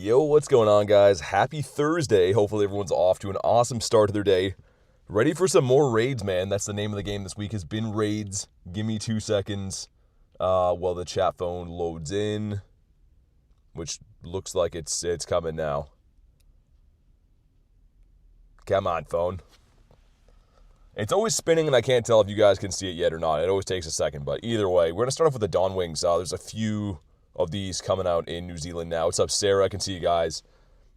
Yo, what's going on, guys? Happy Thursday. Hopefully everyone's off to an awesome start to their day. Ready for some more raids, man. That's the name of the game this week, has been raids. Give me 2 seconds while the chat phone loads in, which looks like it's coming now. Come on, phone. It's always spinning, and I can't tell if you guys can see it yet or not. It always takes a second, but either way, we're going to start off with the Dawn Wings. There's a few of these coming out in New Zealand now. What's up, Sarah? I can see you guys.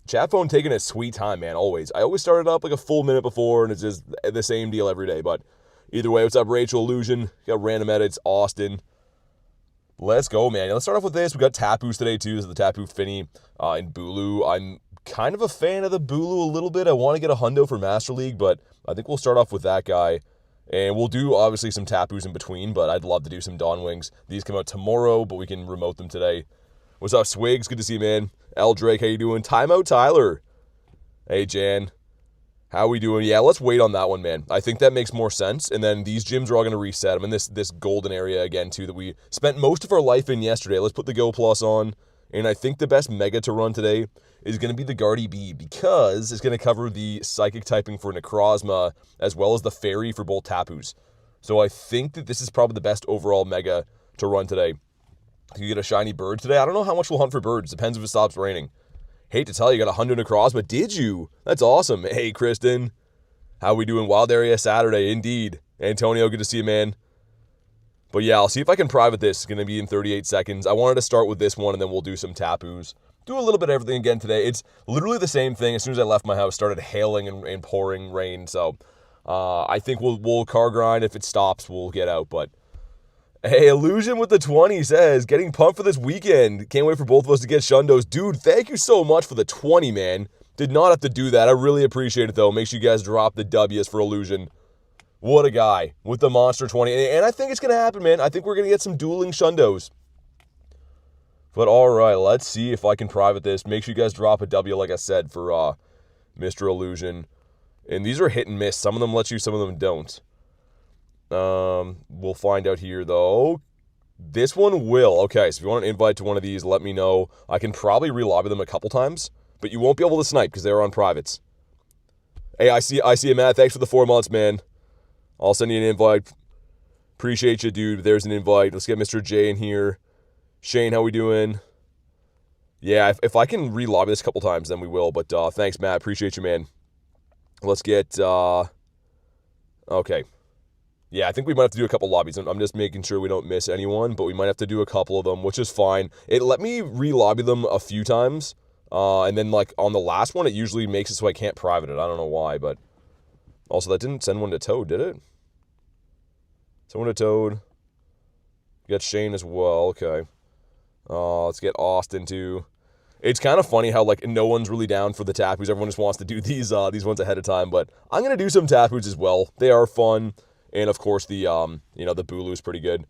Chat phone taking its sweet time, man, always. I always start it up like a full minute before, and it's just the same deal every day. But either way, what's up, Rachel? Illusion. Got random edits. Austin. Let's go, man. Let's start off with this. We got Tapus today, too. This is the Tapu Fini in Bulu. I'm kind of a fan of the Bulu a little bit. I want to get a hundo for Master League, but I think we'll start off with that guy. And we'll do, obviously, some Tapus in between, but I'd love to do some Dawn Wings. These come out tomorrow, but we can remote them today. What's up, Swigs? Good to see you, man. L. Drake, how you doing? Timeout Tyler. Hey, Jan. How we doing? Yeah, let's wait on that one, man. I think that makes more sense. And then these gyms are all going to reset. I'm in this golden area again, too, that we spent most of our life in yesterday. Let's put the Go Plus on. And I think the best Mega to run today is going to be the Guardy B, because it's going to cover the Psychic typing for Necrozma as well as the Fairy for both Tapus. So I think that this is probably the best overall Mega to run today. You get a shiny bird today. I don't know how much we'll hunt for birds. Depends if it stops raining. Hate to tell you, got a hundo Necrozma. Did you? That's awesome. Hey, Kristen. How we doing? Wild Area Saturday, indeed. Antonio, good to see you, man. But yeah, I'll see if I can private this. It's going to be in 38 seconds. I wanted to start with this one, and then we'll do some Tapus. Do a little bit of everything again today. It's literally the same thing. As soon as I left my house, started hailing and pouring rain. So I think we'll car grind. If it stops, we'll get out. But hey, Illusion with the 20 says, getting pumped for this weekend. Can't wait for both of us to get shundos. Dude, thank you so much for the 20, man. Did not have to do that. I really appreciate it, though. Make sure you guys drop the W's for Illusion. What a guy with the Monster 20. And I think it's going to happen, man. I think we're going to get some dueling shundos. But all right, let's see if I can private this. Make sure you guys drop a W, like I said, for Mr. Illusion. And these are hit and miss. Some of them let you, some of them don't. We'll find out here, though. This one will. Okay, so if you want an invite to one of these, let me know. I can probably relobby them a couple times, but you won't be able to snipe because they're on privates. Hey, I see you, Matt. Thanks for the 4 months, man. I'll send you an invite. Appreciate you, dude. There's an invite. Let's get Mr. J in here. Shane, how we doing? Yeah, if I can relobby this a couple times, then we will. But thanks, Matt. Appreciate you, man. Let's get... Okay. Yeah, I think we might have to do a couple lobbies. I'm just making sure we don't miss anyone, but we might have to do a couple of them, which is fine. It let me relobby them a few times, and then, like, on the last one, it usually makes it so I can't private it. I don't know why, but... Also, that didn't send one to Toad, did it? Send one to Toad. You got Shane as well, okay. Let's get Austin, too. It's kind of funny how, like, no one's really down for the Tapus. Everyone just wants to do these ones ahead of time, but I'm going to do some Tapus as well. They are fun. And, of course, the Bulu is pretty good.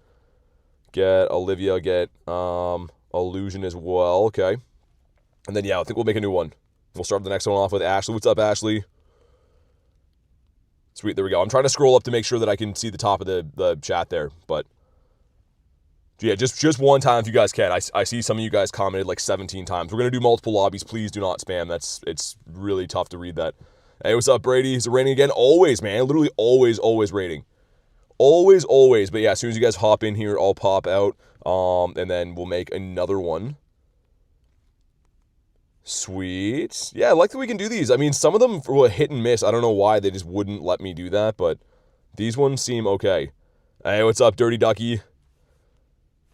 Get Olivia, get Illusion as well, okay. And then, yeah, I think we'll make a new one. We'll start the next one off with Ashley. What's up, Ashley? Sweet, there we go. I'm trying to scroll up to make sure that I can see the top of the chat there, but yeah, just one time if you guys can. I see some of you guys commented like 17 times. We're going to do multiple lobbies. Please do not spam. It's really tough to read that. Hey, what's up, Brady? Is it raining again? Always, man. Literally always raining. Always. But yeah, as soon as you guys hop in here, I'll pop out, and then we'll make another one. Sweet. Yeah, I like that we can do these. I mean, some of them were hit and miss. I don't know why they just wouldn't let me do that, but these ones seem okay. Hey, what's up, Dirty Ducky?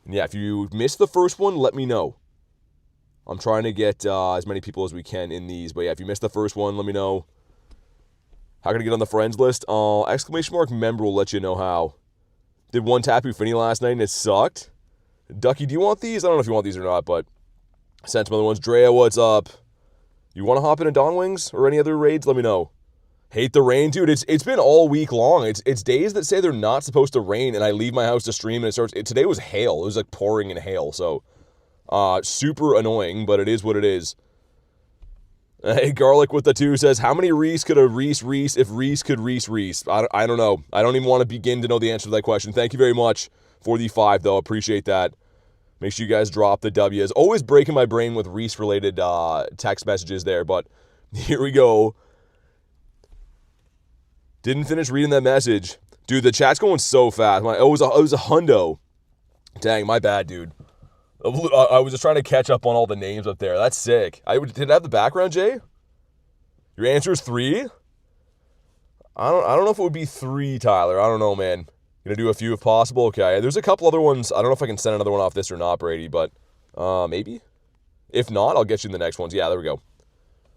And yeah, if you missed the first one, let me know. I'm trying to get as many people as we can in these, but yeah, if you missed the first one, let me know. How can I get on the friends list? Exclamation mark member will let you know how. Did one Tapu Fini last night and it sucked. Ducky, do you want these? I don't know if you want these or not, but sent some other ones. Drea, what's up? You want to hop into Dawn Wings or any other raids? Let me know. Hate the rain, dude. It's been all week long. It's days that say they're not supposed to rain, and I leave my house to stream, and it starts. Today was hail. It was like pouring in hail, so super annoying, but it is what it is. Hey, Garlic with the 2 says, how many Reese could a Reese if Reese could Reese? I don't know. I don't even want to begin to know the answer to that question. Thank you very much for the 5, though. Appreciate that. Make sure you guys drop the W's. Always breaking my brain with Reese-related text messages there, but here we go. Didn't finish reading that message. Dude, the chat's going so fast. It was a hundo. Dang, my bad, dude. I was just trying to catch up on all the names up there. That's sick. Did it have the background, Jay? Your answer is 3? I don't know if it would be 3, Tyler. I don't know, man. Gonna do a few if possible. Okay, there's a couple other ones. I don't know if I can send another one off this or not, Brady, but maybe. If not, I'll get you in the next ones. Yeah, there we go.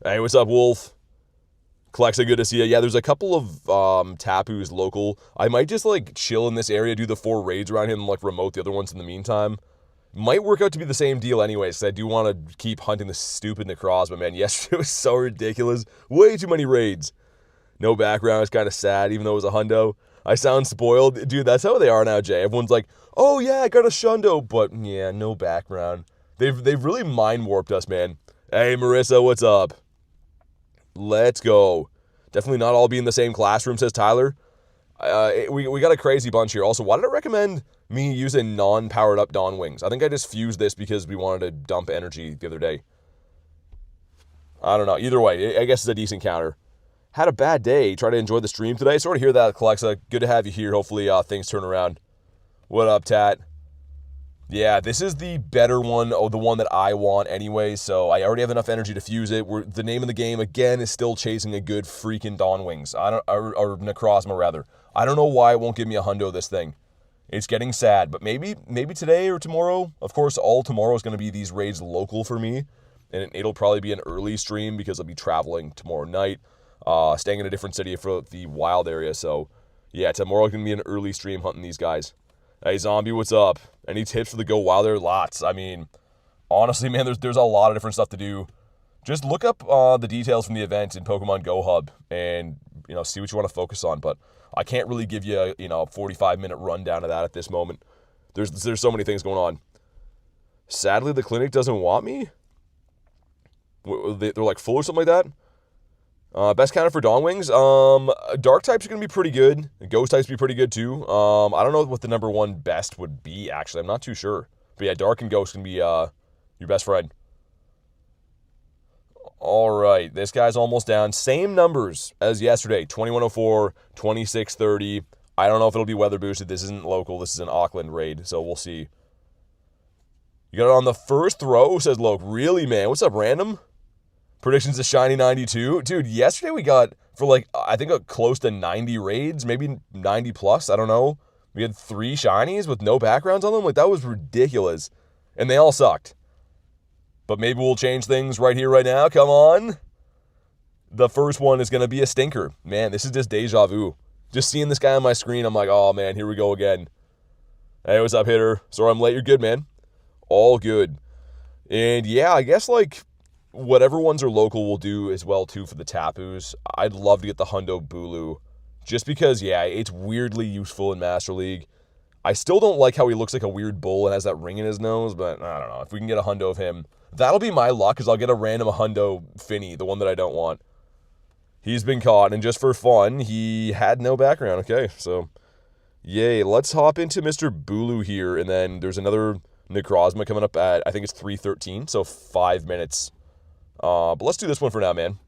Hey, what's up, Wolf? Clexa, good to see you. Yeah, there's a couple of Tapus local. I might just like chill in this area, do the 4 raids around him, and like remote the other ones in the meantime. Might work out to be the same deal anyways, because I do want to keep hunting the stupid Necrozma, man. Yesterday was so ridiculous. Way too many raids. No background. It's kind of sad, even though it was a hundo. I sound spoiled. Dude, that's how they are now, Jay. Everyone's like, oh, yeah, I got a shundo. But, yeah, no background. They've really mind-warped us, man. Hey, Marissa, what's up? Let's go. Definitely not all be in the same classroom, says Tyler. We got a crazy bunch here. Also, why did I recommend me using non-powered up Dawn Wings? I think I just fused this because we wanted to dump energy the other day. I don't know. Either way, I guess it's a decent counter. Had a bad day. Try to enjoy the stream today. Sort of hear that, Alexa. Good to have you here. Hopefully things turn around. What up, Tat? Yeah, this is the better one, the one that I want anyway, so I already have enough energy to fuse it. The name of the game, again, is still chasing a good freaking Dawn Wings. Or Necrozma, rather. I don't know why it won't give me a hundo, this thing. It's getting sad, but maybe today or tomorrow. Of course, all tomorrow is going to be these raids local for me, and it'll probably be an early stream because I'll be traveling tomorrow night. Staying in a different city for the wild area, so yeah, tomorrow can be an early stream hunting these guys. Hey, Zombie, what's up? Any tips for the Go Wild there? Lots. I mean, honestly, man, there's a lot of different stuff to do. Just look up the details from the event in Pokemon Go Hub and, see what you want to focus on, but I can't really give you a, 45-minute rundown of that at this moment. There's so many things going on. Sadly, the clinic doesn't want me? They're like full or something like that? Best counter for Dawn Wings. Dark types are going to be pretty good. Ghost types be pretty good too. I don't know what the number 1 best would be, actually. I'm not too sure. But yeah, Dark and Ghost can be your best friend. All right, this guy's almost down. Same numbers as yesterday. 2104, 2630. I don't know if it'll be weather boosted. This isn't local. This is an Auckland raid, so we'll see. You got it on the first throw, says Loke. Really, man? What's up, random? Predictions of Shiny 92. Dude, yesterday we got, for I think close to 90 raids, maybe 90 plus, I don't know. We had 3 Shinies with no backgrounds on them. That was ridiculous. And they all sucked. But maybe we'll change things right here, right now. Come on. The first one is going to be a stinker. Man, this is just deja vu. Just seeing this guy on my screen, I'm like, oh, man, here we go again. Hey, what's up, hitter? Sorry I'm late. You're good, man. All good. And, yeah, I guess, whatever ones are local will do as well, too, for the Tapus. I'd love to get the Hundo Bulu. Just because, yeah, it's weirdly useful in Master League. I still don't like how he looks like a weird bull and has that ring in his nose, but I don't know. If we can get a Hundo of him, that'll be my luck, because I'll get a random Hundo Fini, the one that I don't want. He's been caught, and just for fun, he had no background. Okay, so, yay. Let's hop into Mr. Bulu here, and then there's another Necrozma coming up at, I think it's 3:13, so 5 minutes. But let's do this one for now, man.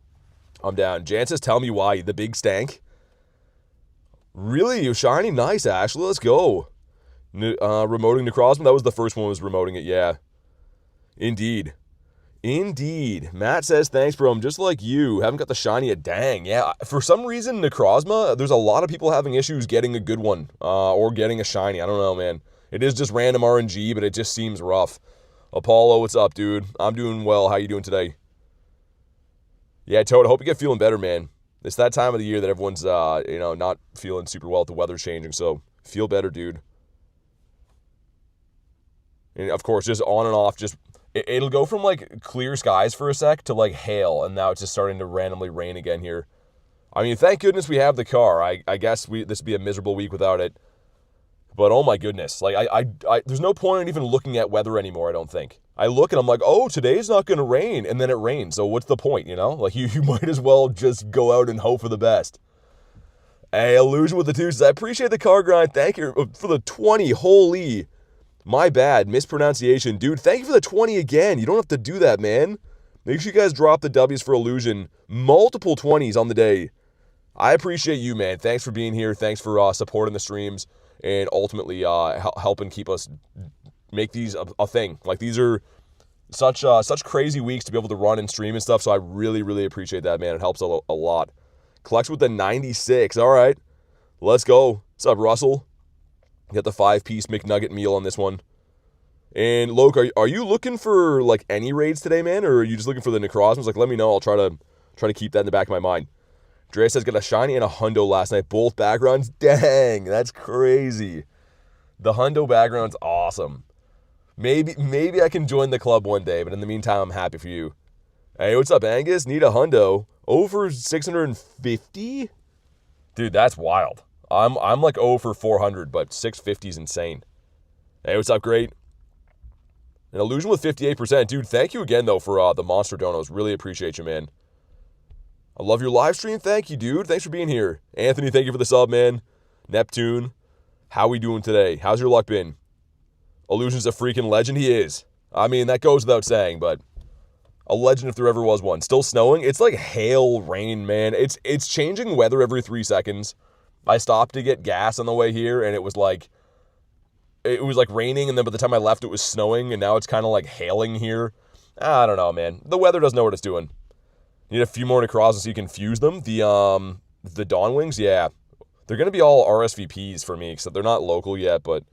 I'm down. Jan says, tell me why. The big stank. Really? You shiny? Nice, Ashley. Let's go. Remoting Necrozma. That was the first one was remoting it, yeah. Indeed. Matt says, thanks, bro. I'm just like you. Haven't got the shiny yet. Dang, yeah. For some reason, Necrozma, there's a lot of people having issues getting a good one. Or getting a shiny. I don't know, man. It is just random RNG, but it just seems rough. Apollo, what's up, dude? I'm doing well. How you doing today? Yeah, Toad, I hope you get feeling better, man. It's that time of the year that everyone's, not feeling super well. The weather's changing, so feel better, dude. And, of course, just on and off, it'll go from, clear skies for a sec to, hail, and now it's just starting to randomly rain again here. I mean, thank goodness we have the car. I guess this would be a miserable week without it. But, oh, my goodness. There's no point in even looking at weather anymore, I don't think. I look and I'm like, oh, today's not going to rain, and then it rains. So what's the point, You might as well just go out and hope for the best. Hey, Illusion with the 2 says, I appreciate the car grind. Thank you for the 20. Holy My bad. Mispronunciation. Dude, thank you for the 20 again. You don't have to do that, man. Make sure you guys drop the W's for Illusion. Multiple 20s on the day. I appreciate you, man. Thanks for being here. Thanks for supporting the streams and ultimately helping keep us make these a thing. Like, these are such crazy weeks to be able to run and stream and stuff, so I really, really appreciate that, man. It helps a lot. Collects with the 96. All right. Let's go. What's up, Russell? Got the 5-piece McNugget meal on this one. And, Loke, are you looking for, like, any raids today, man? Or are you just looking for the Necrozmas? Like, let me know. I'll try to keep that in the back of my mind. Dre says got a shiny and a hundo last night. Both backgrounds. Dang, that's crazy. The hundo background's awesome. Maybe I can join the club one day, but in the meantime, I'm happy for you. Hey, what's up, Angus? Need a hundo. Over 650? Dude, that's wild. I'm like 0 for 400, but 650 is insane. Hey, what's up, great? An Illusion with 58%. Dude, thank you again, though, for the Monster Donos. Really appreciate you, man. I love your live stream. Thank you, dude. Thanks for being here. Anthony, thank you for the sub, man. Neptune, how we doing today? How's your luck been? Illusion's a freaking legend. He is. I mean, that goes without saying, but a legend if there ever was one. Still snowing? It's like hail, rain, man. It's changing weather every 3 seconds. I stopped to get gas on the way here, and it was like raining, and then by the time I left, it was snowing, and now it's kind of like hailing here. I don't know, man. The weather doesn't know what it's doing. Need a few more Necrozmas so you can fuse them. The Dawn Wings, yeah. They're going to be all RSVPs for me, except they're not local yet, but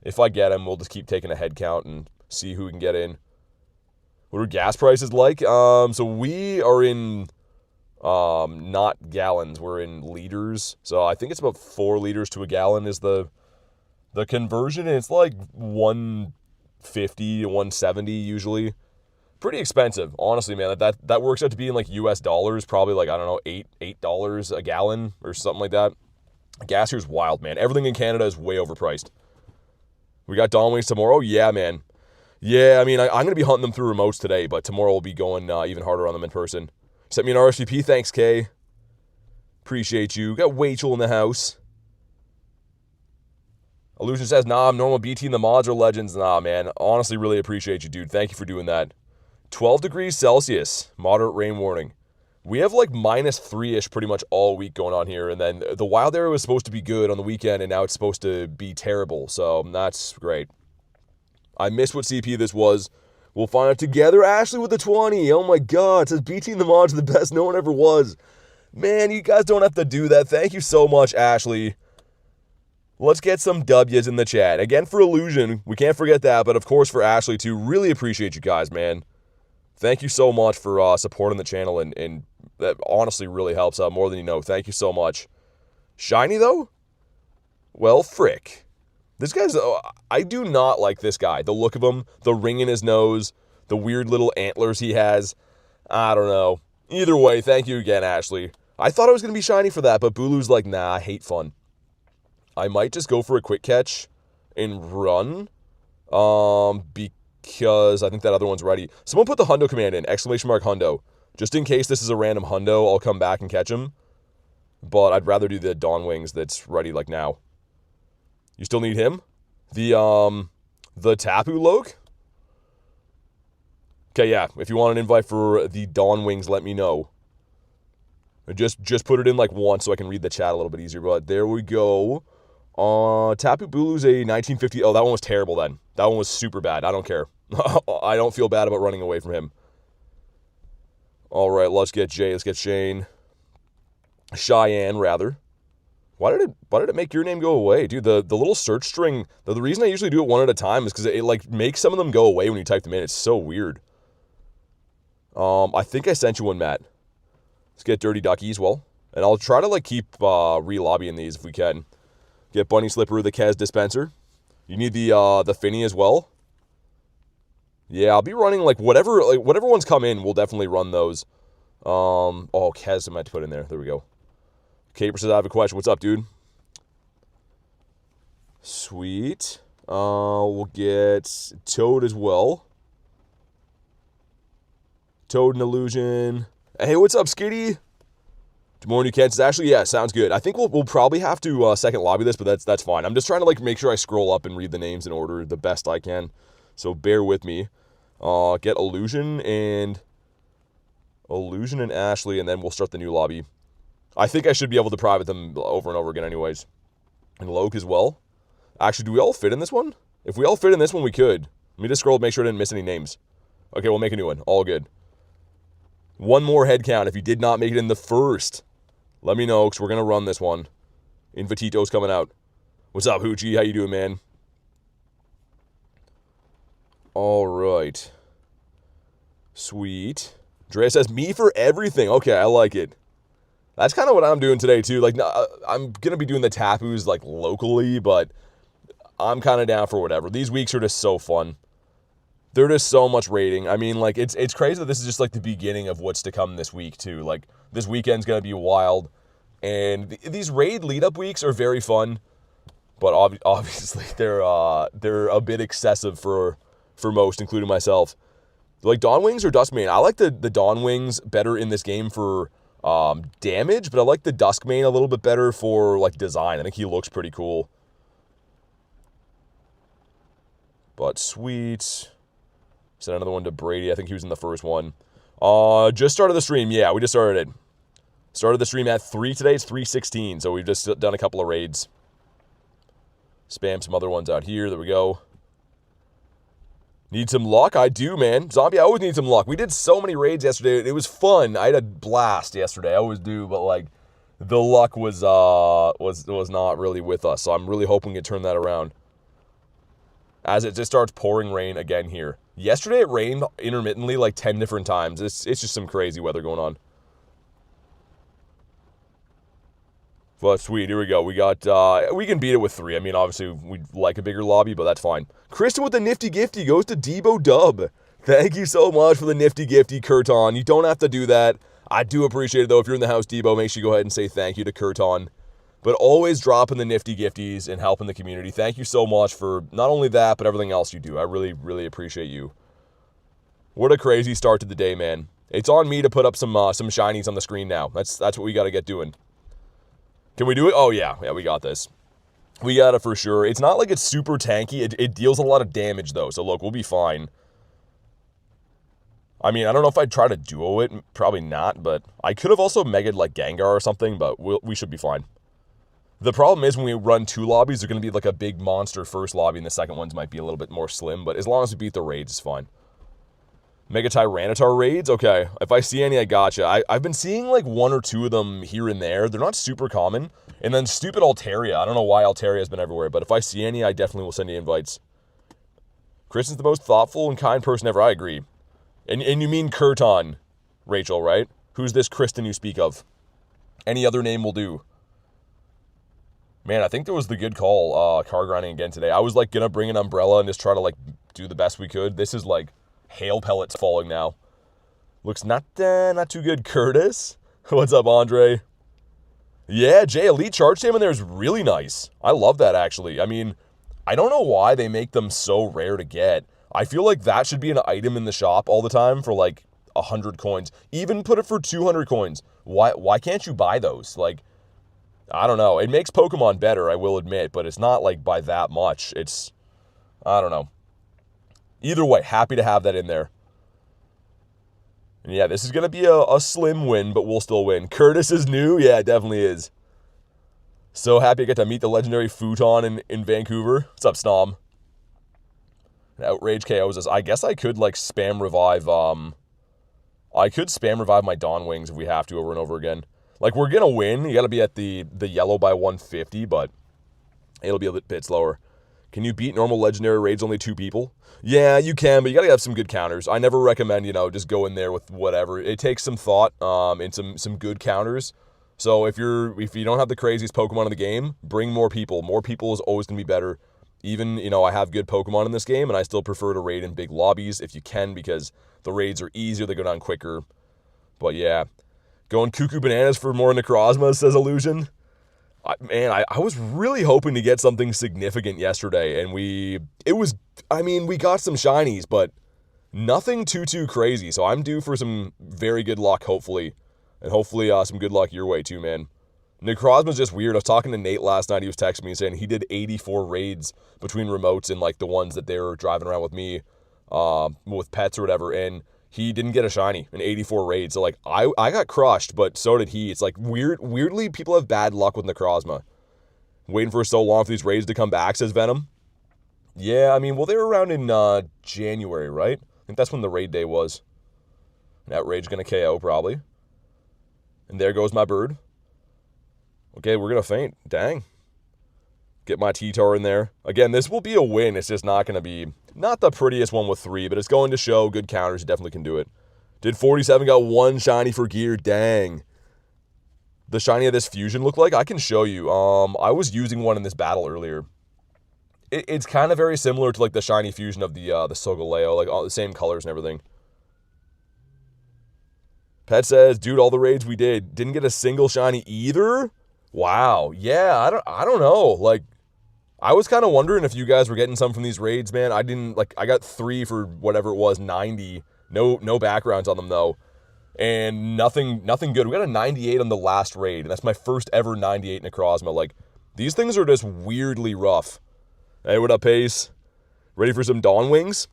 if I get them, we'll just keep taking a head count and see who we can get in. What are gas prices like? So we are in not gallons, we're in liters. So I think it's about 4 liters to a gallon is the conversion, and it's like 150 to 170 usually. Pretty expensive, honestly, man. That works out to be in like US dollars, probably like, I don't know, $8 a gallon or something like that. Gas here's wild, man. Everything in Canada is way overpriced. We got Dawn Wings tomorrow? Yeah, man. Yeah, I mean, I'm going to be hunting them through remotes today, but tomorrow we'll be going even harder on them in person. Sent me an RSVP. Thanks, Kay. Appreciate you. Got Wachel in the house. Illusion says, nah, I'm normal BT and the mods are legends. Nah, man. Honestly, really appreciate you, dude. Thank you for doing that. 12 degrees Celsius. Moderate rain warning. We have like -3-ish pretty much all week going on here. And then the wild area was supposed to be good on the weekend, and now it's supposed to be terrible. So that's great. I missed what CP this was. We'll find out together. Ashley with the 20. Oh my God. It says BT and the mods are the best no one ever was. Man, you guys don't have to do that. Thank you so much, Ashley. Let's get some W's in the chat. Again, for Illusion, we can't forget that. But of course, for Ashley, too. Really appreciate you guys, man. Thank you so much for supporting the channel, and that honestly really helps out more than you know. Thank you so much. Shiny, though? Well, frick. This guy's... I do not like this guy. The look of him, the ring in his nose, the weird little antlers he has. I don't know. Either way, thank you again, Ashley. I thought I was going to be shiny for that, but Bulu's like, nah, I hate fun. I might just go for a quick catch and run. Because I think that other one's ready. Someone put the hundo command in, ! Hundo. Just in case this is a random hundo, I'll come back and catch him. But I'd rather do the Dawn Wings that's ready like now. You still need him? The Tapu Loke? Okay, yeah. If you want an invite for the Dawn Wings, let me know. Just put it in like once so I can read the chat a little bit easier. But there we go. Tapu Bulu's a 1950. Oh, that one was terrible then. That one was super bad. I don't care. I don't feel bad about running away from him. All right, let's get Jay. Let's get Shane. Cheyenne, rather. Why did it make your name go away? Dude, the little search string, the reason I usually do it one at a time is because it like makes some of them go away when you type them in. It's so weird. I think I sent you one, Matt. Let's get Dirty Ducky as well. And I'll try to like keep re-lobbying these if we can. Get Bunny Slipper, the Kez dispenser. You need the Fini as well. Yeah, I'll be running like whatever ones come in, we'll definitely run those. Oh, Kez I might put in there. There we go. Caper says, I have a question. What's up, dude? Sweet. We'll get Toad as well. Toad and Illusion. Hey, what's up, Skitty? More new Kansas. Actually, yeah, sounds good. I think we'll probably have to second lobby this, but that's fine. I'm just trying to like make sure I scroll up and read the names in order the best I can. So bear with me. Get Illusion and Ashley, and then we'll start the new lobby. I think I should be able to private them over and over again anyways. And Loke as well. Actually, do we all fit in this one? If we all fit in this one, we could. Let me just scroll to make sure I didn't miss any names. Okay, we'll make a new one. All good. One more head count if you did not make it in the first. Let me know, because we're going to run this one. Invitito's coming out. What's up, Hoochie? How you doing, man? All right. Sweet. Drea says, me for everything. Okay, I like it. That's kind of what I'm doing today, too. Like, I'm going to be doing the Tapus, like, locally, but I'm kind of down for whatever. These weeks are just so fun. They're just so much raiding. I mean, like, it's crazy that this is just, like, the beginning of what's to come this week, too. Like, this weekend's going to be wild. And these raid lead-up weeks are very fun. But obviously, they're a bit excessive for most, including myself. Like, Dawn Wings or Duskmane? I like the Dawn Wings better in this game for damage, but I like the Duskmane a little bit better for, like, design. I think he looks pretty cool. But sweet. Sent another one to Brady. I think he was in the first one. Just started the stream. Yeah, we just started it. Started the stream at 3 today. It's 3:16, so we've just done a couple of raids. Spam some other ones out here. There we go. Need some luck? I do, man. Zombie, I always need some luck. We did so many raids yesterday. It was fun. I had a blast yesterday. I always do, but, like, the luck was not really with us, so I'm really hoping to turn that around. As it just starts pouring rain again here. Yesterday it rained intermittently like 10 different times. It's just some crazy weather going on. But sweet, here we go. We got, we can beat it with 3. I mean, obviously, we'd like a bigger lobby, but that's fine. Kristen with the nifty gifty goes to Debo Dub. Thank you so much for the nifty gifty, Kurton. You don't have to do that. I do appreciate it, though. If you're in the house, Debo, make sure you go ahead and say thank you to Kurton. But always dropping the nifty gifties and helping the community. Thank you so much for not only that, but everything else you do. I really, really appreciate you. What a crazy start to the day, man. It's on me to put up some shinies on the screen now. That's what we got to get doing. Can we do it? Oh, yeah. Yeah, we got this. We got it for sure. It's not like it's super tanky. It deals a lot of damage, though. So, look, we'll be fine. I mean, I don't know if I'd try to duo it. Probably not, but I could have also mega'd like Gengar or something, but we should be fine. The problem is when we run 2 lobbies, they're going to be like a big monster first lobby, and the second ones might be a little bit more slim, but as long as we beat the raids, it's fine. Mega Tyranitar raids? Okay, if I see any, I gotcha. I've been seeing like 1 or 2 of them here and there. They're not super common. And then stupid Altaria. I don't know why Altaria has been everywhere, but if I see any, I definitely will send you invites. Kristen's the most thoughtful and kind person ever. I agree. And you mean Kurton, Rachel, right? Who's this Kristen you speak of? Any other name will do. Man, I think that was the good call, car grinding again today. I was, like, gonna bring an umbrella and just try to, like, do the best we could. This is, like, hail pellets falling now. Looks not too good. Curtis? What's up, Andre? Yeah, Jay, Elite Charge Stamina there is really nice. I love that, actually. I mean, I don't know why they make them so rare to get. I feel like that should be an item in the shop all the time for, like, 100 coins. Even put it for 200 coins. Why can't you buy those? Like, I don't know. It makes Pokemon better, I will admit, but it's not, like, by that much. It's, I don't know. Either way, happy to have that in there. And yeah, this is going to be a slim win, but we'll still win. Curtis is new? Yeah, it definitely is. So happy I get to meet the legendary Futon in Vancouver. What's up, Snom? Outrage KOs. I guess I could, like, spam revive, I could spam revive my Dawn Wings if we have to over and over again. Like, we're going to win. You got to be at the yellow by 150, but it'll be a bit slower. Can you beat normal legendary raids only 2 people? Yeah, you can, but you got to have some good counters. I never recommend, just go in there with whatever. It takes some thought and some good counters. So if you don't have the craziest Pokemon in the game, bring more people. More people is always going to be better. Even, I have good Pokemon in this game, and I still prefer to raid in big lobbies if you can, because the raids are easier, they go down quicker. But yeah. Going cuckoo bananas for more Necrozma, says Illusion. I was really hoping to get something significant yesterday, and we got some shinies, but nothing too crazy, so I'm due for some very good luck, hopefully. And hopefully some good luck your way too, man. Necrozma's just weird. I was talking to Nate last night. He was texting me saying he did 84 raids between remotes and like the ones that they were driving around with me, with pets or whatever, and he didn't get a shiny in 84 raids. So like I got crushed, but so did he. It's like weirdly people have bad luck with Necrozma. Waiting for so long for these raids to come back, says Venom. Yeah, I mean, well, they were around in January, right? I think that's when the raid day was. That raid's gonna KO probably. And there goes my bird. Okay, we're going to faint. Dang. Get my T-Tar in there. Again, this will be a win. It's just not going to be, not the prettiest one with 3, but it's going to show good counters. You definitely can do it. Did 47, got 1 shiny for gear. Dang. The shiny of this fusion look like? I can show you. I was using one in this battle earlier. It's kind of very similar to like the shiny fusion of the Solgaleo, like all the same colors and everything. Pet says, dude, all the raids we didn't get a single shiny either? Wow. Yeah, I don't know. Like, I was kind of wondering if you guys were getting some from these raids, man. I didn't, like, I got 3 for whatever it was, 90. No backgrounds on them, though. And nothing good. We got a 98 on the last raid, and that's my first ever 98 Necrozma. Like, these things are just weirdly rough. Hey, what up, Pace? Ready for some Dawn Wings?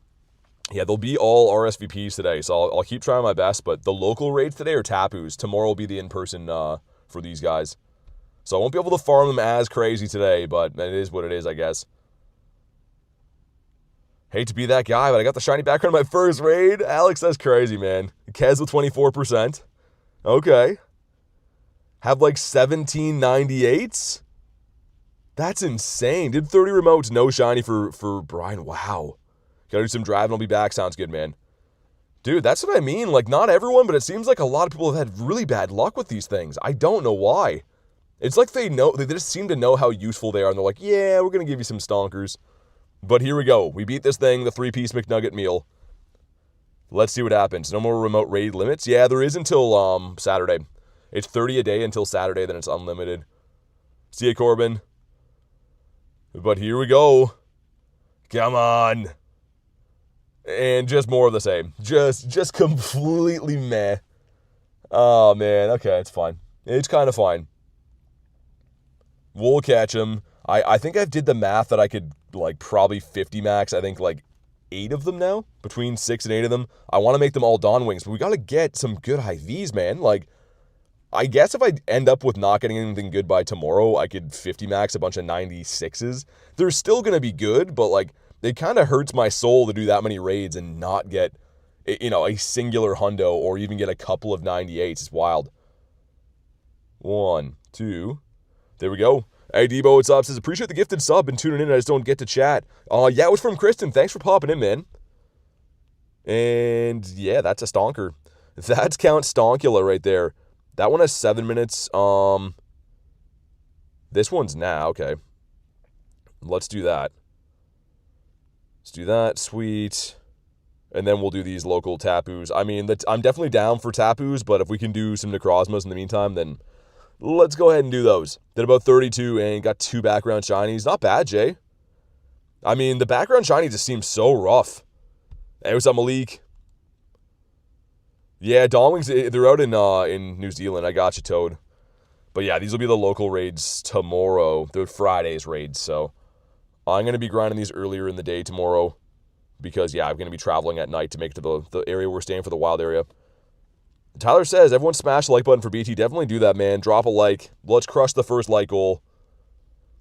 Yeah, they'll be all RSVPs today, so I'll keep trying my best, but the local raids today are Tapus. Tomorrow will be the in-person for these guys. So I won't be able to farm them as crazy today, but it is what it is, I guess. Hate to be that guy, but I got the shiny background in my first raid. Alex, that's crazy, man. Kez with 24%. Okay. Have like 17 98s? That's insane. Did 30 remotes, no shiny for Brian. Wow. Gotta do some driving, I'll be back. Sounds good, man. Dude, that's what I mean. Like, not everyone, but it seems like a lot of people have had really bad luck with these things. I don't know why. It's like they just seem to know how useful they are, and they're like, yeah, we're going to give you some stonkers. But here we go. We beat this thing, the 3-piece McNugget meal. Let's see what happens. No more remote raid limits. Yeah, there is until Saturday. It's 30 a day until Saturday, then it's unlimited. See ya, Corbin. But here we go. Come on. And just more of the same. Just completely meh. Oh, man. Okay, it's fine. It's kind of fine. We'll catch him. I think I did the math that I could, like, probably 50 max. I think, like, 8 of them now. Between 6 and 8 of them. I want to make them all Dawn Wings, but we got to get some good IVs, man. Like, I guess if I end up with not getting anything good by tomorrow, I could 50 max a bunch of 96s. They're still going to be good, but, like, it kind of hurts my soul to do that many raids and not get, you know, a singular hundo or even get a couple of 98s. It's wild. 1, 2... There we go. Hey, Debo, what's up? Says, appreciate the gifted sub and tuning in. I just don't get to chat. Yeah, it was from Kristen. Thanks for popping in, man. And, yeah, that's a stonker. That's Count Stonkula right there. That one has 7 minutes. This one's now. Okay. Let's do that. Let's do that. Sweet. And then we'll do these local Tapus. I mean, I'm definitely down for Tapus, but if we can do some Necrozmas in the meantime, then let's go ahead and do those. Did about 32 and got 2 background shinies. Not bad, Jay. I mean, the background shiny just seems so rough. Hey, what's up, Malik? Yeah, Dawn Wings, they're out in New Zealand. I got you, Toad. But yeah, these will be the local raids tomorrow. They're Friday's raids, so I'm going to be grinding these earlier in the day tomorrow because, yeah, I'm going to be traveling at night to make it to the area we're staying for the wild area. Tyler says, everyone smash the like button for BT. Definitely do that, man. Drop a like. Let's crush the first like goal.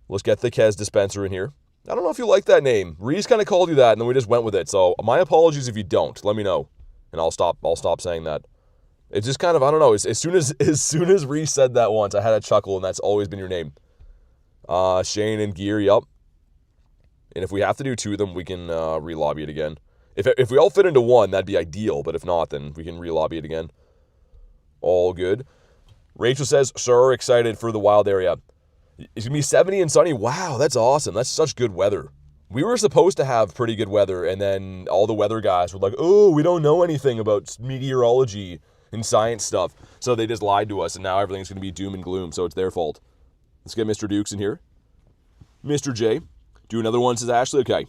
Let's get the Kez dispenser in here. I don't know if you like that name. Reese kind of called you that, and then we just went with it. So my apologies if you don't. Let me know, and I'll stop saying that. It's just kind of, I don't know. As soon as Reese said that once, I had a chuckle, and that's always been your name. Shane and Gear, yup. And if we have to do 2 of them, we can re-lobby it again. If we all fit into 1, that'd be ideal. But if not, then we can re-lobby it again. All good. Rachel says, sir, excited for the wild area. It's going to be 70 and sunny. Wow, that's awesome. That's such good weather. We were supposed to have pretty good weather, and then all the weather guys were like, oh, we don't know anything about meteorology and science stuff. So they just lied to us, and now everything's going to be doom and gloom, so it's their fault. Let's get Mr. Dukes in here. Mr. J. Do another one, says Ashley. Okay.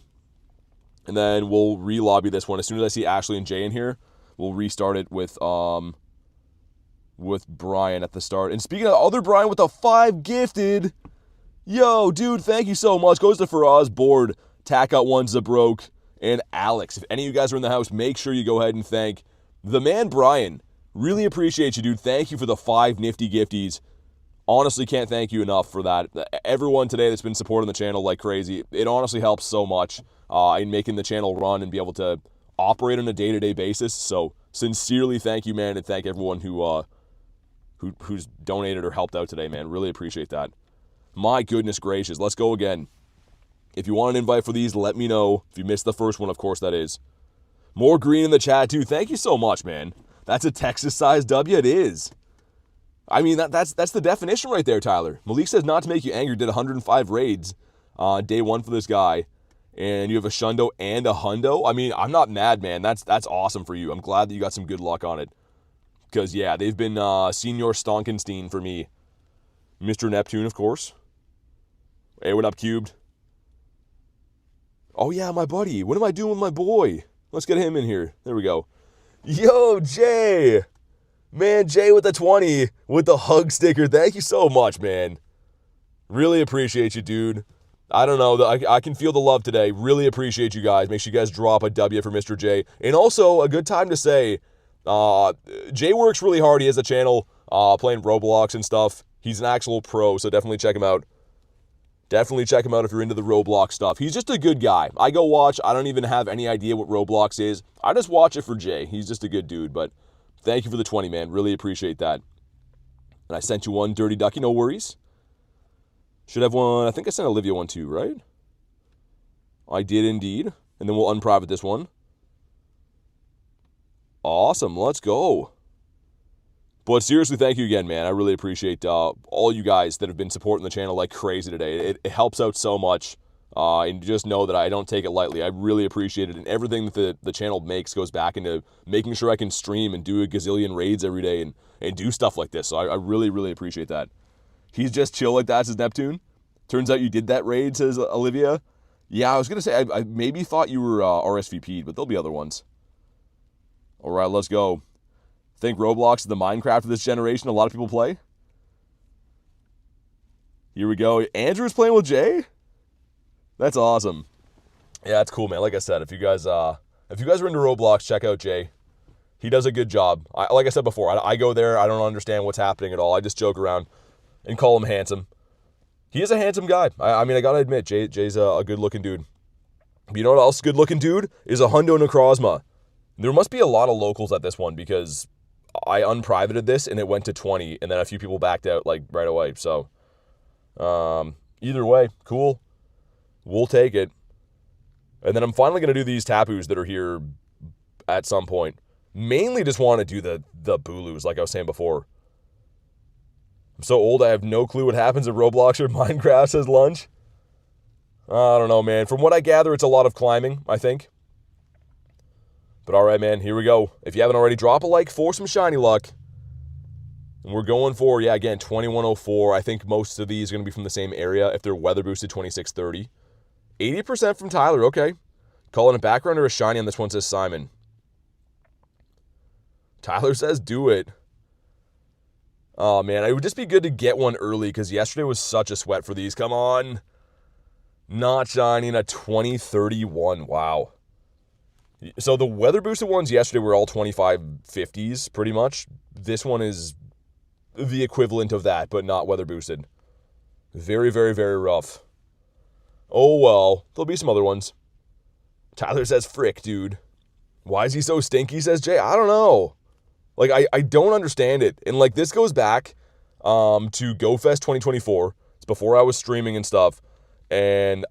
And then we'll re-lobby this one. As soon as I see Ashley and Jay in here, we'll restart it with with Brian at the start. And speaking of other Brian with a 5 gifted, yo, dude, thank you so much. Goes to Faraz, Board, Tack Out One, Zabroke, and Alex. If any of you guys are in the house, make sure you go ahead and thank the man Brian. Really appreciate you, dude. Thank you for the 5 nifty gifties. Honestly, can't thank you enough for that. Everyone today that's been supporting the channel like crazy, it honestly helps so much in making the channel run and be able to operate on a day-to-day basis. So sincerely thank you, man, and thank everyone who's donated or helped out today, man. Really appreciate that. My goodness gracious. Let's go again. If you want an invite for these, let me know. If you missed the first one, of course, that is. More green in the chat, too. Thank you so much, man. That's a Texas-sized W. It is. I mean, that's the definition right there, Tyler. Malik says, not to make you angry, did 105 raids day 1 for this guy. And you have a Shundo and a Hundo. I mean, I'm not mad, man. That's awesome for you. I'm glad that you got some good luck on it. Because, yeah, they've been Senior Stonkenstein for me. Mr. Neptune, of course. Hey, what up, Cubed? Oh, yeah, my buddy. What am I doing with my boy? Let's get him in here. There we go. Yo, Jay. Man, Jay with the 20 with the hug sticker. Thank you so much, man. Really appreciate you, dude. I don't know. I can feel the love today. Really appreciate you guys. Make sure you guys drop a W for Mr. J. And also, a good time to say, Jay works really hard. He has a channel playing Roblox and stuff. He's an actual pro, so definitely check him out. Definitely check him out if you're into the Roblox stuff. He's just a good guy. I go watch. I don't even have any idea what Roblox is. I just watch it for Jay. He's just a good dude, but thank you for the 20, man. Really appreciate that. And I sent you one, Dirty Ducky. No worries. Should have one. I think I sent Olivia one too, right? I did indeed. And then we'll unprivate this one. Awesome. Let's go. But seriously, thank you again, man. I really appreciate all you guys that have been supporting the channel like crazy today. It helps out so much. And just know that I don't take it lightly. I really appreciate it. And everything that the channel makes goes back into making sure I can stream and do a gazillion raids every day and do stuff like this. So I really, really appreciate that. He's just chill like that, says Neptune. Turns out you did that raid, says Olivia. Yeah, I was going to say, I maybe thought you were RSVP'd, but there'll be other ones. All right, let's go. Think Roblox is the Minecraft of this generation. A lot of people play. Here we go. Andrew's playing with Jay? That's awesome. Yeah, that's cool, man. Like I said, if you guys are into Roblox, check out Jay. He does a good job. Like I said before, I go there. I don't understand what's happening at all. I just joke around and call him handsome. He is a handsome guy. I mean, I gotta admit, Jay's a good-looking dude. But you know what else good-looking dude? Is a Hundo Necrozma. There must be a lot of locals at this one because I unprivated this and it went to 20, and then a few people backed out like right away. So, either way, cool. We'll take it. And then I'm finally going to do these Tapus that are here at some point. Mainly just want to do the Bulus, like I was saying before. I'm so old, I have no clue what happens in Roblox or Minecraft, says Lunch. I don't know, man. From what I gather, it's a lot of climbing, I think. But all right, man, here we go. If you haven't already, drop a like for some shiny luck. And we're going for, yeah, again, 2104. I think most of these are going to be from the same area if they're weather boosted 2630. 80% from Tyler, okay. Calling a background or a shiny on this one, says Simon. Tyler says do it. Oh, man, it would just be good to get one early because yesterday was such a sweat for these. Come on. Not shining a 2031. Wow. So the weather boosted ones yesterday were all 2550s, pretty much. This one is the equivalent of that, but not weather boosted. Very, very, very rough. Oh, well. There'll be some other ones. Tyler says, frick, dude. Why is he so stinky, says Jay? I don't know. Like, I don't understand it. And, like, this goes back to GoFest 2024. It's before I was streaming and stuff. And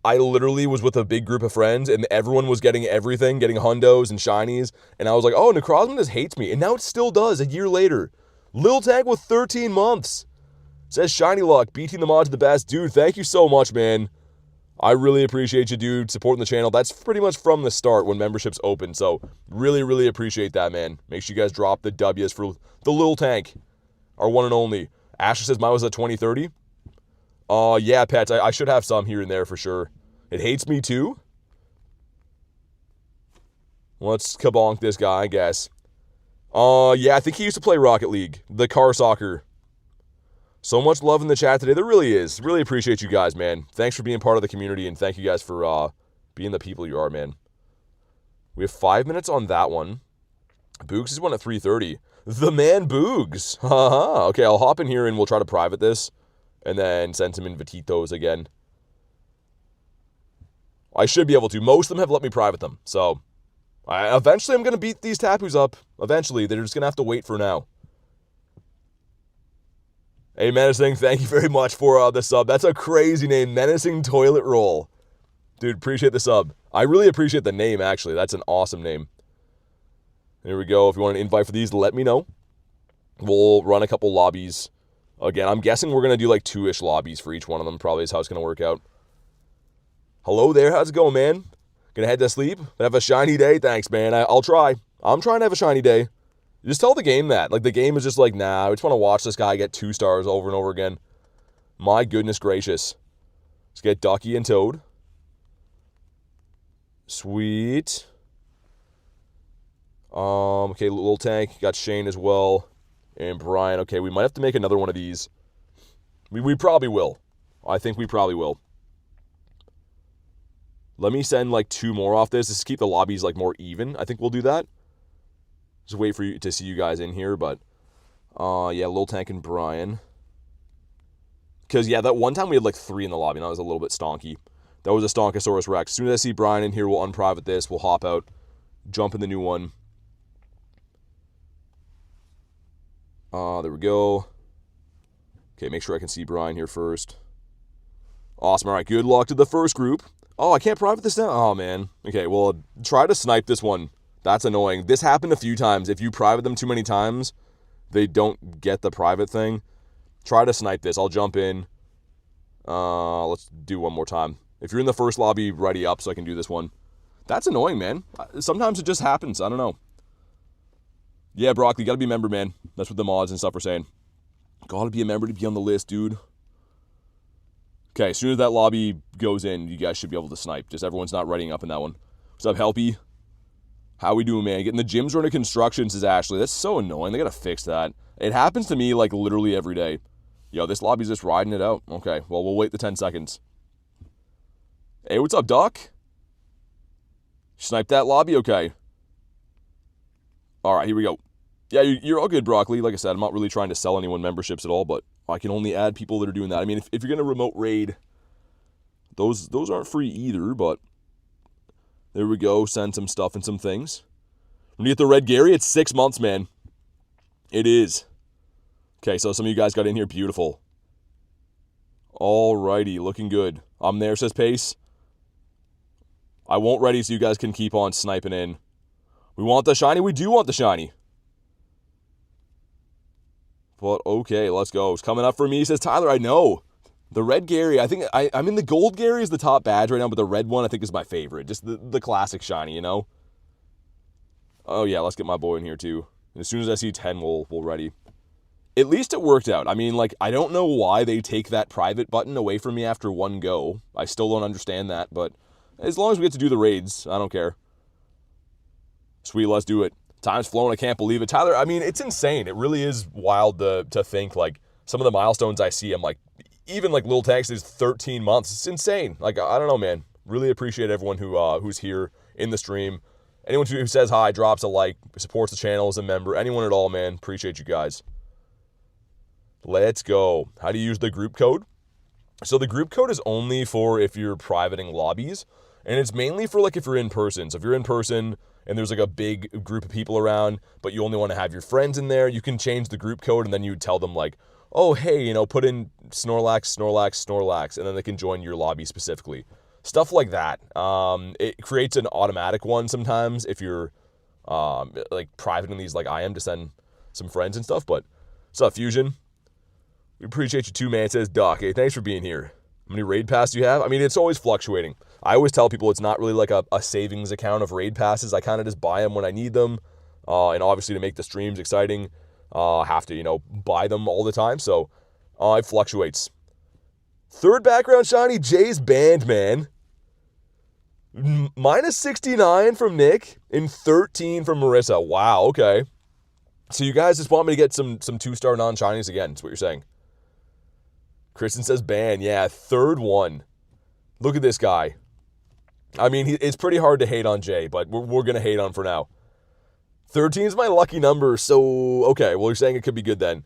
I literally was with a big group of friends, and everyone was getting everything, getting hundos and shinies. And I was like, oh, Necrozma just hates me. And now it still does a year later. Lil Tank with 13 months. Says Shiny Luck, beating the mods the best. Dude, thank you so much, man. I really appreciate you, dude, supporting the channel. That's pretty much from the start when memberships open. So really, really appreciate that, man. Make sure you guys drop the W's for the Lil Tank, our one and only. Asher says mine was at 2030. Yeah, Pets, I should have some here and there for sure. It hates me too. Let's kabonk this guy, I guess. Yeah, I think he used to play Rocket League, the car soccer. So much love in the chat today. There really is. Really appreciate you guys, man. Thanks for being part of the community, and thank you guys for being the people you are, man. We have 5 minutes on that one. Boogs is one at 3:30. The man Boogs. Haha. Okay, I'll hop in here and we'll try to private this, and then send some invititos again. I should be able to. Most of them have let me private them, so eventually I'm going to beat these Tapus up. Eventually. They're just going to have to wait for now. Hey, Menacing, thank you very much for the sub. That's a crazy name, Menacing Toilet Roll. Dude, appreciate the sub. I really appreciate the name, actually. That's an awesome name. Here we go. If you want an invite for these, let me know. We'll run a couple lobbies. Again, I'm guessing we're going to do like 2-ish lobbies for each one of them. Probably is how it's going to work out. Hello there. How's it going, man? Gonna head to sleep? Have a shiny day? Thanks, man. I'll try. I'm trying to have a shiny day. Just tell the game that. Like, the game is just like, nah, I just want to watch this guy get 2 stars over and over again. My goodness gracious. Let's get Ducky and Toad. Sweet. Okay, Little Tank. Got Shane as well. And Brian. Okay, we might have to make another one of these. We probably will. I think we probably will. Let me send like 2 more off this. Just to keep the lobbies like more even. I think we'll do that. Just wait for you to see you guys in here, but yeah, Lil Tank and Brian. Because, yeah, that one time we had like 3 in the lobby, and that was a little bit stonky. That was a Stonkosaurus Rex. As soon as I see Brian in here, we'll unprivate this, we'll hop out, jump in the new one. There we go. Okay, make sure I can see Brian here first. Awesome, all right, good luck to the first group. Oh, I can't private this now? Oh, man. Okay, well, try to snipe this one. That's annoying. This happened a few times. If you private them too many times, they don't get the private thing. Try to snipe this. I'll jump in. Let's do one more time. If you're in the first lobby, ready up so I can do this one. That's annoying, man. Sometimes it just happens. I don't know. Yeah, Broccoli, gotta be a member, man. That's what the mods and stuff are saying. Gotta be a member to be on the list, dude. Okay, as soon as that lobby goes in, you guys should be able to snipe. Just everyone's not readying up in that one. What's up, Helpy? How we doing, man? Getting the gyms running constructions is Ashley. That's so annoying. They gotta fix that. It happens to me like literally every day. Yo, this lobby's just riding it out. Okay, well, we'll wait the 10 seconds. Hey, what's up, Doc? Snipe that lobby? Okay. All right, here we go. Yeah, you're all good, Broccoli. Like I said, I'm not really trying to sell anyone memberships at all, but I can only add people that are doing that. I mean, if you're going to remote raid, those aren't free either, but there we go. Send some stuff and some things. When you get the Red Gary, it's 6 months, man. It is. Okay, so some of you guys got in here. Beautiful. Alrighty, looking good. I'm there, says Pace. I won't ready so you guys can keep on sniping in. We want the shiny? We do want the shiny. But okay, let's go. It's coming up for me, says Tyler. I know. The Red Gary, I think, I mean, the Gold Gary is the top badge right now, but the red one I think is my favorite. Just the classic shiny, you know? Oh yeah, let's get my boy in here too. And as soon as I see 10, we'll ready. At least it worked out. I mean, like, I don't know why they take that private button away from me after one go. I still don't understand that, but as long as we get to do the raids, I don't care. Sweet, let's do it. Time's flown, I can't believe it. Tyler, I mean, it's insane. It really is wild to think, like, some of the milestones I see, I'm like, even like Lil Tanks is 13 months. It's insane. Like, I don't know, man. Really appreciate everyone who's here in the stream. Anyone who says hi, drops a like, supports the channel as a member. Anyone at all, man. Appreciate you guys. Let's go. How do you use the group code? So the group code is only for if you're privating lobbies, and it's mainly for like if you're in person. So if you're in person and there's like a big group of people around, but you only want to have your friends in there, you can change the group code, and then you tell them like, oh, hey, you know, put in Snorlax, Snorlax, Snorlax, and then they can join your lobby specifically. Stuff like that. It creates an automatic one sometimes if you're like privating these like I am to send some friends and stuff. But what's up, Fusion? We appreciate you too, man. It says Doc. Hey, thanks for being here. How many raid passes do you have? I mean, it's always fluctuating. I always tell people it's not really like a savings account of raid passes. I kind of just buy them when I need them. And obviously to make the streams exciting, I have to, you know, buy them all the time. So it fluctuates. Third background shiny, Jay's band, man. Minus 69 from Nick and 13 from Marissa. Wow, okay. So you guys just want me to get some 2-star non-shinies again, is what you're saying. Kristen says ban. Yeah, third one. Look at this guy. I mean, it's pretty hard to hate on Jay, but we're going to hate on for now. 13 is my lucky number, so okay, well, you're saying it could be good then.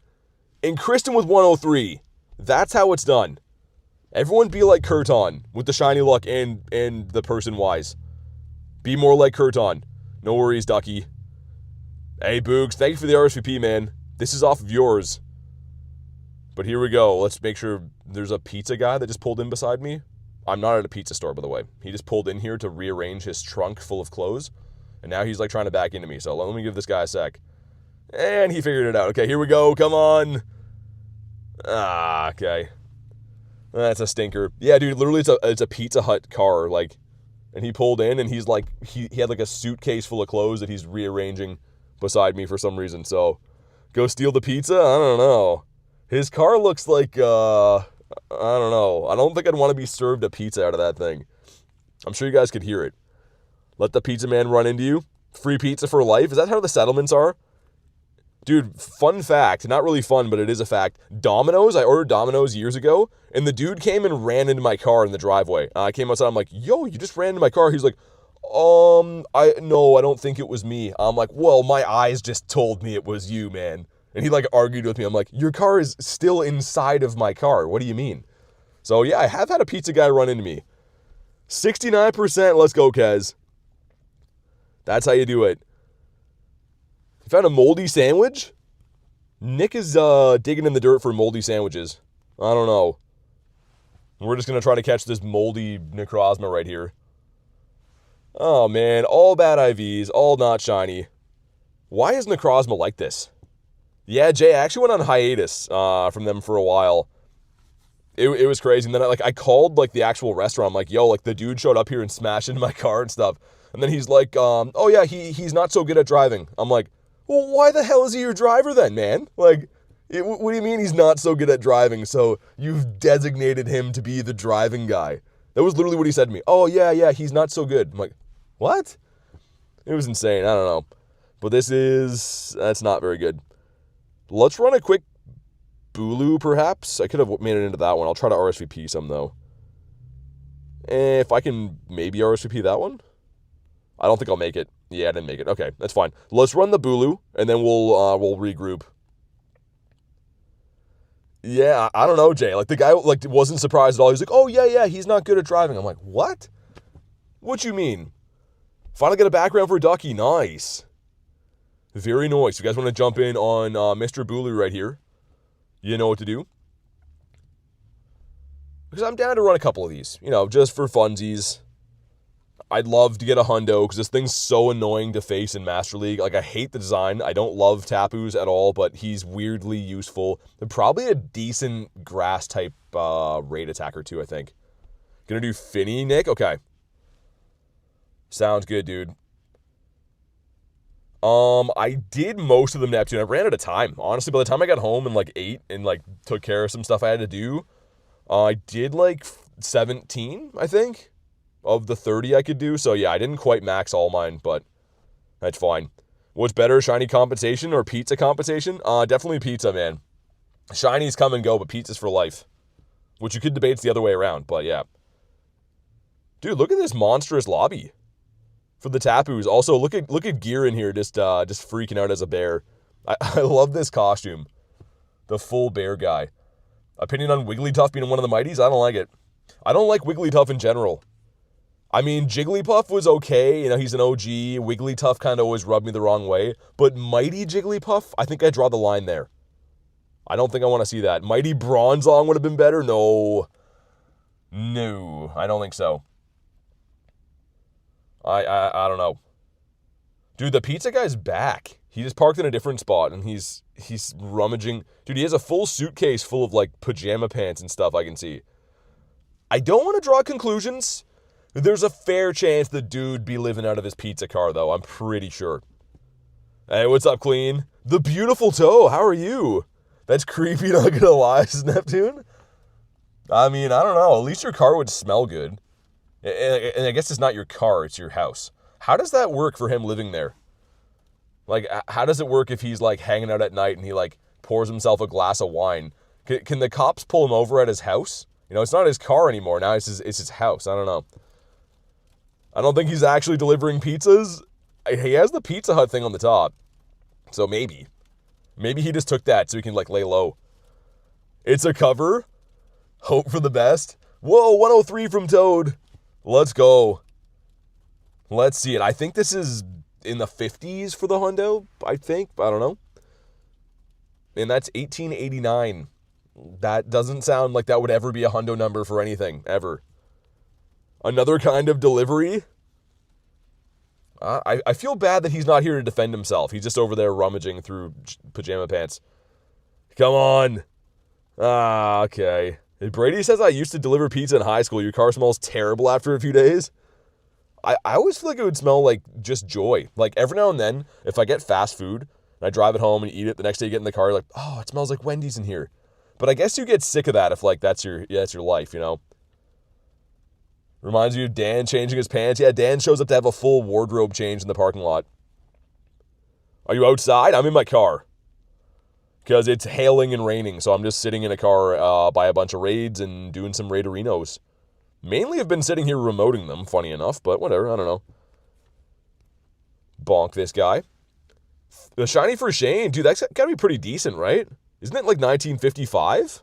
And Kristen with 103. That's how it's done. Everyone be like Kurton with the shiny luck and the person wise. Be more like Kurton. No worries, Ducky. Hey, Boogs, thank you for the RSVP, man. This is off of yours. But here we go. Let's make sure there's a pizza guy that just pulled in beside me. I'm not at a pizza store, by the way. He just pulled in here to rearrange his trunk full of clothes. And now he's like trying to back into me. So let me give this guy a sec. And he figured it out. Okay, here we go. Come on. Ah, okay. That's a stinker. Yeah, dude, literally it's a Pizza Hut car. Like, and he pulled in and he's like, he had like a suitcase full of clothes that he's rearranging beside me for some reason. So go steal the pizza? I don't know. His car looks like, I don't know. I don't think I'd want to be served a pizza out of that thing. I'm sure you guys could hear it. Let the pizza man run into you. Free pizza for life. Is that how the settlements are? Dude, fun fact. Not really fun, but it is a fact. Domino's. I ordered Domino's years ago, and the dude came and ran into my car in the driveway. I came outside. I'm like, yo, you just ran into my car. He's like, I don't think it was me. I'm like, well, my eyes just told me it was you, man. And he like argued with me. I'm like, your car is still inside of my car. What do you mean? So yeah, I have had a pizza guy run into me. 69%. Let's go, Kez. That's how you do it. You found a moldy sandwich? Nick is digging in the dirt for moldy sandwiches. I don't know. We're just going to try to catch this moldy Necrozma right here. Oh, man. All bad IVs. All not shiny. Why is Necrozma like this? Yeah, Jay, I actually went on hiatus from them for a while. It was crazy. And then I called like the actual restaurant. I'm like, yo, like the dude showed up here and smashed into my car and stuff. And then he's like, oh yeah, he's not so good at driving. I'm like, well, why the hell is he your driver then, man? Like, what do you mean he's not so good at driving? So you've designated him to be the driving guy. That was literally what he said to me. Oh yeah, he's not so good. I'm like, what? It was insane. I don't know. But that's not very good. Let's run a quick Bulu, perhaps. I could have made it into that one. I'll try to RSVP some, though. If I can maybe RSVP that one? I don't think I'll make it. Yeah, I didn't make it. Okay, that's fine. Let's run the Bulu, and then we'll regroup. Yeah, I don't know, Jay. Like, the guy like wasn't surprised at all. He's like, oh, yeah, he's not good at driving. I'm like, what? What you mean? Finally get a background for Ducky. Nice. Very nice. You guys want to jump in on Mr. Bulu right here? You know what to do. Because I'm down to run a couple of these. You know, just for funsies. I'd love to get a hundo because this thing's so annoying to face in Master League. Like, I hate the design. I don't love Tapu's at all, but he's weirdly useful. And probably a decent grass-type raid attacker, too, I think. Gonna do Fini, Nick? Okay. Sounds good, dude. I did most of them Neptune. I ran out of time. Honestly, by the time I got home and, like, ate and, like, took care of some stuff I had to do, I did, like, 17, I think, of the 30 I could do. So, yeah, I didn't quite max all mine, but that's fine. What's better, shiny compensation or pizza compensation? Definitely pizza, man. Shinies come and go, but pizza's for life. Which you could debate it's the other way around, but yeah. Dude, look at this monstrous lobby for the Tapus. Also, look at Gear in here just freaking out as a bear. I love this costume. The full bear guy. Opinion on Wigglytuff being one of the mighties? I don't like it. I don't like Wigglytuff in general. I mean, Jigglypuff was okay. You know, he's an OG. Wigglytuff kind of always rubbed me the wrong way. But Mighty Jigglypuff, I think I draw the line there. I don't think I want to see that. Mighty Bronzong would have been better? No. No, I don't think so. I don't know. Dude, the pizza guy's back. He just parked in a different spot, and he's rummaging. Dude, he has a full suitcase full of, like, pajama pants and stuff I can see. I don't want to draw conclusions. There's a fair chance the dude be living out of his pizza car, though. I'm pretty sure. Hey, what's up, Queen? The beautiful toe. How are you? That's creepy, not gonna lie, Neptune. I mean, I don't know. At least your car would smell good. And I guess it's not your car, it's your house. How does that work for him living there? Like, how does it work if he's, like, hanging out at night and he, like, pours himself a glass of wine? Can the cops pull him over at his house? You know, it's not his car anymore. Now it's his house. I don't know. I don't think he's actually delivering pizzas. He has the Pizza Hut thing on the top. So maybe. Maybe he just took that so he can, like, lay low. It's a cover. Hope for the best. Whoa, 103 from Toad. Let's go. Let's see it. I think this is in the 50s for the hundo, I think. I don't know. And that's 1889. That doesn't sound like that would ever be a hundo number for anything, ever. Another kind of delivery. I feel bad that he's not here to defend himself. He's just over there rummaging through pajama pants. Come on. Okay. Brady says, I used to deliver pizza in high school. Your car smells terrible after a few days. I always feel like it would smell like just joy. Like every now and then, if I get fast food and I drive it home and eat it, the next day you get in the car, you're like, oh, it smells like Wendy's in here. But I guess you get sick of that if like that's your life, you know? Reminds you of Dan changing his pants. Yeah, Dan shows up to have a full wardrobe change in the parking lot. Are you outside? I'm in my car. Because it's hailing and raining, so I'm just sitting in a car by a bunch of raids and doing some raiderinos. Mainly have been sitting here remoting them, funny enough, but whatever, I don't know. Bonk this guy. The shiny for Shane, dude, that's gotta be pretty decent, right? Isn't it like 1955?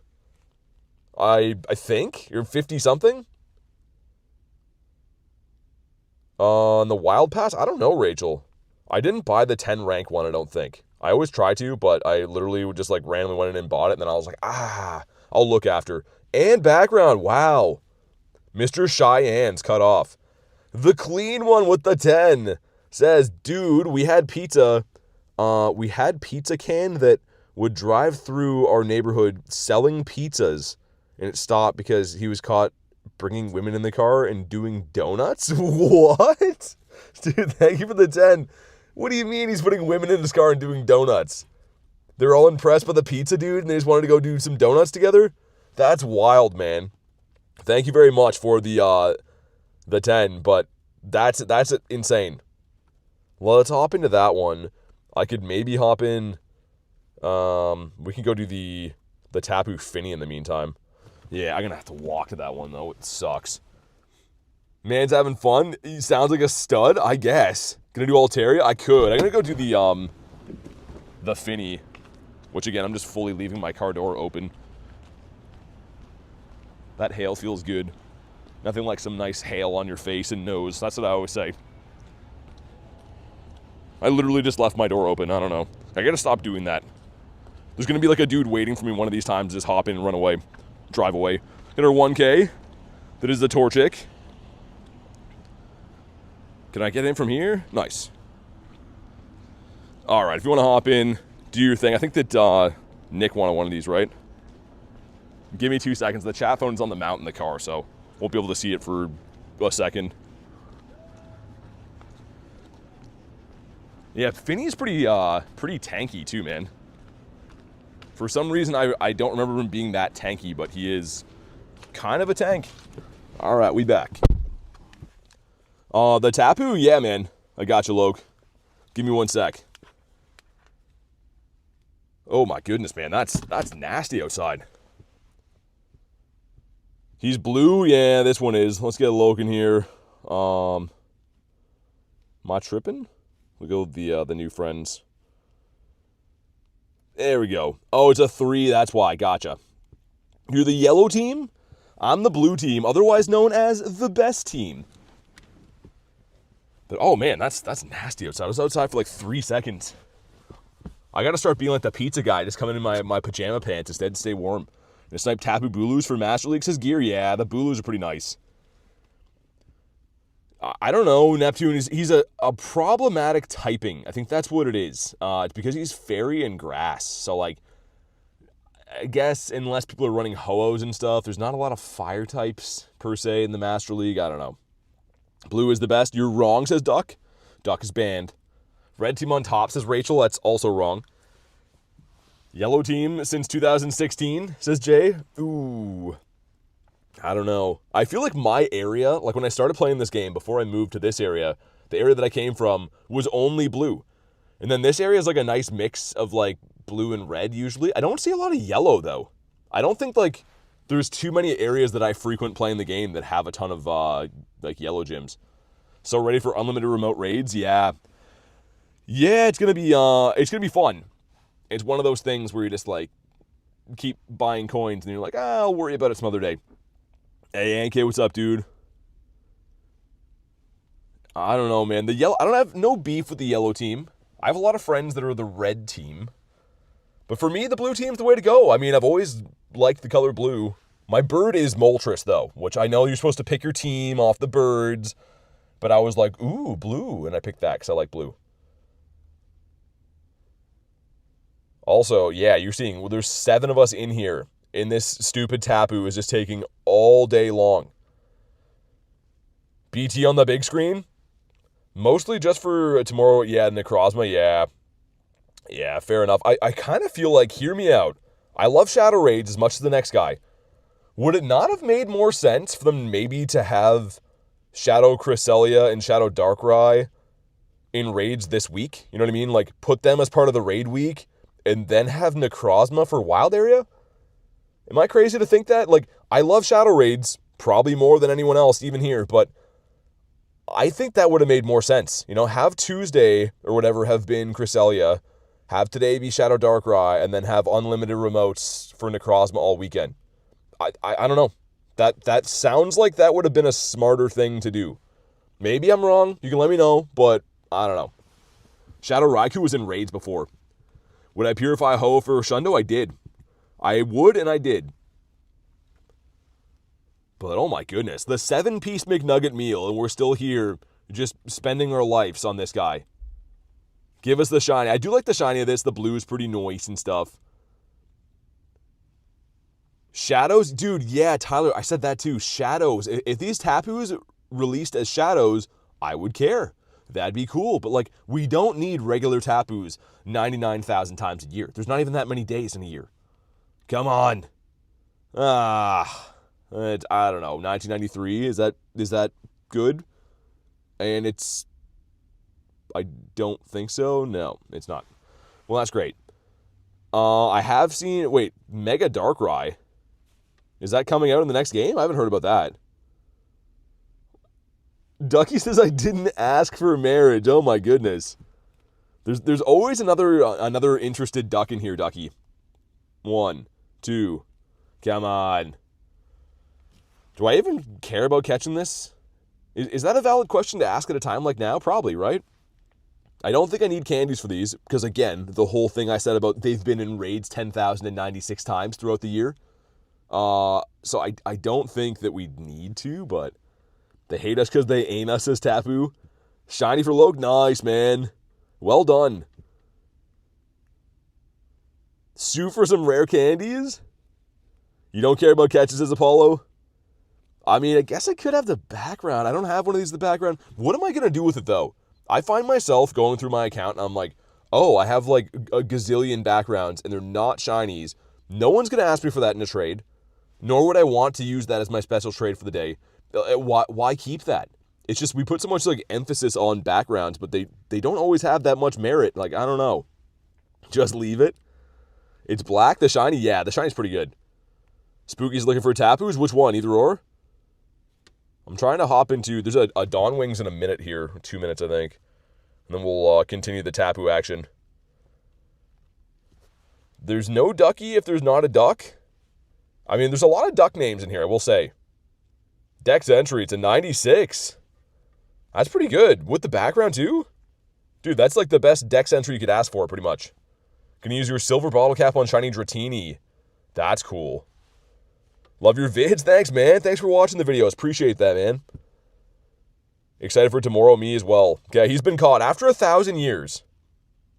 I think, or 50-something? On the Wild Pass? I don't know, Rachel. I didn't buy the 10 rank one, I don't think. I always try to, but I literally just like randomly went in and bought it, and then I was like, I'll look after. And background, wow. Mr. Cheyenne's cut off. The clean one with the 10 says, dude, we had pizza can that would drive through our neighborhood selling pizzas, and it stopped because he was caught bringing women in the car and doing donuts? What? Dude, thank you for the 10. What do you mean he's putting women in his car and doing donuts? They're all impressed by the pizza, dude, and they just wanted to go do some donuts together? That's wild, man. Thank you very much for the 10, but that's insane. Well, let's hop into that one. I could maybe hop in. We can go do the Tapu Fini in the meantime. Yeah, I'm going to have to walk to that one, though. It sucks. Man's having fun. He sounds like a stud, I guess. Gonna do Altaria? I could. I'm gonna go do the Fini, which again, I'm just fully leaving my car door open. That hail feels good. Nothing like some nice hail on your face and nose. That's what I always say. I literally just left my door open. I don't know. I gotta stop doing that. There's gonna be like a dude waiting for me one of these times, just hop in and run away. Drive away. Hit our 1K. That is the Torchic. Can I get in from here? Nice. All right, if you want to hop in, do your thing. I think that Nick wanted one of these, right? Give me 2 seconds. The chat phone's on the mount in the car, so won't be able to see it for a second. Yeah, Fini's pretty tanky too, man. For some reason, I don't remember him being that tanky, but he is kind of a tank. All right, we back. The Tapu? Yeah, man. I got you, Loke. Give me 1 sec. Oh my goodness, man. That's nasty outside. He's blue? Yeah, this one is. Let's get a Loke in here. Am I tripping? We'll go with the new friends. There we go. Oh, it's a 3. That's why. Gotcha. You're the yellow team? I'm the blue team, otherwise known as the best team. But, oh, man, that's nasty outside. I was outside for like 3 seconds. I got to start being like the pizza guy, just coming in my pajama pants instead to stay warm. Gonna snipe Tapu Bulus for Master League. Says gear. Yeah, the Bulus are pretty nice. I don't know, Neptune. He's a problematic typing. I think that's what it is. It's because he's fairy and grass. So, like, I guess unless people are running Ho-Ohs and stuff, there's not a lot of fire types, per se, in the Master League. I don't know. Blue is the best. You're wrong, says Duck. Duck is banned. Red team on top, says Rachel. That's also wrong. Yellow team since 2016, says Jay. Ooh. I don't know. I feel like my area, like when I started playing this game, before I moved to this area, the area that I came from was only blue. And then this area is like a nice mix of like blue and red usually. I don't see a lot of yellow though. I don't think like there's too many areas that I frequent playing the game that have a ton of like yellow gyms. So ready for unlimited remote raids? Yeah. Yeah, it's gonna be fun. It's one of those things where you just like keep buying coins and you're like, I'll worry about it some other day. Hey, NK, what's up, dude? I don't know, man. I don't have no beef with the yellow team. I have a lot of friends that are the red team. But for me, the blue team's the way to go. I mean, I've always liked the color blue. My bird is Moltres, though, which I know you're supposed to pick your team off the birds. But I was like, ooh, blue. And I picked that because I like blue. Also, yeah, you're seeing, well, there's 7 of us in here. And this stupid Tapu is just taking all day long. BT on the big screen? Mostly just for tomorrow, yeah, Necrozma, yeah. Yeah, fair enough. I kind of feel like, hear me out. I love Shadow Raids as much as the next guy. Would it not have made more sense for them maybe to have Shadow Cresselia and Shadow Darkrai in raids this week? You know what I mean? Like, put them as part of the raid week and then have Necrozma for Wild Area? Am I crazy to think that? Like, I love Shadow Raids, probably more than anyone else, even here, but I think that would have made more sense. You know, have Tuesday or whatever have been Cresselia, have today be Shadow Darkrai, and then have unlimited remotes for Necrozma all weekend. I don't know. That sounds like that would have been a smarter thing to do. Maybe I'm wrong. You can let me know, but I don't know. Shadow Raikou was in raids before. Would I purify Ho for Shundo? I did. I would, and I did. But oh my goodness, the 7-piece McNugget meal, and we're still here just spending our lives on this guy. Give us the shiny. I do like the shiny of this. The blue is pretty nice and stuff. Shadows? Dude, yeah, Tyler, I said that too. Shadows. If these Tapus released as shadows, I would care. That'd be cool. But like, we don't need regular Tapus 99,000 times a year. There's not even that many days in a year. Come on. I don't know. 1993, is that good? And it's, I don't think so. No, it's not. Well, that's great. I have seen, wait, Mega Darkrai. Is that coming out in the next game? I haven't heard about that. Ducky says I didn't ask for marriage. Oh my goodness. There's always another interested duck in here, Ducky. 1, 2. Come on. Do I even care about catching this? Is that a valid question to ask at a time like now? Probably, right? I don't think I need candies for these, because again, the whole thing I said about they've been in raids 10,096 times throughout the year. So I don't think that we need to, but they hate us because they ain't us as Tapu. Shiny for Loke, nice, man. Well done. Sue for some rare candies? You don't care about catches as Apollo? I mean, I guess I could have the background. I don't have one of these in the background. What am I going to do with it, though? I find myself going through my account, and I'm like, oh, I have like a gazillion backgrounds, and they're not shinies. No one's going to ask me for that in a trade, nor would I want to use that as my special trade for the day. Why keep that? It's just we put so much like emphasis on backgrounds, but they don't always have that much merit. Like, I don't know. Just leave it. It's black, the shiny? Yeah, the shiny's pretty good. Spooky's looking for Tapus? Which one? Either or? I'm trying to hop into... There's a Dawn Wings in a minute here. 2 minutes, I think. And then we'll continue the Tapu action. There's no Ducky if there's not a duck. I mean, there's a lot of duck names in here, I will say. Dex entry, it's a 96. That's pretty good. With the background, too? Dude, that's like the best Dex entry you could ask for, pretty much. Gonna use your silver bottle cap on shiny Dratini. That's cool. Love your vids. Thanks, man. Thanks for watching the videos. Appreciate that, man. Excited for tomorrow. Me as well. Okay, he's been caught after 1,000 years.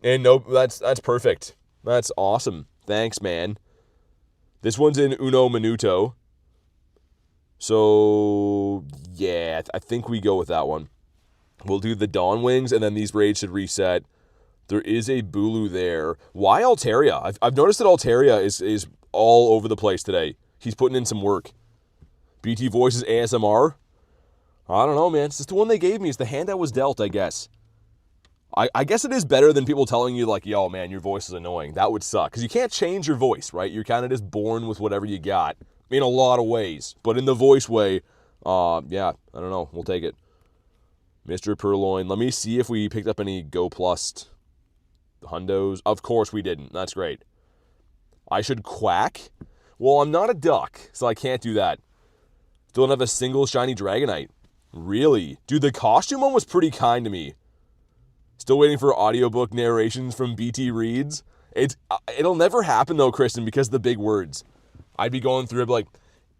And no, that's perfect. That's awesome. Thanks, man. This one's in Uno Minuto. So, yeah, I think we go with that one. We'll do the Dawn Wings, and then these raids should reset. There is a Bulu there. Why Altaria? I've noticed that Altaria is all over the place today. He's putting in some work. BT Voices ASMR? I don't know, man. It's just the one they gave me. It's the hand I was dealt, I guess. I guess it is better than people telling you, like, yo, man, your voice is annoying. That would suck. Because you can't change your voice, right? You're kind of just born with whatever you got in a lot of ways. But in the voice way, yeah, I don't know. We'll take it. Mr. Purloin. Let me see if we picked up any Go Plus hundos. Of course we didn't. That's great. I should quack? Well, I'm not a duck, so I can't do that. Still don't have a single shiny Dragonite. Really? Dude, the costume one was pretty kind to me. Still waiting for audiobook narrations from BT Reads. It'll never happen, though, Kristen, because of the big words. I'd be going through it like,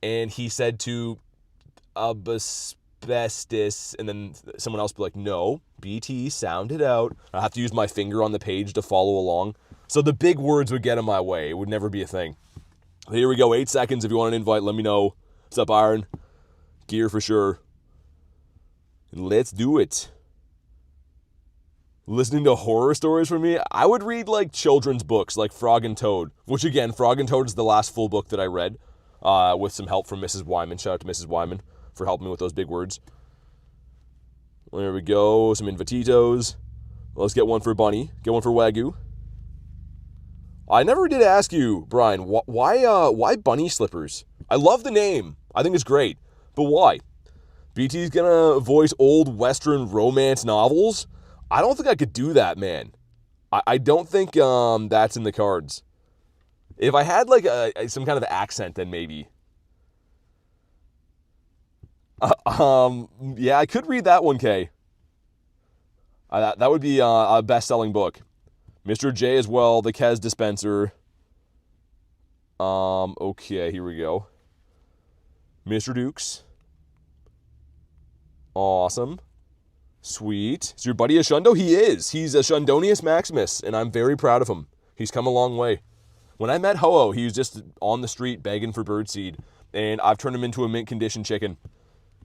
and he said to asbestos, and then someone else would be like, no, BT, sound it out. I have to use my finger on the page to follow along. So the big words would get in my way. It would never be a thing. Here we go, 8 seconds. If you want an invite, let me know. What's up, Iron? Gear for sure. Let's do it. Listening to horror stories from me, I would read like children's books like Frog and Toad, which again, Frog and Toad is the last full book that I read with some help from Mrs. Wyman. Shout out to Mrs. Wyman for helping me with those big words. There we go, some Invititos. Let's get one for Bunny, get one for Wagyu. I never did ask you, Brian, why bunny slippers? I love the name. I think it's great, but why? BT's gonna voice old Western romance novels? I don't think I could do that, man. I don't think that's in the cards. If I had like some kind of accent, then maybe. Yeah, I could read that one, Kay. That would be a best-selling book. Mr. J as well, the Kez dispenser. Okay, here we go. Mr. Dukes. Awesome. Sweet. Is your buddy a Shundo? He is. He's a Shundonius Maximus, and I'm very proud of him. He's come a long way. When I met Ho-Oh, he was just on the street begging for birdseed, and I've turned him into a mint condition chicken.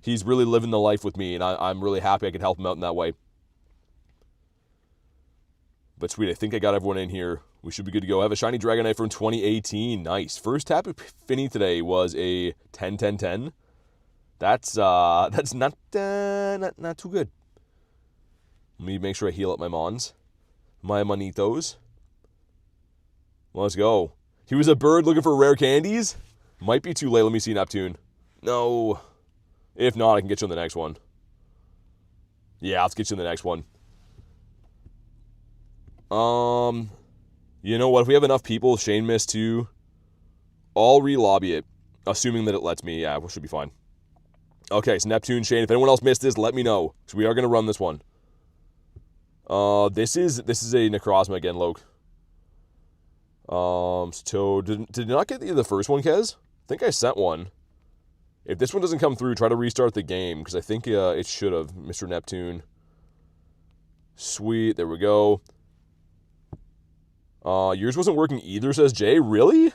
He's really living the life with me, and I'm really happy I could help him out in that way. But sweet, I think I got everyone in here. We should be good to go. I have a shiny Dragonite from 2018. Nice. First Tapu Fini today was a 10-10-10. That's not too good. Let me make sure I heal up my Mons. My Manitos. Let's go. He was a bird looking for rare candies? Might be too late. Let me see Neptune. No. If not, I can get you on the next one. Yeah, let's get you on the next one. You know what? If we have enough people, Shane missed too. I'll re-lobby it. Assuming that it lets me. Yeah, we should be fine. Okay, so Neptune, Shane. If anyone else missed this, let me know. So we are going to run this one. This is a Necrozma again, Loke. So did you not get the first one, Kez? I think I sent one. If this one doesn't come through, try to restart the game, because I think it should have, Mr. Neptune. Sweet, there we go. Yours wasn't working either, says Jay. Really?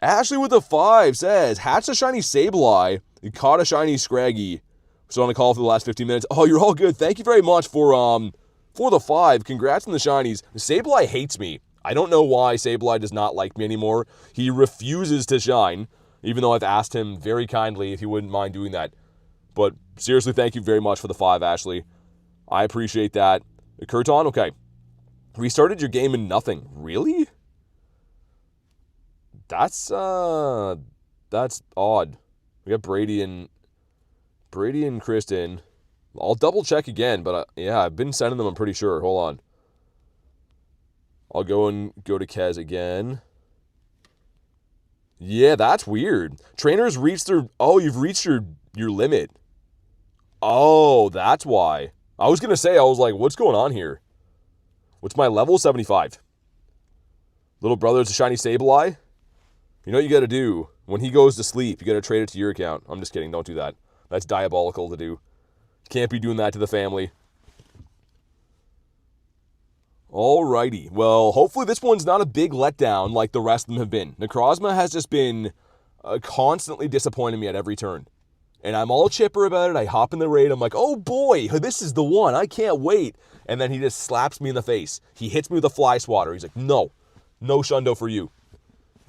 Ashley with a 5 says, hatched a shiny Sableye, and caught a shiny Scraggy. So on the call for the last 15 minutes. Oh, you're all good. Thank you very much for the 5. Congrats on the shinies. Sableye hates me. I don't know why Sableye does not like me anymore. He refuses to shine, even though I've asked him very kindly if he wouldn't mind doing that. But seriously, thank you very much for the 5, Ashley. I appreciate that. Kurton, okay. Restarted your game in nothing. Really? That's odd. We got Brady and Kristen. I'll double check again, but yeah, I've been sending them, I'm pretty sure. Hold on. I'll go to Kez again. Yeah, that's weird. Trainers reached their... Oh, you've reached your limit. Oh, that's why. I was going to say, I was like, what's going on here? What's my level? 75. Little brother's a shiny Sableye. You know what you got to do? When he goes to sleep, you got to trade it to your account. I'm just kidding. Don't do that. That's diabolical to do. Can't be doing that to the family. Alrighty. Well, hopefully this one's not a big letdown like the rest of them have been. Necrozma has just been constantly disappointing me at every turn. And I'm all chipper about it. I hop in the raid. I'm like, oh boy, this is the one. I can't wait. And then he just slaps me in the face. He hits me with a fly swatter. He's like, no Shundo for you.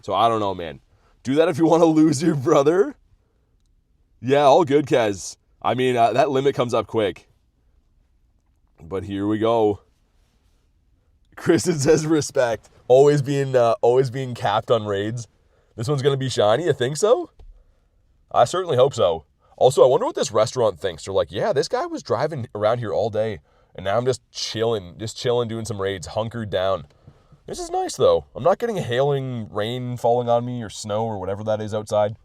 So I don't know, man. Do that if you want to lose your brother. Yeah, all good, Kez. I mean, that limit comes up quick. But here we go. Kristen says respect. Always being capped on raids. This one's going to be shiny, you think so? I certainly hope so. Also, I wonder what this restaurant thinks. They're like, yeah, this guy was driving around here all day, and now I'm just chilling, doing some raids, hunkered down. This is nice, though. I'm not getting hailing rain falling on me or snow or whatever that is outside.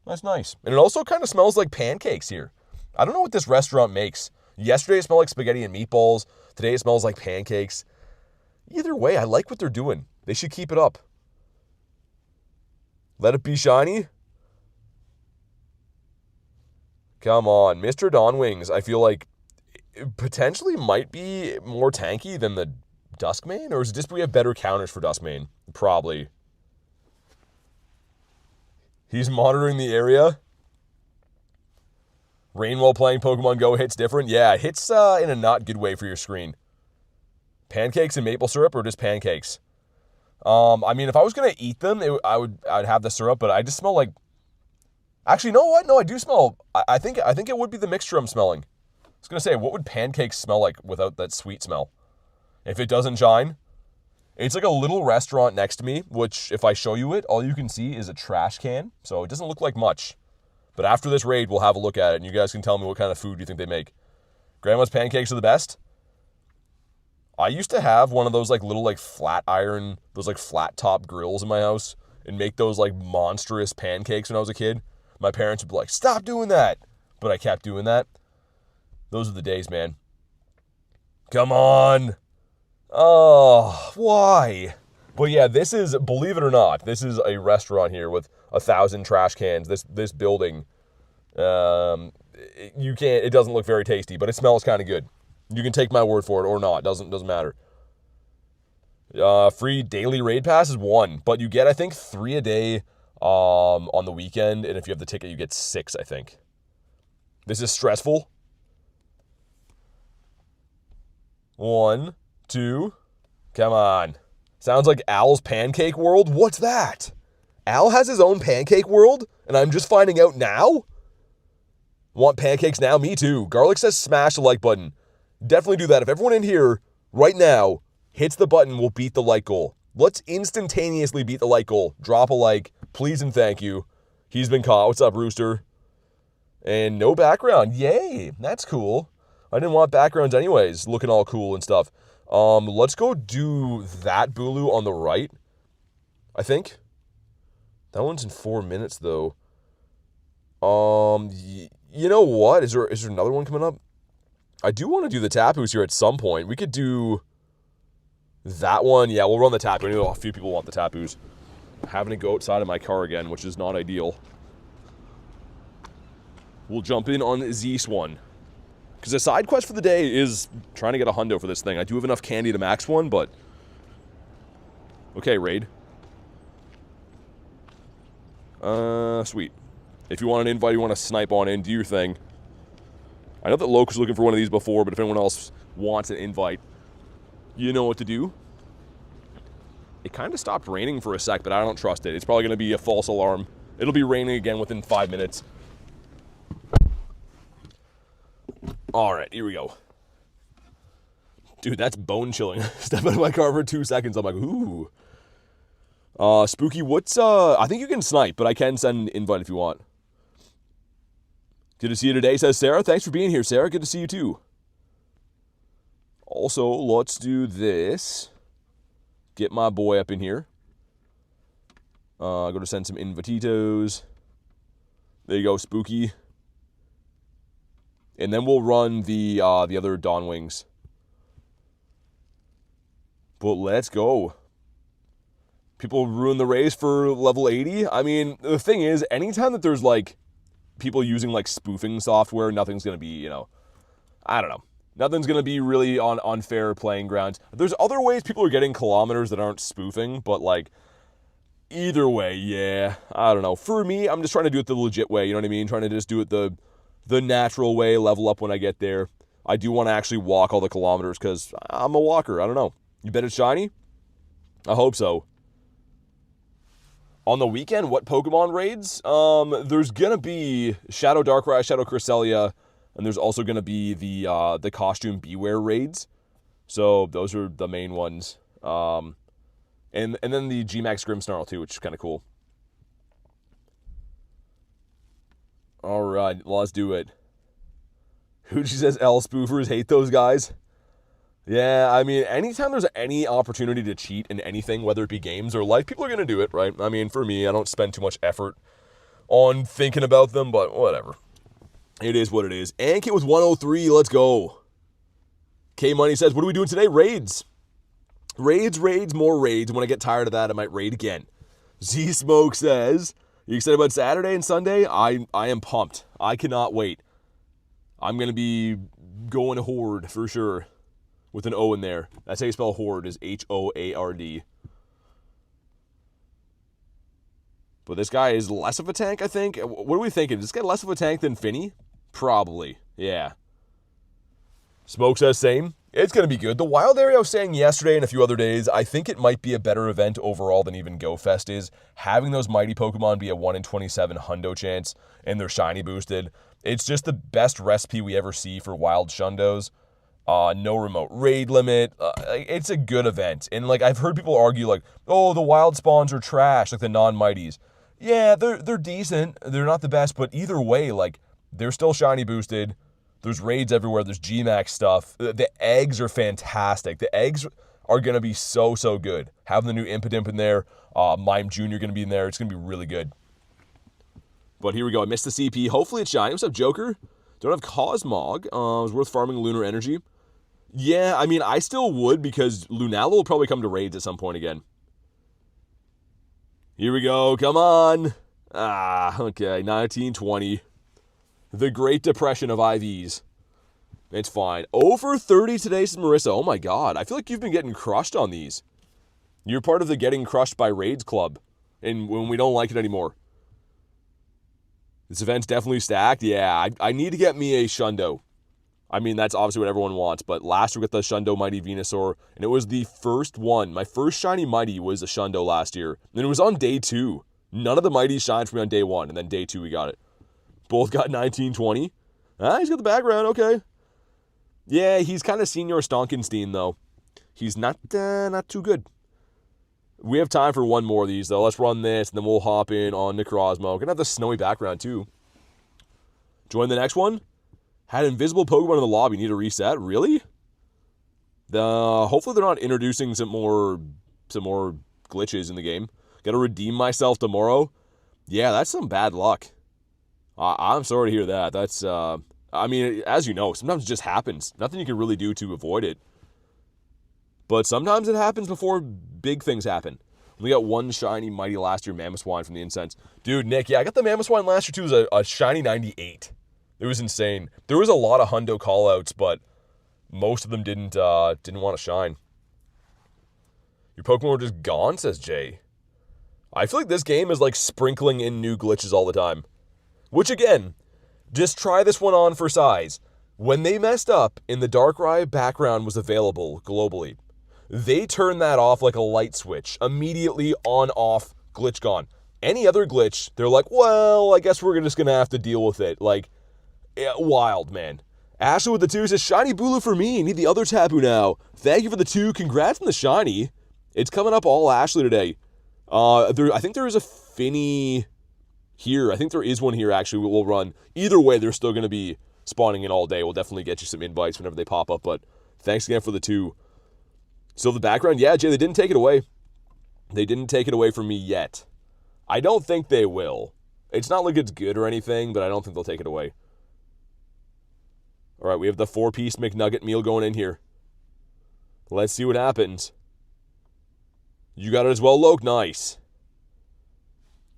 That's nice. And it also kind of smells like pancakes here. I don't know what this restaurant makes. Yesterday it smelled like spaghetti and meatballs. Today it smells like pancakes. Either way, I like what they're doing. They should keep it up. Let it be shiny. Come on. Mr. Dawnwings, I feel like it potentially might be more tanky than the Duskmane? Or is it just we have better counters for Duskmane? Probably. He's monitoring the area. Rain while playing Pokemon Go hits different. Yeah, it hits in a not good way for your screen. Pancakes and maple syrup or just pancakes? I mean, if I was going to eat them, I'd have the syrup, but I just smell like... Actually, you know what? No, I do smell... I think it would be the mixture I'm smelling. I was going to say, what would pancakes smell like without that sweet smell? If it doesn't shine... It's like a little restaurant next to me, which if I show you it, all you can see is a trash can. So it doesn't look like much. But after this raid, we'll have a look at it, and you guys can tell me what kind of food you think they make. Grandma's pancakes are the best. I used to have one of those like little like flat iron, those like flat top grills in my house, and make those like monstrous pancakes when I was a kid. My parents would be like, stop doing that. But I kept doing that. Those are the days, man. Come on. Oh, why? But yeah, this is, believe it or not, this is a restaurant here with 1,000 trash cans. This building, it doesn't look very tasty, but it smells kind of good. You can take my word for it or not. Doesn't matter. Free daily raid pass is 1, but you get, I think, 3 a day on the weekend, and if you have the ticket, you get 6, I think. This is stressful. 1, 2, come on. Sounds like Al's Pancake World. What's that? Al has his own Pancake World, and I'm just finding out now? Want pancakes now? Me too. Garlic says smash the like button. Definitely do that. If everyone in here right now hits the button, we'll beat the like goal. Let's instantaneously beat the like goal. Drop a like, please and thank you. He's been caught. What's up, Rooster? And no background. Yay. That's cool. I didn't want backgrounds anyways, looking all cool and stuff. Let's go do that Bulu on the right, I think. That one's in 4 minutes, though. You know what? Is there another one coming up? I do want to do the Tapus here at some point. We could do that one. Yeah, we'll run the Tapu. I know a few people want the Tapus. Having to go outside of my car again, which is not ideal. We'll jump in on Zeus one. Because the side quest for the day is trying to get a hundo for this thing. I do have enough candy to max one, but... Okay, raid. Sweet. If you want an invite, you want to snipe on in, do your thing. I know that Loke was looking for one of these before, but if anyone else wants an invite, you know what to do. It kind of stopped raining for a sec, but I don't trust it. It's probably going to be a false alarm. It'll be raining again within 5 minutes. Alright, here we go. Dude, that's bone chilling. Step out of my car for 2 seconds. I'm like, ooh. Spooky, what's, I think you can snipe, but I can send an invite if you want. Good to see you today, says Sarah. Thanks for being here, Sarah. Good to see you too. Also, let's do this. Get my boy up in here. Go to send some invititos. There you go, Spooky. And then we'll run the other Dawnwings. But let's go. People ruin the race for level 80. I mean, the thing is, anytime that there's, like, people using, like, spoofing software, nothing's going to be, you know, I don't know. Nothing's going to be really on fair playing grounds. There's other ways people are getting kilometers that aren't spoofing, but, like, either way, yeah, I don't know. For me, I'm just trying to do it the legit way, you know what I mean? Trying to just do it the natural way, level up when I get there. I do want to actually walk all the kilometers because I'm a walker. I don't know. You bet it's shiny? I hope so. On the weekend, what Pokemon raids? There's going to be Shadow Darkrai, Shadow Cresselia, And there's also going to be the costume Beware raids. So those are the main ones. And then the G-Max Grimmsnarl too, which is kind of cool. All right, let's do it. Hoochie says L spoofers hate those guys. Yeah, I mean, anytime there's any opportunity to cheat in anything, whether it be games or life, people are going to do it, right? I mean, for me, I don't spend too much effort on thinking about them, but whatever. It is what it is. Ankit with 103, let's go. K-Money says, what are we doing today? Raids. Raids, more raids. When I get tired of that, I might raid again. Z-Smoke says, you excited about Saturday and Sunday? I am pumped. I cannot wait. I'm going to be going Horde for sure. With an O in there. That's how you spell Horde, is H-O-A-R-D. But this guy is less of a tank, I think. What are we thinking? Is this guy less of a tank than Fini? Probably. Yeah. Smoke says same. It's going to be good. The Wild Area I was saying yesterday and a few other days, I think it might be a better event overall than even Go Fest is. Having those mighty Pokemon be a 1 in 27 hundo chance and they're shiny boosted. It's just the best recipe we ever see for wild shundos. No remote raid limit. It's a good event. And like I've heard people argue like, oh, the wild spawns are trash, like the non-mighties. Yeah, they're decent. They're not the best, but either way, like they're still shiny boosted. There's raids everywhere. There's G-Max stuff. The eggs are fantastic. The eggs are going to be so good. Having the new Impidimp in there, Mime Jr. going to be in there. It's going to be really good. But here we go. I missed the CP. Hopefully it's shiny. What's up, Joker? Don't have Cosmog. It was worth farming Lunar Energy. Yeah, I mean, I still would because Lunala will probably come to raids at some point again. Here we go. Come on. Okay. 1920. The Great Depression of IVs. It's fine. Over 30 today, says Marissa. Oh my god. I feel like you've been getting crushed on these. You're part of the getting crushed by raids club. And when we don't like it anymore. This event's definitely stacked. Yeah, I need to get me a Shundo. I mean, that's obviously what everyone wants, but last year we got the Shundo Mighty Venusaur, and it was the first one. My first shiny Mighty was a Shundo last year, and it was on day 2. None of the Mighties shined for me on day 1, and then day 2 we got it. Both got 1920. He's got the background, okay. Yeah, he's kind of Senior Stonkenstein, though. He's not too good. We have time for one more of these, though. Let's run this, and then we'll hop in on Necrozma. Gonna have the snowy background, too. Join the next one. Had invisible Pokemon in the lobby. Need a reset? Really? Hopefully they're not introducing some more glitches in the game. Gotta redeem myself tomorrow. Yeah, that's some bad luck. I'm sorry to hear that. That's, I mean, as you know, sometimes it just happens. Nothing you can really do to avoid it. But sometimes it happens before big things happen. We got one shiny Mighty last year, Mamoswine from the Incense. Dude, Nick, yeah, I got the Mamoswine last year too. It was a shiny 98. It was insane. There was a lot of hundo callouts, but most of them didn't want to shine. Your Pokemon were just gone, says Jay. I feel like this game is like sprinkling in new glitches all the time. Which again, just try this one on for size. When they messed up and the Darkrai background was available globally, they turned that off like a light switch. Immediately on, off, glitch gone. Any other glitch, they're like, well, I guess we're just going to have to deal with it. Like, yeah, wild, man. Ashley with the 2 says, shiny Bulu for me. Need the other Tapu now. Thank you for the 2. Congrats on the shiny. It's coming up all Ashley today. I think there is a Fini here. I think there is one here, actually, we'll run. Either way, they're still going to be spawning in all day. We'll definitely get you some invites whenever they pop up, but thanks again for the 2. So the background, yeah, Jay, they didn't take it away. They didn't take it away from me yet. I don't think they will. It's not like it's good or anything, but I don't think they'll take it away. All right, we have the 4-piece McNugget meal going in here. Let's see what happens. You got it as well, Loke? Nice.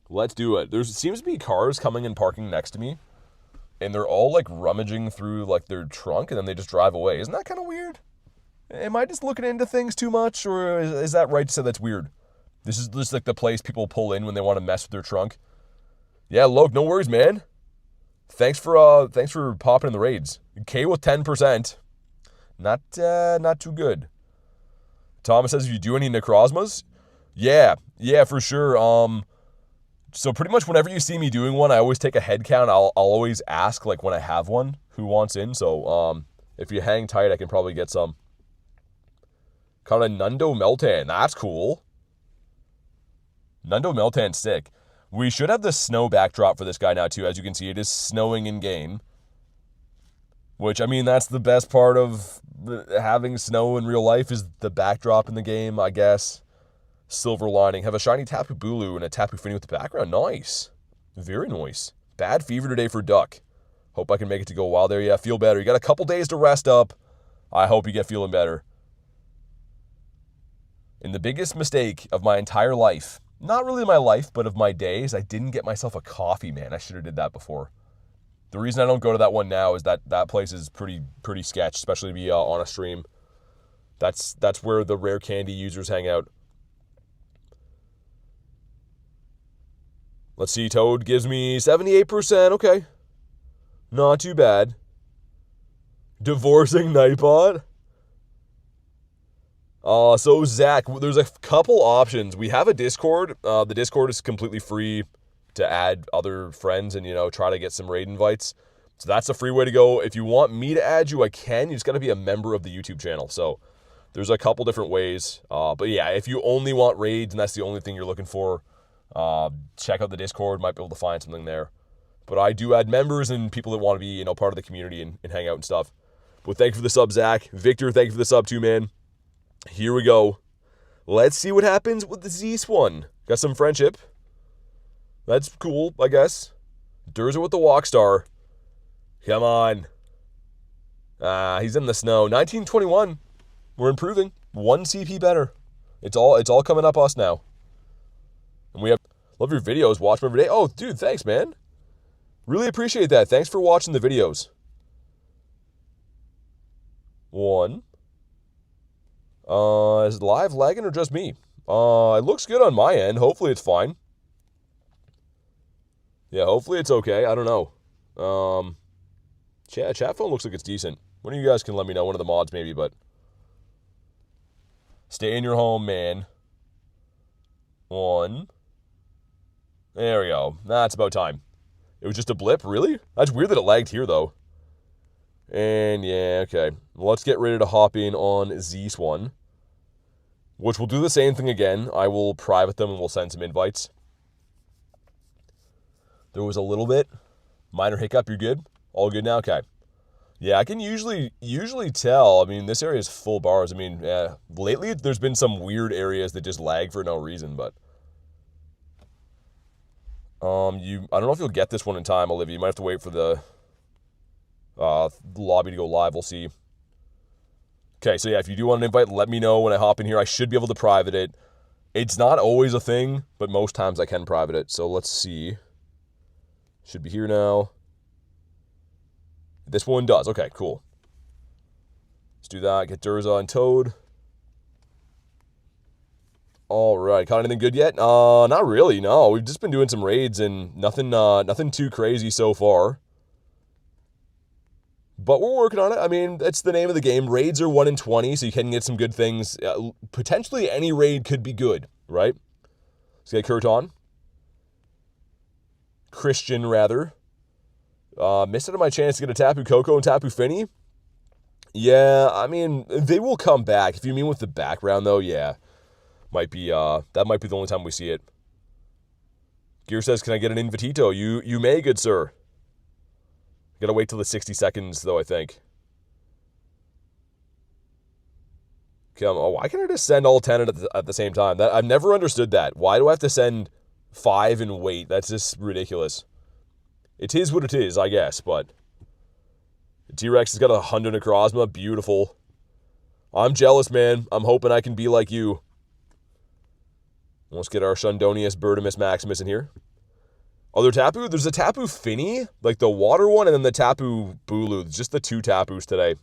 Let's do it. There seems to be cars coming and parking next to me, and they're all, like, rummaging through, like, their trunk, and then they just drive away. Isn't that kind of weird? Am I just looking into things too much, or is that right to say that's weird? This is just, like, the place people pull in when they want to mess with their trunk. Yeah, Loke, no worries, man. Thanks for popping in the raids. K with 10%. Not too good. Thomas says, if you do any Necrozmas? Yeah, for sure. So pretty much whenever you see me doing one, I always take a head count. I'll always ask, like, when I have one. who wants in. So if you hang tight, I can probably get some. Caught a Nundo Meltan. That's cool. Nundo Meltan's sick. We should have the snow backdrop for this guy now, too. As you can see, it is snowing in-game. Which, I mean, that's the best part of having snow in real life is the backdrop in the game, I guess. Silver lining. Have a shiny Tapu Bulu and a Tapu Fini with the background. Nice. Very nice. Bad fever today for Duck. Hope I can make it to go wild there. Yeah, feel better. You got a couple days to rest up. I hope you get feeling better. And the biggest mistake of my entire life, not really my life, but of my days, I didn't get myself a coffee, man. I should have did that before. The reason I don't go to that one now is that that place is pretty sketch, especially to be on a stream. That's where the rare candy users hang out. Let's see, Toad gives me 78%. Okay. Not too bad. Divorcing Nightbot. So Zach, there's a couple options. We have a Discord. The Discord is completely free to add other friends and, try to get some raid invites. So that's a free way to go. If you want me to add you, I can. You just got to be a member of the YouTube channel. So there's a couple different ways. But yeah, if you only want raids and that's the only thing you're looking for, check out the Discord. Might be able to find something there. But I do add members and people that want to be, part of the community and hang out and stuff. But thank you for the sub, Zach. Victor, thank you for the sub too, man. Here we go. Let's see what happens with the Zeus one. Got some friendship. That's cool, I guess. Durza with the Walkstar. Come on. He's in the snow. 1921. We're improving. 1 CP better. It's all coming up us now. And we have love your videos. Watch them every day. Oh, dude, thanks, man. Really appreciate that. Thanks for watching the videos. 1. Is it live lagging or just me? It looks good on my end. Hopefully it's fine. Yeah, hopefully it's okay. I don't know. Chat phone looks like it's decent. One of you guys can let me know. One of the mods maybe, but stay in your home, man. 1. There we go. That's about time. It was just a blip, really? That's weird that it lagged here, though. And yeah, okay. Let's get ready to hop in on Zeus one, which will do the same thing again. I will private them and we'll send some invites. There was a little bit. Minor hiccup, you're good? All good now? Okay. Yeah, I can usually tell. I mean, this area is full bars. I mean, lately there's been some weird areas that just lag for no reason, but I don't know if you'll get this one in time, Olivia. You might have to wait for the lobby to go live. We'll see. Okay, so yeah, if you do want an invite, let me know when I hop in here. I should be able to private it. It's not always a thing, but most times I can private it. So let's see. Should be here now. This one does. Okay, cool. Let's do that. Get Durza and Toad. All right. Caught anything good yet? Not really. No, we've just been doing some raids and nothing too crazy so far. But we're working on it. I mean, that's the name of the game. Raids are 1 in 20, so you can get some good things. Potentially any raid could be good, right? Let's get Kurton. Christian, rather. Missed out on my chance to get a Tapu Koko and Tapu Fini. Yeah, I mean, they will come back. If you mean with the background, though, yeah. That might be the only time we see it. Gear says, can I get an invitito? You may, good sir. Gotta wait till the 60 seconds, though, I think. Why can't I just send all 10 at the same time? I've never understood that. Why do I have to send 5 and wait? That's just ridiculous. It is what it is, I guess, but T-Rex has got a Hundo Necrozma. Beautiful. I'm jealous, man. I'm hoping I can be like you. Let's get our Shundonius Burdamus Maximus in here. Other Tapu? There's a Tapu Fini, like the water one, and then the Tapu Bulu. Just the 2 Tapus today.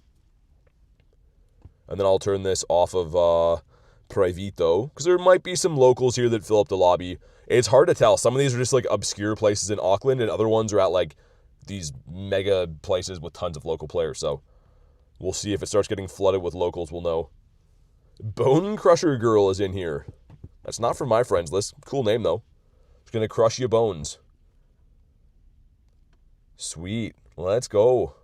And then I'll turn this off of Privito, because there might be some locals here that fill up the lobby. It's hard to tell. Some of these are just like obscure places in Auckland, and other ones are at like these mega places with tons of local players. So we'll see if it starts getting flooded with locals. We'll know. Bone Crusher Girl is in here. That's not from my friends list. Cool name, though. It's going to crush your bones. Sweet. Let's go.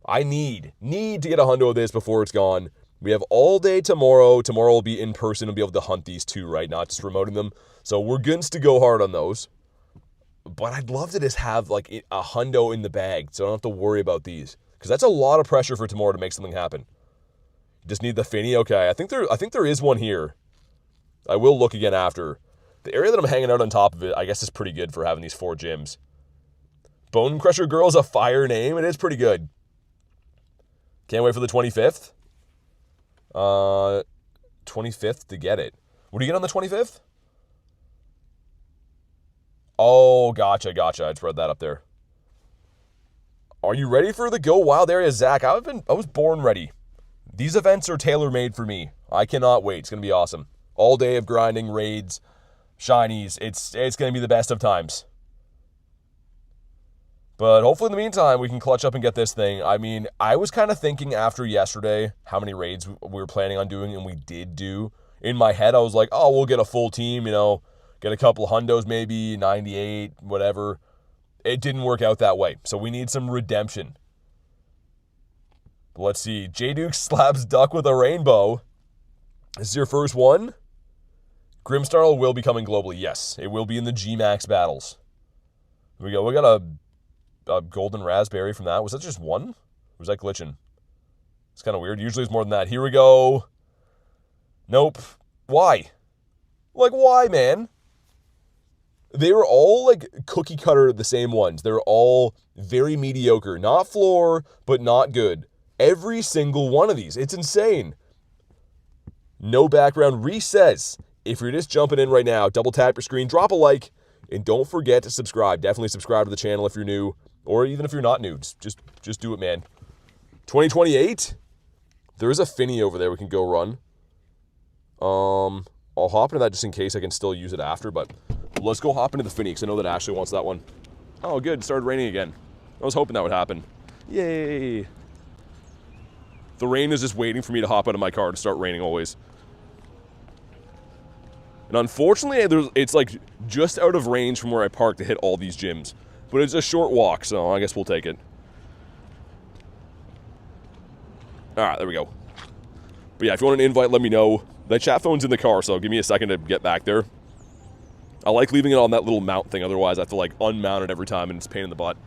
I need to get a hundo of this before it's gone. We have all day tomorrow. Tomorrow will be in person and be able to hunt these too, right? Not just remoting them. So we're going to go hard on those. But I'd love to just have like a hundo in the bag so I don't have to worry about these. Because that's a lot of pressure for tomorrow to make something happen. Just need the Fini? Okay, I think there is one here. I will look again after. The area that I'm hanging out on top of it, I guess, is pretty good for having these 4 gyms. Bone Crusher Girl is a fire name. It is pretty good. Can't wait for the 25th. 25th to get it. What do you get on the 25th? Oh, gotcha. I just read that up there. Are you ready for the Go Wild area, Zach? I was born ready. These events are tailor-made for me. I cannot wait. It's going to be awesome. All day of grinding, raids, shinies. It's going to be the best of times. But hopefully in the meantime, we can clutch up and get this thing. I mean, I was kind of thinking after yesterday how many raids we were planning on doing, and we did do. In my head, I was like, oh, we'll get a full team, get a couple of hundos maybe, 98, whatever. It didn't work out that way. So we need some redemption. But let's see. J-Duke slabs Duck with a rainbow. This is your first one? Grimmsnarl will be coming globally. Yes, it will be in the G-Max battles. Here we go. We got a golden raspberry from that. Was that just one? Or was that glitching? It's kind of weird. Usually it's more than that. Here we go. Nope. Why? Like, why, man? They were all, like, cookie cutter the same ones. They were all very mediocre. Not floor, but not good. Every single one of these. It's insane. No background. Reese says, if you're just jumping in right now, double tap your screen, drop a like, and don't forget to subscribe. Definitely subscribe to the channel if you're new, or even if you're not new. Just do it, man. 2028? There is a Fini over there we can go run. I'll hop into that just in case I can still use it after, but let's go hop into the Fini because I know that Ashley wants that one. Oh, good. It started raining again. I was hoping that would happen. Yay. The rain is just waiting for me to hop out of my car to start raining always. And unfortunately, it's like just out of range from where I parked to hit all these gyms. But it's a short walk, so I guess we'll take it. All right, there we go. But yeah, if you want an invite, let me know. That chat phone's in the car, so give me a second to get back there. I like leaving it on that little mount thing, otherwise I have to like unmount it every time and it's a pain in the butt.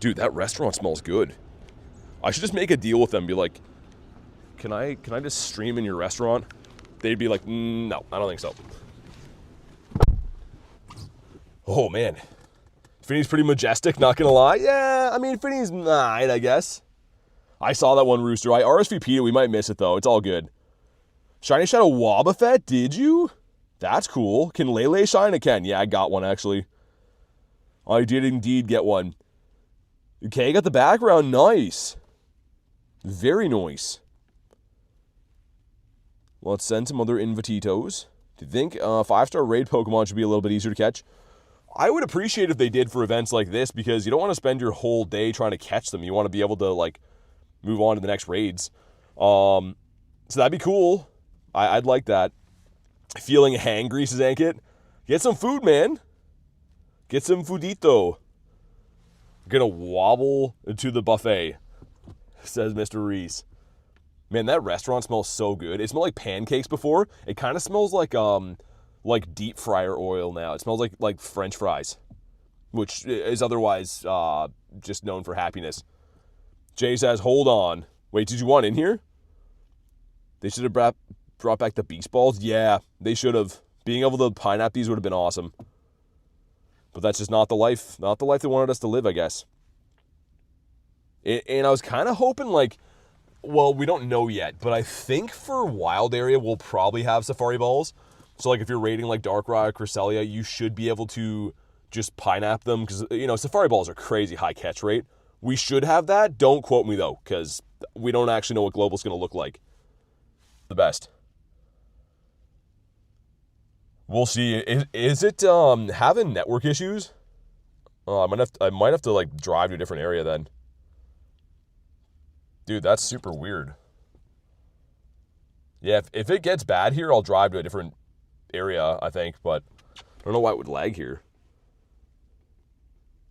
Dude, that restaurant smells good. I should just make a deal with them, be like, can I just stream in your restaurant? They'd be like, no, I don't think so. Oh man. Fini's pretty majestic, not gonna lie. Yeah, I mean, Fini's alright, I guess. I saw that one rooster. I RSVP'd it. We might miss it, though. It's all good. Shiny Shadow Wobbuffet, did you? That's cool. Can Lele shine? It can. Yeah, I got one, actually. I did indeed get one. Okay, got the background. Nice. Very nice. Let's send some other invititos. Do you think 5-star raid Pokemon should be a little bit easier to catch? I would appreciate if they did for events like this, because you don't want to spend your whole day trying to catch them. You want to be able to, like, move on to the next raids. So that'd be cool. I'd like that. Feeling hangry, says Ankit. Get some food, man. Get some foodito. Gonna wobble to the buffet, says Mr. Reese. Man, that restaurant smells so good. It smelled like pancakes before. It kind of smells like deep fryer oil now. It smells like French fries, which is otherwise just known for happiness. Jay says, hold on. Wait, did you want in here? They should have brought back the beast balls. Yeah, they should have. Being able to pineapple these would have been awesome. But that's just not the life. Not the life they wanted us to live, I guess. And I was kind of hoping, like, well, we don't know yet, but I think for Wild Area, we'll probably have Safari Balls. So, like, if you're raiding, like, Darkrai or Cresselia, you should be able to just pineapple them. Because, Safari Balls are crazy high catch rate. We should have that. Don't quote me, though, because we don't actually know what Global's going to look like. The best. We'll see. Is it having network issues? I might have to, like, drive to a different area then. Dude, that's super weird. Yeah, if it gets bad here, I'll drive to a different area, I think, but I don't know why it would lag here.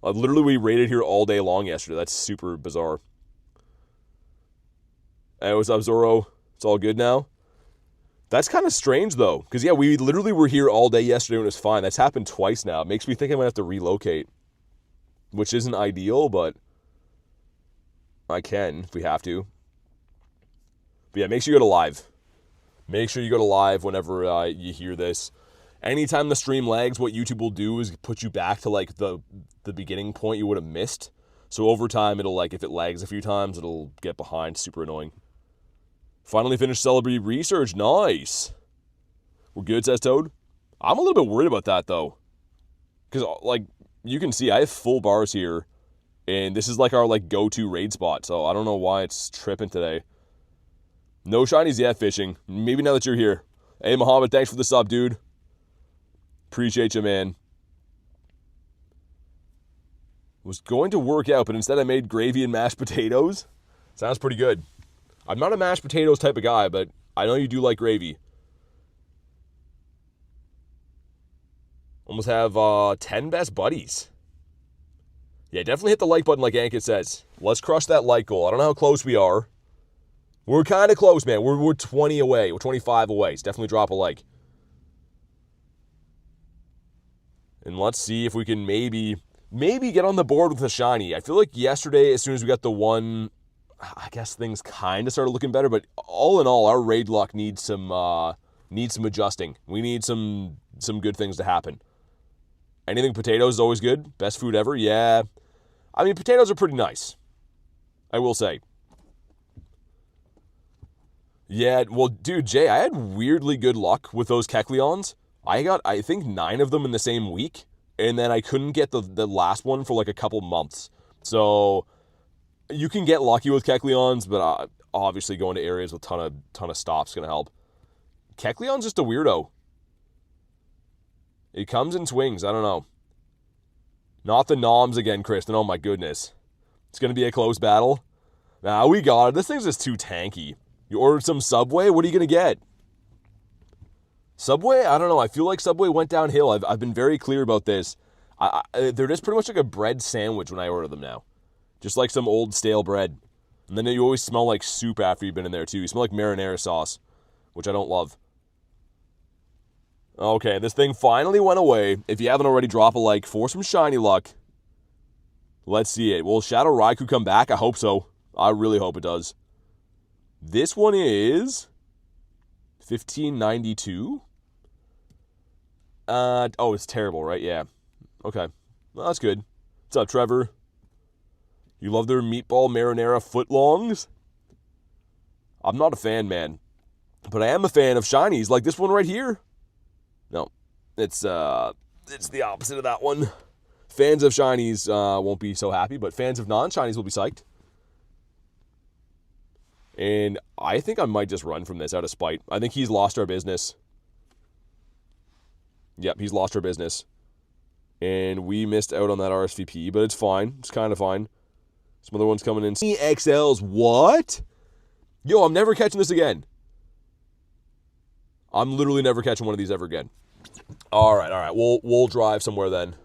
Literally, we raided here all day long yesterday. That's super bizarre. Hey, what's up, Zoro? It's all good now? That's kind of strange, though. Because, yeah, we literally were here all day yesterday and it was fine. That's happened twice now. It makes me think I might have to relocate. Which isn't ideal, but I can if we have to. But, yeah, make sure you go to live. Make sure you go to live whenever you hear this. Anytime the stream lags, what YouTube will do is put you back to, like, the beginning point you would have missed. So over time, it'll, like, if it lags a few times, it'll get behind. Super annoying. Finally finished Celebrity Research. Nice. We're good, says Toad. I'm a little bit worried about that, though. Because, like, you can see I have full bars here. And this is, like, our, like, go-to raid spot. So I don't know why it's tripping today. No shinies yet, fishing. Maybe now that you're here. Hey, Muhammad, thanks for the sub, dude. Appreciate you, man. Was going to work out, but instead I made gravy and mashed potatoes. Sounds pretty good. I'm not a mashed potatoes type of guy, but I know you do like gravy. Almost have 10 best buddies. Yeah, definitely hit the like button like Ankit says. Let's crush that like goal. I don't know how close we are. We're kind of close, man. We're 20 away. We're 25 away. So definitely drop a like. And let's see if we can maybe get on the board with a shiny. I feel like yesterday, as soon as we got the one, I guess things kind of started looking better. But all in all, our raid luck needs some adjusting. We need some good things to happen. Anything potatoes is always good. Best food ever. Yeah. I mean, potatoes are pretty nice. I will say. Yeah, well, dude, Jay, I had weirdly good luck with those Kecleons. I got, I think, 9 of them in the same week, and then I couldn't get the last one for like a couple months. So you can get lucky with Kecleons, but obviously going to areas with ton of stops is going to help. Kecleon's just a weirdo. It comes in swings. I don't know. Not the noms again, Kristen. Oh my goodness. It's going to be a close battle. Nah, we got it. This thing's just too tanky. You ordered some Subway? What are you going to get? Subway? I don't know. I feel like Subway went downhill. I've been very clear about this. They're just pretty much like a bread sandwich when I order them now. Just like some old stale bread. And then you always smell like soup after you've been in there too. You smell like marinara sauce, which I don't love. Okay, this thing finally went away. If you haven't already, drop a like for some shiny luck. Let's see it. Will Shadow Raikou come back? I hope so. I really hope it does. This one is 1592. Oh, it's terrible, right? Yeah. Okay. Well, that's good. What's up, Trevor? You love their meatball marinara footlongs? I'm not a fan, man. But I am a fan of shinies, like this one right here. No. It's the opposite of that one. Fans of shinies won't be so happy, but fans of non-shinies will be psyched. And I think I might just run from this out of spite. I think he's lost our business. Yep, he's lost our business. And we missed out on that RSVP, but it's fine. It's kind of fine. Some other ones coming in. XLs, what? Yo, I'm never catching this again. I'm literally never catching one of these ever again. All right. We'll drive somewhere then.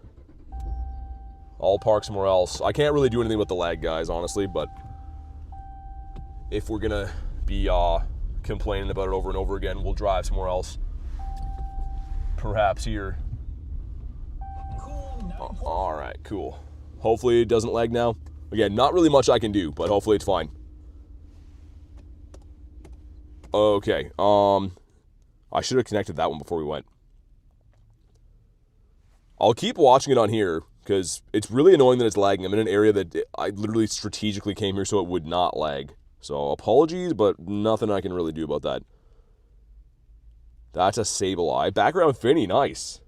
I'll park somewhere else. I can't really do anything with the lag, guys, honestly, but if we're gonna be complaining about it over and over again, we'll drive somewhere else. Perhaps here. Cool. All right, cool. Hopefully it doesn't lag now. Again, not really much I can do, but hopefully it's fine. Okay. I should have connected that one before we went. I'll keep watching it on here because it's really annoying that it's lagging. I'm in an area that I literally strategically came here so it would not lag. So apologies, but nothing I can really do about that. That's a Sableye. Background Finny, nice.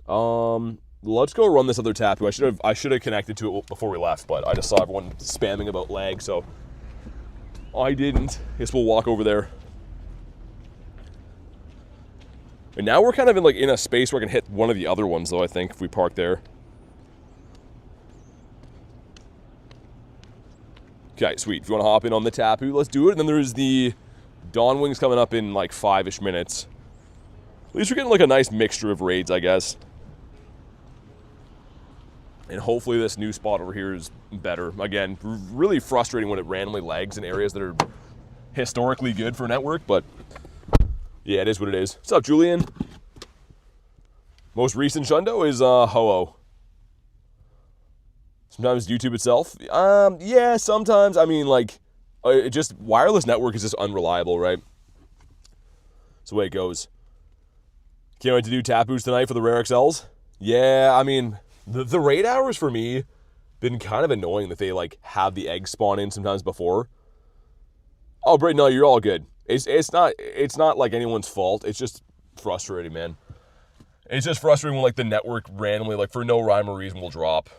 Let's go run this other Tapu. I should have connected to it before we left, but I just saw everyone spamming about lag, so I didn't. Guess we'll walk over there. And now we're kind of in a space where I can hit one of the other ones, though, I think, if we park there. Okay, sweet. If you want to hop in on the Tapu, let's do it. And then there's the Dawn Wings coming up in like 5-ish minutes. At least we're getting like a nice mixture of raids, I guess. And hopefully this new spot over here is better. Again, really frustrating when it randomly lags in areas that are historically good for network, but yeah, it is what it is. What's up, Julian? Most recent Shundo is Ho-Oh. Sometimes YouTube itself. Yeah, sometimes. I mean, like, just wireless network is just unreliable, right? That's the way it goes. Can't wait to do Tapus tonight for the Rare XLs. Yeah, I mean, the raid hours for me been kind of annoying that they like have the eggs spawn in sometimes before. Oh, Bray, no, you're all good. It's not like anyone's fault. It's just frustrating, man. It's just frustrating when like the network randomly, like for no rhyme or reason, will drop.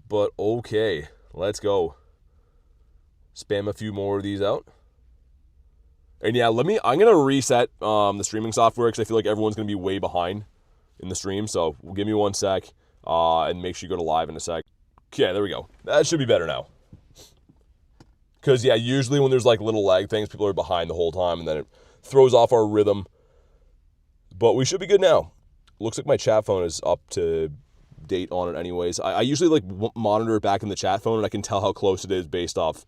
But okay, let's go. Spam a few more of these out. And yeah, I'm gonna reset the streaming software because I feel like everyone's gonna be way behind in the stream. So give me 1 sec, and make sure you go to live in a sec. Okay, there we go. That should be better now. Because yeah, usually when there's like little lag things, people are behind the whole time, and then it throws off our rhythm. But we should be good now. Looks like my chat phone is up to date on it anyways. I usually like monitor it back in the chat phone, and I can tell how close it is based off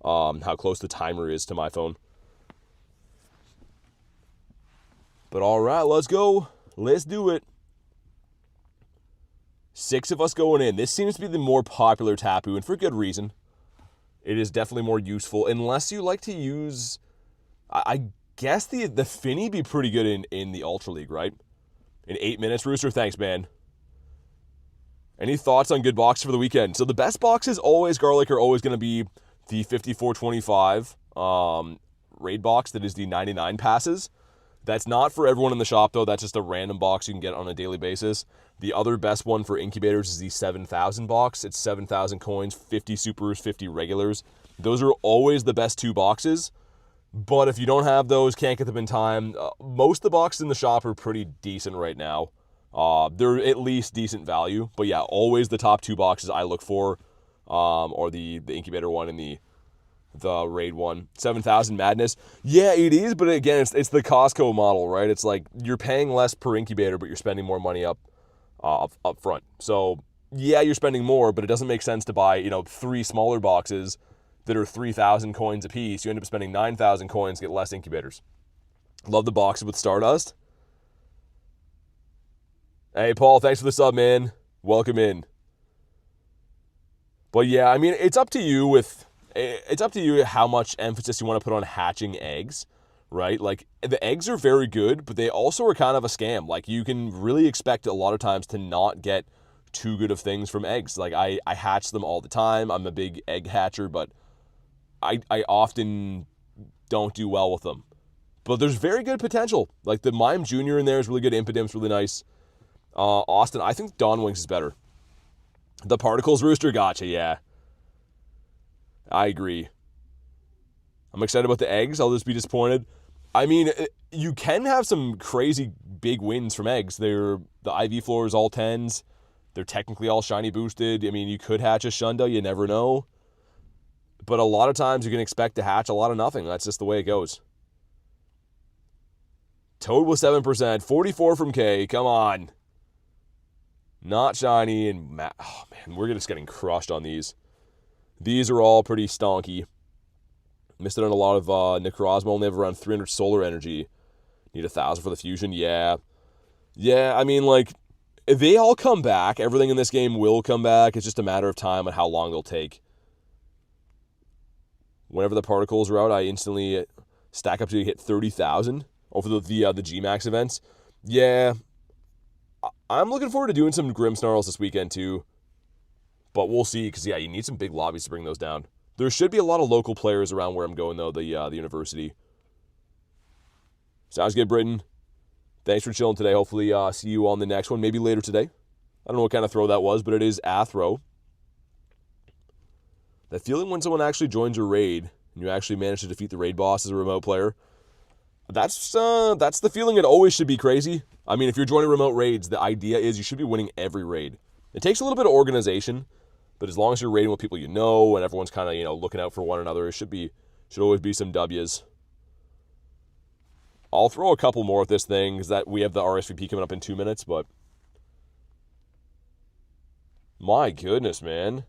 how close the timer is to my phone. But all right, let's go. Let's do it. 6 of us going in. This seems to be the more popular Tapu, and for good reason. It is definitely more useful, unless you like to use... I guess the Fini be pretty good in the Ultra League, right? In 8 minutes, Rooster, thanks, man. Any thoughts on good box for the weekend? So the best boxes always, Garlic, are always going to be the 5425 raid box that is the 99 passes. That's not for everyone in the shop, though. That's just a random box you can get on a daily basis. The other best one for incubators is the 7,000 box. It's 7,000 coins, 50 supers, 50 regulars. Those are always the best 2 boxes. But if you don't have those, can't get them in time, most of the boxes in the shop are pretty decent right now. They're at least decent value. But yeah, always the top 2 boxes I look for, or the incubator one and the raid one. 7,000 madness. Yeah, it is, but again, it's the Costco model, right? It's like you're paying less per incubator, but you're spending more money up front. So yeah, you're spending more, but it doesn't make sense to buy 3 smaller boxes that are 3,000 coins a piece. You end up spending 9,000 coins to get less incubators. Love the boxes with Stardust. Hey Paul, thanks for the sub, man. Welcome in. But yeah, I mean, it's up to you how much emphasis you want to put on hatching eggs, right? Like, the eggs are very good, but they also are kind of a scam. Like, you can really expect a lot of times to not get too good of things from eggs. Like, I hatch them all the time. I'm a big egg hatcher, but I often don't do well with them. But there's very good potential. Like, the Mime Jr. in there is really good. Impidim's really nice. Austin, I think Dawn Wings is better. The Particles Rooster, gotcha, yeah. I agree. I'm excited about the eggs. I'll just be disappointed. I mean, you can have some crazy big wins from eggs. The IV floor is all 10s. They're technically all shiny boosted. I mean, you could hatch a Shunda. You never know. But a lot of times you can expect to hatch a lot of nothing. That's just the way it goes. Toad with 7%. 44 from K. Come on. Not shiny. And oh, man, we're just getting crushed on these. These are all pretty stonky. Missed it on a lot of Necrozma. Only have around 300 solar energy. Need 1,000 for the fusion. Yeah. Yeah, I mean, like, they all come back. Everything in this game will come back. It's just a matter of time and how long they'll take. Whenever the particles are out, I instantly stack up to hit 30,000 over the Gmax events. Yeah. I'm looking forward to doing some Grim Snarls this weekend, too. But we'll see, because, yeah, you need some big lobbies to bring those down. There should be a lot of local players around where I'm going, though, the university. Sounds good, Britton. Thanks for chilling today. Hopefully see you on the next one, maybe later today. I don't know what kind of throw that was, but it is a throw. That feeling when someone actually joins your raid, and you actually manage to defeat the raid boss as a remote player, that's the feeling. It always should be crazy. I mean, if you're joining remote raids, the idea is you should be winning every raid. It takes a little bit of organization, but as long as you're raiding with people you know and everyone's kind of, looking out for one another, it should always be some W's. I'll throw a couple more at this thing because we have the RSVP coming up in 2 minutes, but My goodness, man.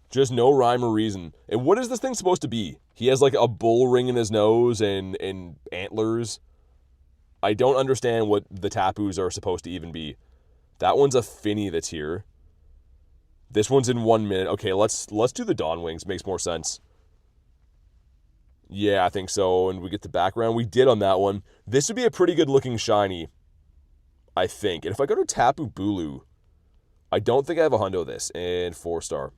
Just no rhyme or reason. And what is this thing supposed to be? He has like a bull ring in his nose and antlers. I don't understand what the Tapus are supposed to even be. That one's a Fini that's here. This one's in 1 minute. Okay, let's do the Dawn Wings. Makes more sense. Yeah, I think so. And we get the background. We did on that one. This would be a pretty good looking shiny, I think. And if I go to Tapu Bulu, I don't think I have a hundo of this. And 4-star.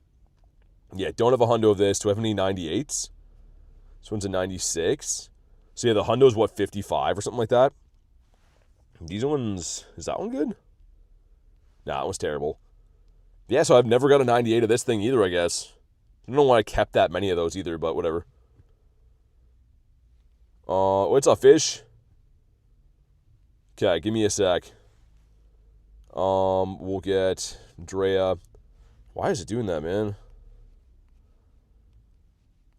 Yeah, don't have a hundo of this. Do I have any 98s? This one's a 96. So yeah, the hundo's what, 55 or something like that? These ones, is that one good? Nah, that one's terrible. Yeah, so I've never got a 98 of this thing either, I guess. I don't know why I kept that many of those either, but whatever. What's up, fish? Okay, give me a sec. We'll get Drea. Why is it doing that, man?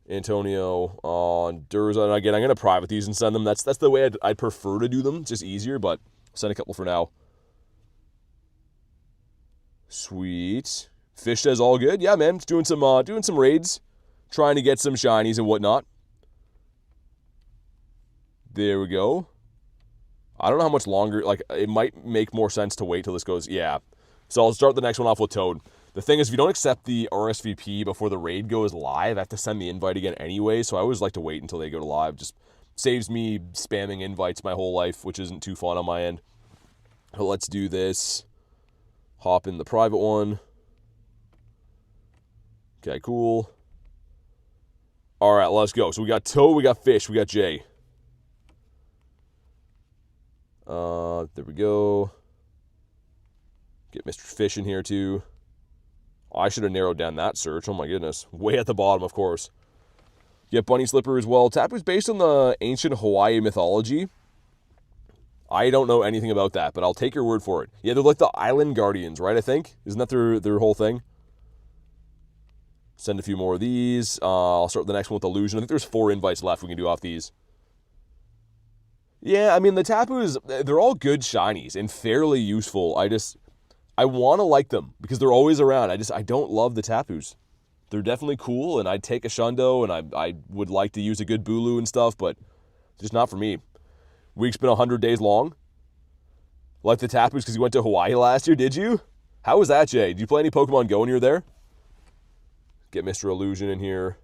Antonio on Durza. And again, I'm going to private these and send them. That's the way I'd prefer to do them. It's just easier, but I'll send a couple for now. Sweet. Fish says all good. Yeah, man. Just doing some raids. Trying to get some shinies and whatnot. There we go. I don't know how much longer. Like, it might make more sense to wait till this goes. Yeah. So I'll start the next one off with Toad. The thing is, if you don't accept the RSVP before the raid goes live, I have to send the invite again anyway, so I always like to wait until they go to live. Just saves me spamming invites my whole life, which isn't too fun on my end. So let's do this. Hop in the private one. Okay, cool. All right, let's go. So we got Toad, we got Fish, we got Jay. There we go. Get Mr. Fish in here too. I should have narrowed down that search. Oh my goodness. Way at the bottom, of course. Get Bunny Slipper as well. Tapu's based on the ancient Hawaii mythology. I don't know anything about that, but I'll take your word for it. Yeah, they're like the Island Guardians, right, I think? Isn't that their whole thing? Send a few more of these. I'll start with the next one with Illusion. I think there's 4 invites left we can do off these. Yeah, I mean, the Tapus, they're all good shinies and fairly useful. I want to like them because they're always around. I don't love the Tapus. They're definitely cool, and I'd take a Shundo, and I would like to use a good Bulu and stuff, but just not for me. Week's been 100 days long. Like the Tapus because you went to Hawaii last year, did you? How was that, Jay? Did you play any Pokemon GO when you were there? Get Mr. Illusion in here.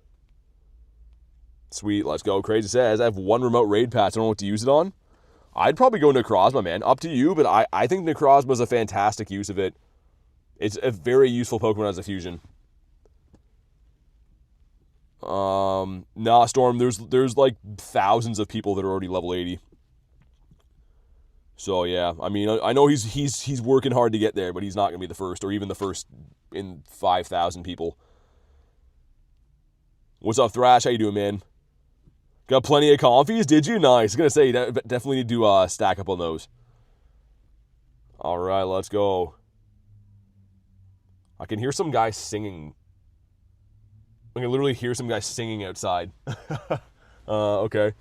Sweet, let's go. Crazy says, I have 1 remote raid pass. I don't know what to use it on. I'd probably go Necrozma, man. Up to you, but I think Necrozma is a fantastic use of it. It's a very useful Pokemon as a fusion. Nah, Storm, there's like thousands of people that are already level 80. So yeah, I mean, I know he's working hard to get there, but he's not going to be the first, or even the first in 5,000 people. What's up, Thrash? How you doing, man? Got plenty of confies, did you? Nice. I was going to say, you definitely need to stack up on those. All right, let's go. I can hear some guy singing. I can literally hear some guy singing outside. Okay.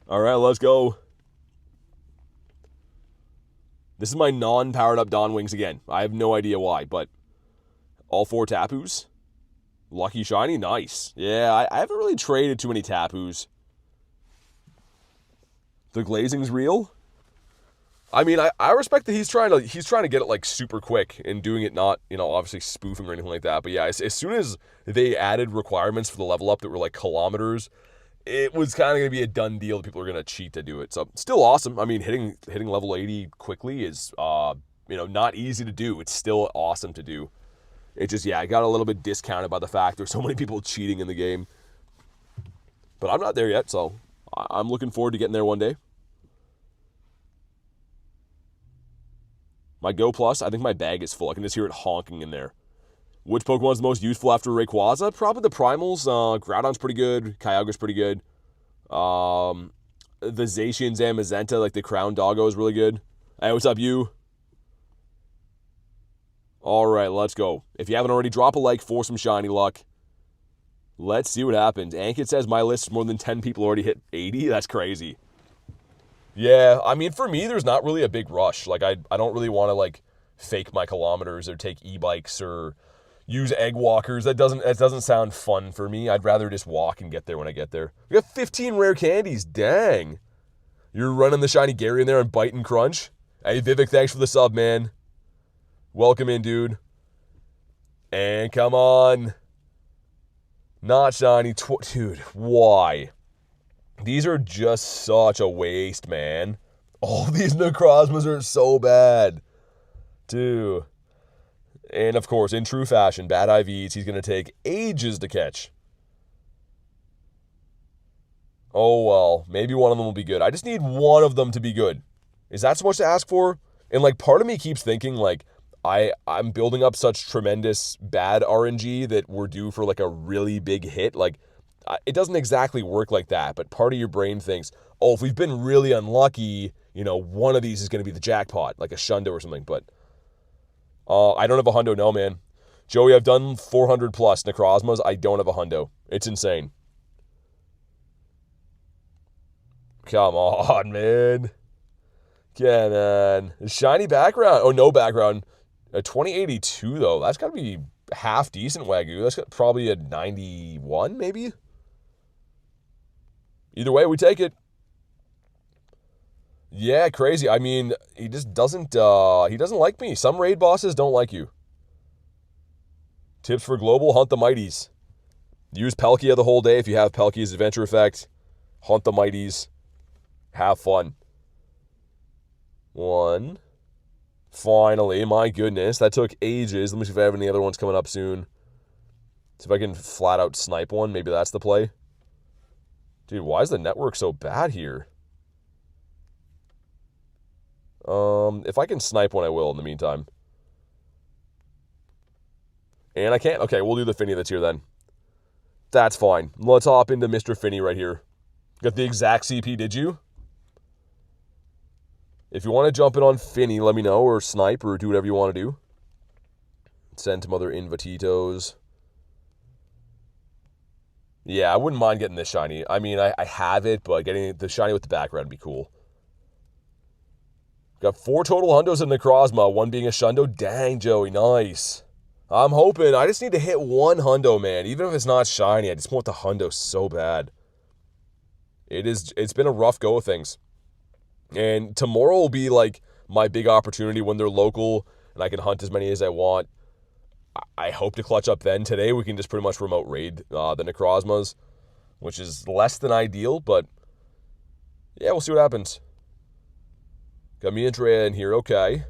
All right, let's go. This is my non-powered up Dawn Wings again. I have no idea why, but all 4 Tapus. Lucky shiny, nice. Yeah, I haven't really traded too many Tapus. The glazing's real. I mean, I respect that he's trying to get it like super quick and doing it not, obviously spoofing or anything like that. But yeah, as soon as they added requirements for the level up that were like kilometers, it was kind of going to be a done deal that people are going to cheat to do it. So still awesome. I mean, hitting level 80 quickly is not easy to do. It's still awesome to do. It just, yeah, I got a little bit discounted by the fact there's so many people cheating in the game. But I'm not there yet, so I'm looking forward to getting there one day. My Go Plus, I think my bag is full. I can just hear it honking in there. Which Pokemon is the most useful after Rayquaza? Probably the Primals. Groudon's pretty good. Kyogre's pretty good. The Zacian Zamazenta, like the Crown Doggo, is really good. Hey, what's up, you? All right, let's go. If you haven't already, drop a like for some shiny luck. Let's see what happens. Ankit says my list is more than 10 people already hit 80. That's crazy. Yeah, I mean, for me, there's not really a big rush. Like, I don't really want to, like, fake my kilometers or take e-bikes or use egg walkers. That doesn't sound fun for me. I'd rather just walk and get there when I get there. We got 15 rare candies. Dang. You're running the shiny Gary in there and bite and crunch. Hey, Vivek, thanks for the sub, man. Welcome in, dude. And come on. Not shiny. Dude, why? These are just such a waste, man. All these Necrozmas are so bad. Dude. And, of course, in true fashion, bad IVs, he's going to take ages to catch. Oh, well, maybe one of them will be good. I just need one of them to be good. Is that so much to ask for? And, like, part of me keeps thinking, like, I'm building up such tremendous bad RNG that we're due for, like, a really big hit. Like, it doesn't exactly work like that, but part of your brain thinks, oh, if we've been really unlucky, you know, one of these is going to be the jackpot, like a Shundo or something, but I don't have a hundo, no, man. Joey, I've done 400 plus Necrozmas. I don't have a hundo. It's insane. Come on, man. Come on. Shiny background. Oh, no background. A 2082, though. That's got to be half decent, Wagyu. That's got probably a 91, maybe? Either way, we take it. Yeah, crazy. I mean, he just doesn't, he doesn't like me. Some raid bosses don't like you. Tips for global, hunt the mighties. Use Palkia the whole day if you have Palkia's adventure effect. Hunt the mighties. Have fun. One. Finally, my goodness. That took ages. Let me see if I have any other ones coming up soon. See if I can flat out snipe one. Maybe that's the play. Dude, why is the network so bad here? If I can snipe one, I will in the meantime. And I can't? Okay, we'll do the Fini that's here then. That's fine. Let's hop into Mr. Fini right here. Got the exact CP, did you? If you want to jump in on Fini, let me know, or snipe, or do whatever you want to do. Send some other invititos. Yeah, I wouldn't mind getting this shiny. I mean, I have it, but getting the shiny with the background would be cool. Got 4 total hundos in Necrozma, 1 being a Shundo. Dang, Joey, nice. I'm hoping. I just need to hit 1 hundo, man. Even if it's not shiny, I just want the hundo so bad. It's been a rough go of things. And tomorrow will be, like, my big opportunity when they're local and I can hunt as many as I want. I hope to clutch up then. Today, we can just pretty much remote raid the Necrozmas, which is less than ideal, but yeah, we'll see what happens. Got me and Drea in here, okay.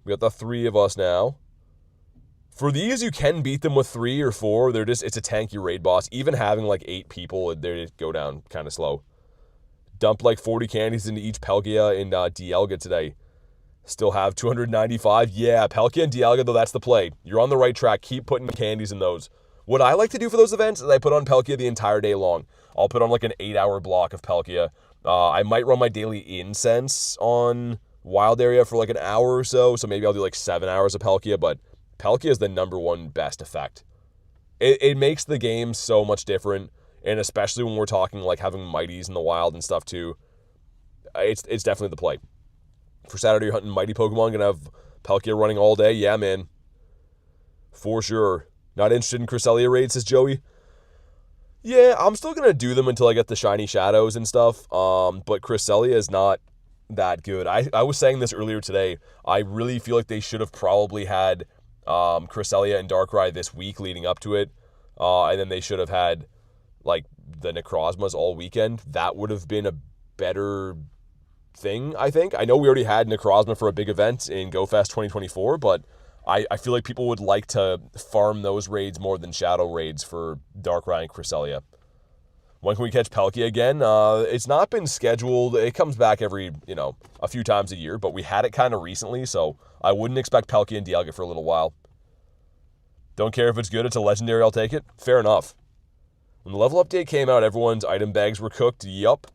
We got the 3 of us now. For these, you can beat them with 3 or 4. It's a tanky raid boss. Even having like 8 people, they go down kind of slow. Dumped like 40 candies into each Palkia in Dialga today. Still have 295. Yeah, Palkia and Dialga, though, that's the play. You're on the right track. Keep putting candies in those. What I like to do for those events is I put on Palkia the entire day long. I'll put on like an 8-hour block of Palkia. I might run my daily incense on Wild Area for like an hour or so maybe I'll do like 7 hours of Palkia, but Palkia is the #1 best effect. It makes the game so much different, and especially when we're talking like having mighties in the wild and stuff too, it's definitely the play. For Saturday, you're hunting mighty Pokemon, gonna have Palkia running all day? Yeah, man. For sure. Not interested in Cresselia raids, says Joey. Yeah, I'm still going to do them until I get the shiny shadows and stuff, but Cresselia is not that good. I was saying this earlier today. I really feel like they should have probably had Cresselia and Darkrai this week leading up to it, and then they should have had like the Necrozmas all weekend. That would have been a better thing, I think. I know we already had Necrozma for a big event in GoFest 2024, but I feel like people would like to farm those raids more than shadow raids for Darkrai and Cresselia. When can we catch Palkia again? It's not been scheduled. It comes back every, a few times a year, but we had it kind of recently, so I wouldn't expect Palkia and Dialga for a little while. Don't care if it's good. It's a legendary. I'll take it. Fair enough. When the level update came out, everyone's item bags were cooked. Yup.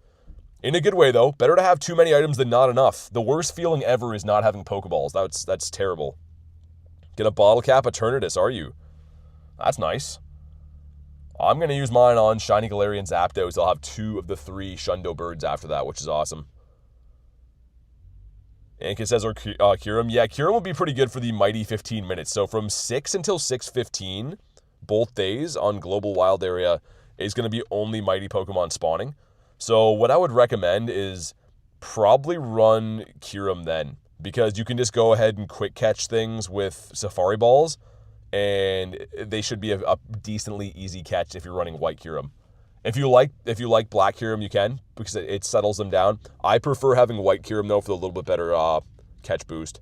In a good way, though. Better to have too many items than not enough. The worst feeling ever is not having Pokeballs. That's terrible. Get a bottle cap Eternatus, are you? That's nice. I'm going to use mine on Shiny Galarian Zapdos. I'll have 2 of the 3 Shundo birds after that, which is awesome. Anka says, or Kyurem. Yeah, Kyurem will be pretty good for the mighty 15 minutes. So from 6 until 6:15, both days on Global Wild Area is going to be only mighty Pokemon spawning. So what I would recommend is probably run Kyurem then, because you can just go ahead and quick catch things with Safari Balls, and they should be a decently easy catch if you're running white Kyurem. If you like black Kyurem, you can, because it settles them down. I prefer having white Kyurem though for the little bit better catch boost.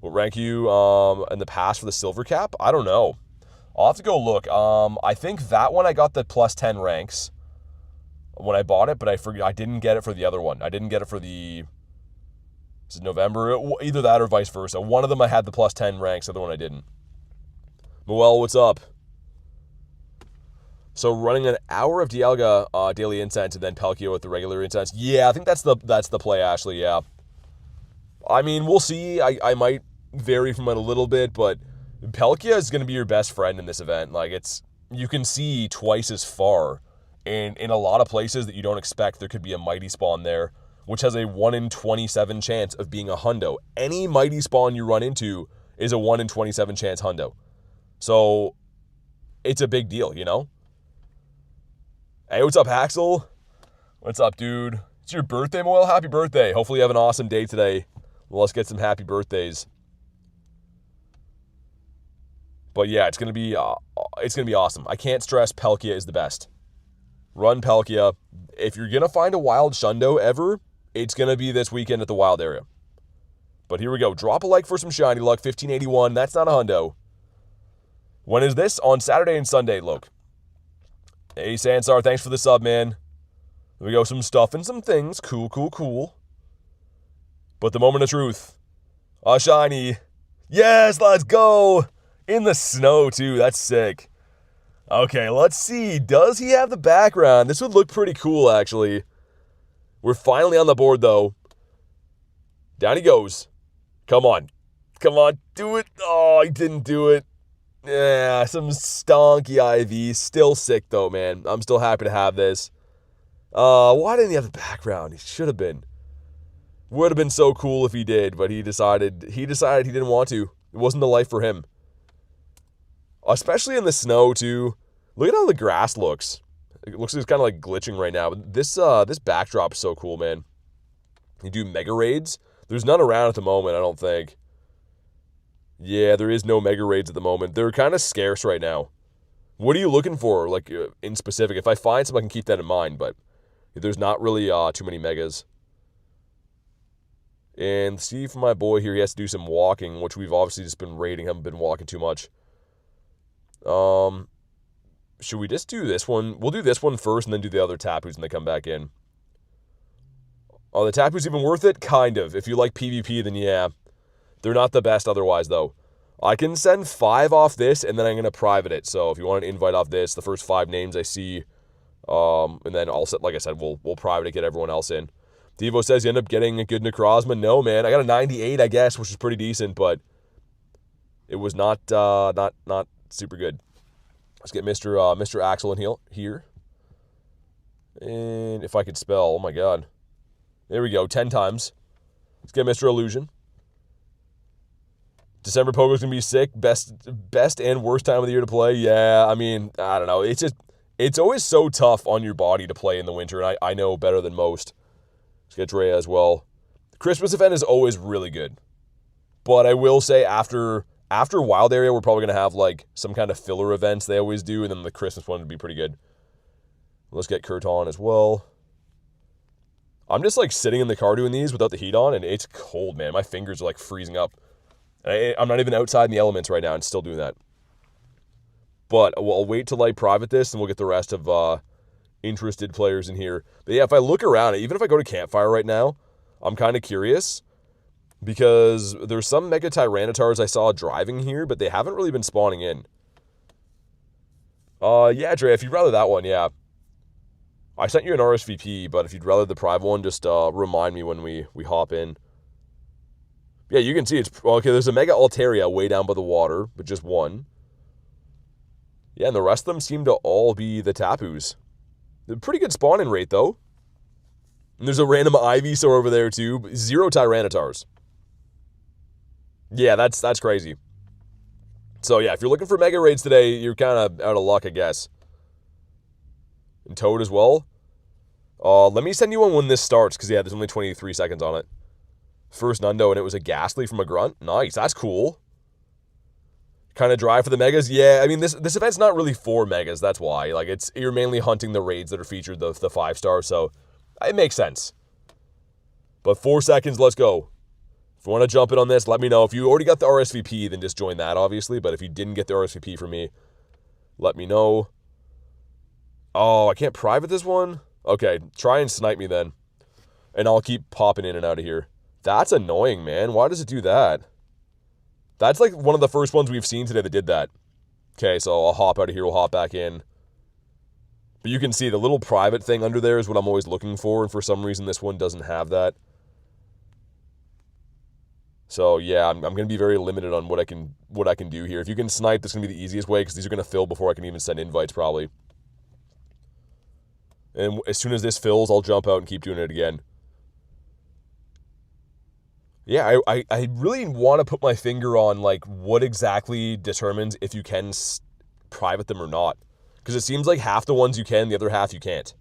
What rank you in the past for the silver cap? I don't know. I'll have to go look. I think that one I got the plus 10 ranks when I bought it, but I didn't get it for the other one. I didn't get it for the November. Either that or vice versa. One of them I had the plus 10 ranks, the other one I didn't. Moel, what's up? So running an hour of Dialga daily incense and then Palkia with the regular incense. Yeah, I think that's the play, Ashley, yeah. I mean, we'll see. I might vary from it a little bit, but Palkia is going to be your best friend in this event. Like, you can see twice as far. And in a lot of places that you don't expect, there could be a mighty spawn there, which has a 1 in 27 chance of being a hundo. Any mighty spawn you run into is a 1 in 27 chance hundo. So it's a big deal, you know? Hey, what's up, Haxel? What's up, dude? It's your birthday, Moel. Happy birthday. Hopefully you have an awesome day today. Well, let's get some happy birthdays. But yeah, it's gonna be awesome. I can't stress Palkia is the best. Run Palkia. If you're gonna find a wild Shundo ever, it's gonna be this weekend at the wild area. But here we go. Drop a like for some shiny luck. 1581. That's not a hundo. When is this? On Saturday and Sunday, Loke. Hey, Sansar, thanks for the sub, man. There we go, some stuff and some things. Cool, cool, cool. But the moment of truth. A shiny. Yes, let's go. In the snow, too. That's sick. Okay, let's see. Does he have the background? This would look pretty cool, actually. We're finally on the board, though. Down he goes. Come on. Come on, do it. Oh, he didn't do it. Yeah, some stonky IV. Still sick, though, man. I'm still happy to have this. Why didn't he have the background? He should have been. Would have been so cool if he did, but he decided he didn't want to. It wasn't the life for him. Especially in the snow, too. Look at how the grass looks. It looks like it's kind of like glitching right now. But this backdrop is so cool, man. You do mega raids. There's none around at the moment, I don't think. Yeah, there is no mega raids at the moment. They're kind of scarce right now. What are you looking for, like, in specific? If I find some, I can keep that in mind, but there's not really too many megas. And see for my boy here, he has to do some walking, which we've obviously just been raiding. Haven't been walking too much. Should we just do this one? We'll do this one first and then do the other Tapus when they come back in. Oh, the Tapu's even worth it? Kind of. If you like PvP, then yeah. They're not the best otherwise, though. I can send 5 off this, and then I'm going to private it. So if you want an invite off this, the first 5 names I see, and then I'll set, like I said, we'll private it, get everyone else in. Devo says you end up getting a good Necrozma. No, man. I got a 98, I guess, which is pretty decent, but it was not super good. Let's get Mr. Axel in here. And if I could spell, oh my god. There we go, 10 times. Let's get Mr. Illusion. December Pogo's going to be sick. Best and worst time of the year to play. Yeah, I mean, I don't know. It's always so tough on your body to play in the winter, and I know better than most. Let's get Drea as well. The Christmas event is always really good. But I will say after Wild Area, we're probably going to have like some kind of filler events they always do, and then the Christmas one would be pretty good. Let's get Kurt on as well. I'm just like sitting in the car doing these without the heat on, and it's cold, man. My fingers are like freezing up. I'm not even outside in the elements right now and still doing that. But I'll wait till I private this, and we'll get the rest of interested players in here. But yeah, if I look around, even if I go to Campfire right now, I'm kind of curious. Because there's some Mega Tyrannitars I saw driving here, but they haven't really been spawning in. Yeah, Dre, if you'd rather that one, yeah. I sent you an RSVP, but if you'd rather the private one, just remind me when we hop in. Yeah, you can see it's... Okay, there's a Mega Altaria way down by the water, but just one. Yeah, and the rest of them seem to all be the Tapus. They're pretty good spawning rate, though. And there's a random Ivysaur over there too. 0 Tyrannotars. Yeah, that's crazy. So yeah, if you're looking for Mega Raids today, you're kind of out of luck, I guess. And Toad as well. Let me send you one when this starts, because yeah, there's only 23 seconds on it. First Nundo, and it was a Ghastly from a Grunt. Nice, that's cool. Kind of dry for the Megas. Yeah, I mean, this event's not really for Megas, that's why. Like, you're mainly hunting the raids that are featured, the 5-star, so it makes sense. But 4 seconds, let's go. If you want to jump in on this, let me know. If you already got the RSVP, then just join that, obviously. But if you didn't get the RSVP from me, let me know. Oh, I can't private this one? Okay, try and snipe me then. And I'll keep popping in and out of here. That's annoying, man. Why does it do that? That's like one of the first ones we've seen today that did that. Okay, so I'll hop out of here. We'll hop back in. But you can see the little private thing under there is what I'm always looking for. And for some reason, this one doesn't have that. So yeah, I'm going to be very limited on what I can do here. If you can snipe, this is going to be the easiest way, because these are going to fill before I can even send invites probably. And as soon as this fills, I'll jump out and keep doing it again. Yeah, I really want to put my finger on like what exactly determines if you can private them or not. Because it seems like half the ones you can, the other half you can't.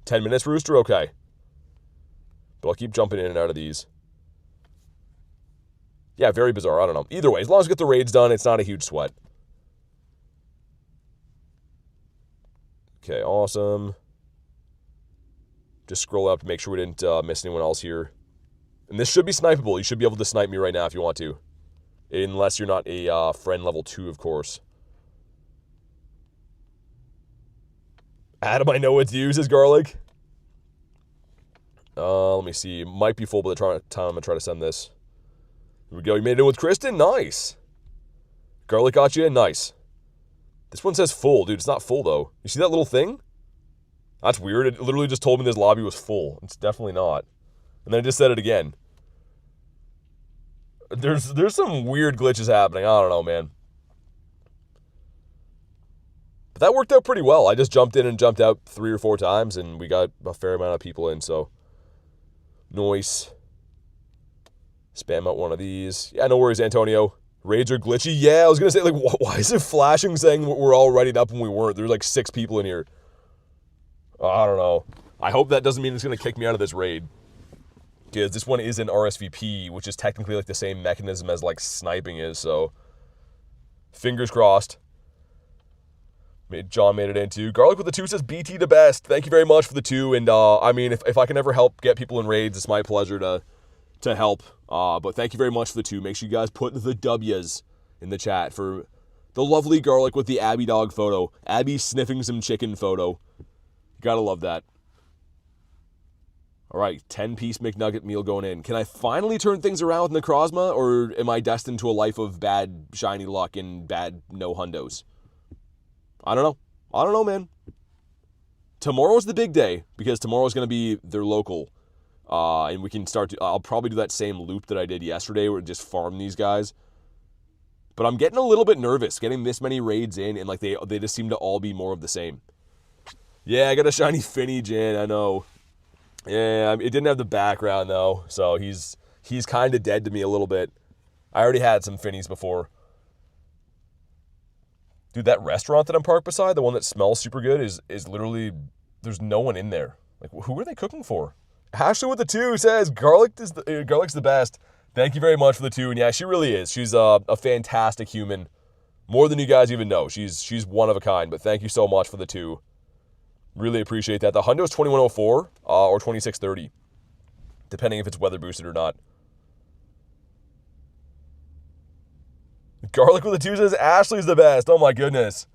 10 minutes, Rooster? Okay. But I'll keep jumping in and out of these. Yeah, very bizarre. I don't know. Either way, as long as you get the raids done, it's not a huge sweat. Okay, awesome. Just scroll up to make sure we didn't miss anyone else here. And this should be snipeable. You should be able to snipe me right now if you want to. Unless you're not a friend level 2, of course. Adam, I know what to use is Garlic. Let me see. Might be full by the time I'm going to try to send this. Here we go. You made it in with Kristen? Nice. Garlic got you in? Nice. This one says full. Dude, it's not full, though. You see that little thing? That's weird. It literally just told me this lobby was full. It's definitely not. And then I just said it again. There's some weird glitches happening. I don't know, man. But that worked out pretty well. I just jumped in and jumped out 3 or 4 times, and we got a fair amount of people in, so. Nice. Spam out one of these. Yeah, no worries, Antonio. Raids are glitchy. Yeah, I was going to say, like, why is it flashing saying we're all readied up when we weren't? There's like 6 people in here. I don't know. I hope that doesn't mean it's going to kick me out of this raid. Because this one is an RSVP, which is technically like the same mechanism as like sniping is, so. Fingers crossed. John made it into. Garlic with the 2 says BT the best. Thank you very much for the 2. And I mean, if I can ever help get people in raids, it's my pleasure to help. But thank you very much for the 2. Make sure you guys put the W's in the chat for the lovely Garlic with the Abby dog photo. Abby sniffing some chicken photo. Gotta love that. All right, 10-piece McNugget meal going in. Can I finally turn things around with Necrozma, or am I destined to a life of bad shiny luck and bad no hundos? I don't know. I don't know, man. Tomorrow's the big day, because tomorrow's going to be their local. And we can start to... I'll probably do that same loop that I did yesterday, where just farm these guys. But I'm getting a little bit nervous, getting this many raids in, and like they just seem to all be more of the same. Yeah, I got a shiny Fini, Jan, I know. Yeah, it didn't have the background, though, so he's kind of dead to me a little bit. I already had some Finis before. Dude, that restaurant that I'm parked beside, the one that smells super good, is literally, there's no one in there. Like, who are they cooking for? Ashley with the 2 says, Garlic's the best. Thank you very much for the 2, and yeah, she really is. She's a fantastic human. More than you guys even know. She's one of a kind, but thank you so much for the 2. Really appreciate that. The Hundo's 2104 or 2630, depending if it's weather boosted or not. Garlic with the 2 says Ashley's the best. Oh my goodness.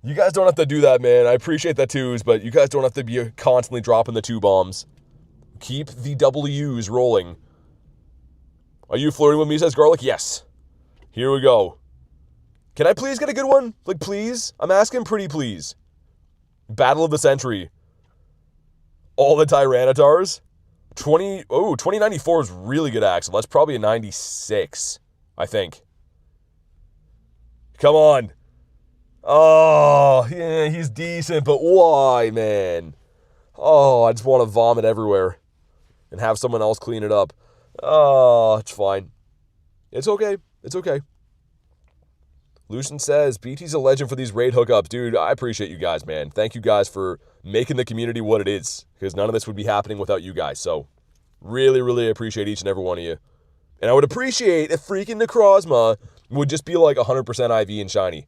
You guys don't have to do that, man. I appreciate the 2s, but you guys don't have to be constantly dropping the 2 bombs. Keep the W's rolling. Are you flirting with me, says Garlic? Yes. Here we go. Can I please get a good one? Like, please? I'm asking pretty please. Battle of the Century. All the Tyrannotars. 2094 is really good, Axel. That's probably a 96, I think. Come on. Oh, yeah, he's decent, but why, man? Oh, I just want to vomit everywhere. and have someone else clean it up. Oh, it's fine. It's okay. It's okay. Lucian says, BT's a legend for these raid hookups. Dude, I appreciate you guys, man. Thank you guys for making the community what it is, because none of this would be happening without you guys. So, really, really appreciate each and every one of you. And I would appreciate if freaking Necrozma would just be like 100% IV and shiny.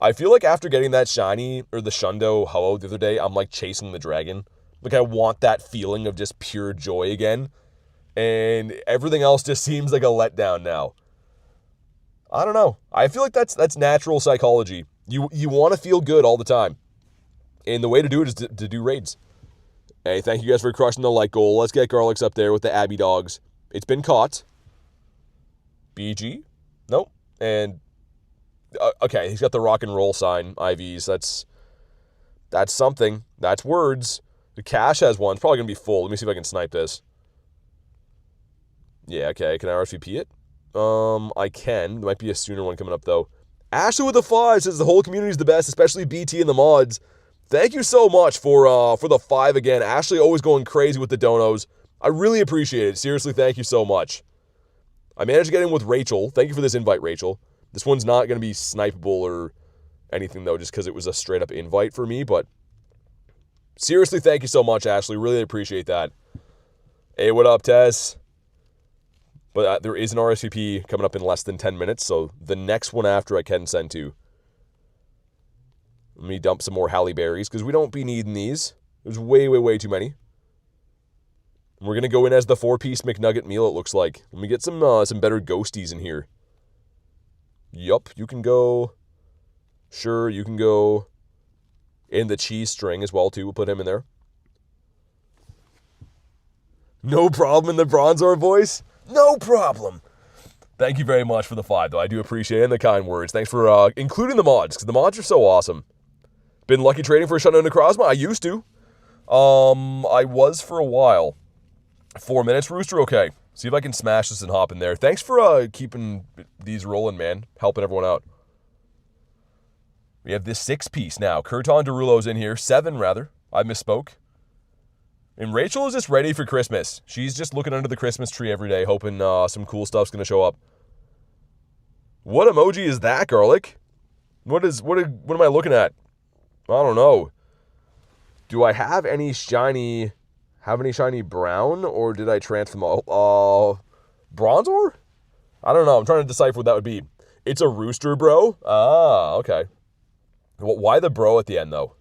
I feel like after getting that shiny, or the Shundo Ho-Oh the other day, I'm like chasing the dragon. Like, I want that feeling of just pure joy again. And everything else just seems like a letdown now. I don't know. I feel like that's natural psychology. You want to feel good all the time. And the way to do it is to do raids. Hey, thank you guys for crushing the like goal. Let's get Garlics up there with the Abby dogs. It's been caught. BG? Nope. And, okay, he's got the rock and roll sign, IVs. That's something. That's words. The cache has one. It's probably going to be full. Let me see if I can snipe this. Yeah, okay. Can I RSVP it? I can. There might be a sooner one coming up, though. Ashley with the 5 says the whole community is the best, especially BT and the mods. Thank you so much for the 5 again. Ashley always going crazy with the donos. I really appreciate it. Seriously, thank you so much. I managed to get in with Rachel. Thank you for this invite, Rachel. This one's not going to be snipeable or anything, though, just because it was a straight-up invite for me. But seriously, thank you so much, Ashley. Really appreciate that. Hey, what up, Tess? But there is an RSVP coming up in less than 10 minutes, so the next one after I can send to. Let me dump some more Halle Berries, because we don't be needing these. There's way, way, way too many. We're going to go in as the 4-piece McNugget meal, it looks like. Let me get some better ghosties in here. Yup, you can go. Sure, you can go in the cheese string as well, too. We'll put him in there. No problem in the Bronzor voice? No problem. Thank you very much for the 5, though. I do appreciate it and the kind words. Thanks for including the mods, because the mods are so awesome. Been lucky trading for a Shundo Necrozma? I used to. I was for a while. 4 minutes, Rooster? Okay. See if I can smash this and hop in there. Thanks for keeping these rolling, man. Helping everyone out. We have this 6-piece now. Kurton Derulo's in here. 7, rather. I misspoke. And Rachel is just ready for Christmas. She's just looking under the Christmas tree every day, hoping some cool stuff's going to show up. What emoji is that, Garlic? What am I looking at? I don't know. Do I have any shiny brown, or did I transfer them all? Bronzor? I don't know. I'm trying to decipher what that would be. It's a rooster, bro? Ah, okay. Why the bro at the end, though?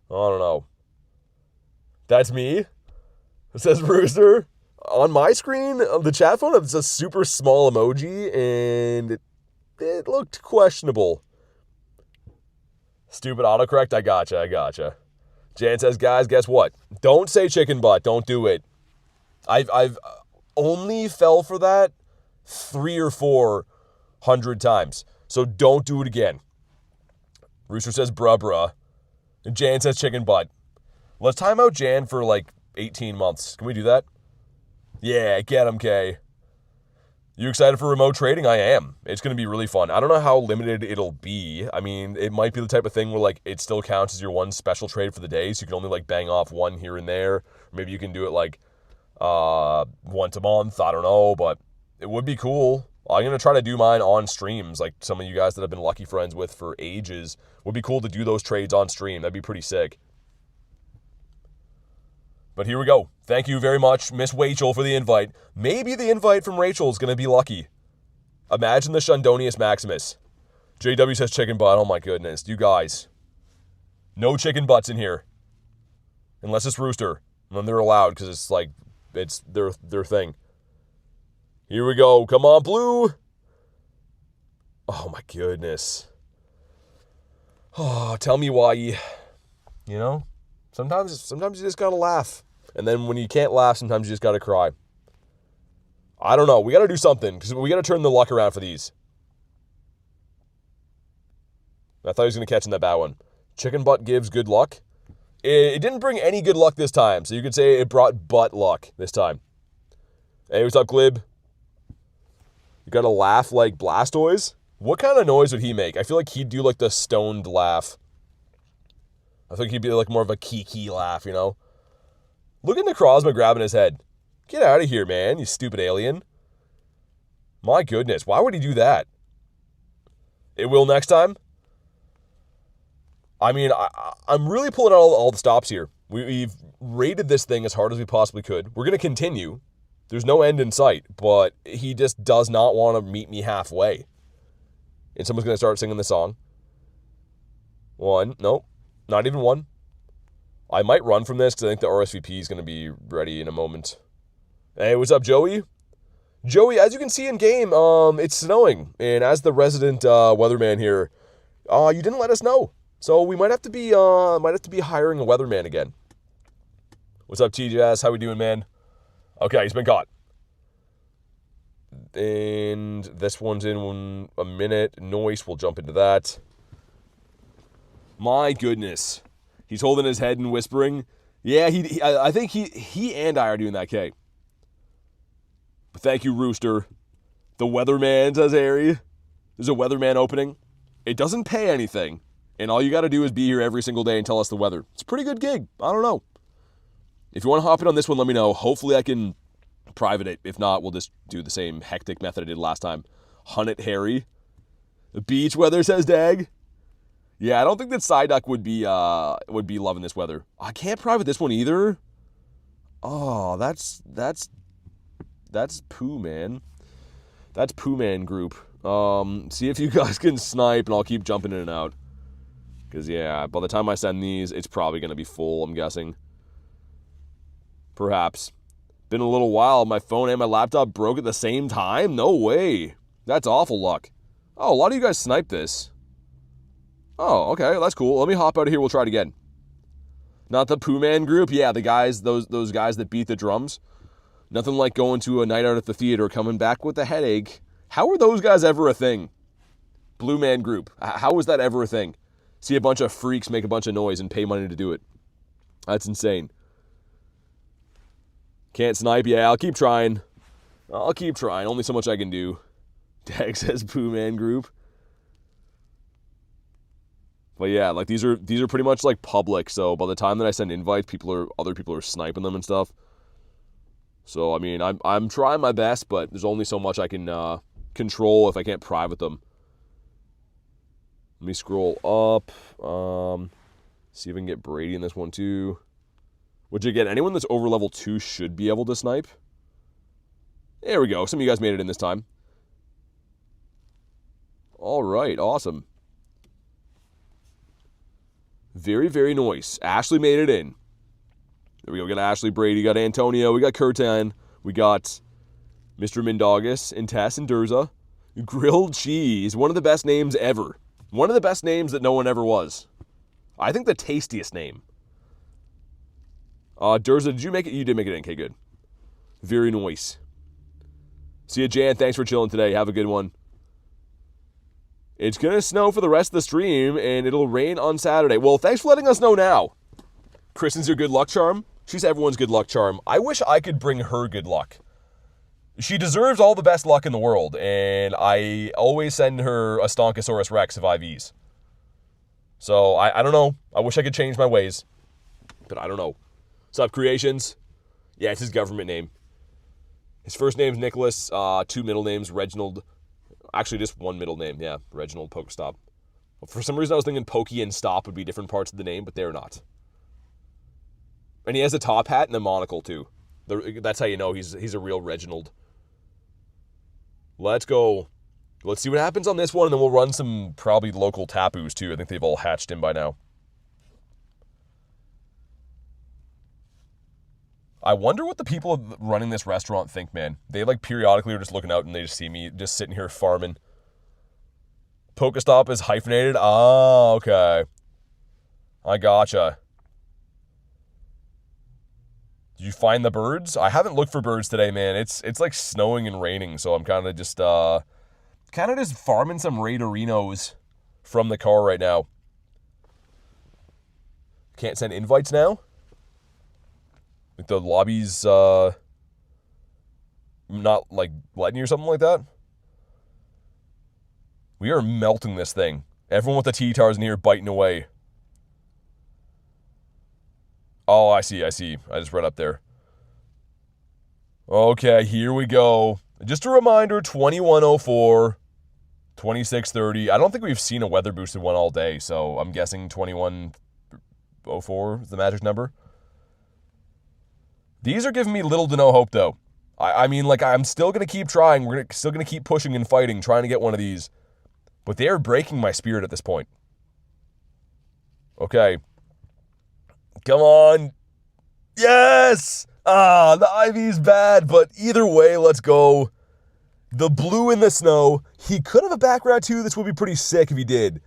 I don't know. That's me? It says rooster. On my screen, the chat phone, it's a super small emoji, and it looked questionable. Stupid autocorrect, I gotcha. Jan says, guys, guess what? Don't say chicken butt. Don't do it. I've only fell for that 300 or 400 times. So don't do it again. Rooster says, bruh. And Jan says, chicken butt. Let's time out Jan for like 18 months. Can we do that? Yeah, get him, Kay. You excited for remote trading? I am. It's going to be really fun. I don't know how limited it'll be. I mean, it might be the type of thing where like it still counts as your one special trade for the day, so you can only like bang off one here and there. Or maybe you can do it like once a month. I don't know, but it would be cool. I'm going to try to do mine on streams, like some of you guys that I've been lucky friends with for ages. Would be cool to do those trades on stream. That'd be pretty sick. But here we go. Thank you very much, Miss Rachel, for the invite. Maybe the invite from Rachel is going to be lucky. Imagine the Shundonius Maximus. JW says chicken butt. Oh my goodness. You guys. No chicken butts in here. Unless it's rooster. And then they're allowed because it's like, it's their thing. Here we go. Come on, blue. Oh my goodness. Oh, tell me why you know? Sometimes you just gotta laugh. And then when you can't laugh, sometimes you just gotta cry. I don't know. We gotta do something, because we gotta turn the luck around for these. I thought he was gonna catch in that bad one. Chicken butt gives good luck. It didn't bring any good luck this time, so you could say it brought butt luck this time. Hey, what's up, Glib? You gotta laugh like Blastoise? What kind of noise would he make? I feel like he'd do like the stoned laugh. I think he'd be like more of a kiki laugh, you know? Look at Necrozma grabbing his head. Get out of here, man, you stupid alien. My goodness, why would he do that? It will next time? I mean, I'm really pulling out all the stops here. We've rated this thing as hard as we possibly could. We're going to continue. There's no end in sight, but he just does not want to meet me halfway. And someone's going to start singing the song. One. Nope. Not even one. I might run from this because I think the RSVP is going to be ready in a moment. Hey, what's up, Joey? Joey, as you can see in game, it's snowing. And as the resident weatherman here, you didn't let us know. So we might have to be hiring a weatherman again. What's up, TJS? How we doing, man? Okay, he's been caught. And this one's in a minute. Noise, we'll jump into that. My goodness. He's holding his head and whispering. Yeah, I think he and I are doing that, K. But thank you, Rooster. The weatherman, says Harry. There's a weatherman opening. It doesn't pay anything. And all you got to do is be here every single day and tell us the weather. It's a pretty good gig. I don't know. If you want to hop in on this one, let me know. Hopefully I can private it. If not, we'll just do the same hectic method I did last time. Hunt it, Harry. The beach weather, says Dag. Yeah, I don't think that Psyduck would be loving this weather. I can't private this one either. Oh, that's Pooh Man. That's Pooh Man group. See if you guys can snipe, and I'll keep jumping in and out. Because, yeah, by the time I send these, it's probably going to be full, I'm guessing. Perhaps. Been a little while. My phone and my laptop broke at the same time? No way. That's awful luck. Oh, a lot of you guys sniped this. Oh, okay, that's cool. Let me hop out of here. We'll try it again. Not the Pooh Man group? Yeah, the guys, those guys that beat the drums. Nothing like going to a night out at the theater, coming back with a headache. How were those guys ever a thing? Blue Man group. How was that ever a thing? See a bunch of freaks make a bunch of noise and pay money to do it. That's insane. Can't snipe? Yeah, I'll keep trying. Only so much I can do. Dag says Pooh Man group. But yeah, like these are pretty much like public, so by the time that I send invites, other people are sniping them and stuff. So I mean, I'm trying my best, but there's only so much I can control if I can't private them. Let me scroll up. See if I can get Brady in this one too. Which again, anyone that's over level 2 should be able to snipe. There we go. Some of you guys made it in this time. All right, awesome. Very, very nice. Ashley made it in. There we go. We got Ashley, Brady, got Antonio, we got Kurtan, we got Mr. Mindogus, and Tess and Durza. Grilled Cheese, one of the best names ever. One of the best names that no one ever was. I think the tastiest name. Durza, did you make it? You did make it in. Okay, good. Very nice. See ya, Jan. Thanks for chilling today. Have a good one. It's going to snow for the rest of the stream, and it'll rain on Saturday. Well, thanks for letting us know now. Kristen's your good luck charm. She's everyone's good luck charm. I wish I could bring her good luck. She deserves all the best luck in the world, and I always send her a Stonkosaurus Rex of IVs. So, I don't know. I wish I could change my ways, but I don't know. What's up, Creations? Yeah, it's his government name. His first name's Nicholas, 2 middle names, Reginald. Actually, just 1 middle name, yeah, Reginald Pokestop. For some reason, I was thinking Pokey and Stop would be different parts of the name, but they're not. And he has a top hat and a monocle, too. That's how you know he's a real Reginald. Let's go. Let's see what happens on this one, and then we'll run some probably local Tapus, too. I think they've all hatched in by now. I wonder what the people running this restaurant think, man. They, like, periodically are just looking out and they just see me just sitting here farming. Pokestop is hyphenated? Oh, okay. I gotcha. Did you find the birds? I haven't looked for birds today, man. It's like snowing and raining, so I'm kind of just farming some Raiderinos from the car right now. Can't send invites now? Like the lobby's not like letting you or something like that? We are melting this thing. Everyone with the T-Tars in here biting away. Oh, I see. I just read up there. Okay, here we go. Just a reminder, 2104, 2630. I don't think we've seen a weather boosted one all day, so I'm guessing 2104 is the magic number. These are giving me little to no hope, though. I mean, like, I'm still going to keep trying. We're still going to keep pushing and fighting, trying to get one of these. But they are breaking my spirit at this point. Okay. Come on. Yes! Ah, the Ivy's bad, but either way, let's go. The blue in the snow. He could have a background too. This would be pretty sick if he did.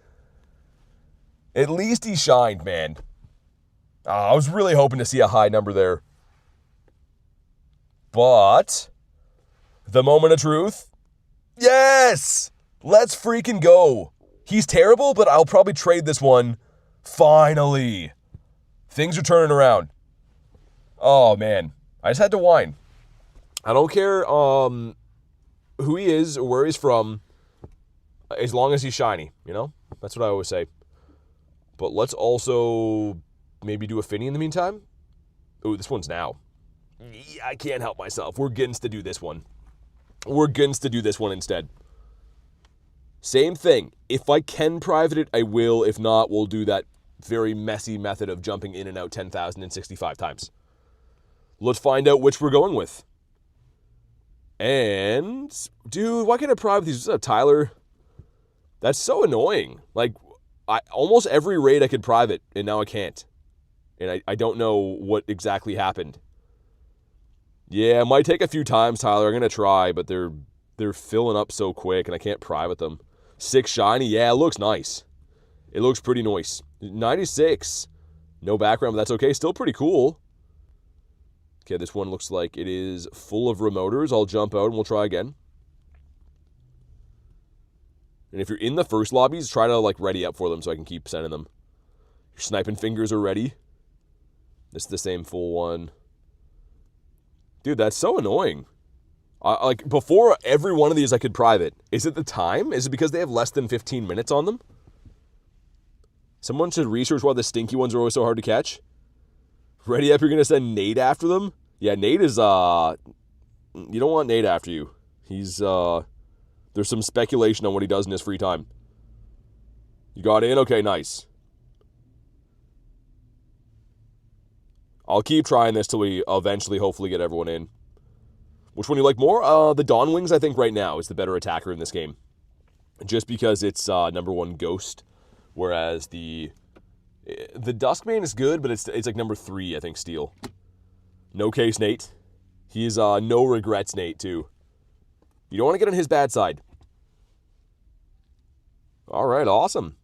At least he shined, man. I was really hoping to see a high number there. But the moment of truth. Yes! Let's freaking go. He's terrible, but I'll probably trade this one. Finally. Things are turning around. Oh, man. I just had to whine. I don't care who he is or where he's from, as long as he's shiny, you know? That's what I always say. But let's also maybe do a Fini in the meantime. Ooh, this one's now. I can't help myself. We're going to do this one. We're going to do this one instead. Same thing. If I can private it, I will. If not, we'll do that very messy method of jumping in and out 10,065 times. Let's find out which we're going with. And, dude, why can't I private these? What's up, Tyler? That's so annoying. Like, almost every raid I could private, and now I can't. And I don't know what exactly happened. Yeah, it might take a few times, Tyler. I'm going to try, but they're filling up so quick, and I can't private them. 6 shiny. Yeah, it looks nice. It looks pretty nice. 96. No background, but that's okay. Still pretty cool. Okay, this one looks like it is full of remoters. I'll jump out and we'll try again. And if you're in the first lobbies, try to like ready up for them so I can keep sending them. Your sniping fingers are ready. This is the same full one. Dude, that's so annoying. Like, before every one of these I could private. Is it the time? Is it because they have less than 15 minutes on them? Someone should research why the stinky ones are always so hard to catch. Ready up, you're going to send Nate after them? Yeah, Nate is, you don't want Nate after you. He's, there's some speculation on what he does in his free time. You got in? Okay, nice. I'll keep trying this till we eventually, hopefully, get everyone in. Which one do you like more? The Dawn Wings, I think, right now is the better attacker in this game. Just because it's number 1 Ghost, whereas the Duskmane is good, but it's like number 3, I think, Steel. No case, Nate. He's no regrets, Nate, too. You don't want to get on his bad side. All right, awesome.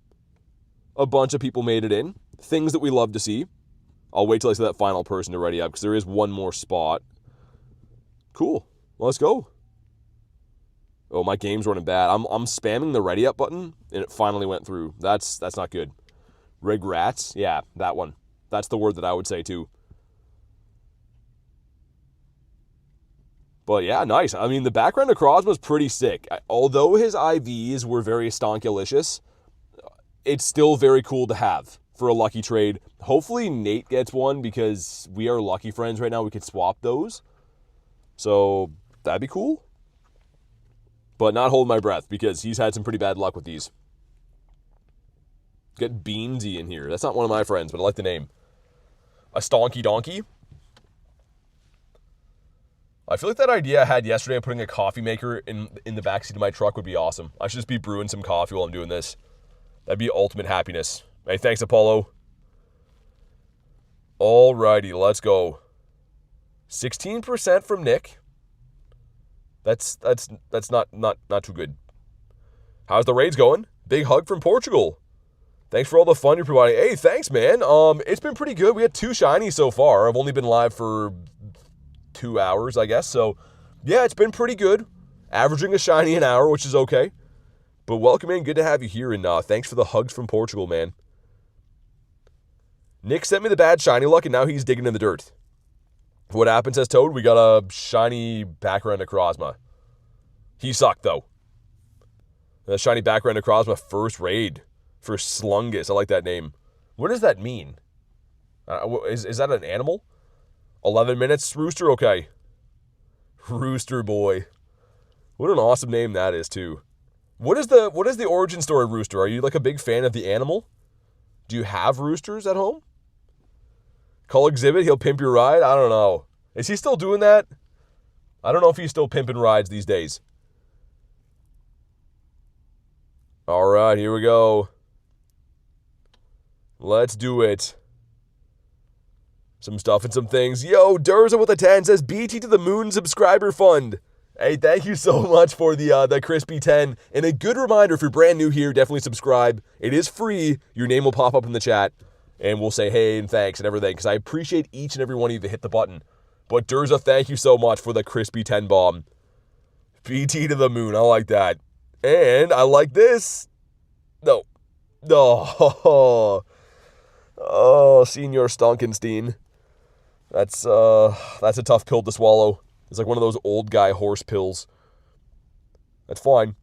A bunch of people made it in. Things that we love to see. I'll wait till I see that final person to ready up, because there is one more spot. Cool. Let's go. Oh, my game's running bad. I'm spamming the ready up button, and it finally went through. That's not good. Regrets? Yeah, that one. That's the word that I would say, too. But yeah, nice. I mean, the background across was pretty sick. Although his IVs were very stonkulicious, it's still very cool to have for a lucky trade. Hopefully Nate gets one, because we are lucky friends right now. We could swap those. So that'd be cool. But not hold my breath, because he's had some pretty bad luck with these. Get Beansy in here. That's not one of my friends, but I like the name. A Stonky Donkey. I feel like that idea I had yesterday of putting a coffee maker in the backseat of my truck would be awesome. I should just be brewing some coffee while I'm doing this. That'd be ultimate happiness. Hey, thanks, Apollo. Alrighty, let's go. 16% from Nick. That's not too good. How's the raids going? Big hug from Portugal. Thanks for all the fun you're providing. Hey, thanks, man. It's been pretty good. We had 2 shinies so far. I've only been live for 2 hours, I guess. So, yeah, it's been pretty good. Averaging a shiny an hour, which is okay. But welcome in. Good to have you here. And thanks for the hugs from Portugal, man. Nick sent me the bad shiny luck, and now he's digging in the dirt. What happened, says Toad? We got a shiny background Necrozma. He sucked, though. The shiny background Necrozma first raid for Slungus. I like that name. What does that mean? Is that an animal? 11 minutes, Rooster? Okay. Rooster boy. What an awesome name that is, too. What is the origin story of Rooster? Are you like a big fan of the animal? Do you have roosters at home? Call exhibit, he'll pimp your ride? I don't know. Is he still doing that? I don't know if he's still pimping rides these days. All right, here we go. Let's do it. Some stuff and some things. Yo, Durza with a 10 says BT to the Moon subscriber fund. Hey, thank you so much for the crispy 10. And a good reminder, if you're brand new here, definitely subscribe. It is free. Your name will pop up in the chat. And we'll say hey and thanks and everything. Because I appreciate each and every one of you that hit the button. But Durza, thank you so much for the crispy 10 bomb. BT to the moon. I like that. And I like this. No. Oh, Senior Stonkenstein. That's a tough pill to swallow. It's like one of those old guy horse pills. That's fine.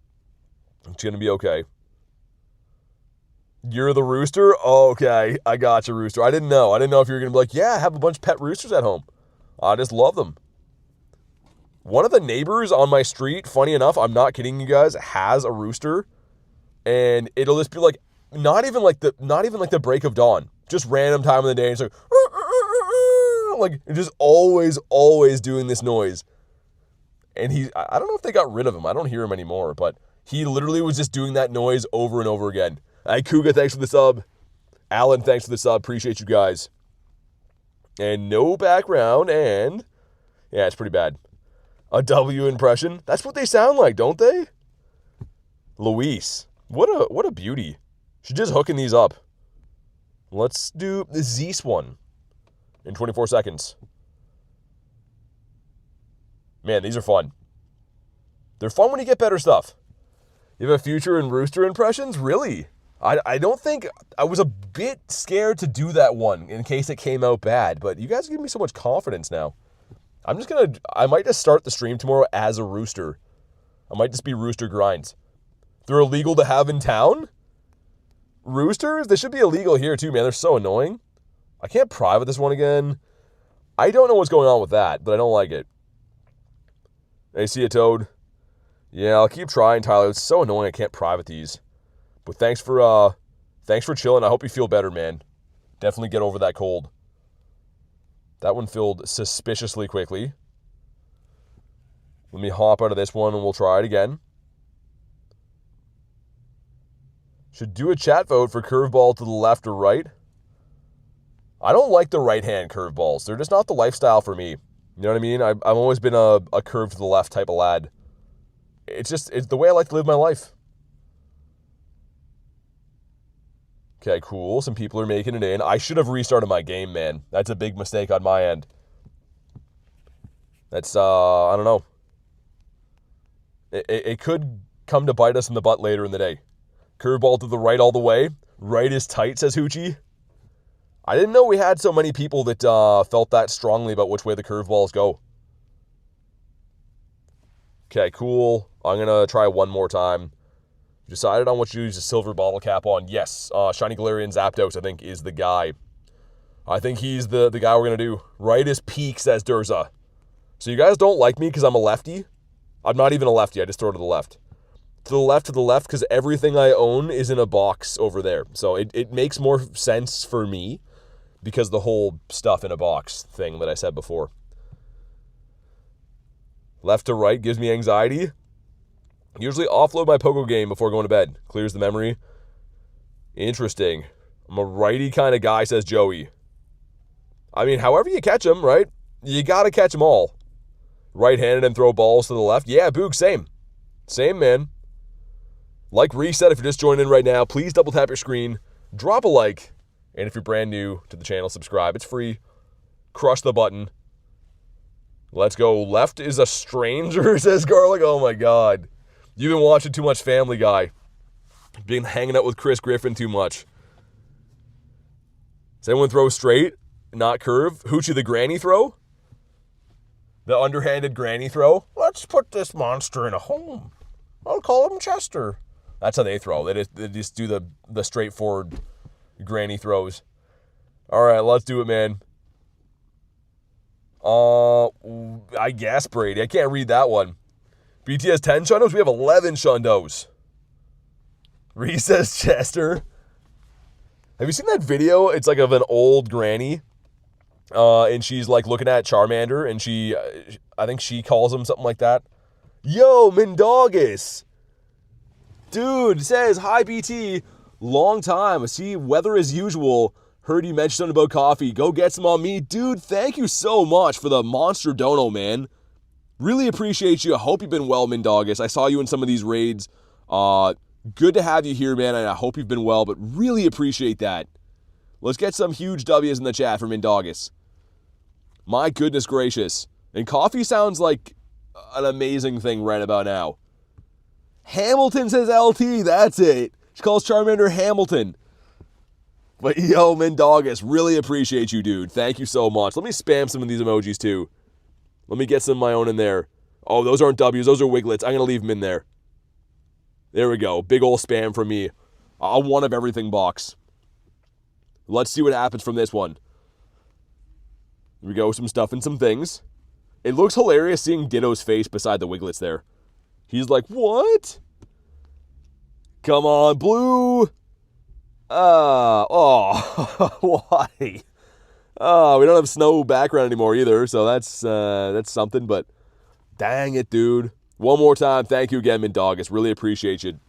It's going to be okay. You're the rooster? Oh, okay. I got you, Rooster. I didn't know. I didn't know if you were going to be like, yeah, I have a bunch of pet roosters at home. I just love them. One of the neighbors on my street, funny enough, I'm not kidding you guys, has a rooster. And it'll just be like, not even like the break of dawn. Just random time of the day. It's like just always doing this noise. And I don't know if they got rid of him. I don't hear him anymore, but he literally was just doing that noise over and over again. Hey, Kuga, thanks for the sub. Alan, thanks for the sub. Appreciate you guys. And no background, and yeah, it's pretty bad. A W impression. That's what they sound like, don't they? Luis. What a beauty. She's just hooking these up. Let's do the Zeus one in 24 seconds. Man, these are fun. They're fun when you get better stuff. You have a future in rooster impressions? Really? I don't think... I was a bit scared to do that one in case it came out bad, but you guys give me so much confidence now. I might just start the stream tomorrow as a rooster. I might just be Rooster Grindz. They're illegal to have in town? Roosters? They should be illegal here too, man. They're so annoying. I can't private this one again. I don't know what's going on with that, but I don't like it. Hey, see a toad? Yeah, I'll keep trying, Tyler. It's so annoying I can't private these. But thanks for chilling. I hope you feel better, man. Definitely get over that cold. That one filled suspiciously quickly. Let me hop out of this one and we'll try it again. Should do a chat vote for curveball to the left or right. I don't like the right-hand curveballs. They're just not the lifestyle for me. You know what I mean? I've always been a curve to the left type of lad. It's the way I like to live my life. Okay, cool. Some people are making it in. I should have restarted my game, man. That's a big mistake on my end. That's, I don't know. It could come to bite us in the butt later in the day. Curveball to the right all the way. Right is tight, says Hoochie. I didn't know we had so many people that felt that strongly about which way the curveballs go. Okay, cool. I'm going to try one more time. Decided on what to use the silver bottle cap on. Yes, Shiny Galarian Zapdos, I think, is the guy. I think he's the guy we're going to do. Right is peak, says Durza. So you guys don't like me because I'm a lefty? I'm not even a lefty. I just throw to the left. To the left, because everything I own is in a box over there. So it makes more sense for me because the whole stuff in a box thing that I said before. Left to right gives me anxiety. Usually offload my Pogo game before going to bed. Clears the memory. Interesting. I'm a righty kind of guy, says Joey. I mean, however you catch them, right? You got to catch them all. Right-handed and throw balls to the left. Yeah, Boog, same. Same, man. Like reset if you're just joining in right now. Please double tap your screen. Drop a like. And if you're brand new to the channel, subscribe. It's free. Crush the button. Let's go. Left is a stranger, says Garlic. Oh, my God. You've been watching too much Family Guy. Been hanging out with Chris Griffin too much. Does anyone throw straight, not curve? Hoochie the granny throw? The underhanded granny throw? Let's put this monster in a home. I'll call him Chester. That's how they throw. They just do the straightforward granny throws. All right, let's do it, man. I guess, Brady. I can't read that one. BT has 10 shundos? We have 11 shundos. Reese says Chester. Have you seen that video? It's like of an old granny. And she's like looking at Charmander, and I think she calls him something like that. Yo, Mindaugus. Dude says, hi, BT. Long time. See, weather as usual. Heard you mention something about coffee. Go get some on me. Dude, thank you so much for the monster dono, man. Really appreciate you. I hope you've been well, Mindaugus. I saw you in some of these raids. Good to have you here, man, and I hope you've been well, but really appreciate that. Let's get some huge W's in the chat for Mindaugus. My goodness gracious. And coffee sounds like an amazing thing right about now. Hamilton says LT, that's it. She calls Charmander Hamilton. But yo, Mindaugus, really appreciate you, dude. Thank you so much. Let me spam some of these emojis, too. Let me get some of my own in there. Oh, those aren't W's. Those are Wiglets. I'm going to leave them in there. There we go. Big ol' spam from me. A one of everything box. Let's see what happens from this one. Here we go. Some stuff and some things. It looks hilarious seeing Ditto's face beside the Wiglets there. He's like, what? Come on, Blue. Why? We don't have snow background anymore either, so that's something, but dang it, dude. One more time, thank you again, Mindaugus. Really appreciate you.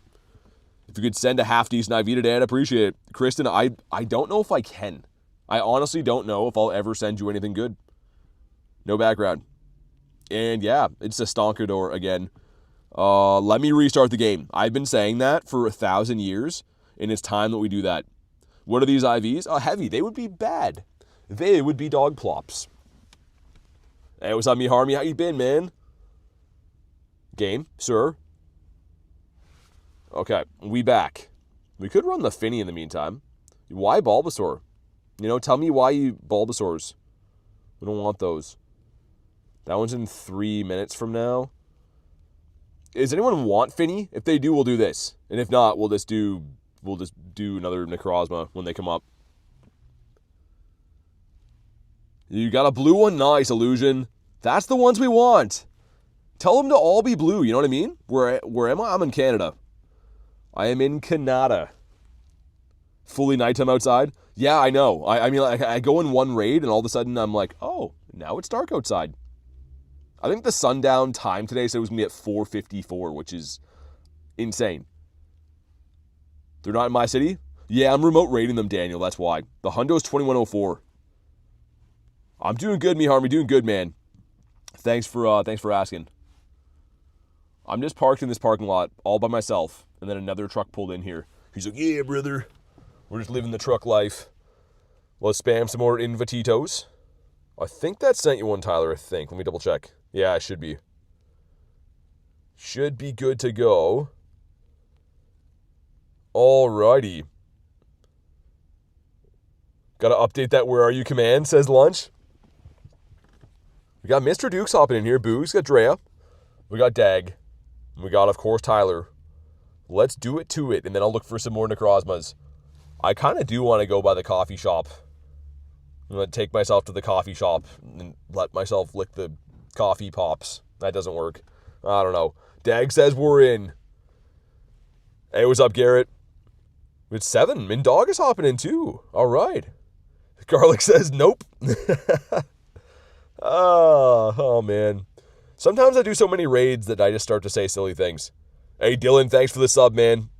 If you could send a half-decent IV today, I'd appreciate it. Kristen, I don't know if I can. I honestly don't know if I'll ever send you anything good. No background. And yeah, it's a Stonkador again. Let me restart the game. I've been saying that for 1,000 years, and it's time that we do that. What are these IVs? Oh, heavy. They would be bad. They would be dog plops. Hey, what's up, me Harmy? How you been, man? Game, sir. Okay, we back. We could run the Fini in the meantime. Why Bulbasaur? You know, tell me why you Bulbasaurs. We don't want those. That one's in 3 minutes from now. Does anyone want Fini? If they do, we'll do this. And if not, we'll just do another Necrozma when they come up. You got a blue one? Nice, Illusion. That's the ones we want. Tell them to all be blue, you know what I mean? Where am I? I'm in Canada. I am in Canada. Fully nighttime outside? Yeah, I know. I mean, I go in one raid, and all of a sudden I'm like, oh, now it's dark outside. I think the sundown time today said it was going to be at 4:54, which is insane. They're not in my city? Yeah, I'm remote raiding them, Daniel. That's why. The Hundo's 2104. I'm doing good, me Harmy. Doing good, man. Thanks for asking. I'm just parked in this parking lot all by myself, and then another truck pulled in here. He's like, yeah, brother. We're just living the truck life. Let's spam some more invititos. I think that sent you one, Tyler, I think. Let me double check. Yeah, it should be. Should be good to go. Alrighty. Gotta update that where are you command, says Lunch. We got Mr. Dukes hopping in here. Boogs, got Drea. We got Dag. And we got, of course, Tyler. Let's do it to it, and then I'll look for some more Necrozmas. I kind of do want to go by the coffee shop. I'm going to take myself to the coffee shop and let myself lick the coffee pops. That doesn't work. I don't know. Dag says we're in. Hey, what's up, Garrett? It's 7. Mindaugus hopping in, too. All right. Garlic says nope. Oh, man. Sometimes I do so many raids that I just start to say silly things. Hey, Dylan, thanks for the sub, man.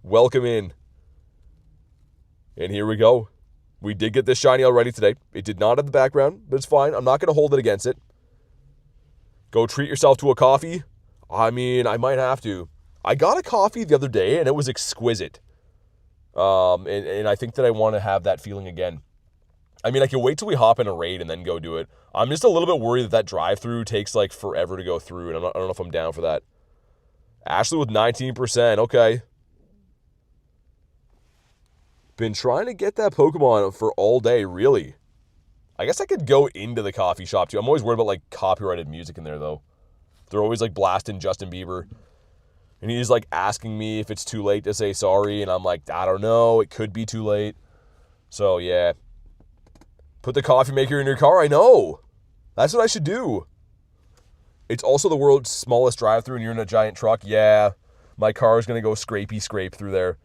Welcome in. And here we go. We did get this shiny already today. It did not have the background, but it's fine. I'm not going to hold it against it. Go treat yourself to a coffee. I mean, I might have to. I got a coffee the other day, and it was exquisite. And I think that I want to have that feeling again. I mean, I can wait till we hop in a raid and then go do it. I'm just a little bit worried that drive-through takes, like, forever to go through, and I don't know if I'm down for that. Ashley with 19%. Okay. Been trying to get that Pokemon for all day, really. I guess I could go into the coffee shop, too. I'm always worried about, like, copyrighted music in there, though. They're always, like, blasting Justin Bieber. And he's, like, asking me if it's too late to say sorry, and I'm like, I don't know. It could be too late. So, yeah. Put the coffee maker in your car. I know. That's what I should do. It's also the world's smallest drive-thru and you're in a giant truck. Yeah, my car is going to go scrapey scrape through there.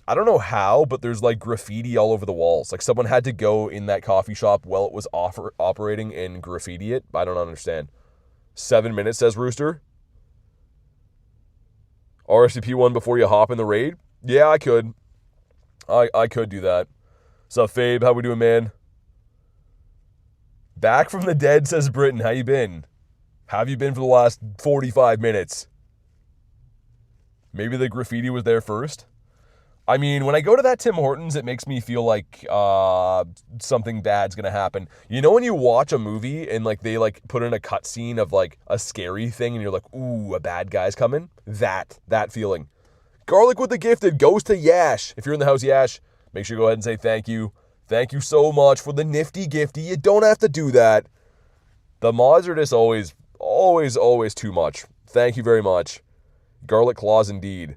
I don't know how, but there's like graffiti all over the walls. Like someone had to go in that coffee shop while it was operating and graffiti it. I don't understand. 7 minutes, says Rooster. RSVP one before you hop in the raid? Yeah, I could. I could do that. What's up, Fabe? How we doing, man? Back from the dead, says Britton. How you been? How have you been for the last 45 minutes? Maybe the graffiti was there first? I mean, when I go to that Tim Hortons, it makes me feel like something bad's gonna happen. You know when you watch a movie and like they like put in a cutscene of like a scary thing and you're like, ooh, a bad guy's coming? That feeling. Garlic with the gifted goes to Yash. If you're in the house, Yash, make sure you go ahead and say thank you. Thank you so much for the nifty gifty. You don't have to do that. The mods are just always too much. Thank you very much. Garlic claws indeed.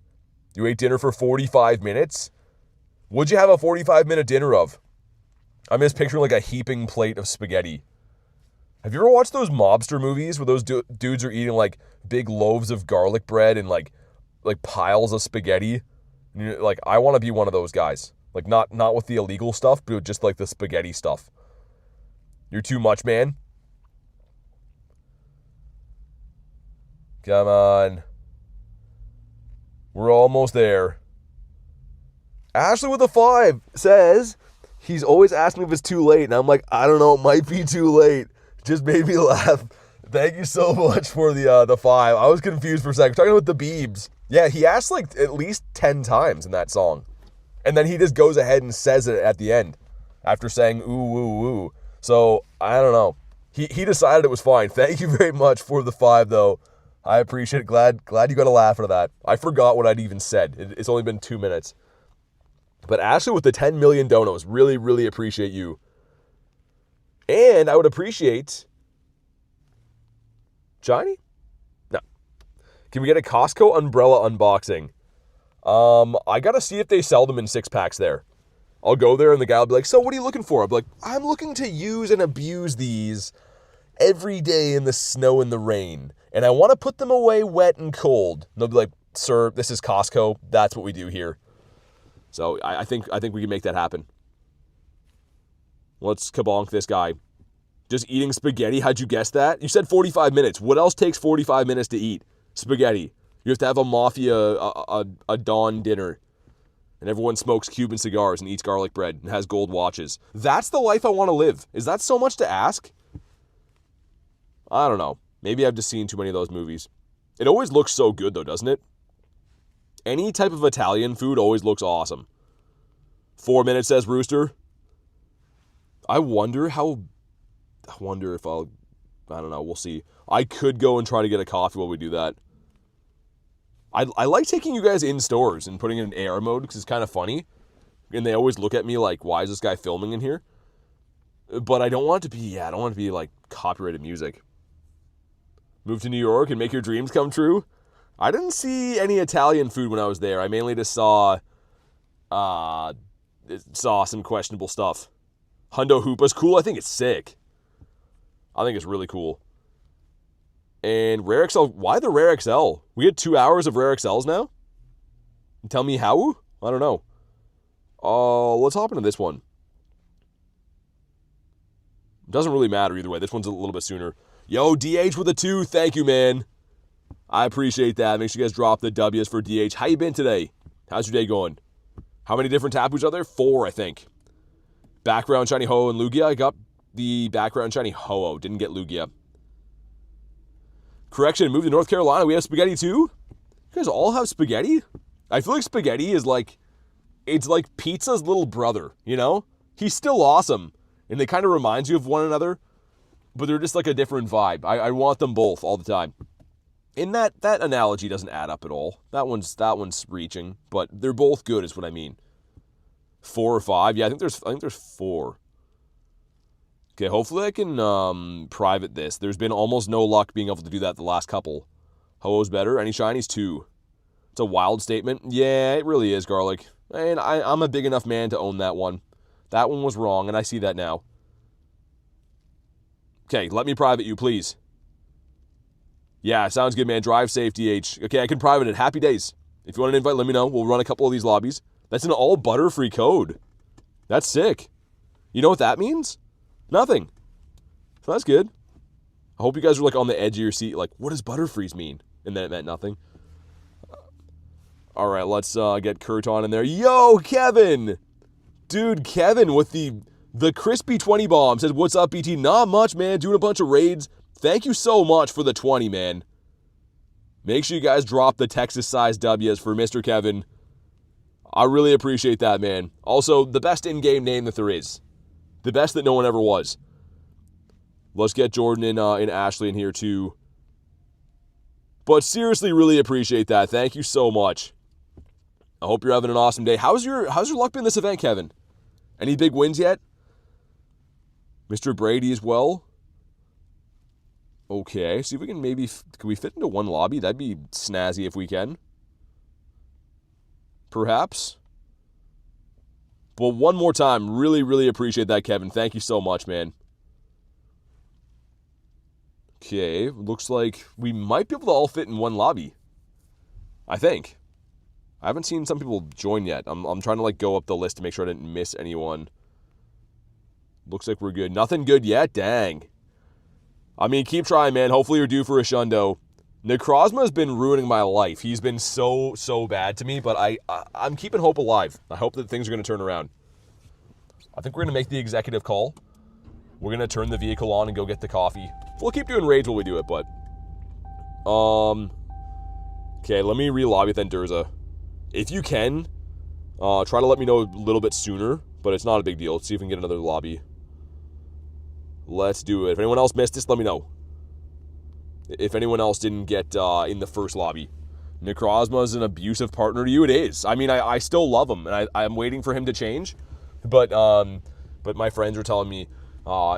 You ate dinner for 45 minutes? What'd you have a 45-minute dinner of? I'm just picturing like a heaping plate of spaghetti. Have you ever watched those mobster movies where those dudes are eating like big loaves of garlic bread and like piles of spaghetti? And you're like, I want to be one of those guys. Like not with the illegal stuff, but just like the spaghetti stuff. You're too much, man. Come on. We're almost there. Ashley with a 5 says he's always asking me if it's too late. And I'm like, I don't know. It might be too late. Just made me laugh. Thank you so much for the 5. I was confused for a second. Talking about the Beebs. Yeah, he asked like at least 10 times in that song. And then he just goes ahead and says it at the end after saying ooh, ooh, ooh. So, I don't know. He decided it was fine. Thank you very much for the 5, though. I appreciate it. Glad you got a laugh out of that. I forgot what I'd even said. It's only been 2 minutes. But Ashley with the 10 million donos, really, really appreciate you. And I would appreciate... Johnny? No. Can we get a Costco umbrella unboxing? I gotta see if they sell them in 6-packs there. I'll go there and the guy will be like, so what are you looking for? I'll be like, I'm looking to use and abuse these every day in the snow and the rain. And I want to put them away wet and cold. And they'll be like, sir, this is Costco. That's what we do here. So I think we can make that happen. Let's kabonk this guy. Just eating spaghetti. How'd you guess that? You said 45 minutes. What else takes 45 minutes to eat? Spaghetti. You have to have a mafia, a dawn dinner. And everyone smokes Cuban cigars and eats garlic bread and has gold watches. That's the life I want to live. Is that so much to ask? I don't know. Maybe I've just seen too many of those movies. It always looks so good, though, doesn't it? Any type of Italian food always looks awesome. 4 minutes, says Rooster. I wonder if I'll... I don't know. We'll see. I could go and try to get a coffee while we do that. I like taking you guys in stores and putting it in AR mode because it's kind of funny. And they always look at me like, why is this guy filming in here? But I don't want it to be, I don't want it to be like copyrighted music. Move to New York and make your dreams come true. I didn't see any Italian food when I was there. I mainly just saw some questionable stuff. Hundo Hoopa's cool. I think it's sick. I think it's really cool. And Rare XL, why the Rare XL? We had 2 hours of Rare XLs now? And tell me how? I don't know. Let's hop into this one. Doesn't really matter either way. This one's a little bit sooner. Yo, DH with a 2. Thank you, man. I appreciate that. Make sure you guys drop the W's for DH. How you been today? How's your day going? How many different Tapus are there? 4, I think. Background Shiny Ho and Lugia. I got the background Shiny Ho-Oh. Didn't get Lugia. Correction, move to North Carolina. We have spaghetti too? You guys all have spaghetti? I feel like spaghetti is like... It's like pizza's little brother, you know? He's still awesome. And they kind of remind you of one another. But they're just like a different vibe. I want them both all the time. And that analogy doesn't add up at all. That one's reaching. But they're both good is what I mean. 4 or 5? Yeah, I think there's 4. Okay, hopefully I can private this. There's been almost no luck being able to do that the last couple. Ho-Oh's better. Any shinies? 2. It's a wild statement. Yeah, it really is, Garlic. And I'm a big enough man to own that one. That one was wrong, and I see that now. Okay, let me private you, please. Yeah, sounds good, man. Drive safe, DH. Okay, I can private it. Happy days. If you want an invite, let me know. We'll run a couple of these lobbies. That's an all Butterfree code. That's sick. You know what that means? Nothing. So that's good. I hope you guys are like on the edge of your seat, like, what does Butterfreeze mean? And then it meant nothing. All right, let's get Kurton in there. Yo, Kevin! Dude, Kevin with the crispy 20 bomb says, what's up, BT? Not much, man. Doing a bunch of raids. Thank you so much for the 20, man. Make sure you guys drop the Texas-sized W's for Mr. Kevin. I really appreciate that, man. Also, the best in-game name that there is. The best that no one ever was. Let's get Jordan and Ashley in here, too. But seriously, really appreciate that. Thank you so much. I hope you're having an awesome day. How's your luck been this event, Kevin? Any big wins yet? Mr. Brady as well. Okay, see if we can maybe... Can we fit into one lobby? That'd be snazzy if we can. Perhaps. But one more time, really, really appreciate that, Kevin. Thank you so much, man. Okay, looks like we might be able to all fit in one lobby. I think. I haven't seen some people join yet. I'm trying to like go up the list to make sure I didn't miss anyone. Looks like we're good. Nothing good yet? Dang. I mean, keep trying, man. Hopefully you're due for a shundo. Necrozma has been ruining my life. He's been so bad to me, but I'm keeping hope alive. I hope that things are going to turn around. I think we're going to make the executive call. We're going to turn the vehicle on and go get the coffee. We'll keep doing raids while we do it, but... Okay, let me re-lobby with Endurza. If you can, try to let me know a little bit sooner, but it's not a big deal. Let's see if we can get another lobby. Let's do it. If anyone else missed this, let me know. If anyone else didn't get in the first lobby. Necrozma is an abusive partner to you. It is. I mean, I still love him, and I'm waiting for him to change. But my friends are telling me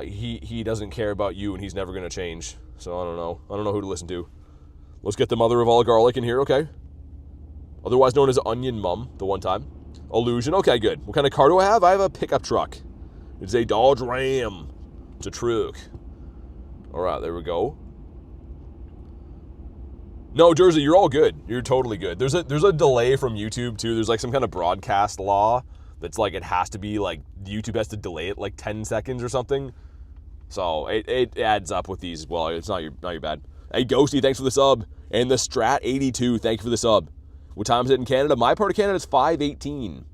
he doesn't care about you, and he's never going to change. So I don't know. I don't know who to listen to. Let's get the mother of all garlic in here. Okay. Otherwise known as Onion Mum, the one time. Illusion. Okay, good. What kind of car do I have? I have a pickup truck. It's a Dodge Ram. It's a truck. All right, there we go. No, Jersey, you're all good. You're totally good. There's a delay from YouTube, too. There's like some kind of broadcast law that's like it has to be like YouTube has to delay it like 10 seconds or something. So it adds up with these as well. It's not your bad. Hey, Ghosty, thanks for the sub. And the Strat 82, thank you for the sub. What time is it in Canada? My part of Canada is 5:18.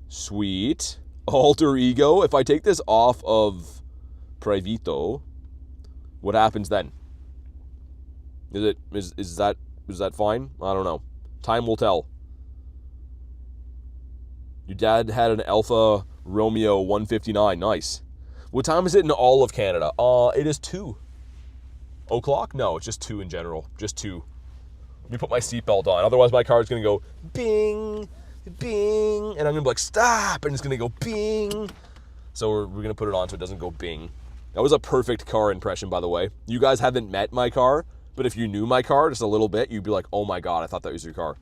Sweet. Alter Ego. If I take this off of Privito, what happens then? Is that fine? I don't know. Time will tell. Your dad had an Alpha Romeo 159. Nice. What time is it in all of Canada? It is 2 o'clock? No, it's just 2 in general. Just 2. Let me put my seatbelt on. Otherwise, my car is going to go bing, bing, and I'm going to be like, stop, and it's going to go bing. So we're going to put it on so it doesn't go bing. That was a perfect car impression, by the way. You guys haven't met my car, but if you knew my car just a little bit, you'd be like, oh my god, I thought that was your car.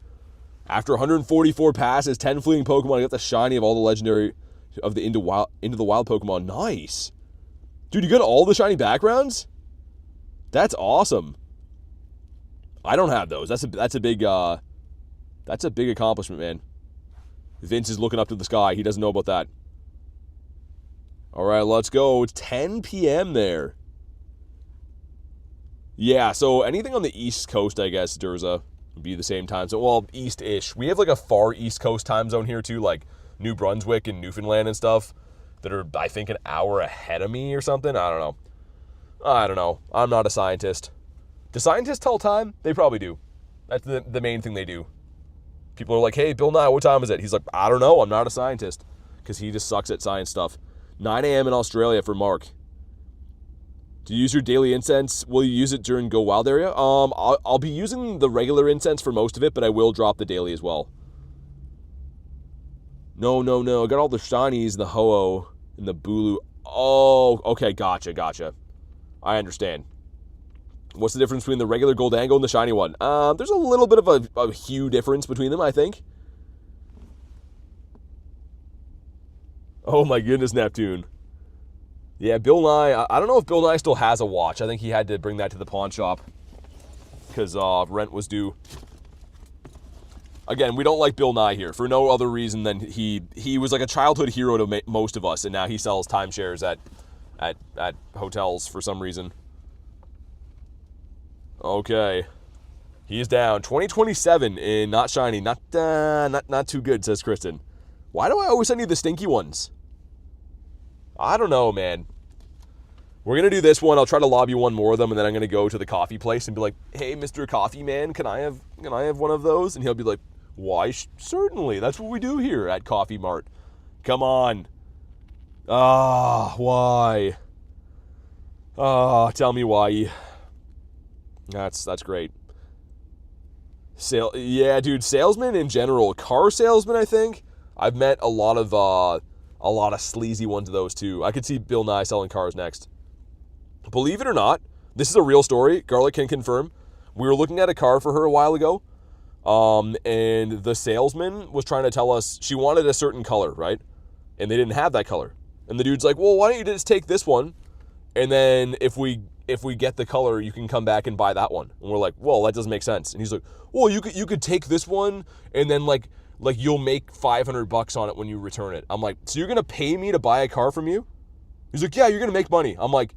After 144 passes, 10 fleeting Pokemon, I got the shiny of all the legendary of the Into the Wild Pokemon. Nice. Dude, you got all the shiny backgrounds? That's awesome. I don't have those. That's a big accomplishment, man. Vince is looking up to the sky. He doesn't know about that. All right, let's go. It's 10 p.m. there. Yeah, so anything on the East Coast, I guess, Durza, would be the same time. So, well, East-ish. We have like a far East Coast time zone here too, like New Brunswick and Newfoundland and stuff that are, I think, an hour ahead of me or something. I don't know. I'm not a scientist. Do scientists tell time? They probably do. That's the main thing they do. People are like, hey, Bill Nye, what time is it? He's like, I don't know. I'm not a scientist. Because he just sucks at science stuff. 9 a.m. in Australia for Mark. Do you use your daily incense? Will you use it during Go Wild area? I'll be using the regular incense for most of it, but I will drop the daily as well. No. I got all the shinies, the Ho-Oh, and the Bulu. Oh, okay, gotcha. I understand. What's the difference between the regular Goldango and the shiny one? There's a little bit of a hue difference between them, I think. Oh my goodness, Neptune. Yeah, Bill Nye, I don't know if Bill Nye still has a watch. I think he had to bring that to the pawn shop because rent was due. Again, we don't like Bill Nye here for no other reason than he was like a childhood hero to most of us, and now he sells timeshares at hotels for some reason. Okay. He's down. 2027 in not shiny. Not too good, says Kristen. Why do I always send you the stinky ones? I don't know, man. We're going to do this one. I'll try to lob you one more of them, and then I'm going to go to the coffee place and be like, hey, Mr. Coffee Man, can I have one of those? And he'll be like, why? Certainly. That's what we do here at Coffee Mart. Come on. Why? Tell me why. That's great. Yeah, dude, salesmen in general, car salesmen, I think. I've met a lot of sleazy ones of those too. I could see Bill Nye selling cars next. Believe it or not, this is a real story. Garlic can confirm. We were looking at a car for her a while ago. And the salesman was trying to tell us she wanted a certain color, right? And they didn't have that color. And the dude's like, well, why don't you just take this one? And then if we get the color, you can come back and buy that one. And we're like, well, that doesn't make sense. And he's like, well, you could take this one and then like you'll make $500 on it when you return it. I'm like, so you're going to pay me to buy a car from you? He's like, yeah, you're going to make money. I'm like,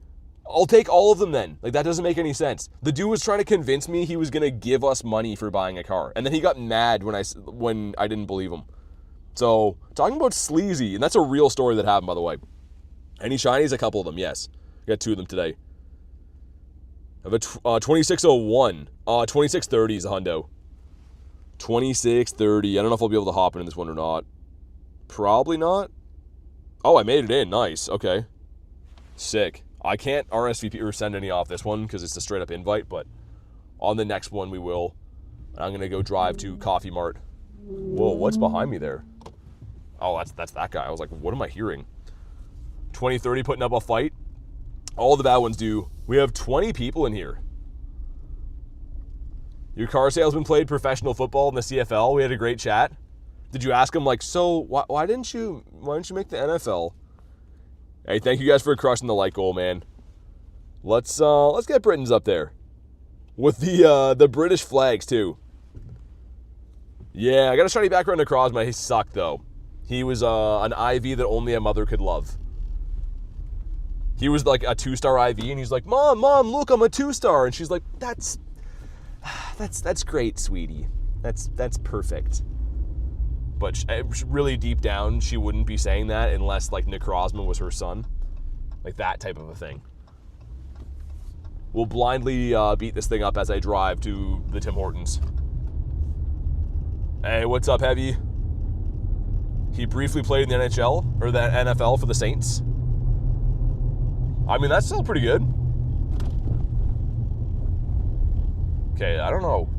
I'll take all of them then. Like, that doesn't make any sense. The dude was trying to convince me he was going to give us money for buying a car. And then he got mad when I didn't believe him. So, talking about sleazy, and that's a real story that happened, by the way. Any shinies? A couple of them, yes. I got 2 of them today. I have a 2601. 2630 is a hundo. 2630. I don't know if I'll be able to hop into this one or not. Probably not. Oh, I made it in. Nice. Okay. Sick. I can't RSVP or send any off this one because it's a straight up invite, but on the next one we will. I'm going to go drive to Coffee Mart. Whoa, what's behind me there? Oh, that's that guy. I was like, what am I hearing? 2030 putting up a fight. All the bad ones do. We have 20 people in here. Your car salesman played professional football in the CFL. We had a great chat. Did you ask him like, so why didn't you make the NFL? Hey, thank you guys for crushing the like goal, man. Let's get Britons up there with the British flags too. Yeah, I got a shiny background to Crosby. He sucked though. He was an IV that only a mother could love. He was like a 2-star IV, and he's like, Mom, look, I'm a 2-star, and she's like, that's great, sweetie. That's perfect. But really deep down, she wouldn't be saying that unless like Nick Rosman was her son. Like that type of a thing. We'll blindly beat this thing up as I drive to the Tim Hortons. Hey, what's up, Heavy? He briefly played in the NHL, or the NFL for the Saints. I mean, that's still pretty good. Okay, I don't know.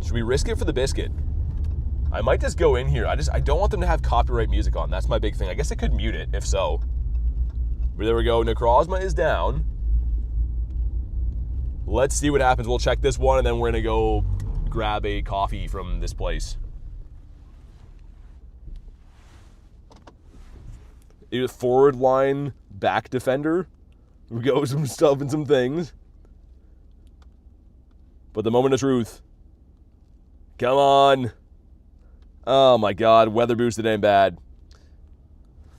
Should we risk it for the biscuit? I might just go in here. I don't want them to have copyright music on. That's my big thing. I guess I could mute it, if so. But there we go. Necrozma is down. Let's see what happens. We'll check this one, and then we're going to go grab a coffee from this place. A forward line back defender. We go some stuff and some things. But the moment of truth. Come on. Oh my God, weather boosted ain't bad.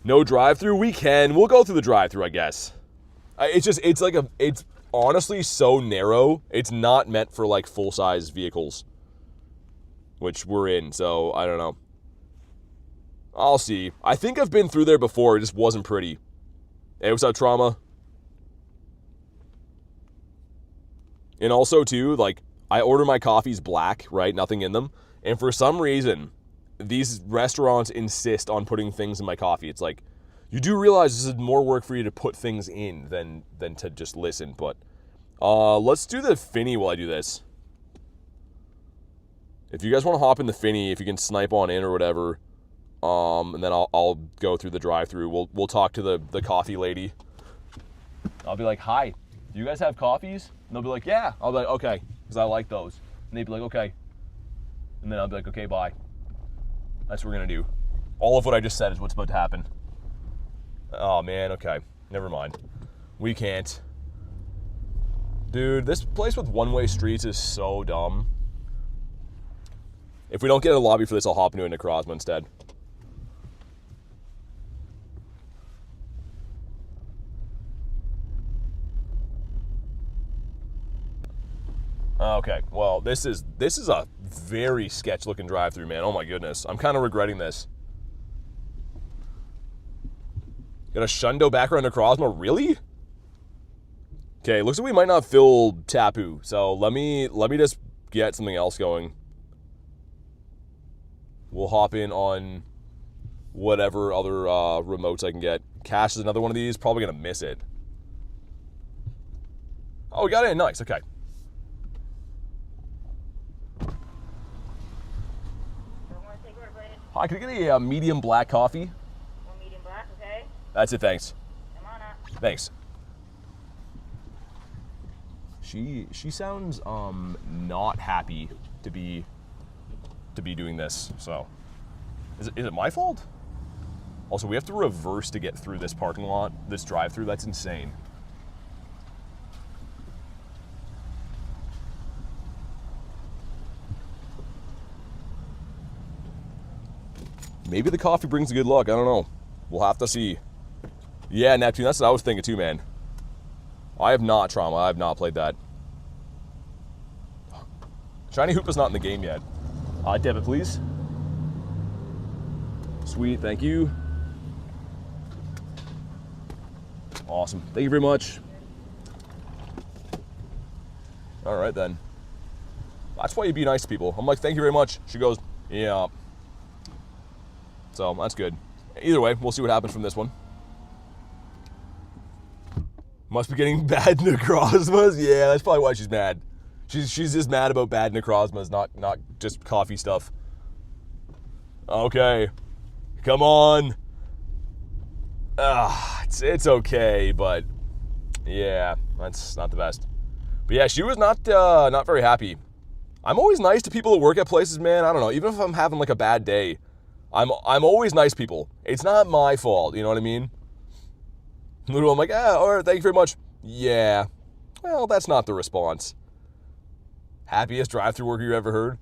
No drive-through? We can. We'll go through the drive-through, I guess. It's honestly so narrow. It's not meant for like full-size vehicles, which we're in, so I don't know. I'll see. I think I've been through there before. It just wasn't pretty. Hey, what's up, Trauma? And also, too, like, I order my coffees black, right? Nothing in them. And for some reason, these restaurants insist on putting things in my coffee. It's like, you do realize this is more work for you to put things in than to just listen. But let's do the Fini while I do this. If you guys want to hop in the Fini, if you can snipe on in or whatever, and then I'll go through the drive-through. We'll talk to the coffee lady. I'll be like, hi, do you guys have coffees? And they'll be like, yeah. I'll be like, okay, because I like those. And they'd be like, okay. And then I'll be like, okay, bye. That's what we're going to do. All of what I just said is what's about to happen. Oh, man, okay. Never mind. We can't. Dude, this place with one-way streets is so dumb. If we don't get a lobby for this, I'll hop into a Necrozma instead. Okay, well, this is a very sketch-looking drive-through, man. Oh my goodness, I'm kind of regretting this. Got a Shundo background Necrozma, really? Okay, looks like we might not fill Tapu, so let me just get something else going. We'll hop in on whatever other remotes I can get. Cash is another one of these, probably gonna miss it. Oh, we got it, nice, okay. Hi, can I get a medium black coffee? One medium black, okay? That's it, thanks. Come on up. Thanks. She sounds not happy to be doing this. So, is it my fault? Also, we have to reverse to get through this parking lot, this drive-through. That's insane. Maybe the coffee brings good luck. I don't know. We'll have to see. Yeah, Neptune, that's what I was thinking too, man. I have not Trauma. I have not played that. Shiny Hoopa's not in the game yet. Debit, please. Sweet, thank you. Awesome. Thank you very much. All right, then. That's why you be nice to people. I'm like, thank you very much. She goes, yeah. So, that's good. Either way, we'll see what happens from this one. Must be getting bad Necrozmas. Yeah, that's probably why she's mad. She's just mad about bad Necrozmas, not just coffee stuff. Okay. Come on. It's okay, but yeah, that's not the best. But yeah, she was not very happy. I'm always nice to people that work at places, man. I don't know, even if I'm having like a bad day, I'm always nice to people. It's not my fault, you know what I mean? Literally, I'm like, all right, thank you very much. Yeah. Well, that's not the response. Happiest drive-through worker you ever heard?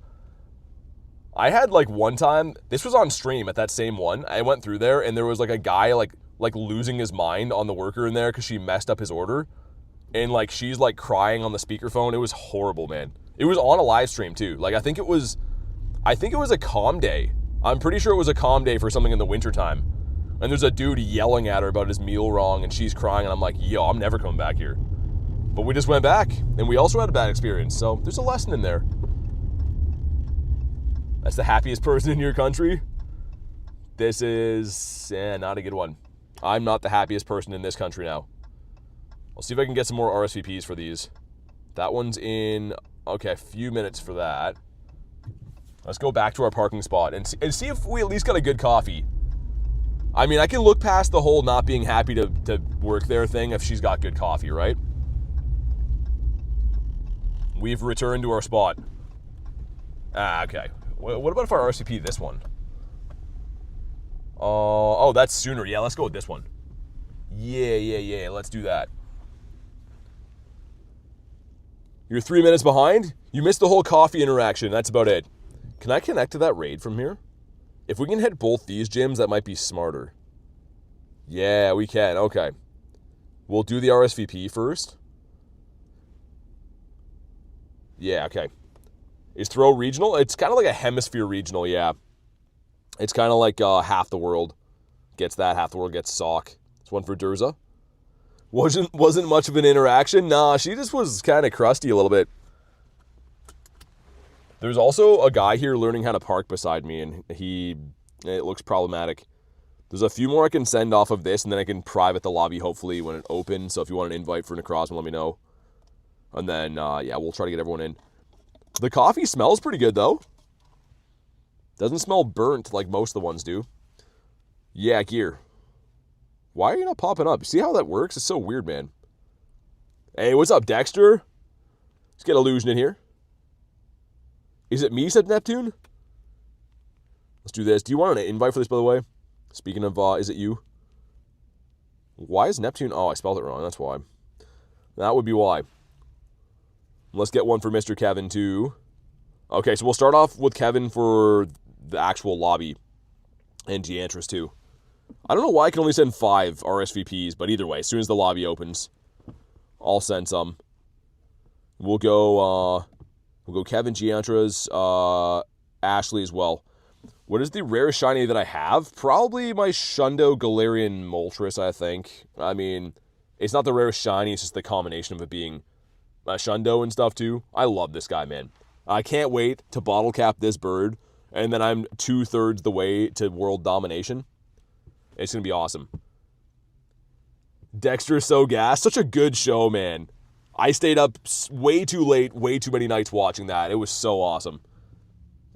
I had like one time, this was on stream at that same one. I went through there and there was like a guy like losing his mind on the worker in there because she messed up his order. And like she's like crying on the speakerphone. It was horrible, man. It was on a live stream too. Like I think it was a calm day. I'm pretty sure it was a calm day for something in the wintertime. And there's a dude yelling at her about his meal wrong and she's crying and I'm like, yo, I'm never coming back here. But we just went back and we also had a bad experience. So there's a lesson in there. That's the happiest person in your country. This is not a good one. I'm not the happiest person in this country now. I'll see if I can get some more RSVPs for these. That one's in, okay, a few minutes for that. Let's go back to our parking spot and see if we at least got a good coffee. I mean, I can look past the whole not being happy to work there thing if she's got good coffee, right? We've returned to our spot. Okay. What about if I RSVP this one? Oh, that's sooner. Yeah, let's go with this one. Yeah. Let's do that. You're 3 minutes behind? You missed the whole coffee interaction. That's about it. Can I connect to that raid from here? If we can hit both these gyms, that might be smarter. Yeah, we can. Okay. We'll do the RSVP first. Yeah, okay. Is Throw regional? It's kind of like a hemisphere regional, yeah. It's kind of like half the world gets that, half the world gets Sock. It's one for Durza. Wasn't much of an interaction. Nah, she just was kind of crusty a little bit. There's also a guy here learning how to park beside me, and it looks problematic. There's a few more I can send off of this, and then I can private the lobby hopefully when it opens. So if you want an invite for Necrozma, let me know. And then, yeah, we'll try to get everyone in. The coffee smells pretty good, though. Doesn't smell burnt like most of the ones do. Yeah, gear. Why are you not popping up? See how that works? It's so weird, man. Hey, what's up, Dexter? Let's get Illusion in here. Is it me, said Neptune? Let's do this. Do you want an invite for this, by the way? Speaking of, is it you? Why is Neptune? Oh, I spelled it wrong. That's why. That would be why. Let's get one for Mr. Kevin, too. Okay, so we'll start off with Kevin for the actual lobby. And Giantris, too. I don't know why I can only send 5 RSVPs, but either way, as soon as the lobby opens, I'll send some. We'll go Kevin, Giantris, Ashley as well. What is the rarest shiny that I have? Probably my Shundo Galarian Moltres, I think. I mean, it's not the rarest shiny, it's just the combination of it being a Shundo and stuff too. I love this guy, man. I can't wait to bottle cap this bird, and then I'm 2/3 the way to world domination. It's going to be awesome. Dexter is so gassed. Such a good show, man. I stayed up way too late, way too many nights watching that. It was so awesome.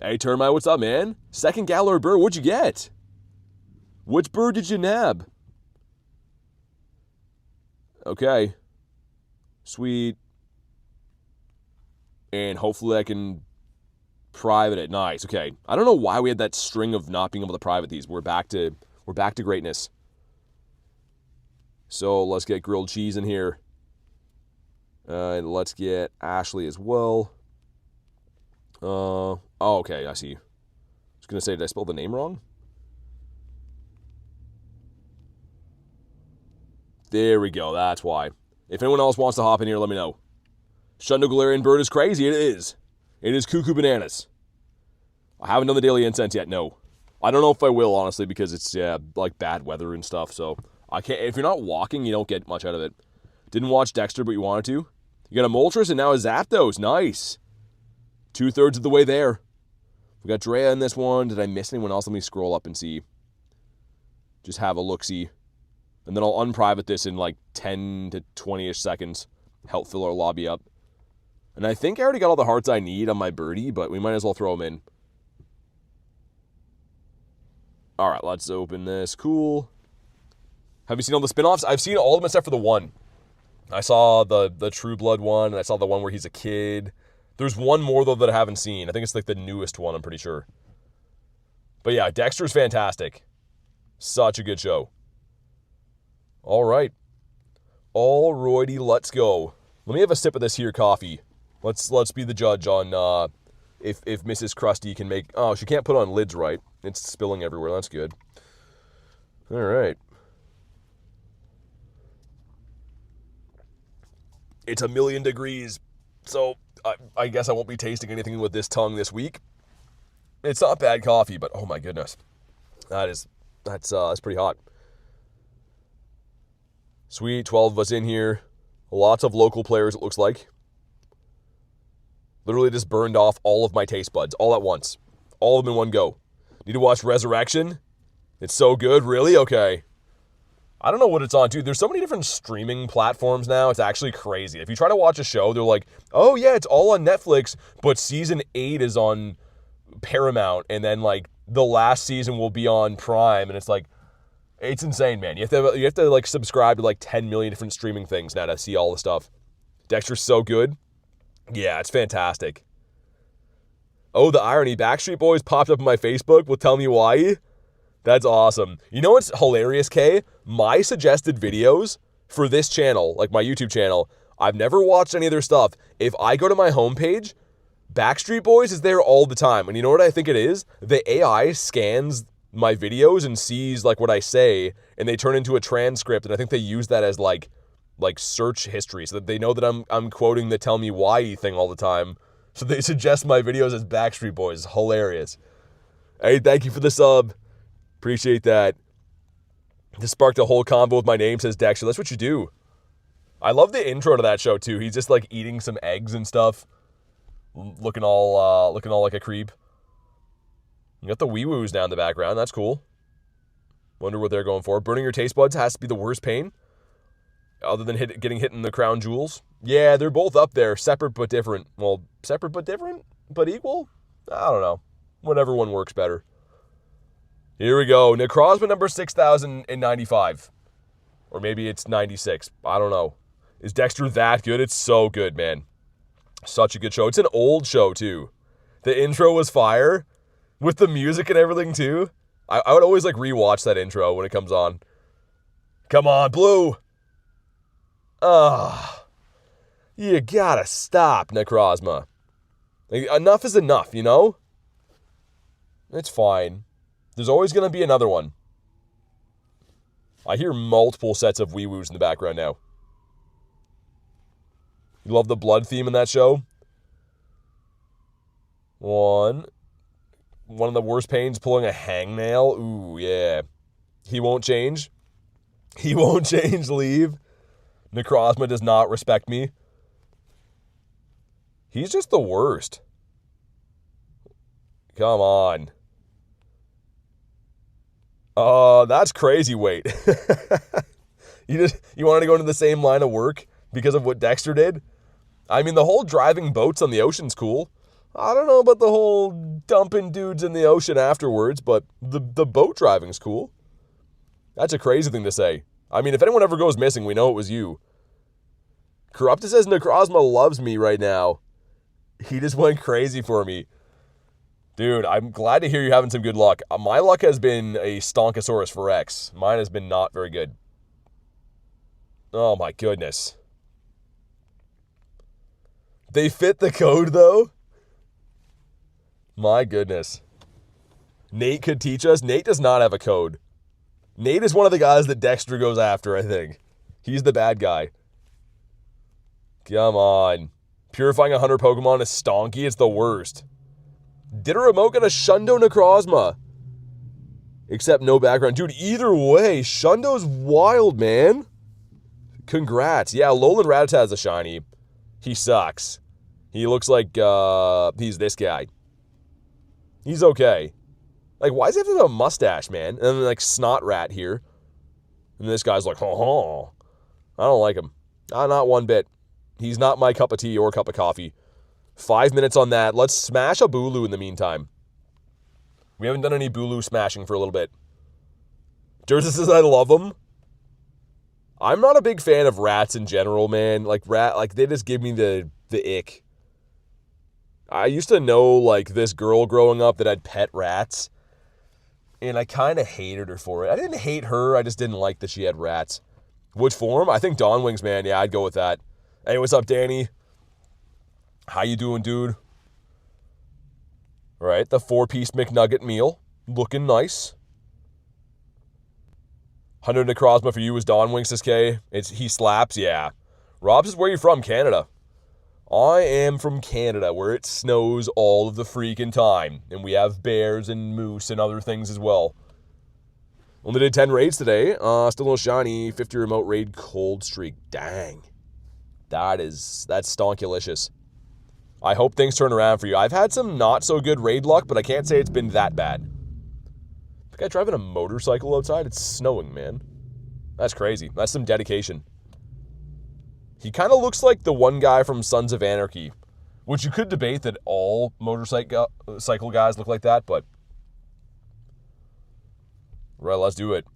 Hey, Termite, what's up, man? Second Galar bird, what'd you get? Which bird did you nab? Okay. Sweet. And hopefully I can private it. Nice, okay. I don't know why we had that string of not being able to private these. We're back to greatness. So let's get grilled cheese in here. And let's get Ashley as well. Oh, okay, I see. I was going to say, did I spell the name wrong? There we go, that's why. If anyone else wants to hop in here, let me know. Shundo Galarian bird is crazy, it is. It is cuckoo bananas. I haven't done the daily incense yet, no. I don't know if I will, honestly, because it's, like bad weather and stuff, so I can't. If you're not walking, you don't get much out of it. Didn't watch Dexter, but you wanted to. You got a Moltres and now a Zapdos, nice. 2/3 of the way there. We got Drea in this one. Did I miss anyone else? Let me scroll up and see. Just have a look-see. And then I'll unprivate this in like 10 to 20-ish seconds. Help fill our lobby up. And I think I already got all the hearts I need on my birdie, but we might as well throw them in. All right, let's open this. Cool. Have you seen all the spin-offs? I've seen all of them except for the one. I saw the True Blood one, and I saw the one where he's a kid. There's one more, though, that I haven't seen. I think it's like the newest one, I'm pretty sure. But yeah, Dexter's fantastic. Such a good show. All right. Alrighty, let's go. Let me have a sip of this here coffee. Let's be the judge on if Mrs. Krusty can make... Oh, she can't put on lids right. It's spilling everywhere. That's good. All right. It's 1,000,000 degrees, so I guess I won't be tasting anything with this tongue this week. It's not bad coffee, but oh my goodness. That's pretty hot. Sweet, 12 of us in here. Lots of local players, it looks like. Literally just burned off all of my taste buds, all at once. All of them in one go. Need to watch Resurrection? It's so good, really? Okay. I don't know what it's on, dude. There's so many different streaming platforms now. It's actually crazy. If you try to watch a show, they're like, oh yeah, it's all on Netflix, but season 8 is on Paramount, and then like the last season will be on Prime, and it's like, it's insane, man. You have to like subscribe to like 10 million different streaming things now to see all the stuff. Dexter's so good. Yeah, it's fantastic. Oh, the irony. Backstreet Boys popped up on my Facebook. Will tell me why. That's awesome. You know what's hilarious, Kay? My suggested videos for this channel, like my YouTube channel, I've never watched any of their stuff. If I go to my homepage, Backstreet Boys is there all the time. And you know what I think it is? The AI scans my videos and sees like what I say, and they turn into a transcript, and I think they use that as like search history, so that they know that I'm quoting the tell me why thing all the time. So they suggest my videos as Backstreet Boys. Hilarious. Hey, thank you for the sub. Appreciate that. This sparked a whole combo with my name, says Dexter. That's what you do. I love the intro to that show too. He's just like eating some eggs and stuff, looking all like a creep. You got the wee-woos down in the background. That's cool. Wonder what they're going for. Burning your taste buds has to be the worst pain, other than getting hit in the crown jewels. Yeah, they're both up there, separate but different. Well, separate but different, but equal? I don't know. Whatever one works better. Here we go. Necrozma number 6,095. Or maybe it's 96. I don't know. Is Dexter that good? It's so good, man. Such a good show. It's an old show, too. The intro was fire. With the music and everything, too. I would always, like, rewatch that intro when it comes on. Come on, Blue. You gotta stop, Necrozma. Like, enough is enough, you know? It's fine. There's always gonna be another one. I hear multiple sets of wee-woos in the background now. You love the blood theme in that show? One of the worst pains, pulling a hangnail. Ooh, yeah. He won't change. He won't change, leave. Necrozma does not respect me. He's just the worst. Come on. That's crazy, wait. You wanted to go into the same line of work because of what Dexter did? I mean, the whole driving boats on the ocean's cool. I don't know about the whole dumping dudes in the ocean afterwards, but the boat driving's cool. That's a crazy thing to say. I mean, if anyone ever goes missing, we know it was you. Corrupted says Necrozma loves me right now. He just went crazy for me. Dude, I'm glad to hear you're having some good luck. My luck has been a Stonkosaurus for X. Mine has been not very good. Oh my goodness. They fit the code, though? My goodness. Nate could teach us. Nate does not have a code. Nate is one of the guys that Dexter goes after, I think. He's the bad guy. Come on. Purifying 100 Pokemon is stonky. It's the worst. Did a remote get a Shundo Necrozma? Except no background. Dude, either way, Shundo's wild, man. Congrats. Yeah, Alolan Rattata has a shiny. He sucks. He looks like, he's this guy. He's okay. Like, why does he have to have a mustache, man? And then, like, Snot Rat here. And this guy's like, ho. I don't like him. Not one bit. He's not my cup of tea or cup of coffee. 5 minutes on that. Let's smash a Bulu in the meantime. We haven't done any Bulu smashing for a little bit. Durza says I love them. I'm not a big fan of rats in general, man. Like, they just give me the ick. I used to know, like, this girl growing up that had pet rats. And I kind of hated her for it. I didn't hate her. I just didn't like that she had rats. Which form? I think Dawn Wings, man. Yeah, I'd go with that. Hey, what's up, Danny? How you doing, dude? All right, the 4-piece McNugget meal. Looking nice. 100 Necrozma for you is Dawn Wings, says K. He slaps, yeah. Rob says, where are you from? Canada. I am from Canada, where it snows all of the freaking time. And we have bears and moose and other things as well. Only did 10 raids today. Still no shiny. 50 remote raid cold streak. Dang. That's stonkulicious. I hope things turn around for you. I've had some not so good raid luck, but I can't say it's been that bad. The guy driving a motorcycle outside? It's snowing, man. That's crazy. That's some dedication. He kind of looks like the one guy from Sons of Anarchy, which you could debate that all motorcycle guys look like that, but right, let's do it.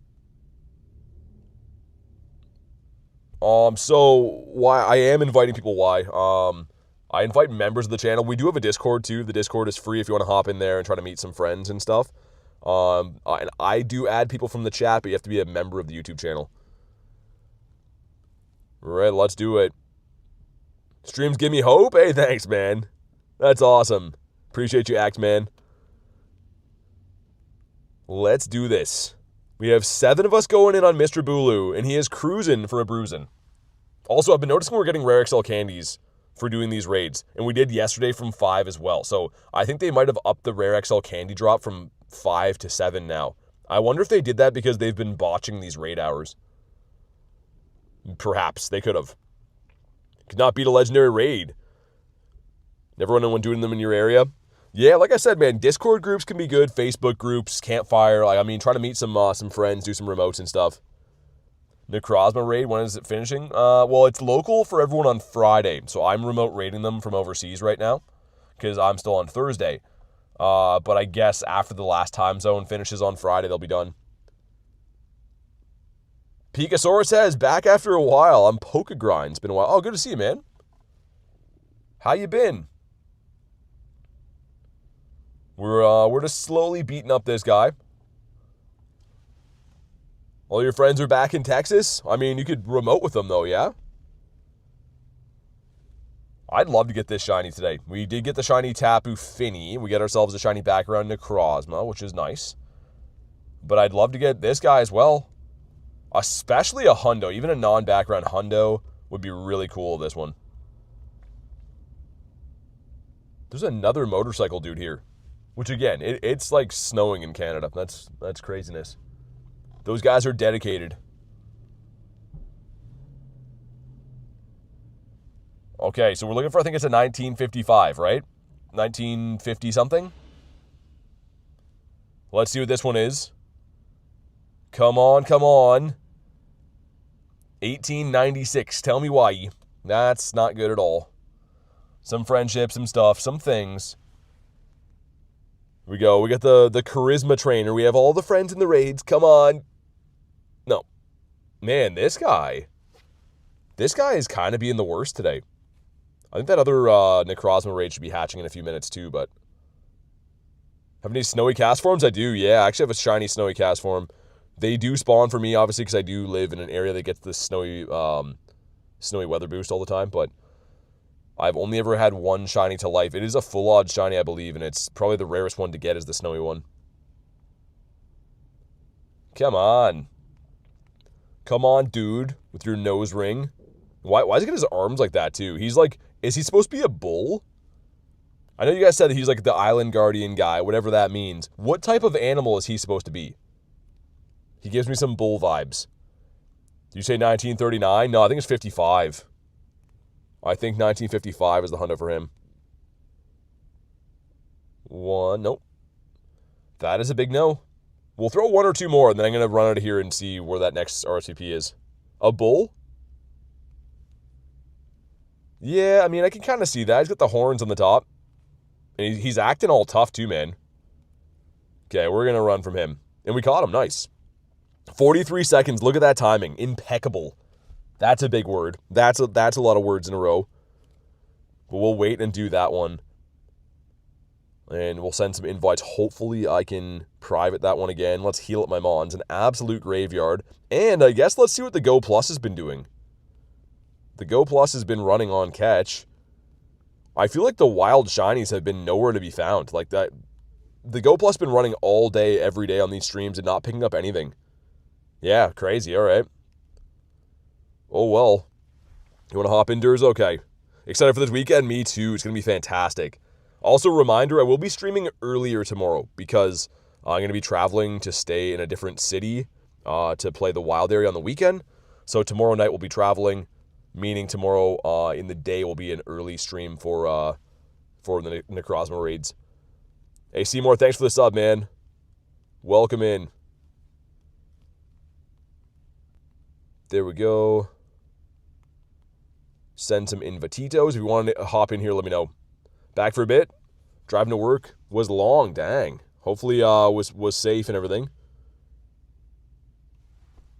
So why I am inviting people? Why? I invite members of the channel. We do have a Discord too. The Discord is free if you want to hop in there and try to meet some friends and stuff. And I do add people from the chat, but you have to be a member of the YouTube channel. Right, let's do it. Streams give me hope? Hey, thanks, man. That's awesome. Appreciate you, Act Man. Let's do this. We have 7 of us going in on Mr. Bulu, and he is cruising for a bruising. Also, I've been noticing we're getting Rare XL candies for doing these raids, and we did yesterday from 5 as well. So I think they might have upped the Rare XL candy drop from 5 to 7 now. I wonder if they did that because they've been botching these raid hours. Perhaps they could have. Could not beat a legendary raid. Never run anyone doing them in your area. Yeah, like I said, man, Discord groups can be good. Facebook groups, Campfire. Like, I mean, try to meet some friends, do some remotes and stuff. Necrozma raid, when is it finishing? Well, it's local for everyone on Friday, so I'm remote raiding them from overseas right now because I'm still on Thursday. But I guess after the last time zone finishes on Friday, they'll be done. Pikasaurus says, back after a while. I'm Grindz. Been a while. Oh, good to see you, man. How you been? We're just slowly beating up this guy. All your friends are back in Texas? I mean, you could remote with them, though, yeah? I'd love to get this shiny today. We did get the shiny Tapu Fini. We get ourselves a shiny background Necrozma, which is nice. But I'd love to get this guy as well. Especially a hundo. Even a non-background hundo would be really cool, this one. There's another motorcycle dude here. Which, again, it's like snowing in Canada. That's craziness. Those guys are dedicated. Okay, so we're looking for, I think it's a 1955, right? 1950 something? Let's see what this one is. Come on, come on. 1896. Tell me why. That's not good at all. Some friendship, some stuff, some things. Here we go. We got the charisma trainer. We have all the friends in the raids. Come on. No. Man, this guy is kind of being the worst today. I think that other Necrozma raid should be hatching in a few minutes too, but... Have any snowy cast forms? I do, yeah. I actually have a shiny snowy cast form. They do spawn for me, obviously, because I do live in an area that gets the snowy weather boost all the time, but I've only ever had one shiny to life. It is a full odd shiny, I believe, and it's probably the rarest one to get is the snowy one. Come on. Come on, dude, with your nose ring. Why is he got his arms like that, too? He's like... Is he supposed to be a bull? I know you guys said that he's like the island guardian guy, whatever that means. What type of animal is he supposed to be? He gives me some bull vibes. Did you say 1939? No, I think it's 55. I think 1955 is the hundo for him. One, nope. That is a big no. We'll throw one or two more, and then I'm going to run out of here and see where that next RCP is. A bull? Yeah, I mean, I can kind of see that. He's got the horns on the top. And he's acting all tough too, man. Okay, we're going to run from him. And we caught him. Nice. 43 seconds. Look at that timing. Impeccable. That's a big word. That's a lot of words in a row. But we'll wait and do that one. And we'll send some invites. Hopefully I can private that one again. Let's heal up my Mons. An absolute graveyard. And I guess let's see what the Go Plus has been doing. The Go Plus has been running on catch. I feel like the wild shinies have been nowhere to be found. Like that, the Go Plus has been running all day, every day on these streams and not picking up anything. Yeah, crazy. All right. Oh, well. You want to hop indoors? Okay. Excited for this weekend? Me too. It's going to be fantastic. Also, reminder, I will be streaming earlier tomorrow because I'm going to be traveling to stay in a different city to play the wild area on the weekend. So tomorrow night we'll be traveling. Meaning tomorrow in the day will be an early stream for the Necrozma raids. Hey, Seymour, thanks for the sub, man. Welcome in. There we go. Send some invititos. If you want to hop in here, let me know. Back for a bit. Driving to work was long. Dang. Hopefully was safe and everything.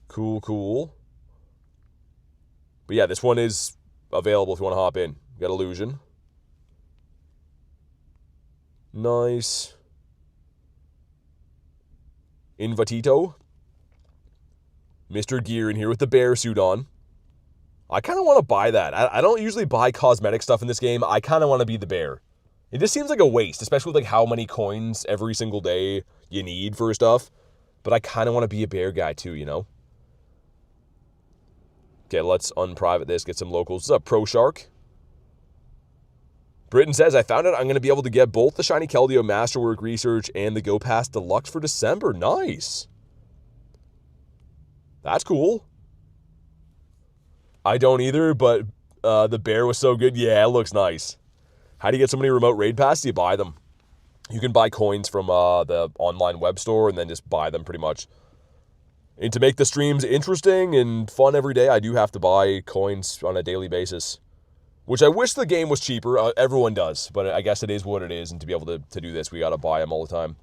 Cool. But yeah, this one is available if you want to hop in. You got Illusion. Nice. Invitito. Mr. Gear in here with the bear suit on. I kind of want to buy that. I don't usually buy cosmetic stuff in this game. I kind of want to be the bear. It just seems like a waste, especially with like how many coins every single day you need for stuff. But I kind of want to be a bear guy too, you know? Okay, let's unprivate this, get some locals. What's up, Pro Shark? Britain says, I found out I'm going to be able to get both the Shiny Keldeo Masterwork Research and the Go Pass Deluxe for December. Nice. That's cool. I don't either, but the bear was so good. Yeah, it looks nice. How do you get so many remote raid passes? You buy them. You can buy coins from the online web store and then just buy them pretty much. And to make the streams interesting and fun every day, I do have to buy coins on a daily basis. Which I wish the game was cheaper. Everyone does. But I guess it is what it is. And to be able to do this, we got to buy them all the time.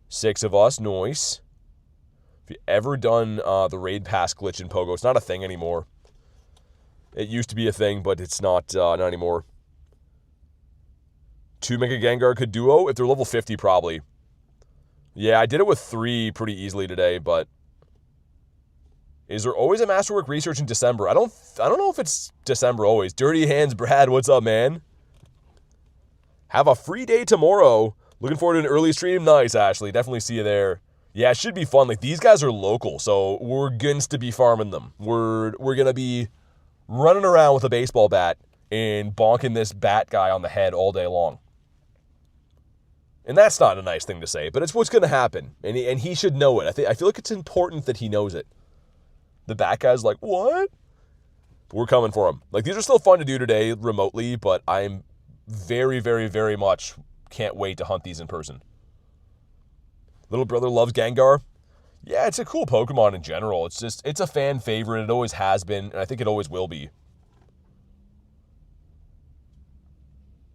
6 of us. Nice. If you ever done the raid pass glitch in Pogo, it's not a thing anymore. It used to be a thing, but it's not anymore. 2 Mega Gengar could duo? If they're level 50, probably. Yeah, I did it with 3 pretty easily today, but is there always a Masterwork Research in December? I don't know if it's December always. Dirty Hands Brad, what's up, man? Have a free day tomorrow. Looking forward to an early stream. Nice, Ashley. Definitely see you there. Yeah, it should be fun. Like, these guys are local, so we're going to be farming them. We're going to be running around with a baseball bat and bonking this bat guy on the head all day long. And that's not a nice thing to say, but it's what's going to happen. And he should know it. I feel like it's important that he knows it. The bat guy's like, what? But we're coming for him. Like, these are still fun to do today remotely, but I'm very, very, very much can't wait to hunt these in person. Little brother loves Gengar. Yeah, it's a cool Pokemon in general. It's a fan favorite. It always has been, and I think it always will be.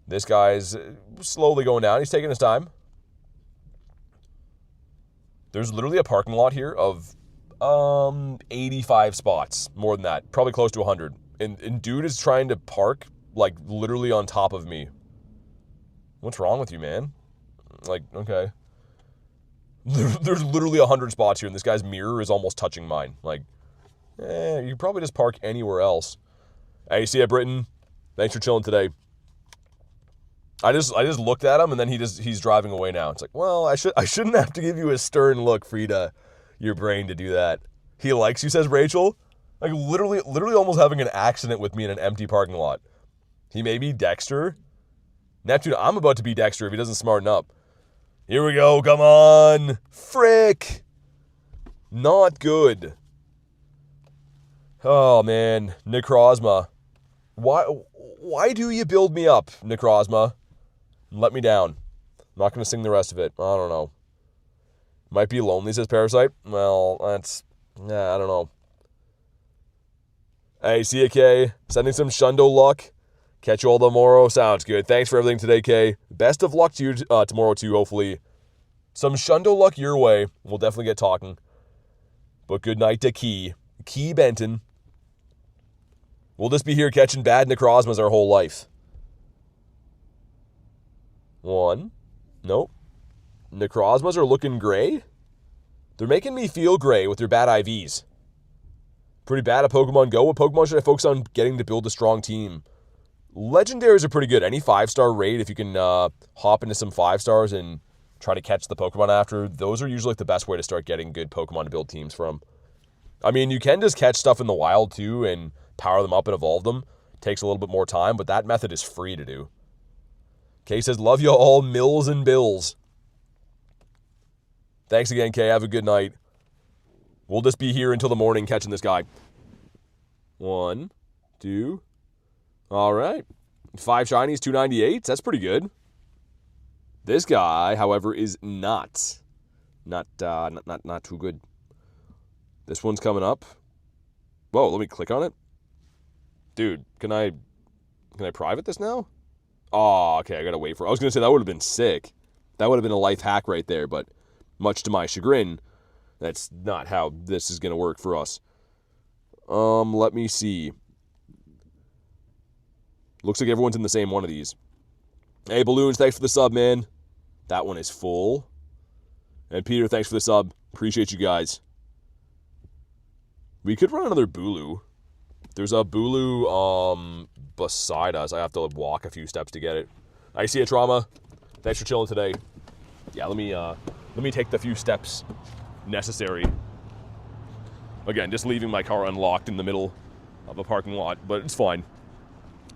This guy's slowly going down. He's taking his time. There's literally a parking lot here of 85 spots. More than that. Probably close to 100. And dude is trying to park, like, literally on top of me. What's wrong with you, man? Like, okay. There's literally 100 spots here, and this guy's mirror is almost touching mine. Like, you could probably just park anywhere else. Hey, see ya, Britton. Thanks for chilling today. I just looked at him, and then he's driving away now. It's like, well, I shouldn't have to give you a stern look for your brain to do that. He likes you, says Rachel. Like, literally almost having an accident with me in an empty parking lot. He may be Dexter. Neptune, I'm about to be Dexter if he doesn't smarten up. Here we go, come on. Frick. Not good. Oh, man. Necrozma. Why do you build me up, Necrozma? Let me down. I'm not going to sing the rest of it. I don't know. Might be lonely, says Parasite. Well, I don't know. Hey, CAK, sending some Shundo luck. Catch you all tomorrow. Sounds good. Thanks for everything today, Kay. Best of luck to you tomorrow, too, hopefully. Some Shundo luck your way. We'll definitely get talking. But good night to Key. Key Benton. We'll just be here catching bad Necrozmas our whole life. 1. Nope. Necrozmas are looking gray? They're making me feel gray with their bad IVs. Pretty bad at Pokemon GO. What Pokemon should I focus on getting to build a strong team? Legendaries are pretty good. Any 5-star raid, if you can hop into some 5-stars and try to catch the Pokemon after, those are usually like the best way to start getting good Pokemon to build teams from. I mean, you can just catch stuff in the wild too and power them up and evolve them. Takes a little bit more time, but that method is free to do. Kay says, love you all, Mills and Bills. Thanks again, Kay. Have a good night. We'll just be here until the morning catching this guy. 1, 2. All right. 5 shinies, 298s. That's pretty good. This guy, however, is not too good. This one's coming up. Whoa, let me click on it. Dude, can I private this now? Oh, okay, I gotta wait for it. I was gonna say that would have been sick. That would have been a life hack right there, but much to my chagrin, that's not how this is gonna work for us. Let me see. Looks like everyone's in the same one of these. Hey, Balloons, thanks for the sub, man. That one is full. And Peter, thanks for the sub. Appreciate you guys. We could run another Bulu. There's a Bulu beside us. I have to walk a few steps to get it. I see a Trauma. Thanks for chilling today. Yeah, let me take the few steps necessary. Again, just leaving my car unlocked in the middle of a parking lot, but it's fine.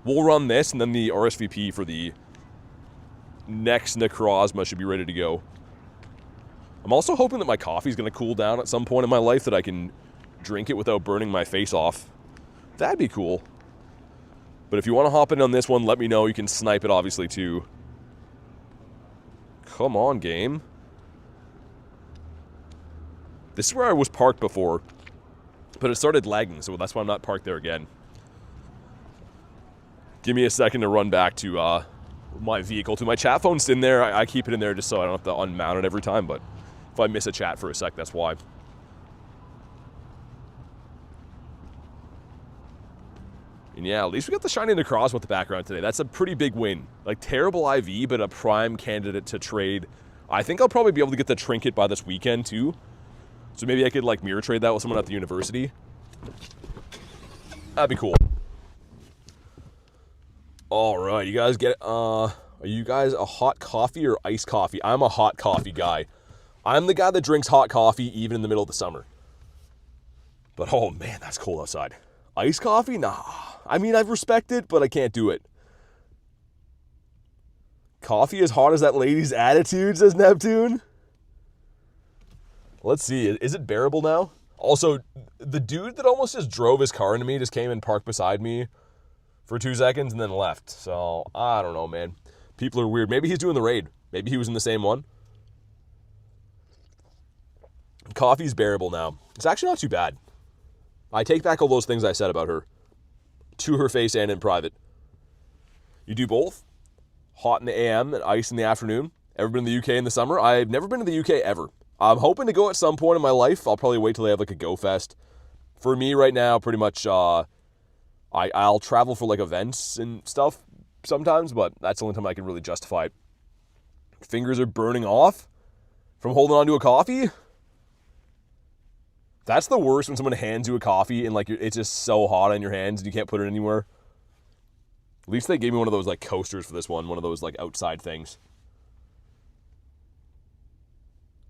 We'll run this, and then the RSVP for the next Necrozma should be ready to go. I'm also hoping that my coffee's going to cool down at some point in my life, that I can drink it without burning my face off. That'd be cool. But if you want to hop in on this one, let me know. You can snipe it, obviously, too. Come on, game. This is where I was parked before, but it started lagging, so that's why I'm not parked there again. Give me a second to run back to my vehicle. My chat phone's in there. I keep it in there just so I don't have to unmount it every time, but if I miss a chat for a sec, that's why. And yeah, at least we got the shiny Necrozma with the background today. That's a pretty big win. Like, terrible IV, but a prime candidate to trade I think I'll probably be able to get the trinket by this weekend, too. So maybe I could, like, mirror trade that with someone at the university. That'd be cool. Alright, you guys get, are you guys a hot coffee or iced coffee? I'm a hot coffee guy. I'm the guy that drinks hot coffee even in the middle of the summer. But, oh man, that's cold outside. Iced coffee? Nah. I mean, I respect it, but I can't do it. Coffee as hot as that lady's attitude, says Neptune. Let's see. Is it bearable now? Also, the dude that almost just drove his car into me just came and parked beside me for 2 seconds and then left. So, I don't know, man. People are weird. Maybe he's doing the raid. Maybe he was in the same one. Coffee's bearable now. It's actually not too bad. I take back all those things I said about her. To her face and in private. You do both? Hot in the AM and ice in the afternoon. Ever been to the UK in the summer? I've never been to the UK ever. I'm hoping to go at some point in my life. I'll probably wait till they have like a Go Fest. For me right now, pretty much, I'll travel for like events and stuff sometimes, but that's the only time I can really justify it. Fingers are burning off from holding on to a coffee. That's the worst, when someone hands you a coffee and like it's just so hot on your hands and you can't put it anywhere. At least they gave me one of those like coasters for this one of those like outside things.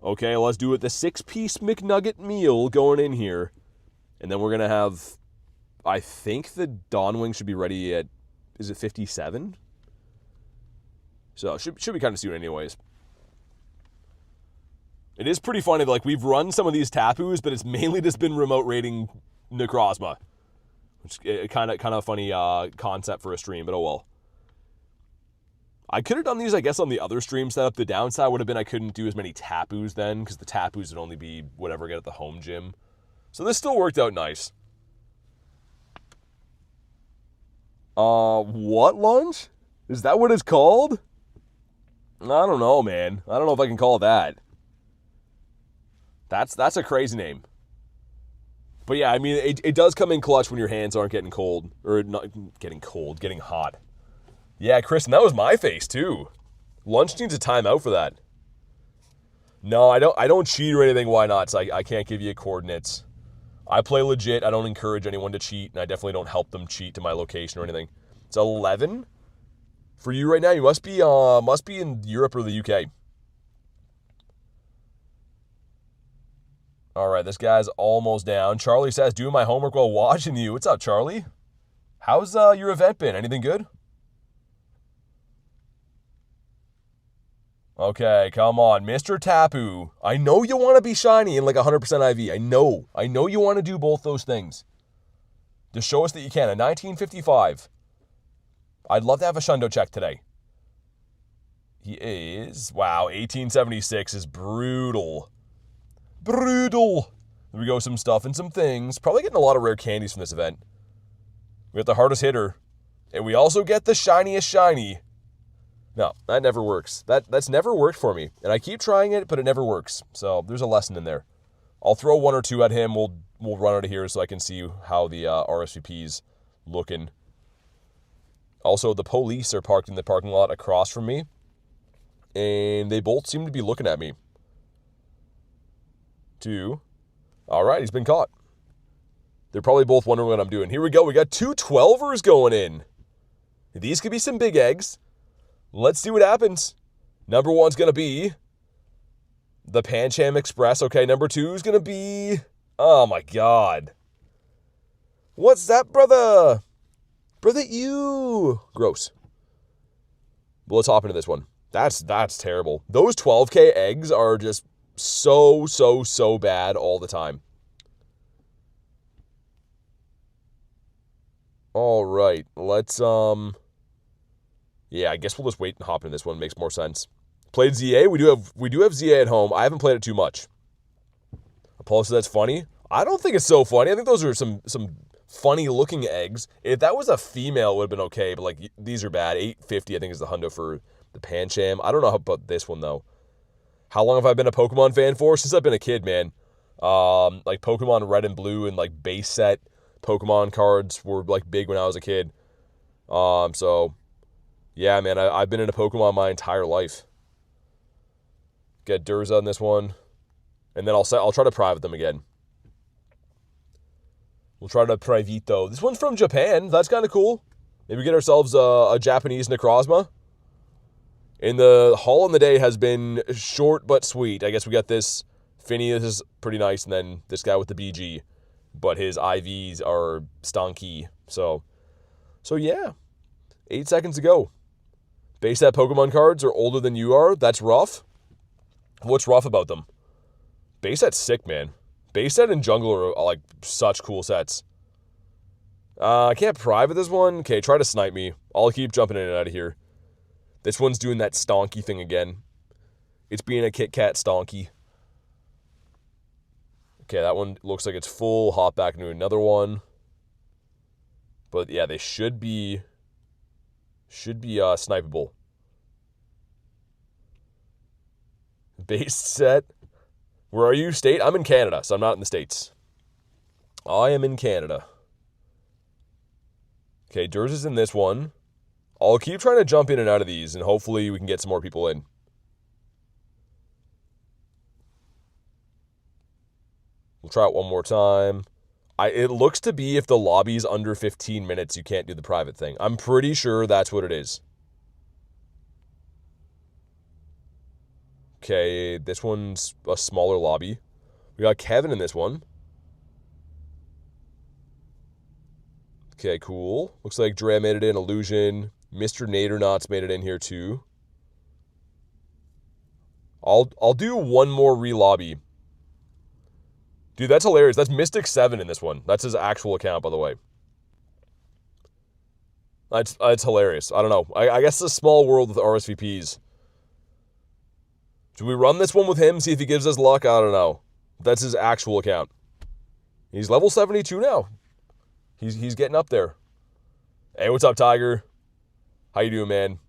Okay, let's do it. The 6-piece McNugget meal going in here. And then we're going to have, I think the Dawn Wing should be ready at, is it 57? So should be kind of soon anyways. It is pretty funny that, like, we've run some of these Tapus, but it's mainly just been remote raiding Necrozma. Which is kind of funny concept for a stream, but oh well. I could have done these, I guess, on the other stream setup. The downside would have been I couldn't do as many Tapus then, because the Tapus would only be whatever I get at the home gym. So this still worked out nice. What lunch? Is that what it's called? I don't know, man. I don't know if I can call it that. That's a crazy name. But yeah, I mean, it does come in clutch when your hands aren't getting cold. Or not getting cold, getting hot. Yeah, Kristen, that was my face, too. Lunch needs a timeout for that. No, I don't cheat or anything. Why not? So I can't give you coordinates. I play legit. I don't encourage anyone to cheat, and I definitely don't help them cheat to my location or anything. It's 11 for you right now. You must be in Europe or the UK. All right, this guy's almost down. Charlie says, doing my homework while watching you. What's up, Charlie? How's your event been? Anything good? Okay, come on. Mr. Tapu. I know you want to be shiny in like 100% IV. I know you want to do both those things. Just show us that you can. A 1955. I'd love to have a Shundo check today. He is... Wow, 1876 is brutal. Brutal. There we go, some stuff and some things. Probably getting a lot of rare candies from this event. We got the hardest hitter. And we also get the shiniest shiny. No, that never works. That's never worked for me. And I keep trying it, but it never works. So there's a lesson in there. I'll throw one or two at him. We'll run out of here so I can see how the RSVP's looking. Also, the police are parked in the parking lot across from me. And they both seem to be looking at me. 2. All right, he's been caught. They're probably both wondering what I'm doing. Here we go. We got 2 12ers going in. These could be some big eggs. Let's see what happens. Number 1's going to be the Pancham Express. Okay, number 2's going to be... Oh, my God. What's that, brother? Brother, ew. Gross. Well, let's hop into this one. That's terrible. Those 12K eggs are just so bad all the time. All right, let's... Yeah, I guess we'll just wait and hop into this one. Makes more sense. Played ZA. We do have ZA at home. I haven't played it too much. Apollo says that's funny. I don't think it's so funny. I think those are some funny looking eggs. If that was a female, it would have been okay. But like these are bad. 850, I think, is the hundo for the Pancham. I don't know about this one though. How long have I been a Pokemon fan for? Since I've been a kid, man. Like Pokemon Red and Blue and like base set Pokemon cards were like big when I was a kid. So. Yeah, man, I've been into Pokemon my entire life. get Durza on this one. And then I'll try to private them again. We'll try to Privito. This one's from Japan. That's kind of cool. Maybe get ourselves a Japanese Necrozma. And the haul in the day has been short but sweet. I guess we got this Fini. This is pretty nice. And then this guy with the BG. But his IVs are stonky. So yeah. 8 seconds to go. Base set Pokemon cards are older than you are. That's rough. What's rough about them? Base set's sick, man. Base set and Jungle are like such cool sets. I can't private this one. Okay, try to snipe me. I'll keep jumping in and out of here. This one's doing that stonky thing again. It's being a Kit Kat stonky. Okay, that one looks like it's full. Hop back into another one. But yeah, they should be snipeable. Base set. Where are you? State? I'm in Canada, so I'm not in the States. I am in Canada. Okay, Durs is in this one. I'll keep trying to jump in and out of these, and hopefully we can get some more people in. We'll try it one more time. It looks to be if the lobby's under 15 minutes, you can't do the private thing. I'm pretty sure that's what it is. Okay, this one's a smaller lobby. We got Kevin in this one. Okay, cool. Looks like Dre made it in. Illusion. Mr. Nadernauts made it in here too. I'll do one more re-lobby. Dude, that's hilarious. That's Mystic7 in this one. That's his actual account, by the way. That's hilarious. I don't know. I guess it's a small world with RSVPs. Should we run this one with him, see if he gives us luck? I don't know. That's his actual account. He's level 72 now. He's getting up there. Hey, what's up, Tiger? How you doing, man?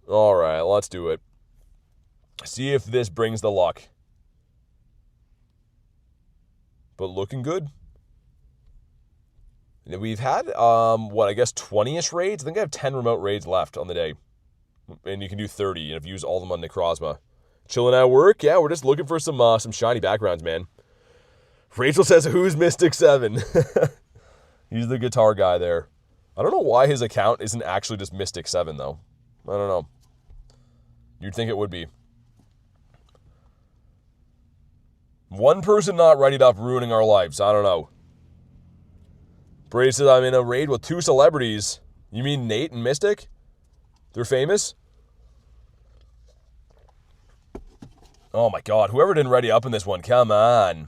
All right, let's do it. See if this brings the luck. But looking good. We've had, I guess 20-ish raids? I think I have 10 remote raids left on the day. And you can do 30 if you use all of them on Necrozma. Chilling at work? Yeah, we're just looking for some shiny backgrounds, man. Rachel says, who's Mystic7? He's the guitar guy there. I don't know why his account isn't actually just Mystic7, though. I don't know. You'd think it would be. One person not readied up ruining our lives. I don't know. Brady says, I'm in a raid with 2 celebrities. You mean Nate and Mystic? They're famous? Oh my god, whoever didn't ready up in this one, come on.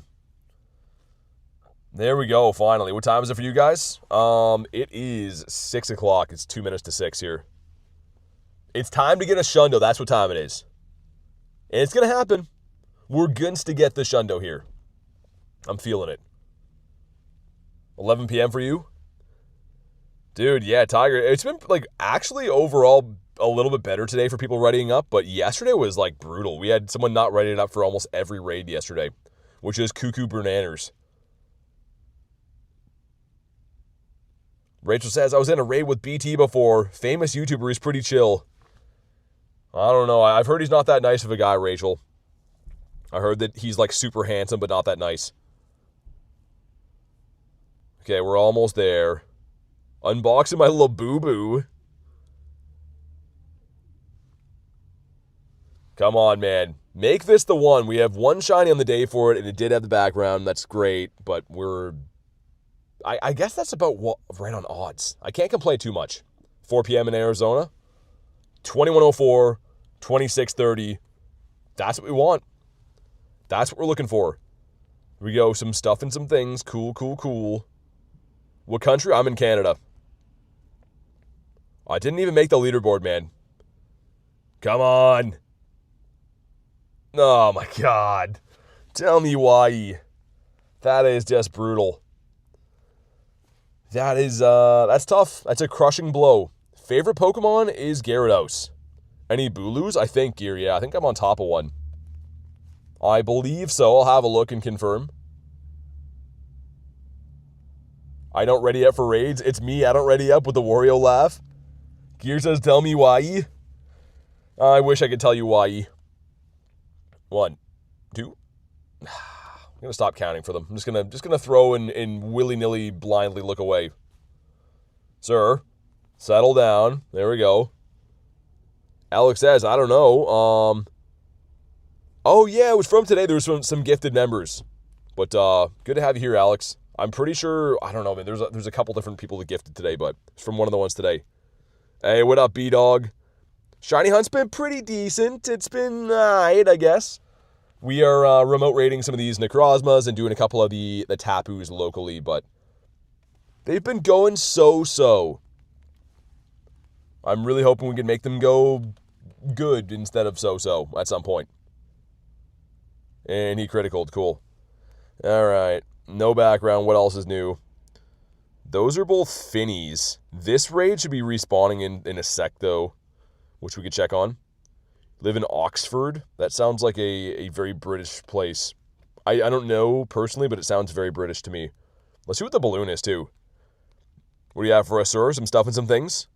There we go, finally. What time is it for you guys? It is 6 o'clock. It's 2 minutes to 6 here. It's time to get a Shundo. That's what time it is. And it's going to happen. We're going to get the Shundo here. I'm feeling it. 11 p.m. for you? Dude, yeah, Tiger. It's been, actually overall a little bit better today for people readying up, but yesterday was, brutal. We had someone not readying up for almost every raid yesterday, which is cuckoo bananas. Rachel says, I was in a raid with BT before. Famous YouTuber is pretty chill. I don't know. I've heard he's not that nice of a guy, Rachel. I heard that he's, super handsome, but not that nice. Okay, we're almost there. Unboxing my little boo-boo. Come on, man. Make this the one. We have one shiny on the day for it, and it did have the background. That's great, but we're... I guess that's about right on odds. I can't complain too much. 4 p.m. in Arizona. 21:04, 26:30. That's what we want. That's what we're looking for. Here we go. Some stuff and some things. Cool, cool, cool. What country? I'm in Canada. I didn't even make the leaderboard, man. Come on. Oh, my God. Tell me why. That is just brutal. That is, that's tough. That's a crushing blow. Favorite Pokemon is Gyarados. Any Bulus? I think, Gear, yeah. I think I'm on top of one. I believe so. I'll have a look and confirm. I don't ready up for raids. It's me. I don't ready up with the Wario laugh. Gear says, tell me why. I wish I could tell you why. 1, 2. I'm gonna stop counting for them. I'm just gonna throw and willy-nilly blindly look away. Sir, settle down. There we go. Alex says, I don't know. Oh yeah, it was from today. There was some gifted members. But good to have you here, Alex. I'm pretty sure, I don't know, man. There's a couple different people that gifted today, but it's from one of the ones today. Hey, what up, B-Dog? Shiny Hunt's been pretty decent. It's been alright, I guess. We are remote rating some of these Necrozmas and doing a couple of the Tapus locally, but they've been going so-so. I'm really hoping we can make them go good instead of so-so at some point. And he criticaled. Cool. Alright. No background. What else is new? Those are both Finis. This raid should be respawning in a sec, though, which we could check on. Live in Oxford. That sounds like a very British place. I don't know personally, but it sounds very British to me. Let's see what the balloon is, too. What do you have for us, sir? Some stuff and some things?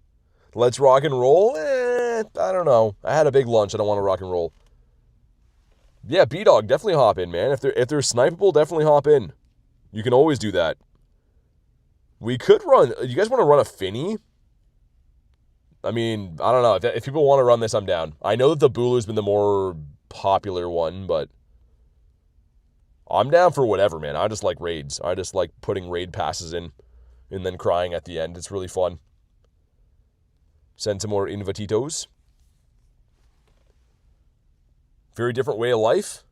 Let's rock and roll? I don't know. I had a big lunch. I don't want to rock and roll. Yeah, B-Dog, definitely hop in, man. If they're snipeable, definitely hop in. You can always do that. We could run... You guys want to run a Fini? I mean, I don't know. If people want to run this, I'm down. I know that the Bulu's been the more popular one, but... I'm down for whatever, man. I just like raids. I just like putting raid passes in and then crying at the end. It's really fun. Send some more invititos. Very different way of life.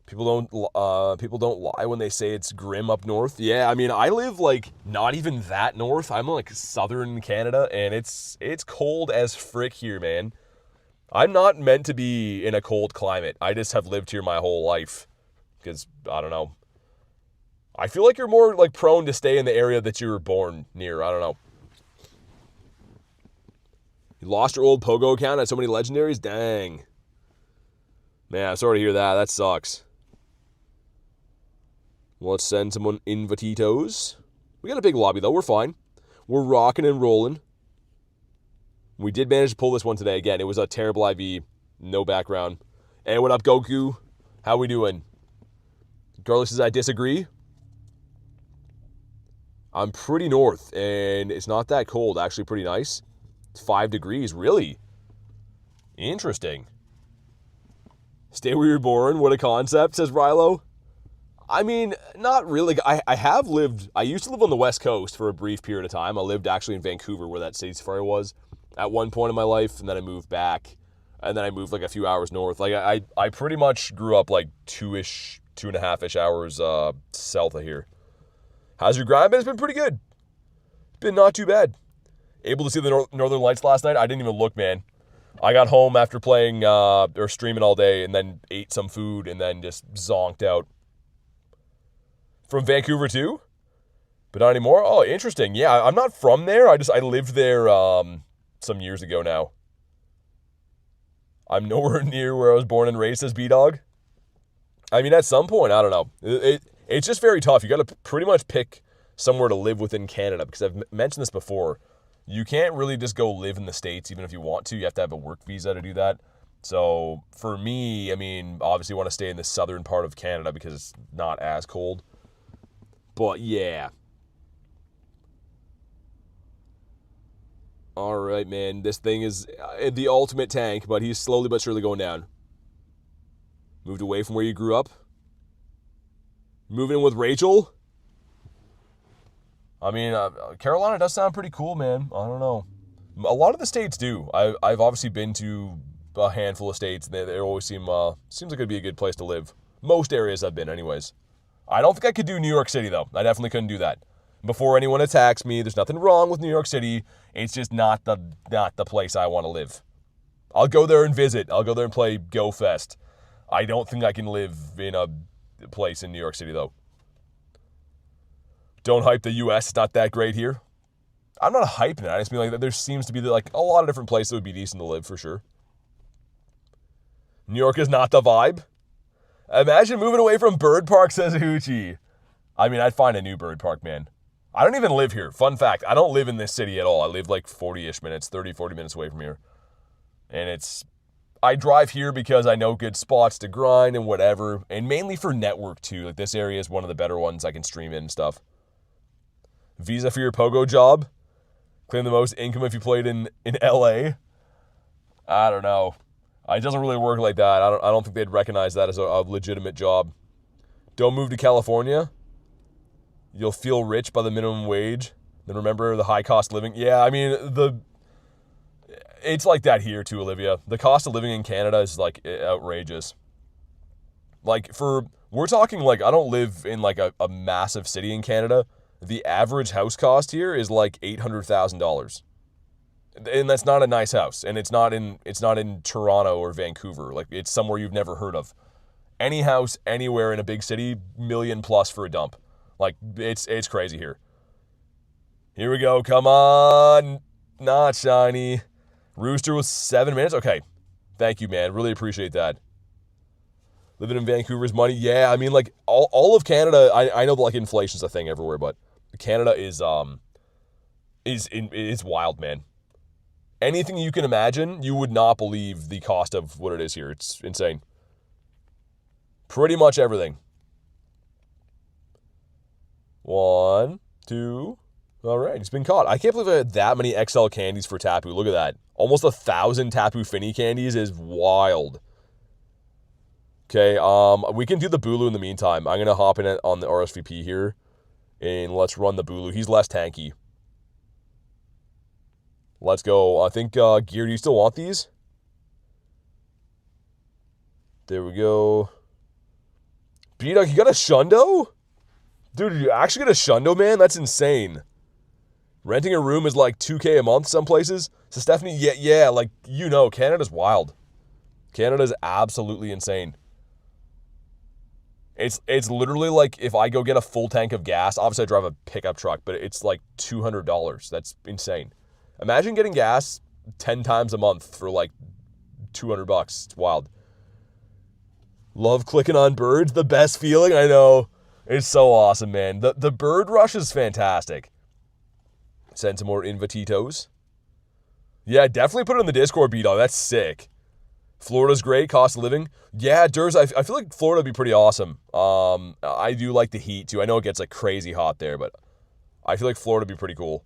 People don't lie when they say it's grim up north. Yeah, I mean, I live like not even that north. I'm like southern Canada, and it's cold as frick here, man. I'm not meant to be in a cold climate. I just have lived here my whole life because I don't know. I feel like you're more like prone to stay in the area that you were born near. I don't know. You lost your old Pogo account at so many legendaries? Dang. Man, I'm sorry to hear that. That sucks. Well, let's send someone invititos. We got a big lobby, though. We're fine. We're rocking and rolling. We did manage to pull this one today. Again, it was a terrible IV. No background. Hey, what up, Goku? How we doing? Garlic says, I disagree. I'm pretty north, and it's not that cold. Actually, pretty nice. It's 5 degrees. Really? Interesting. Stay where you're born. What a concept, says Rilo. I mean, not really. I have lived... I used to live on the West Coast for a brief period of time. I lived actually in Vancouver, where that State Safari was, at one point in my life, and then I moved back, and then I moved like a few hours north. Like, I pretty much grew up like 2.5-ish hours south of here. How's your grind been? It's been pretty good. Been not too bad. Able to see the Northern Lights last night? I didn't even look, man. I got home after playing or streaming all day and then ate some food and then just zonked out. From Vancouver too? But not anymore? Oh, interesting. Yeah, I'm not from there. I lived there some years ago now. I'm nowhere near where I was born and raised, as B-Dog. I mean, at some point, I don't know. It's just very tough. You got to pretty much pick somewhere to live within Canada, because I've mentioned this before. You can't really just go live in the States even if you want to. You have to have a work visa to do that. So for me, I mean, obviously I want to stay in the southern part of Canada because it's not as cold. But yeah. All right, man. This thing is the ultimate tank, but he's slowly but surely going down. Moved away from where you grew up. Moving in with Rachel. I mean, Carolina does sound pretty cool, man. I don't know. A lot of the states do. I've obviously been to a handful of states. They always seems like it'd be a good place to live. Most areas I've been, anyways. I don't think I could do New York City, though. I definitely couldn't do that. Before anyone attacks me, there's nothing wrong with New York City. It's just not the place I want to live. I'll go there and visit. I'll go there and play Go Fest. I don't think I can live in a place in New York City, though. Don't hype the U.S. It's not that great here. I'm not hyping it. I just mean like there seems to be like a lot of different places that would be decent to live for sure. New York is not the vibe. Imagine moving away from Bird Park, says Hoochie. I mean, I'd find a new Bird Park, man. I don't even live here. Fun fact, I don't live in this city at all. I live like 40-ish minutes, 30, 40 minutes away from here. And I drive here because I know good spots to grind and whatever, and mainly for network too. Like, this area is one of the better ones I can stream in and stuff. Visa for your pogo job? Claim the most income if you played in LA? I don't know. It doesn't really work like that. I don't think they'd recognize that as a legitimate job. Don't move to California. You'll feel rich by the minimum wage. Then remember the high cost living. Yeah, I mean, it's like that here too, Olivia. The cost of living in Canada is like outrageous. Like, we're talking like, I don't live in like a massive city in Canada. The average house cost here is like $800,000. And that's not a nice house. And it's not in Toronto or Vancouver. Like, it's somewhere you've never heard of. Any house anywhere in a big city, $1 million plus for a dump. Like, it's crazy here. Here we go. Come on. Not shiny. Rooster was 7 minutes. Okay. Thank you, man. Really appreciate that. Living in Vancouver is money. Yeah, I mean, like, all of Canada, I know that, like, inflation's a thing everywhere, but Canada is wild, man. Anything you can imagine, you would not believe the cost of what it is here. It's insane. Pretty much everything. 1, 2. All right, he's been caught. I can't believe I had that many XL candies for Tapu. Look at that. Almost 1,000 Tapu Fini candies is wild. Okay, we can do the Bulu in the meantime. I'm going to hop in on the RSVP here, and let's run the Bulu. He's less tanky. Let's go. I think, Gear, do you still want these? There we go. B-Dog, you got a Shundo? Dude, you actually got a Shundo, man? That's insane. Renting a room is like $2K a month some places. So, Stephanie, yeah, like, you know, Canada's wild. Canada's absolutely insane. It's literally like if I go get a full tank of gas, obviously I drive a pickup truck, but it's like $200. That's insane. Imagine getting gas 10 times a month for like $200. It's wild. Love clicking on birds. The best feeling, I know. It's so awesome, man. The bird rush is fantastic. Send some more invititos. Yeah, definitely put it in the Discord, B-Dog. That's sick. Florida's great, cost of living. Yeah, Durs, I feel like Florida would be pretty awesome. I do like the heat, too. I know it gets, like, crazy hot there, but I feel like Florida would be pretty cool.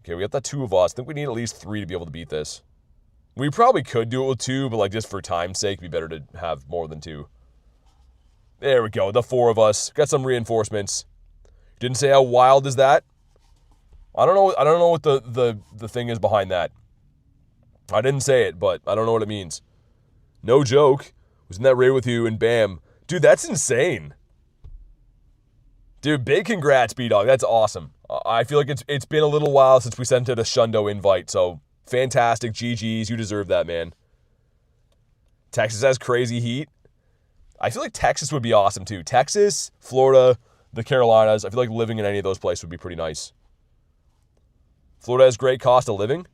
Okay, we got the 2 of us. I think we need at least 3 to be able to beat this. We probably could do it with 2, but, like, just for time's sake, it'd be better to have more than 2. There we go, the 4 of us. Got some reinforcements. Didn't say how wild is that. I don't know what the thing is behind that. I didn't say it, but I don't know what it means. No joke. Was in that raid with you, and bam. Dude, that's insane. Dude, big congrats, B-Dog. That's awesome. I feel like it's been a little while since we sent it a Shundo invite, so fantastic. GG's. You deserve that, man. Texas has crazy heat. I feel like Texas would be awesome, too. Texas, Florida, the Carolinas. I feel like living in any of those places would be pretty nice. Florida has great cost of living.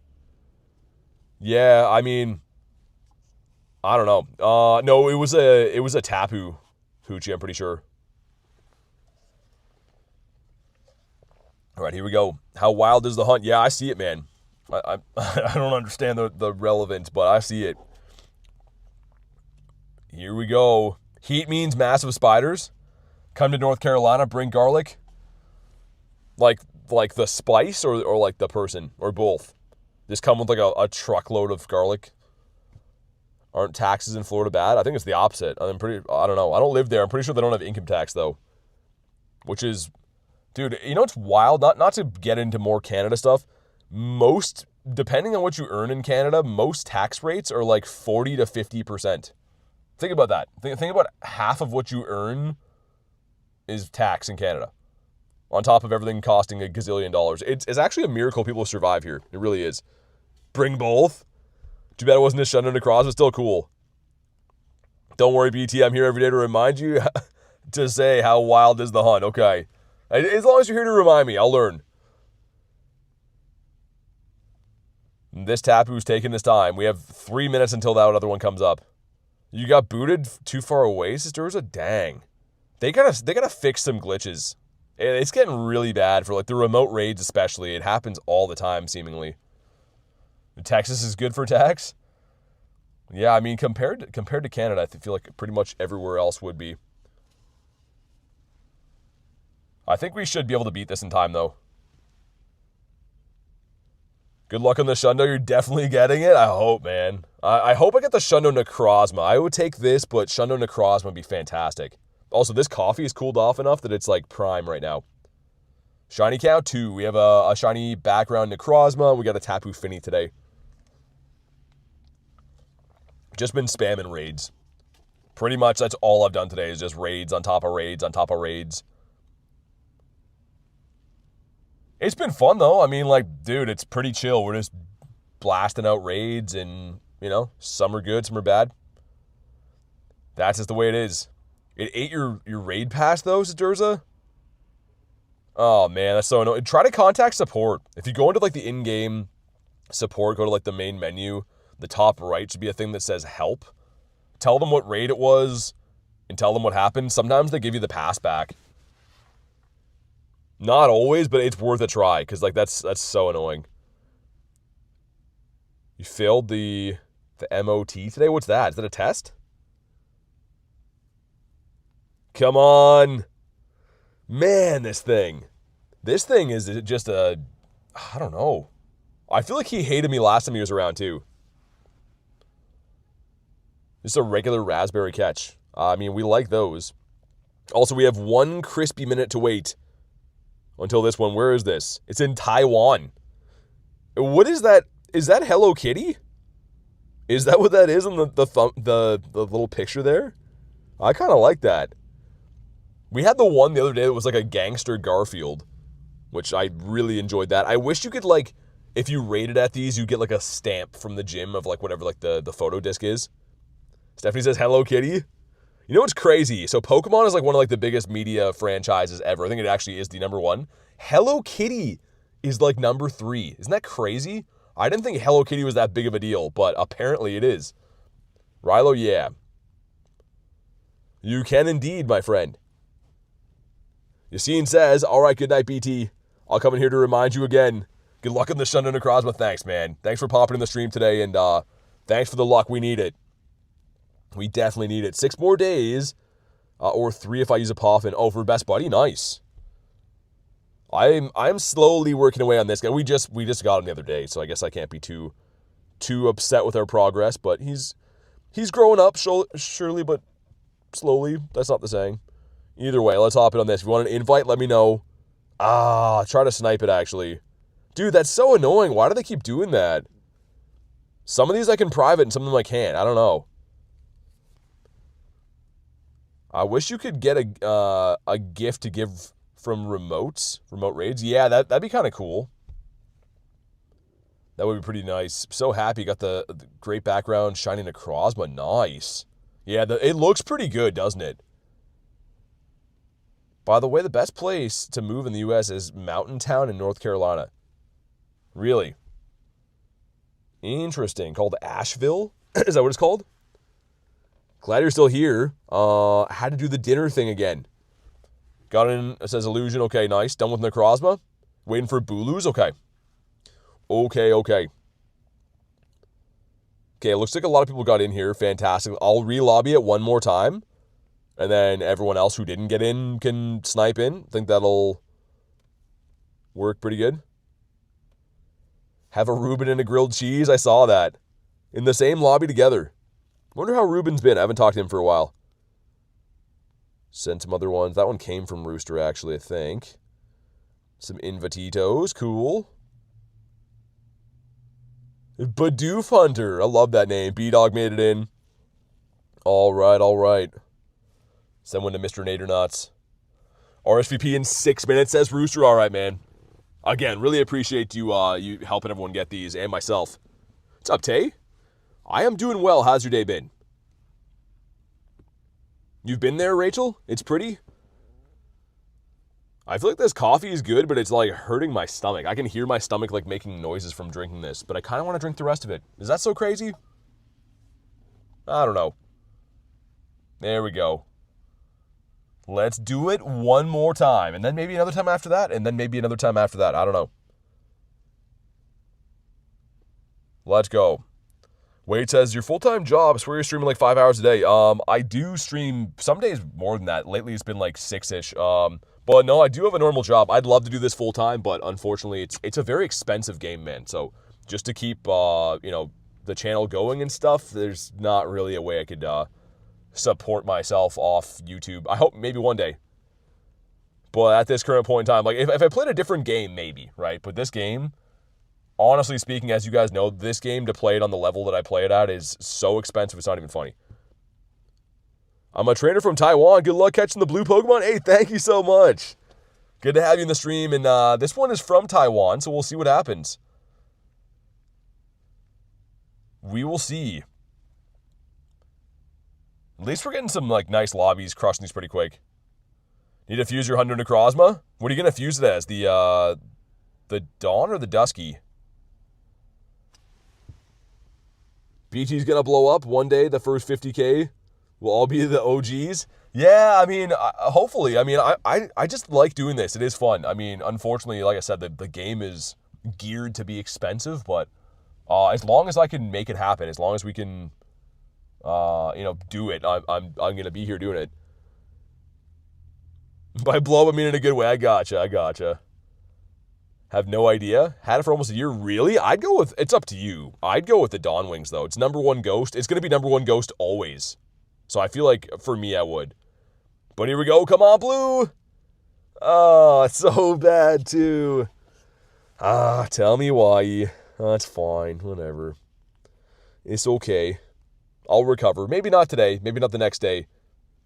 Yeah, I mean, I don't know. No, it was a Tapu Hoochie, I'm pretty sure. All right, here we go. How wild is the hunt? Yeah, I see it, man. I don't understand the relevance, but I see it. Here we go. Heat means massive spiders. Come to North Carolina, bring garlic. Like the spice or like the person or both? Just come with like a truckload of garlic. Aren't taxes in Florida bad? I think it's the opposite. I don't know. I don't live there. I'm pretty sure they don't have income tax though. Which is, dude, you know what's wild? Not to get into more Canada stuff. Most, depending on what you earn in Canada, most tax rates are like 40 to 50%. Think about that. Think about half of what you earn is tax in Canada. On top of everything costing a gazillion dollars. It's actually a miracle people survive here. It really is. Bring both. Too bad it wasn't a Shundo across, but still cool. Don't worry, BT. I'm here every day to remind you to say how wild is the hunt. Okay. As long as you're here to remind me, I'll learn. This Tapu's taking his time. We have 3 minutes until that other one comes up. You got booted too far away, Sister? Dang. They gotta fix some glitches. It's getting really bad for like the remote raids especially. It happens all the time, seemingly. Texas is good for tax? Yeah, I mean, compared to Canada, I feel like pretty much everywhere else would be. I think we should be able to beat this in time, though. Good luck on the Shundo. You're definitely getting it. I hope, man. I hope I get the Shundo Necrozma. I would take this, but Shundo Necrozma would be fantastic. Also, this coffee is cooled off enough that it's like prime right now. Shiny count 2. We have a shiny background Necrozma. We got a Tapu Fini today. Just been spamming raids. Pretty much that's all I've done today is just raids on top of raids on top of raids. It's been fun, though. I mean, like, dude, it's pretty chill. We're just blasting out raids and, you know, some are good, some are bad. That's just the way it is. It ate your raid pass, though, Zadurza? Oh, man, that's so annoying. Try to contact support. If you go into, like, the in-game support, go to, like, the main menu, the top right should be a thing that says help. Tell them what raid it was and tell them what happened. Sometimes they give you the pass back. Not always, but it's worth a try, because, like, that's so annoying. You failed the MOT today? What's that? Is that a test? Come on. Man, this thing is just I don't know. I feel like he hated me last time he was around, too. Just a regular raspberry catch. I mean, we like those. Also, we have 1 crispy minute to wait until this one. Where is this? It's in Taiwan. What is that? Is that Hello Kitty? Is that what that is in the little picture there? I kind of like that. We had the one the other day that was like a gangster Garfield, which I really enjoyed that. I wish you could, like, if you rated at these, you get like a stamp from the gym of like whatever like the photo disc is. Stephanie says Hello Kitty. You know what's crazy? So Pokemon is like one of like the biggest media franchises ever. I think it actually is the #1. Hello Kitty is like #3. Isn't that crazy? I didn't think Hello Kitty was that big of a deal, but apparently it is. Rilo, yeah. You can indeed, my friend. Yassine says, all right, good night, BT. I'll come in here to remind you again. Good luck in the Shundo Necrozma. Thanks, man. Thanks for popping in the stream today, and thanks for the luck. We need it. We definitely need it. 6 more days, or 3 if I use a Poffin. Oh, for Best Buddy? Nice. I'm slowly working away on this guy. We just got him the other day, so I guess I can't be too upset with our progress, but he's growing up, surely, but slowly. That's not the saying. Either way, let's hop in on this. If you want an invite, let me know. Try to snipe it, actually. Dude, that's so annoying. Why do they keep doing that? Some of these I can private and some of them I can't. I don't know. I wish you could get a gift to give from remote raids. Yeah, that'd be kind of cool. That would be pretty nice. So happy you got the great background, shiny Necrozma. Nice. Yeah, it looks pretty good, doesn't it? By the way, the best place to move in the U.S. is Mountain Town in North Carolina. Really? Interesting. Called Asheville? Is that what it's called? Glad you're still here. Had to do the dinner thing again. Got in, it says Illusion. Okay, nice. Done with Necrozma. Waiting for Bulus. Okay. Okay. Okay, it looks like a lot of people got in here. Fantastic. I'll re-lobby it one more time. And then everyone else who didn't get in can snipe in. I think that'll work pretty good. Have a Reuben and a grilled cheese. I saw that. In the same lobby together. Wonder how Reuben's been. I haven't talked to him for a while. Sent some other ones. That one came from Rooster, actually, I think. Some Invititos. Cool. Bidoof Hunter. I love that name. B-Dog made it in. All right. Send one to Mr. Nadernuts. RSVP in 6 minutes, says Rooster. All right, man. Again, really appreciate you helping everyone get these, and myself. What's up, Tay? I am doing well. How's your day been? You've been there, Rachel? It's pretty? I feel like this coffee is good, but it's like hurting my stomach. I can hear my stomach like making noises from drinking this, but I kind of want to drink the rest of it. Is that so crazy? I don't know. There we go. Let's do it one more time, and then maybe another time after that, and then maybe another time after that. I don't know. Let's go. Wade says, your full-time job, I swear you're streaming like 5 hours a day. I do stream some days more than that. Lately it's been like 6-ish. But no, I do have a normal job. I'd love to do this full-time, but unfortunately it's a very expensive game, man. So just to keep, the channel going and stuff, there's not really a way I could support myself off YouTube. I hope maybe one day. But at this current point in time, like if I played a different game, maybe, right? But this game, honestly speaking, as you guys know, this game to play it on the level that I play it at is so expensive, it's not even funny. I'm a trainer from Taiwan. Good luck catching the blue Pokemon. Hey, thank you so much. Good to have you in the stream. And this one is from Taiwan, so we'll see what happens. We will see. At least we're getting some like nice lobbies, crushing these pretty quick. Need to fuse your Hundo Necrozma? What are you going to fuse it as? The Dawn or the Dusky? BT's going to blow up one day. The first 50K will all be the OGs. Yeah, I mean, hopefully. I mean, I just like doing this. It is fun. I mean, unfortunately, like I said, the game is geared to be expensive, but as long as I can make it happen, as long as we can, do it, I'm going to be here doing it. By blow up, I mean in a good way. I gotcha. Have no idea. Had it for almost a year. Really? I'd go with, it's up to you. I'd go with the Dawn Wings, though. It's #1 Ghost. It's going to be #1 Ghost always. So I feel like, for me, I would. But here we go. Come on, Blue. Oh, it's so bad, too. Tell me why. That's fine. Whatever. It's okay. I'll recover. Maybe not today. Maybe not the next day.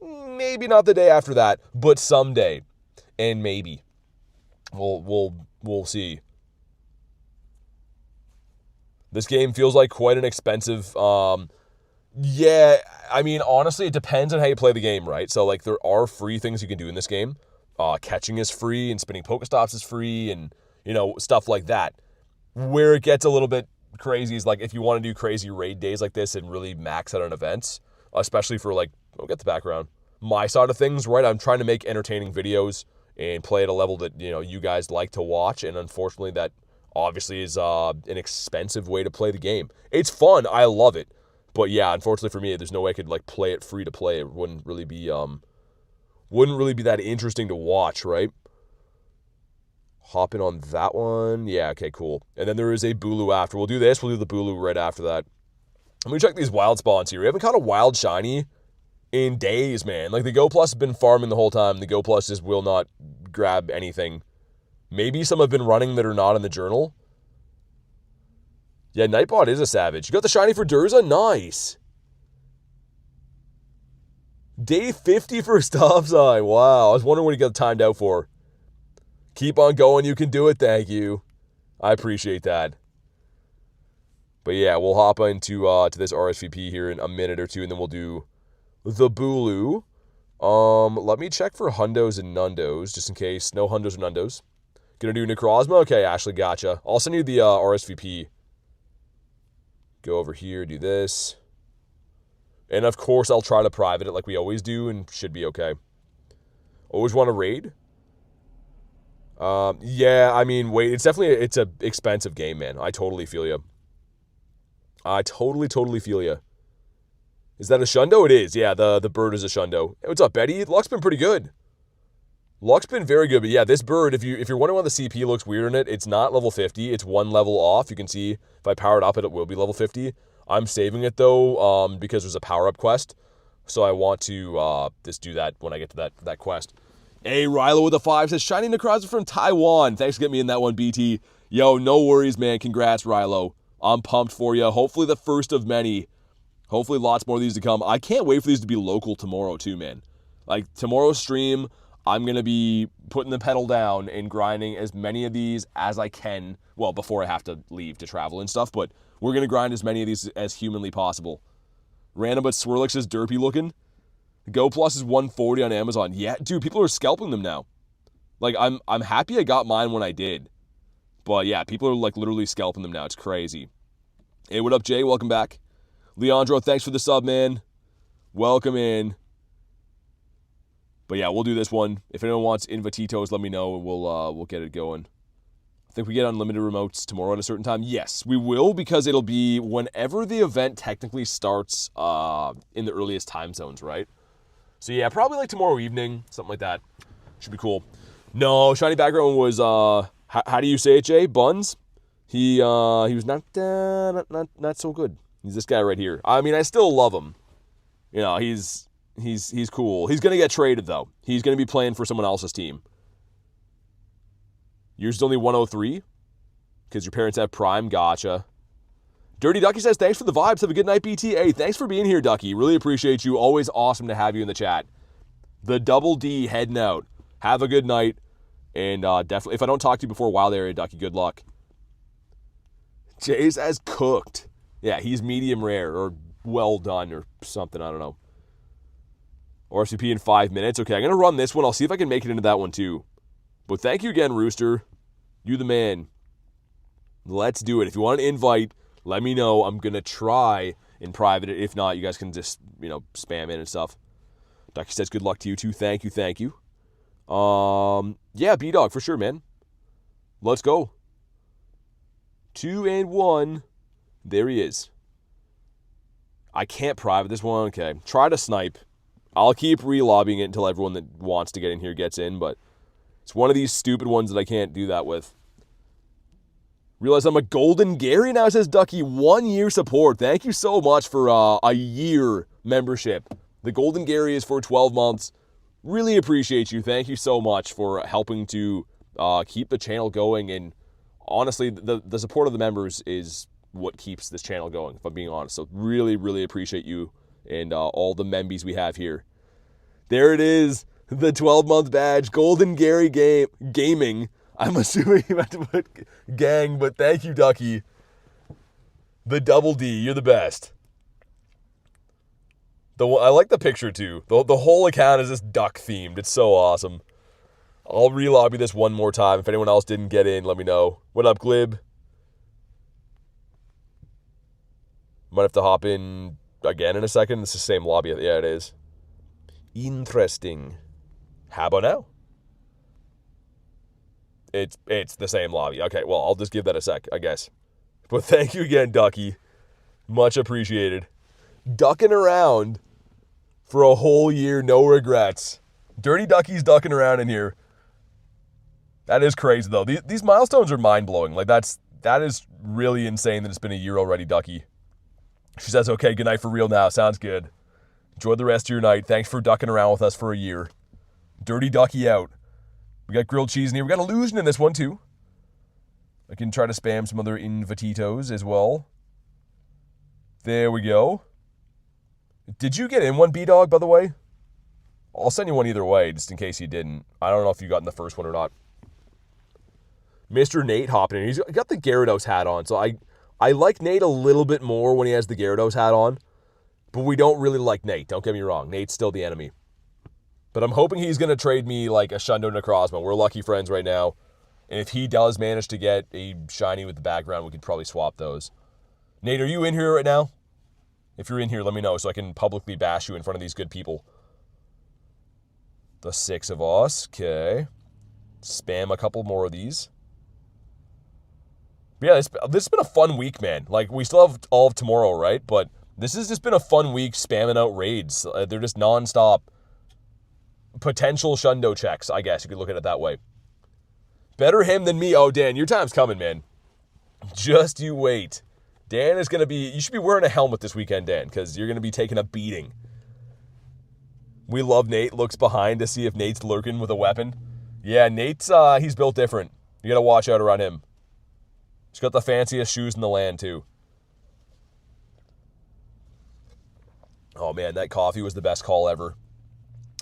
Maybe not the day after that. But someday. And maybe. We'll see. This game feels like quite an expensive... Yeah, I mean, honestly, it depends on how you play the game, right? So, like, there are free things you can do in this game. Catching is free, and spinning Pokestops is free, and, stuff like that. Where it gets a little bit crazy is, like, if you want to do crazy raid days like this and really max out on events, especially for, like, I'll get the background. My side of things, right? I'm trying to make entertaining videos and play at a level that, you guys like to watch, and unfortunately that obviously is an expensive way to play the game. It's fun. I love it. But yeah, unfortunately for me, there's no way I could like play it free to play. It wouldn't really be that interesting to watch, right? Hopping on that one. Yeah, okay, cool. And then there is a Bulu after. We'll do this. We'll do the Bulu right after that. Let me check these wild spawns here. We haven't caught a wild shiny in days, man. Like the Go Plus has been farming the whole time. The Go Plus just will not grab anything. Maybe some have been running that are not in the journal. Yeah, Nightbot is a savage. You got the shiny for Durza? Nice. Day 50 for Stop Sign. Wow, I was wondering what you got timed out for. Keep on going. You can do it. Thank you. I appreciate that. But yeah, we'll hop into to this RSVP here in a minute or two, and then we'll do the Bulu. Let me check for Hundos and Nundos, just in case. No Hundos or Nundos. Gonna do Necrozma? Okay, Ashley, gotcha. I'll send you the RSVP. Go over here, do this. And of course, I'll try to private it like we always do, and should be okay. Always want to raid? Yeah, I mean, wait, it's an expensive game, man. I totally feel you. I totally feel you. Is that a Shundo? It is. Yeah, the bird is a Shundo. Hey, what's up, Betty? Luck's been pretty good. Luck's been very good, but yeah, this bird, if you're wondering why the CP looks weird in it, it's not level 50. It's one level off. You can see if I power it up, it will be level 50. I'm saving it though, because there's a power-up quest. So I want to just do that when I get to that quest. Hey, Rilo with a 5 says, Shiny Necrozma from Taiwan. Thanks for getting me in that one, BT. Yo, no worries, man. Congrats, Rilo. I'm pumped for you. Hopefully the first of many. Hopefully lots more of these to come. I can't wait for these to be local tomorrow too, man. Like, tomorrow's stream, I'm going to be putting the pedal down and grinding as many of these as I can. Well, before I have to leave to travel and stuff, but we're going to grind as many of these as humanly possible. Random but Swirlix is derpy looking. Go Plus is 140 on Amazon. Yeah, dude, people are scalping them now. Like, I'm happy I got mine when I did. But yeah, people are like literally scalping them now. It's crazy. Hey, what up, Jay? Welcome back. Leandro, thanks for the sub, man. Welcome in. But yeah, we'll do this one. If anyone wants Invititos, let me know and we'll get it going. Think we get unlimited remotes tomorrow at a certain time? Yes, we will, because it'll be whenever the event technically starts in the earliest time zones, right? So yeah, probably like tomorrow evening, something like that. Should be cool. No, shiny background was how do you say it, Jay? Buns. He was not so good. He's this guy right here. I mean, I still love him. You know, he's cool. He's gonna get traded though. He's gonna be playing for someone else's team. Yours is only 103 because your parents have Prime. Gotcha. Dirty Ducky says, thanks for the vibes. Have a good night, BT. Hey, thanks for being here, Ducky. Really appreciate you. Always awesome to have you in the chat. The Double D heading out. Have a good night. And definitely, if I don't talk to you before Wild Area, Ducky, good luck. Jay's as cooked. Yeah, he's medium rare or well done or something. I don't know. RCP in 5 minutes. Okay, I'm going to run this one. I'll see if I can make it into that one too. But thank you again, Rooster. You the man. Let's do it. If you want an invite, let me know. I'm going to try in private. If not, you guys can just, spam in and stuff. Ducky says good luck to you too. Thank you, thank you. Yeah, B-Dog, for sure, man. Let's go. 2 and 1. There he is. I can't private this one. Okay. Try to snipe. I'll keep re-lobbying it until everyone that wants to get in here gets in, but it's one of these stupid ones that I can't do that with. Realize I'm a Golden Gary now, says Ducky. 1 year support. Thank you so much for a year membership. The Golden Gary is for 12 months. Really appreciate you. Thank you so much for helping to keep the channel going. And honestly, the support of the members is what keeps this channel going, if I'm being honest. So really, really appreciate you and all the membies we have here. There it is. The 12-month badge, Golden Gary Gaming. I'm assuming you meant to put gang, but thank you, Ducky. The Double D, you're the best. I like the picture, too. The whole account is just duck-themed. It's so awesome. I'll re-lobby this one more time. If anyone else didn't get in, let me know. What up, Glib? Might have to hop in again in a second. It's the same lobby. Yeah, it is. Interesting. How about now? It's the same lobby. Okay, well, I'll just give that a sec, I guess. But thank you again, Ducky. Much appreciated. Ducking around for a whole year, no regrets. Dirty Ducky's ducking around in here. That is crazy, though. These milestones are mind-blowing. Like, that is really insane that it's been a year already, Ducky. She says, okay, good night for real now. Sounds good. Enjoy the rest of your night. Thanks for ducking around with us for a year. Dirty Ducky out. We got grilled cheese in here. We got illusion in this one, too. I can try to spam some other invititos as well. There we go. Did you get in one, B-Dog, by the way? I'll send you one either way, just in case you didn't. I don't know if you got in the first one or not. Mr. Nate hopping in. He's got the Gyarados hat on, so I like Nate a little bit more when he has the Gyarados hat on, but we don't really like Nate. Don't get me wrong. Nate's still the enemy. But I'm hoping he's going to trade me like a Shundo Necrozma. We're lucky friends right now. And if he does manage to get a shiny with the background, we could probably swap those. Nate, are you in here right now? If you're in here, let me know so I can publicly bash you in front of these good people. The 6 of us. Okay. Spam a couple more of these. But yeah, this has been a fun week, man. Like, we still have all of tomorrow, right? But this has just been a fun week spamming out raids. They're just nonstop potential Shundo checks, I guess you could look at it that way. Better him than me. Oh, Dan, your time's coming, man. Just you wait. Dan is going to be... You should be wearing a helmet this weekend, Dan, because you're going to be taking a beating. We love Nate. Looks behind to see if Nate's lurking with a weapon. Yeah, Nate's... he's built different. You got to watch out around him. He's got the fanciest shoes in the land, too. Oh, man, that coffee was the best call ever.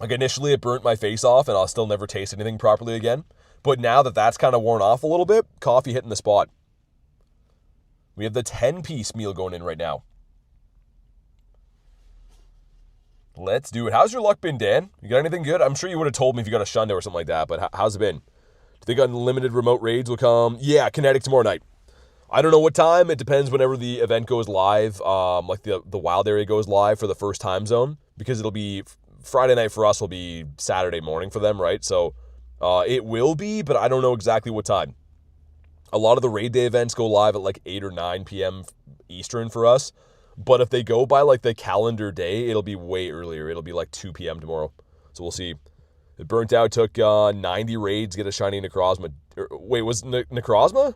Like, initially, it burnt my face off, and I'll still never taste anything properly again. But now that that's kind of worn off a little bit, coffee hitting the spot. We have the 10-piece meal going in right now. Let's do it. How's your luck been, Dan? You got anything good? I'm sure you would have told me if you got a Shundo or something like that, but how's it been? Do you think unlimited remote raids will come? Yeah, Kinetic tomorrow night. I don't know what time. It depends whenever the event goes live, like the wild area goes live for the first time zone, because it'll be Friday night for us will be Saturday morning for them, right? So it will be, but I don't know exactly what time. A lot of the raid day events go live at like 8 or 9 p.m. Eastern for us. But if they go by like the calendar day, it'll be way earlier. It'll be like 2 p.m. tomorrow. So we'll see. It burnt out, took 90 raids to get a shiny Necrozma. Wait, was Necrozma?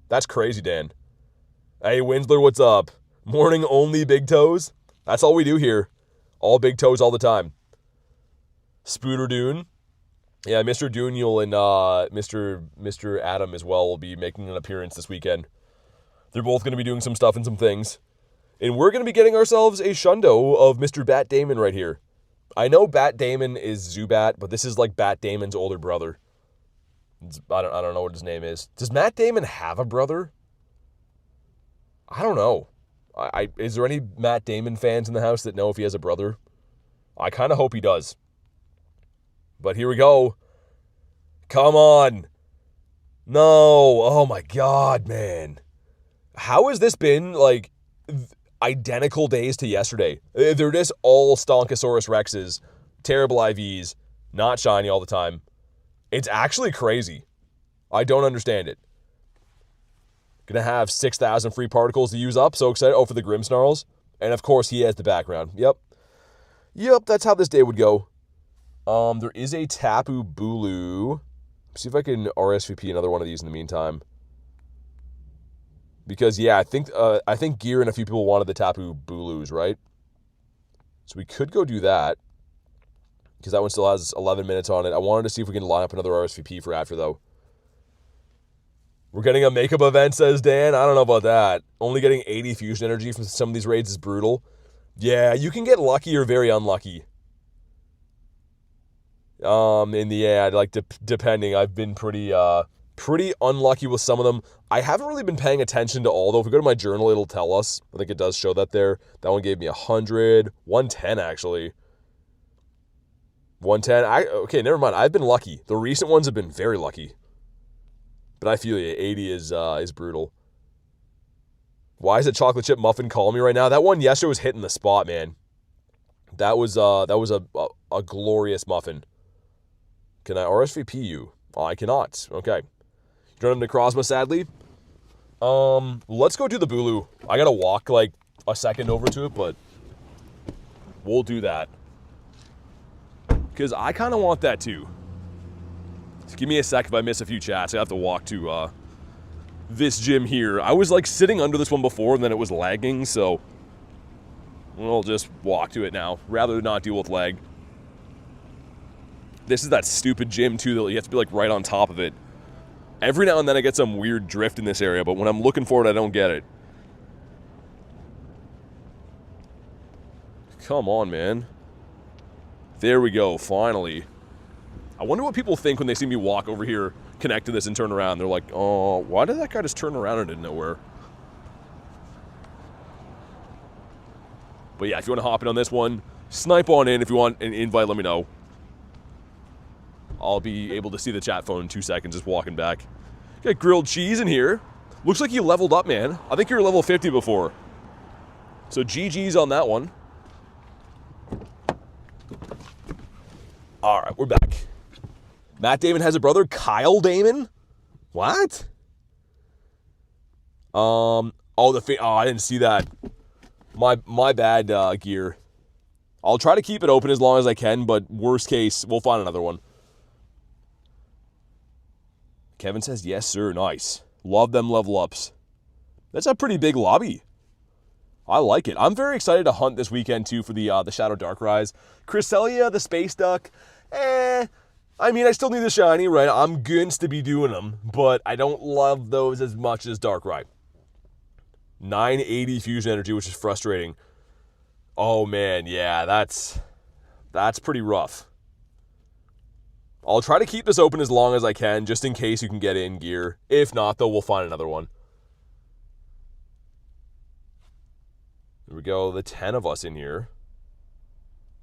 That's crazy, Dan. Hey, Winsler, what's up? Morning only big toes? That's all we do here. All big toes all the time. Spooter Dune. Yeah, Mr. Duniel and Mr. Adam as well will be making an appearance this weekend. They're both going to be doing some stuff and some things. And we're going to be getting ourselves a Shundo of Mr. Bat Damon right here. I know Bat Damon is Zubat, but this is like Bat Damon's older brother. I don't know what his name is. Does Matt Damon have a brother? I don't know. Is there any Matt Damon fans in the house that know if he has a brother? I kind of hope he does. But here we go. Come on. No. Oh my God, man. How has this been like identical days to yesterday? They're just all Stonkosaurus Rexes, terrible IVs, not shiny all the time. It's actually crazy. I don't understand it. Gonna have 6,000 free particles to use up. So excited. Oh, for the Grimmsnarls. And of course he has the background. Yep, that's how this day would go. There is a Tapu Bulu. See if I can RSVP another one of these in the meantime. Because yeah, I think Gear and a few people wanted the Tapu Bulus, right? So we could go do that. Because that one still has 11 minutes on it. I wanted to see if we can line up another RSVP for after, though. We're getting a makeup event, says Dan. I don't know about that. Only getting 80 fusion energy from some of these raids is brutal. Yeah, you can get lucky or very unlucky. In the end, like depending, I've been pretty unlucky with some of them. I haven't really been paying attention to all, though. If we go to my journal, it'll tell us. I think it does show that there. That one gave me 100, 110 actually. 110. Okay, never mind. I've been lucky. The recent ones have been very lucky. But I feel you. 80 is brutal. Why is a chocolate chip muffin calling me right now? That one yesterday was hitting the spot, man. That was a glorious muffin. Can I RSVP you? Oh, I cannot. Okay. You don't have Necrozma, sadly. Let's go do the Bulu. I gotta walk like a second over to it, but we'll do that. Because I kind of want that too. Just give me a sec if I miss a few chats. I have to walk to this gym here. I was like sitting under this one before and then it was lagging, so we'll just walk to it now. Rather than not deal with lag. This is that stupid gym too that you have to be like right on top of it. Every now and then I get some weird drift in this area, but when I'm looking for it, I don't get it. Come on, man. There we go, finally. I wonder what people think when they see me walk over here, connect to this, and turn around. They're like, oh, why did that guy just turn around into nowhere? But yeah, if you want to hop in on this one, snipe on in. If you want an invite, let me know. I'll be able to see the chat phone in 2 seconds just walking back. Got grilled cheese in here. Looks like you leveled up, man. I think you were level 50 before. So GG's on that one. All right, we're back. Matt Damon has a brother, Kyle Damon? What? I didn't see that. My bad, Gear. I'll try to keep it open as long as I can, but worst case, we'll find another one. Kevin says, yes, sir. Nice. Love them level ups. That's a pretty big lobby. I like it. I'm very excited to hunt this weekend, too, for the Shadow Darkrise. Cresselia, the Space Duck, I mean, I still need the shiny, right? I'm going to be doing them, but I don't love those as much as Darkrai. 980 fusion energy, which is frustrating. Oh, man, yeah, that's pretty rough. I'll try to keep this open as long as I can, just in case you can get in, Gear. If not, though, we'll find another one. There we go, the 10 of us in here.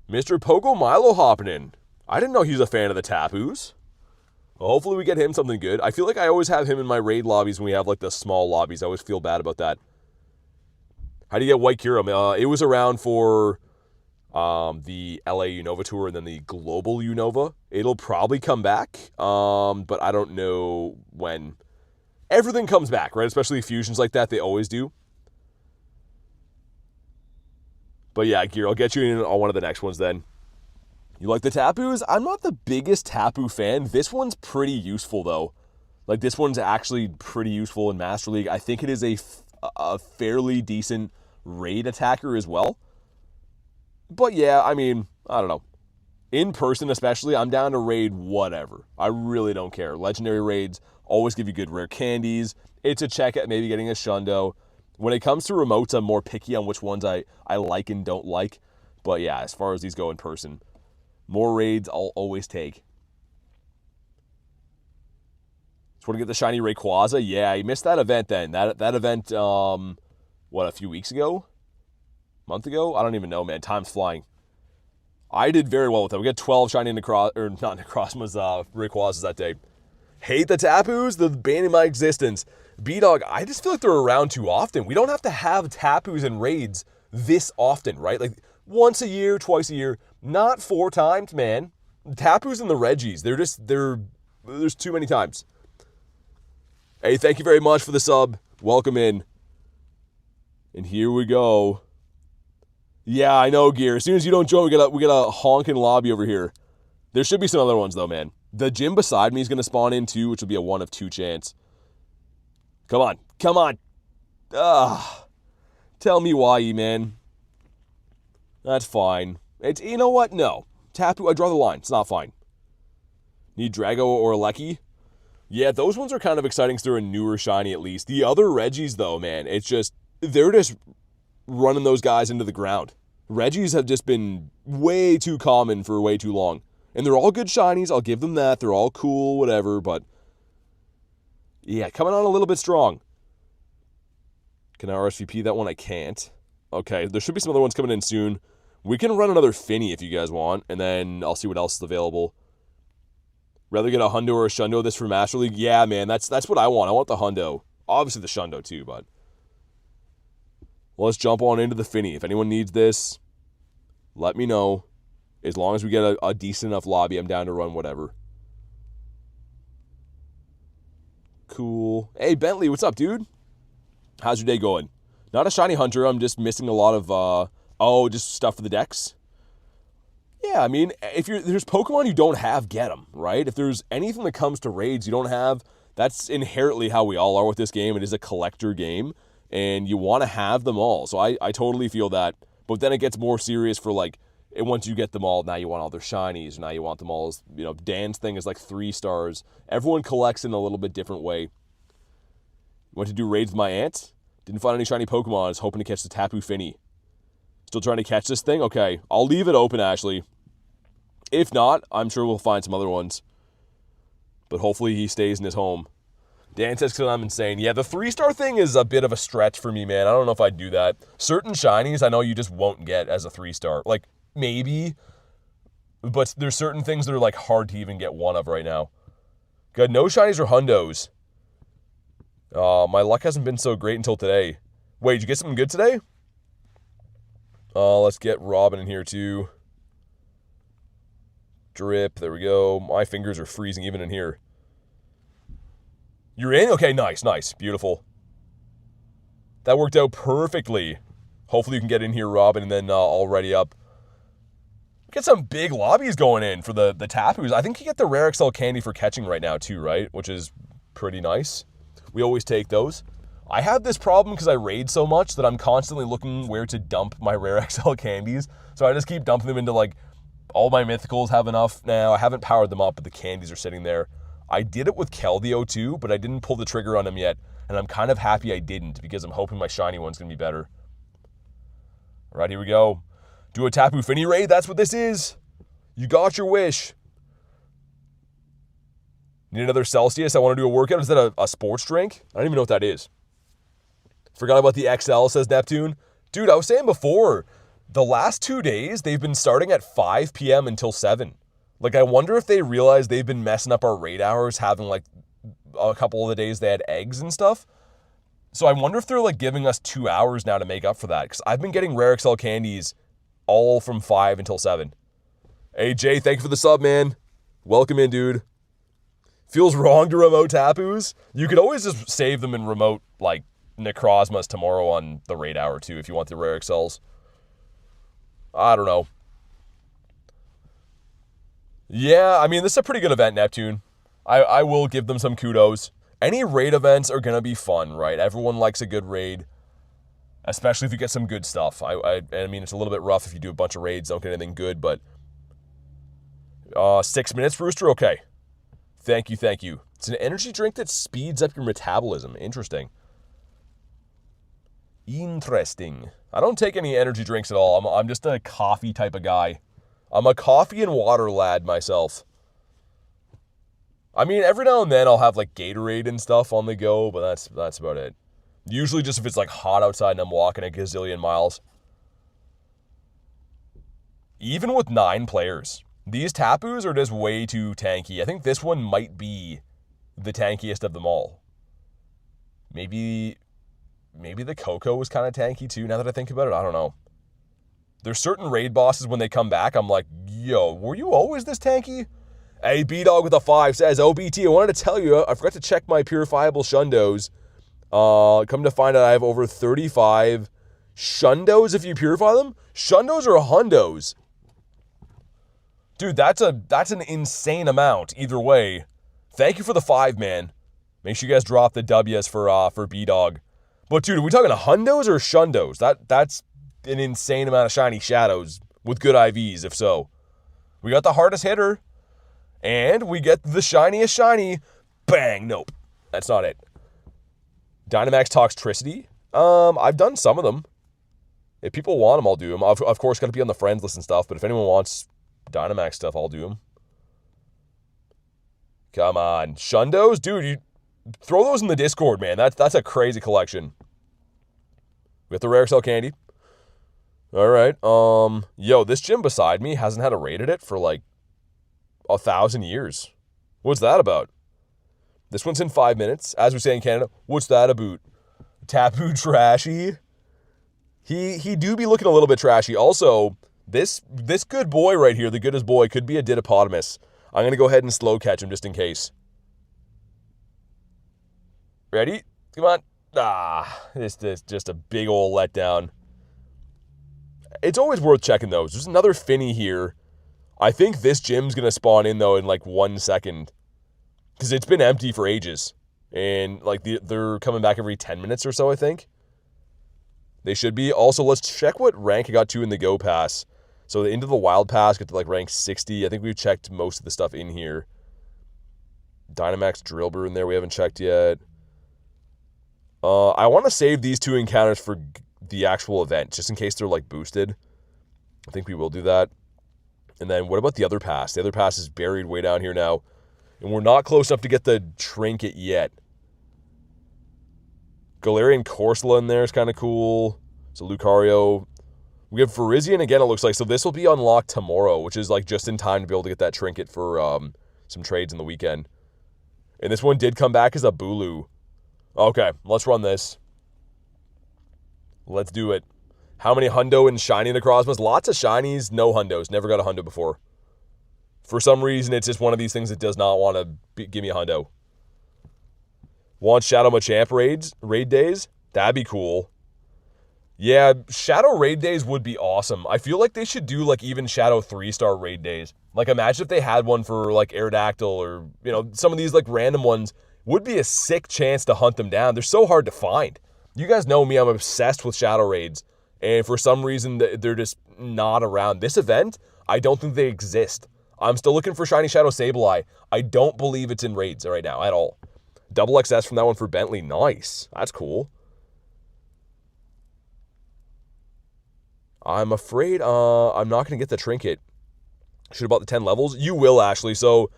Mr. Pogo Milo hopping in. I didn't know he was a fan of the Tapus. Well, hopefully we get him something good. I feel like I always have him in my raid lobbies when we have, like, the small lobbies. I always feel bad about that. How do you get White Kyurem? It was around for the LA Unova Tour and then the Global Unova. It'll probably come back, but I don't know when. everything comes back, right? Especially fusions like that, they always do. But yeah, Gear, I'll get you in on one of the next ones then. You like the Tapus? I'm not the biggest Tapu fan. This one's pretty useful, though. Like, this one's actually pretty useful in Master League. I think it is a fairly decent raid attacker as well. But yeah, I mean, I don't know. In person especially, I'm down to raid whatever. I really don't care. Legendary raids always give you good rare candies. It's a check at maybe getting a Shundo. When it comes to remotes, I'm more picky on which ones I like and don't like. But yeah, as far as these go in person, more raids I'll always take. Just want to get the shiny Rayquaza. Yeah, you missed that event then. That event, a few weeks ago? Month ago? I don't even know, man. Time's flying. I did very well with that. We got 12 shiny Rayquazas that day. Hate the Tapus? They're the bane in my existence. B-Dog, I just feel like they're around too often. We don't have to have Tapus and raids this often, right? Like, once a year, twice a year. Not 4 times, man. Tapus and the Reggies, there's too many times. Hey, thank you very much for the sub. Welcome in. And here we go. Yeah, I know, Gear. As soon as you don't join, we got a honking lobby over here. There should be some other ones, though, man. The gym beside me is going to spawn in, too, which will be a 1 of 2 chance. Come on. Come on. Tell me why, man. That's fine. You know what? No. Tapu, I draw the line. It's not fine. Need Drago or Lecky? Yeah, those ones are kind of exciting because they're a newer shiny at least. The other Reggies, though, man, they're just running those guys into the ground. Reggies have just been way too common for way too long. And they're all good shinies, I'll give them that. They're all cool, whatever, but yeah, coming on a little bit strong. Can I RSVP that one? I can't. Okay, there should be some other ones coming in soon. We can run another Fini if you guys want, and then I'll see what else is available. Rather get a Hundo or a Shundo this for Master League? Yeah, man, that's what I want. I want the Hundo. Obviously the Shundo too, but let's jump on into the Fini. If anyone needs this, let me know. As long as we get a decent enough lobby, I'm down to run whatever. Cool. Hey, Bentley, what's up, dude? How's your day going? Not a shiny hunter. I'm just missing a lot of, just stuff for the decks. Yeah, I mean, if there's Pokemon you don't have, get them, right? If there's anything that comes to raids you don't have, that's inherently how we all are with this game. It is a collector game, and you want to have them all. So I totally feel that. But then it gets more serious for, like, once you get them all, now you want all their shinies. Now you want them all as, Dan's thing is like 3 stars. Everyone collects in a little bit different way. Went to do raids with my aunt. Didn't find any shiny Pokemon. I was hoping to catch the Tapu Fini. Still trying to catch this thing? Okay, I'll leave it open, Ashley. If not, I'm sure we'll find some other ones. But hopefully he stays in his home. Dan says because I'm insane. Yeah, the 3-star thing is a bit of a stretch for me, man. I don't know if I'd do that. Certain shinies I know you just won't get as a 3-star. Like, maybe. But there's certain things that are, like, hard to even get one of right now. Got no shinies or hundos. My luck hasn't been so great until today. Wait, did you get something good today? Let's get Robin in here, too. Drip, there we go. My fingers are freezing even in here. You're in? Okay, nice, beautiful. That worked out perfectly. Hopefully you can get in here, Robin, and then I'll ready up. Get some big lobbies going in for the Tapus. I think you get the Rare XL candy for catching right now too, right? Which is pretty nice. We always take those. I have this problem because I raid so much that I'm constantly looking where to dump my Rare XL candies. So I just keep dumping them into, like, all my mythicals have enough now. I haven't powered them up, but the candies are sitting there. I did it with Keldeo too, but I didn't pull the trigger on him yet. And I'm kind of happy I didn't because I'm hoping my shiny one's going to be better. All right, here we go. Do a Tapu Fini raid? That's what this is. You got your wish. Need another Celsius? I want to do a workout. Is that a sports drink? I don't even know what that is. Forgot about the XL, says Neptune. Dude, I was saying before, the last 2 days, they've been starting at 5 p.m. until 7. Like, I wonder if they realize they've been messing up our raid hours, having, like, a couple of the days they had eggs and stuff. So I wonder if they're, like, giving us 2 hours now to make up for that. Because I've been getting Rare XL candies all from 5 until 7. Hey, Jay, thank you for the sub, man. Welcome in, dude. Feels wrong to remote Tapus. You could always just save them in remote, like, Necrozmas tomorrow on the raid hour, too, if you want the rare excels. I don't know. Yeah, I mean, this is a pretty good event, Neptune. I will give them some kudos. Any raid events are going to be fun, right? Everyone likes a good raid, especially if you get some good stuff. I mean, it's a little bit rough if you do a bunch of raids, don't get anything good, but 6 minutes, Rooster? Okay. Thank you, thank you. It's an energy drink that speeds up your metabolism. Interesting. Interesting. I don't take any energy drinks at all. I'm just a coffee type of guy. I'm a coffee and water lad myself. I mean, every now and then I'll have like Gatorade and stuff on the go, but that's about it. Usually just if it's like hot outside and I'm walking a gazillion miles. Even with 9 players, these Tapus are just way too tanky. I think this one might be the tankiest of them all. Maybe the Coco was kind of tanky too, now that I think about it. I don't know. There's certain raid bosses when they come back, I'm like, yo, were you always this tanky? Hey, B-Dog with a 5 says, OBT, I wanted to tell you, I forgot to check my purifiable Shundos. Come to find out I have over 35 Shundos if you purify them. Shundos or Hundos? Dude, that's an insane amount either way. Thank you for the 5, man. Make sure you guys drop the W's for B-Dog. But dude, are we talking Hundos or Shundos? That's an insane amount of shiny shadows with good IVs, if so. We got the hardest hitter. And we get the shiniest shiny. Bang! Nope. That's not it. Dynamax Toxtricity. I've done some of them. If people want them, I'll do them. Of course, got to be on the friends list and stuff. But if anyone wants Dynamax stuff, I'll do them. Come on. Shundos? Dude, you throw those in the Discord, man. That's a crazy collection. We got the Rare Cell Candy. All right. Yo, this gym beside me hasn't had a raid at it for like 1,000 years. What's that about? This one's in 5 minutes. As we say in Canada, what's that about? Tapu trashy? He do be looking a little bit trashy. Also, this good boy right here, the goodest boy, could be a Didopotamus. I'm going to go ahead and slow catch him just in case. Ready? Come on. This is just a big old letdown. It's always worth checking those. There's another Fini here. I think this gym's going to spawn in, though, in like 1 second. Because it's been empty for ages. And like they're coming back every 10 minutes or so, I think. They should be. Also, let's check what rank I got to in the Go Pass. So into the Wild Pass, got to like rank 60. I think we've checked most of the stuff in here. Dynamax Drillbur in there we haven't checked yet. I want to save these 2 encounters for the actual event, just in case they're like boosted. I think we will do that. And then what about the other pass? The other pass is buried way down here now. And we're not close enough to get the trinket yet. Galarian Corsola in there is kind of cool. So Lucario. We have Virizion again, it looks like. So this will be unlocked tomorrow, which is like just in time to be able to get that trinket for some trades in the weekend. And this one did come back as a Bulu. Okay, let's run this. Let's do it. How many Hundo and Shiny Necrozmas? Lots of Shinies, no Hundos. Never got a Hundo before. For some reason, it's just one of these things that does not want to give me a Hundo. Want Shadow Machamp raid days? That'd be cool. Yeah, Shadow raid days would be awesome. I feel like they should do like even Shadow 3-star raid days. Like imagine if they had one for like Aerodactyl or, you know, some of these like random ones. Would be a sick chance to hunt them down. They're so hard to find. You guys know me, I'm obsessed with Shadow raids. And for some reason, they're just not around. This event, I don't think they exist. I'm still looking for Shiny Shadow Sableye. I don't believe it's in raids right now at all. Double XS from that one for Bentley. Nice. That's cool. I'm afraid I'm not going to get the trinket. Should have bought the 10 levels. You will, actually. So,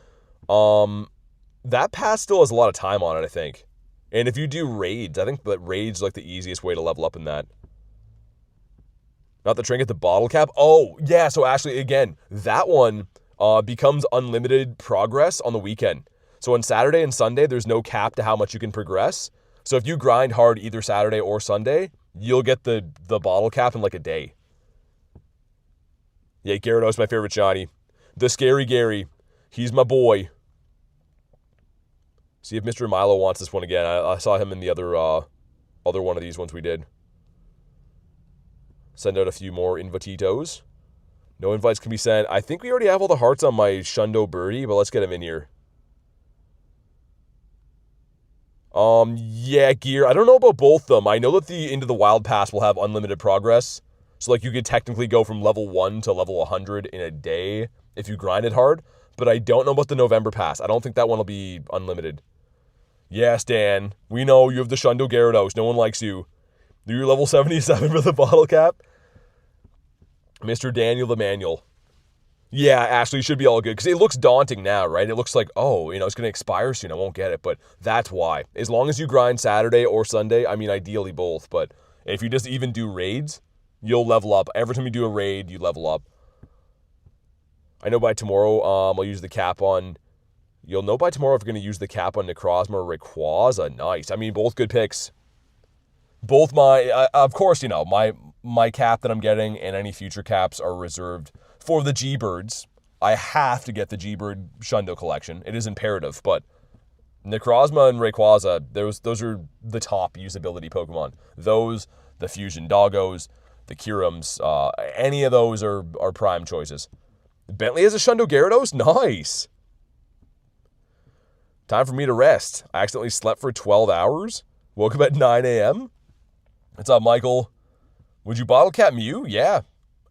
that pass still has a lot of time on it, I think. And if you do raids, I think that raids like the easiest way to level up in that. Not the trinket, the bottle cap. Oh, yeah. So actually, again, that one becomes unlimited progress on the weekend. So on Saturday and Sunday, there's no cap to how much you can progress. So if you grind hard either Saturday or Sunday, you'll get the bottle cap in like a day. Yeah, Gyarados, my favorite shiny. The Scary Gary. He's my boy. See if Mr. Milo wants this one again. I saw him in the other one of these ones we did. Send out a few more invititos. No invites can be sent. I think we already have all the hearts on my Shundo Birdie, but let's get him in here. Yeah, gear. I don't know about both of them. I know that the Into the Wild Pass will have unlimited progress. So, like, you could technically go from level 1 to level 100 in a day if you grind it hard. But I don't know about the November Pass. I don't think that one will be unlimited. Yes, Dan. We know you have the Shundo Gyarados. No one likes you. You're level 77 for the bottle cap. Mr. Daniel the Manual. Yeah, Ashley, should be all good. Because it looks daunting now, right? It looks like, oh, you know, it's going to expire soon. I won't get it. But that's why. As long as you grind Saturday or Sunday, I mean, ideally both. But if you just even do raids, you'll level up. Every time you do a raid, you level up. I know by tomorrow, I'll use the cap on... You'll know by tomorrow if you're going to use the cap on Necrozma or Rayquaza. Nice. I mean, both good picks. Both my... of course, you know, my cap that I'm getting and any future caps are reserved for the G-Birds. I have to get the G-Bird Shundo collection. It is imperative, but Necrozma and Rayquaza, those are the top usability Pokemon. Those, the Fusion Doggos, the Kirums, any of those are prime choices. Bentley has a Shundo Gyarados? Nice! Time for me to rest. I accidentally slept for 12 hours. Woke up at 9 a.m. What's up, Michael? Would you bottle cap Mew? Yeah.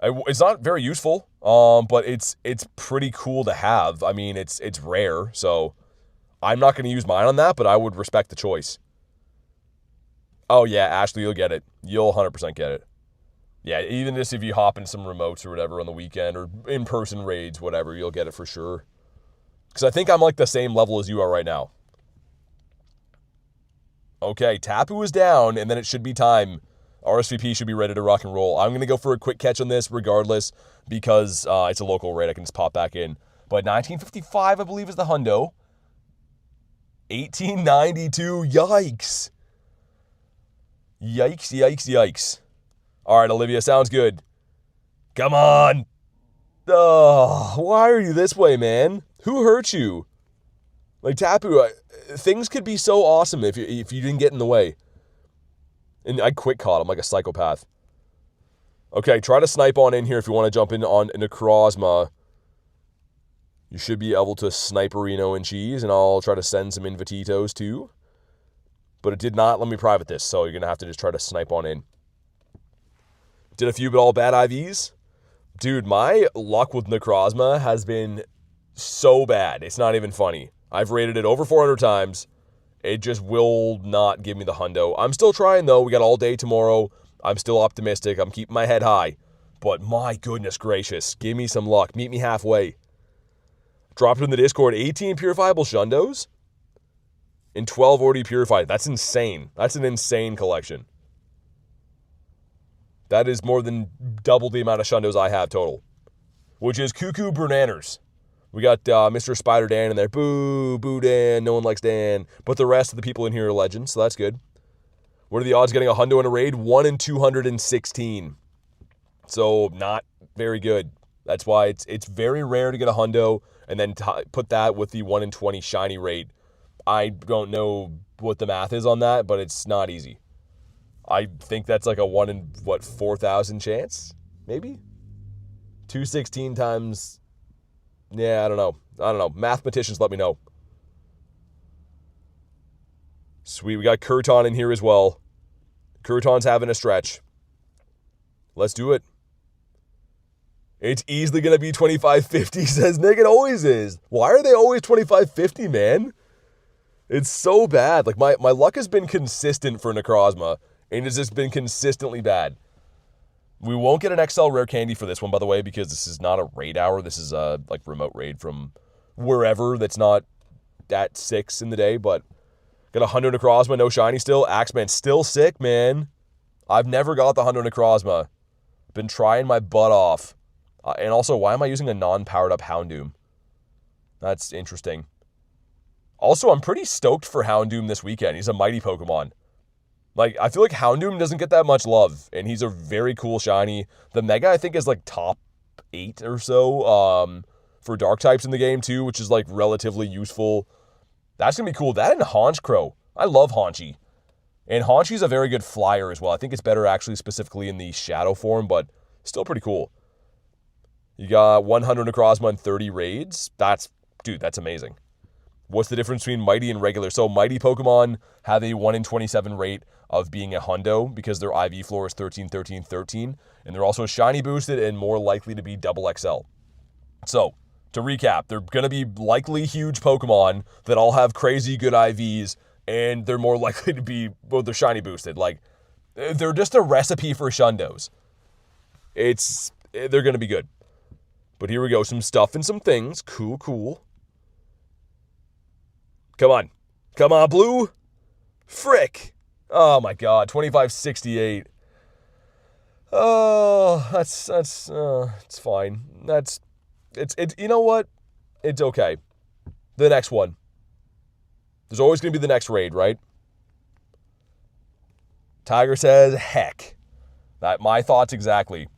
It's not very useful, but it's pretty cool to have. I mean, it's rare, so I'm not going to use mine on that, but I would respect the choice. Oh, yeah, Ashley, you'll get it. You'll 100% get it. Yeah, even just if you hop in some remotes or whatever on the weekend or in-person raids, whatever, you'll get it for sure. Because I think I'm like the same level as you are right now. Okay, Tapu is down, and then it should be time. RSVP should be ready to rock and roll. I'm going to go for a quick catch on this regardless because it's a local raid. I can just pop back in. But 1955, I believe, is the hundo. 1892, yikes. Yikes, yikes, yikes. All right, Olivia, sounds good. Come on. Oh, why are you this way, man? Who hurt you? Like, Tapu, things could be so awesome if you didn't get in the way. And I quick caught him like a psychopath. Okay, try to snipe on in here if you want to jump in on Necrozma. You should be able to snipe Reno and Cheese, and I'll try to send some invititos too. But it did not let me private this, so you're going to have to just try to snipe on in. Did a few but all bad IVs? Dude, my luck with Necrozma has been so bad. It's not even funny. I've rated it over 400 times. It just will not give me the hundo. I'm still trying, though. We got all day tomorrow. I'm still optimistic. I'm keeping my head high. But my goodness gracious, give me some luck. Meet me halfway. Dropped it in the Discord. 18 purifiable Shundos and 12 already purified. That's insane. That's an insane collection. That is more than double the amount of Shundos I have total, which is cuckoo bananas. We got Mr. Spider Dan in there. Boo, boo Dan. No one likes Dan. But the rest of the people in here are legends, so that's good. What are the odds of getting a hundo in a raid? 1 in 216. So not very good. That's why it's very rare to get a hundo, and then put that with the 1 in 20 shiny rate. I don't know what the math is on that, but it's not easy. I think that's like a 1 in, 4,000 chance? Maybe? 216 times... Yeah, I don't know. Mathematicians, let me know. Sweet, we got Kurton in here as well. Kurton's having a stretch. Let's do it. It's easily going to be 2550, says Nick. It always is. Why are they always 2550, man? It's so bad. Like, my luck has been consistent for Necrozma, and it's just been consistently bad. We won't get an XL Rare Candy for this one, by the way, because this is not a raid hour. This is a remote raid from wherever that's not at 6 in the day, but got a Hundo Necrozma, no shiny still. Axeman still sick, man. I've never got the Hundo Necrozma. Been trying my butt off. And also, why am I using a non-powered up Houndoom? That's interesting. Also, I'm pretty stoked for Houndoom this weekend. He's a mighty Pokemon. Like, I feel like Houndoom doesn't get that much love, and he's a very cool shiny. The Mega, I think, is like top 8 or so for dark types in the game, too, which is like relatively useful. That's going to be cool. That and Honchkrow. I love Haunchy. And Haunchy's a very good flyer as well. I think it's better actually specifically in the shadow form, but still pretty cool. You got 100 Necrozma and 30 raids. Dude, that's amazing. What's the difference between Mighty and regular? So Mighty Pokemon have a 1 in 27 rate of being a hundo because their IV floor is 13, 13, 13. And they're also shiny boosted and more likely to be double XL. So, to recap, they're going to be likely huge Pokemon that all have crazy good IVs, and they're more likely to be, well, they're shiny boosted. Like, they're just a recipe for shundos. They're going to be good. But here we go, some stuff and some things. Cool, cool. Come on. Come on, Blue. Frick. Oh, my God. 2568. Oh, it's fine. It's you know what? It's okay. The next one. There's always going to be the next raid, right? Tiger says, heck. My thoughts exactly.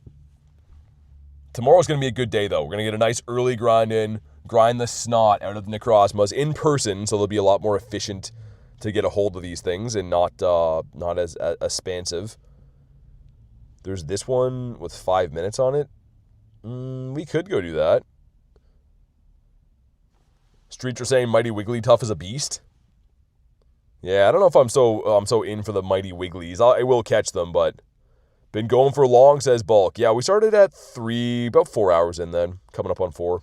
Tomorrow's going to be a good day, though. We're going to get a nice early grind in, grind the snot out of the Necrozmas in person, so they'll be a lot more efficient to get a hold of these things and not as expansive. There's this one with 5 minutes on it. We could go do that. Streets are saying Mighty Wigglytuff is a beast. Yeah, I don't know if I'm so in for the Mighty Wigglies. I will catch them, but been going for long, says Bulk. Yeah, we started at 3, about 4 hours in then, coming up on 4.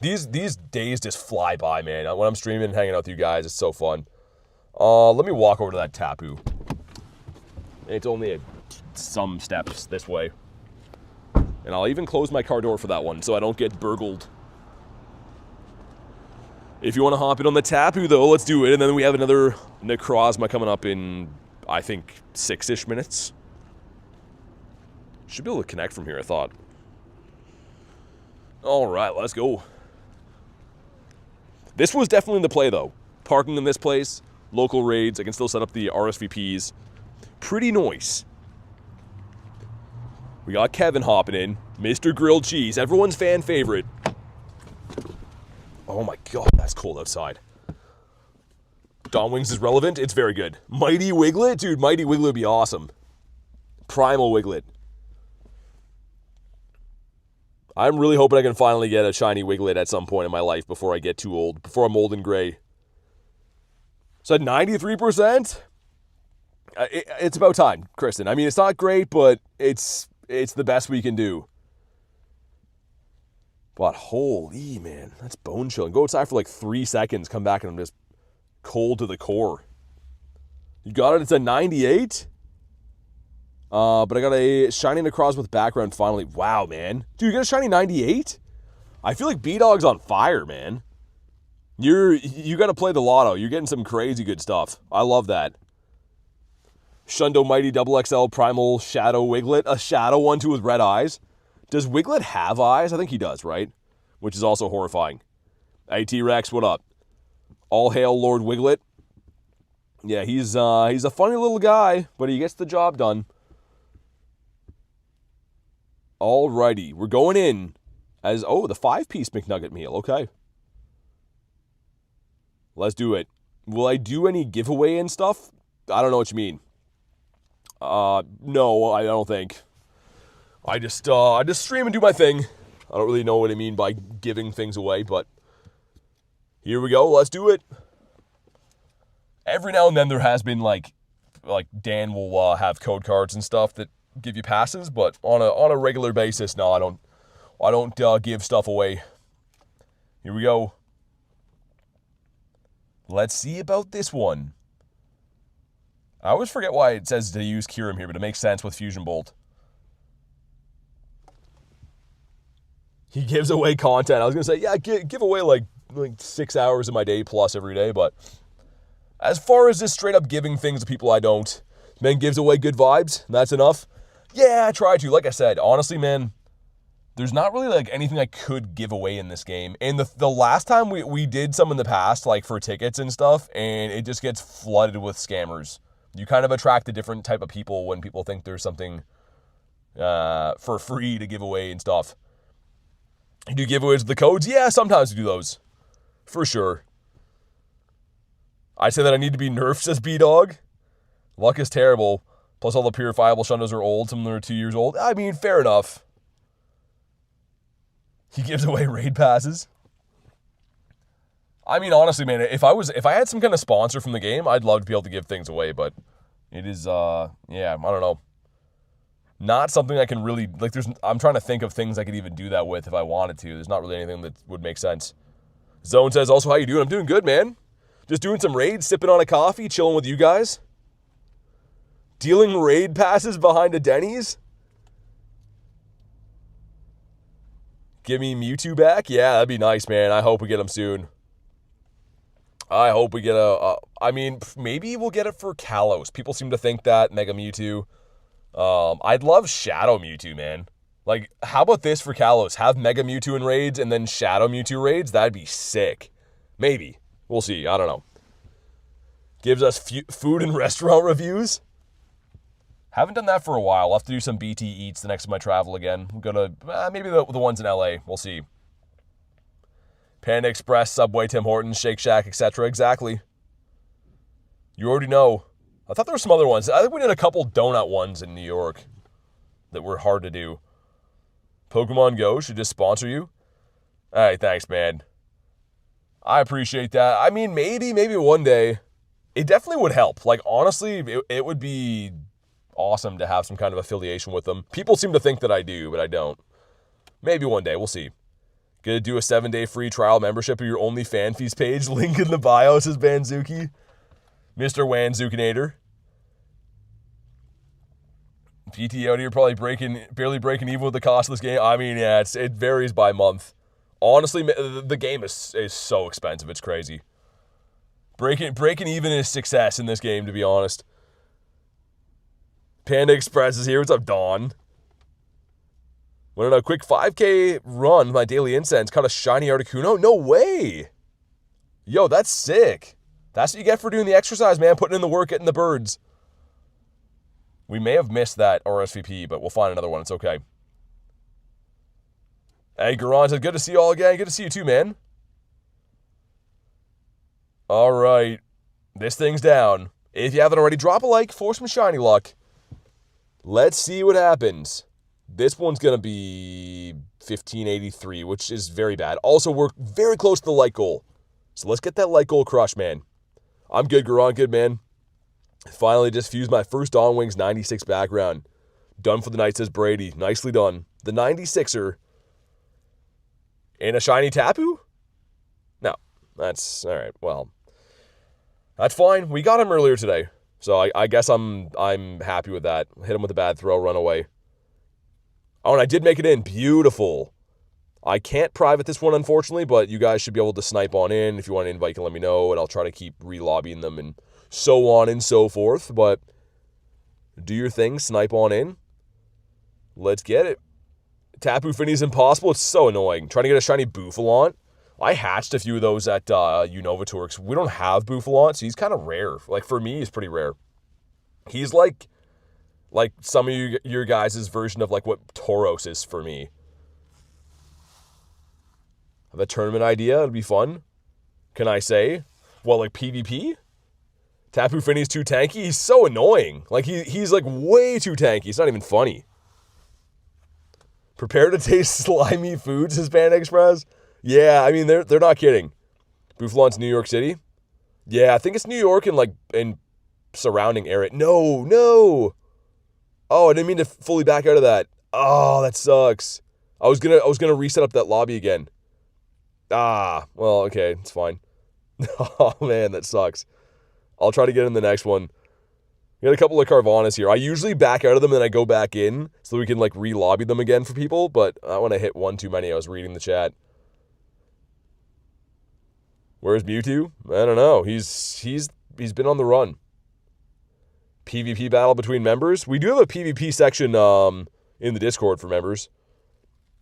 These days just fly by, man. When I'm streaming and hanging out with you guys, it's so fun. Let me walk over to that Tapu. It's only some steps this way. And I'll even close my car door for that one so I don't get burgled. If you want to hop in on the Tapu, though, let's do it. And then we have another Necrozma coming up in, I think, 6-ish minutes. Should be able to connect from here, I thought. All right, let's go. This was definitely the play, though. Parking in this place, local raids. I can still set up the RSVPs. Pretty nice. We got Kevin hopping in. Mr. Grilled Cheese, everyone's fan favorite. Oh my God, that's cold outside. Dawn Wings is relevant. It's very good. Mighty Wiglet? Dude, Mighty Wiglet would be awesome. Primal Wiglet. I'm really hoping I can finally get a shiny Wiglet at some point in my life before I get too old. Before I'm old and gray. So 93%? It's about time, Kristen. I mean, it's not great, but it's the best we can do. But holy, man, that's bone chilling. Go outside for like 3 seconds, come back, and I'm just cold to the core. You got it? It's a 98? But I got a shiny Necrozma with background finally. Wow, man. Dude, you got a shiny 98? I feel like B-Dog's on fire, man. You got to play the lotto. You're getting some crazy good stuff. I love that. Shundo Mighty Double XL Primal Shadow Wiglet. A shadow one, too, with red eyes. Does Wiglet have eyes? I think he does, right? Which is also horrifying. Hey, T-Rex, what up? All hail Lord Wiglet. Yeah, he's a funny little guy, but he gets the job done. Alrighty, we're going in as, the 5-piece McNugget meal. Okay. Let's do it. Will I do any giveaway and stuff? I don't know what you mean. No, I don't think. I just stream and do my thing. I don't really know what I mean by giving things away, but here we go. Let's do it. Every now and then there has been like Dan will have code cards and stuff that give you passes, but on a regular basis, no, I don't give stuff away. Here we go. Let's see about this one. I always forget why it says to use Kyurem here, but it makes sense with Fusion Bolt. He gives away content. I was going to say, yeah, give away like 6 hours of my day plus every day, but as far as just straight up giving things to people I don't, man gives away good vibes, and that's enough. Yeah, I try to. Like I said, honestly, man, there's not really like anything I could give away in this game. And the last time we did some in the past, like for tickets and stuff, and it just gets flooded with scammers. You kind of attract a different type of people when people think there's something for free to give away and stuff. You do giveaways with the codes? Yeah, sometimes we do those. For sure. I say that I need to be nerfed, says B-Dog. Luck is terrible. Plus all the purifiable Shundos are old. Some of them are 2 years old. I mean, fair enough. He gives away raid passes. I mean, honestly, man, if I had some kind of sponsor from the game, I'd love to be able to give things away, but it is, yeah, I don't know. Not something I can really, like, I'm trying to think of things I could even do that with if I wanted to. There's not really anything that would make sense. Zone says, also, how you doing? I'm doing good, man. Just doing some raids, sipping on a coffee, chilling with you guys. Dealing raid passes behind a Denny's. Give me Mewtwo back? Yeah, that'd be nice, man. I hope we get him soon. I hope we get I mean, maybe we'll get it for Kalos. People seem to think that, Mega Mewtwo. I'd love Shadow Mewtwo, man. Like, how about this for Kalos? Have Mega Mewtwo in raids and then Shadow Mewtwo raids? That'd be sick. Maybe. We'll see. I don't know. Gives us food and restaurant reviews. Haven't done that for a while. I'll have to do some BT Eats the next time I travel again. I'm gonna, maybe the ones in LA. We'll see. Panda Express, Subway, Tim Hortons, Shake Shack, etc. Exactly. You already know. I thought there were some other ones. I think we did a couple donut ones in New York that were hard to do. Pokemon GO should just sponsor you. All right, thanks, man. I appreciate that. I mean, maybe one day. It definitely would help. Like, honestly, it would be awesome to have some kind of affiliation with them. People seem to think that I do, but I don't. Maybe one day. We'll see. Gonna do a 7-day free trial membership of your OnlyFans page. Link in the bio, says Banzuki. Mr. Wanzukinator. PT out here probably barely breaking even with the cost of this game. I mean, yeah, it varies by month. Honestly, the game is so expensive. It's crazy. Breaking even is success in this game, to be honest. Panda Express is here. What's up, Dawn? Went on a quick 5K run with my daily incense. Caught a shiny Articuno. No way. Yo, that's sick. That's what you get for doing the exercise, man. Putting in the work, getting the birds. We may have missed that RSVP, but we'll find another one. It's okay. Hey, Garon said, good to see you all again. Good to see you too, man. All right. This thing's down. If you haven't already, drop a like for some shiny luck. Let's see what happens. This one's going to be 1583, which is very bad. Also, we're very close to the like goal. So let's get that like goal crushed, man. I'm good, Garon. Good, man. Finally just fused my first Dawn Wings 96 background. Done for the night, says Brady. Nicely done. The 96er. And a shiny Tapu? No. That's, all right, well. That's fine. We got him earlier today. So I guess I'm happy with that. Hit him with a bad throw, run away. Oh, and I did make it in. Beautiful. I can't private this one, unfortunately, but you guys should be able to snipe on in. If you want to invite, you can let me know, and I'll try to keep re-lobbying them and so on and so forth. But do your thing. Snipe on in. Let's get it. Tapu Fini's impossible. It's so annoying. Trying to get a shiny Bouffalont. I hatched a few of those at Unovatorx. We don't have Bouffalont, so he's kind of rare. Like, for me, he's pretty rare. He's like some of your guys' version of like what Tauros is for me. Have a tournament idea? It'd be fun. Can I say? Well, like PvP? Tapu Fini's too tanky? He's so annoying. Like, he's like way too tanky. It's not even funny. Prepare to taste slimy foods, says Panda Express. Yeah, I mean, they're not kidding. Bouffalont's New York City? Yeah, I think it's New York and like in surrounding area. No. Oh, I didn't mean to fully back out of that. Oh, that sucks. I was gonna reset up that lobby again. Ah, well, okay, it's fine. Oh man, that sucks. I'll try to get in the next one. We got a couple of Carvanas here. I usually back out of them and then I go back in so we can like re-lobby them again for people, but I want to hit one too many. I was reading the chat. Where's Mewtwo? I don't know. He's been on the run. PvP battle between members. We do have a PvP section in the Discord for members.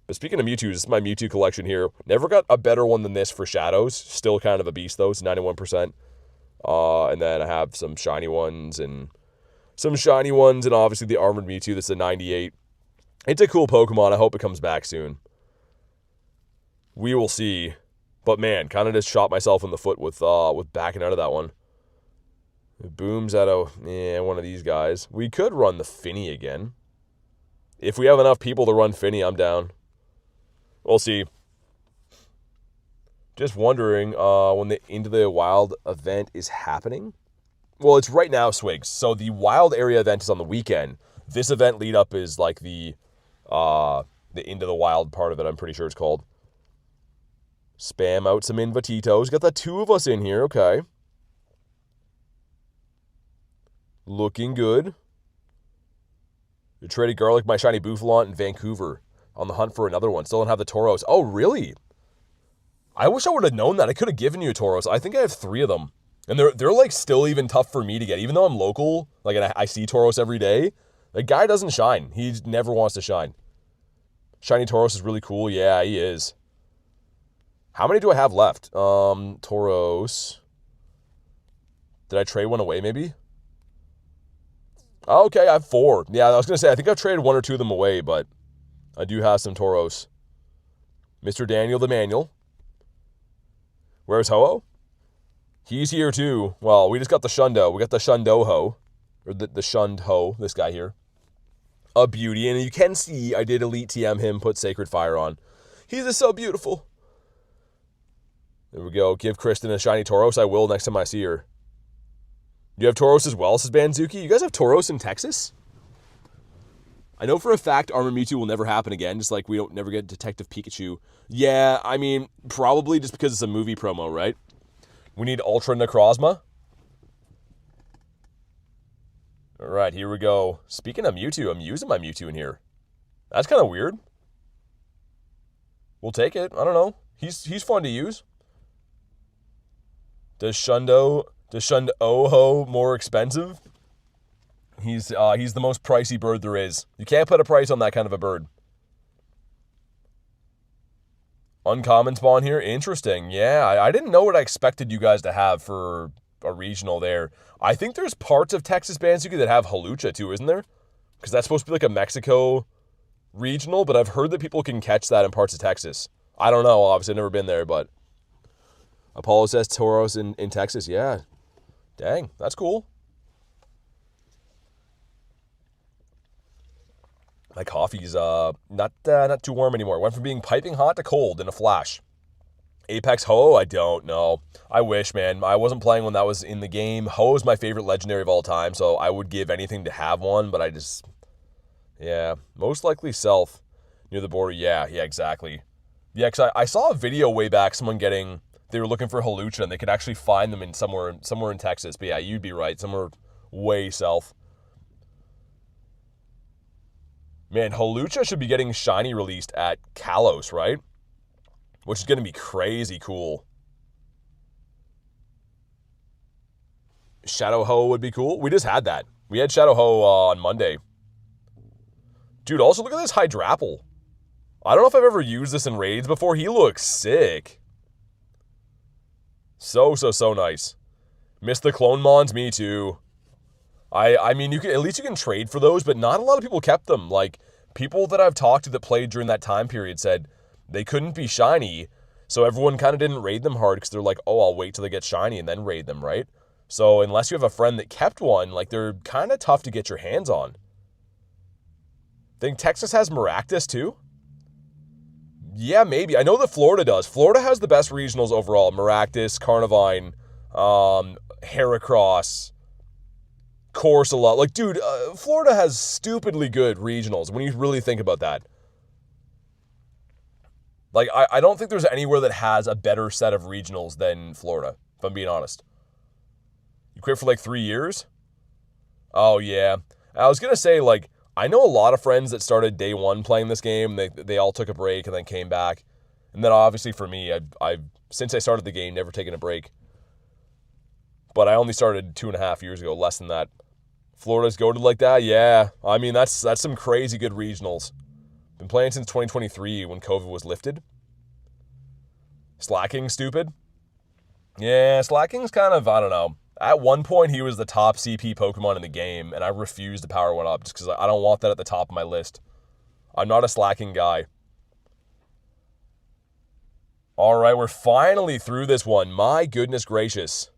But speaking of Mewtwo, this is my Mewtwo collection here. Never got a better one than this for Shadows. Still kind of a beast though. It's 91%. And then I have some shiny ones and obviously the armored Mewtwo that's a 98. It's a cool Pokemon. I hope it comes back soon. We will see. But man, kind of just shot myself in the foot with backing out of that one. It booms out of one of these guys. We could run the Fini again. If we have enough people to run Fini, I'm down. We'll see. Just wondering when the Into the Wild event is happening. Well, it's right now, Swigs. So the Wild Area event is on the weekend. This event lead up is like the Into the Wild part of it, I'm pretty sure it's called. Spam out some invititos. Got the two of us in here, okay. Looking good. I traded Garlic, my shiny Bouffalont in Vancouver. On the hunt for another one. Still don't have the Tauros. Oh, really? I wish I would have known that. I could have given you a Tauros. I think I have 3 of them. And they're like still even tough for me to get. Even though I'm local, like I see Tauros every day. The guy doesn't shine. He never wants to shine. Shiny Tauros is really cool. Yeah, he is. How many do I have left? Tauros. Did I trade one away maybe? Oh, okay, I have 4. Yeah, I was going to say, I think I've traded 1 or 2 of them away, but I do have some Tauros. Mr. Daniel the Manual. Where's Ho-Oh? He's here too. Well, we just got the Shundo. We got the Shundo-Ho. Or the Shund Ho, this guy here. A beauty. And you can see I did Elite TM him, put Sacred Fire on. He's just so beautiful. There we go. Give Kristen a shiny Tauros. I will next time I see her. You have Tauros as well, says Banzuki. You guys have Tauros in Texas? I know for a fact Armor Mewtwo will never happen again, just like we don't never get Detective Pikachu. Yeah, I mean, probably just because it's a movie promo, right? We need Ultra Necrozma. All right, here we go. Speaking of Mewtwo, I'm using my Mewtwo in here. That's kind of weird. We'll take it. I don't know. He's fun to use. Does Shundo-Ho more expensive? He's the most pricey bird there is. You can't put a price on that kind of a bird. Uncommon spawn here. Interesting. Yeah, I didn't know what I expected you guys to have for a regional there. I think there's parts of Texas Banzuki that have Halucha too, isn't there? Because that's supposed to be like a Mexico regional, but I've heard that people can catch that in parts of Texas. I don't know. Obviously, I've never been there, but Apollo says Tauros in Texas. Yeah. Dang, that's cool. My coffee's not too warm anymore. Went from being piping hot to cold in a flash. Apex Ho, I don't know. I wish, man. I wasn't playing when that was in the game. Ho is my favorite legendary of all time, so I would give anything to have one, but I just... Yeah, most likely Self. Near the border, yeah, exactly. Yeah, because I saw a video way back, someone getting... They were looking for Halucha, and they could actually find them in somewhere in Texas. But yeah, you'd be right. Somewhere way south. Man, Halucha should be getting shiny released at Kalos, right? Which is going to be crazy cool. Shadow Ho would be cool. We just had that. We had Shadow Ho on Monday. Dude, also look at this Hydrapple. I don't know if I've ever used this in raids before. He looks sick. So nice. Missed the Clone Mons, me too. I mean, at least you can trade for those, but not a lot of people kept them. Like, people that I've talked to that played during that time period said they couldn't be shiny, so everyone kind of didn't raid them hard because they're like, oh, I'll wait till they get shiny and then raid them, right? So unless you have a friend that kept one, like, they're kind of tough to get your hands on. Think Texas has Maractus too? Yeah, maybe. I know that Florida does. Florida has the best regionals overall. Maractus, Carnivine, Heracross, Corsola. Like, dude, Florida has stupidly good regionals when you really think about that. Like, I don't think there's anywhere that has a better set of regionals than Florida, if I'm being honest. You quit for like 3 years? Oh, yeah. I was going to say, like, I know a lot of friends that started day one playing this game. They all took a break and then came back. And then obviously for me, I've since I started the game, never taken a break. But I only started 2.5 years ago, less than that. Florida's goated like that? Yeah. I mean, that's some crazy good regionals. Been playing since 2023 when COVID was lifted. Slacking, stupid? Yeah, Slacking's kind of, I don't know. At one point, he was the top CP Pokemon in the game, and I refused to power one up just because I don't want that at the top of my list. I'm not a Slacking guy. All right, we're finally through this one. My goodness gracious.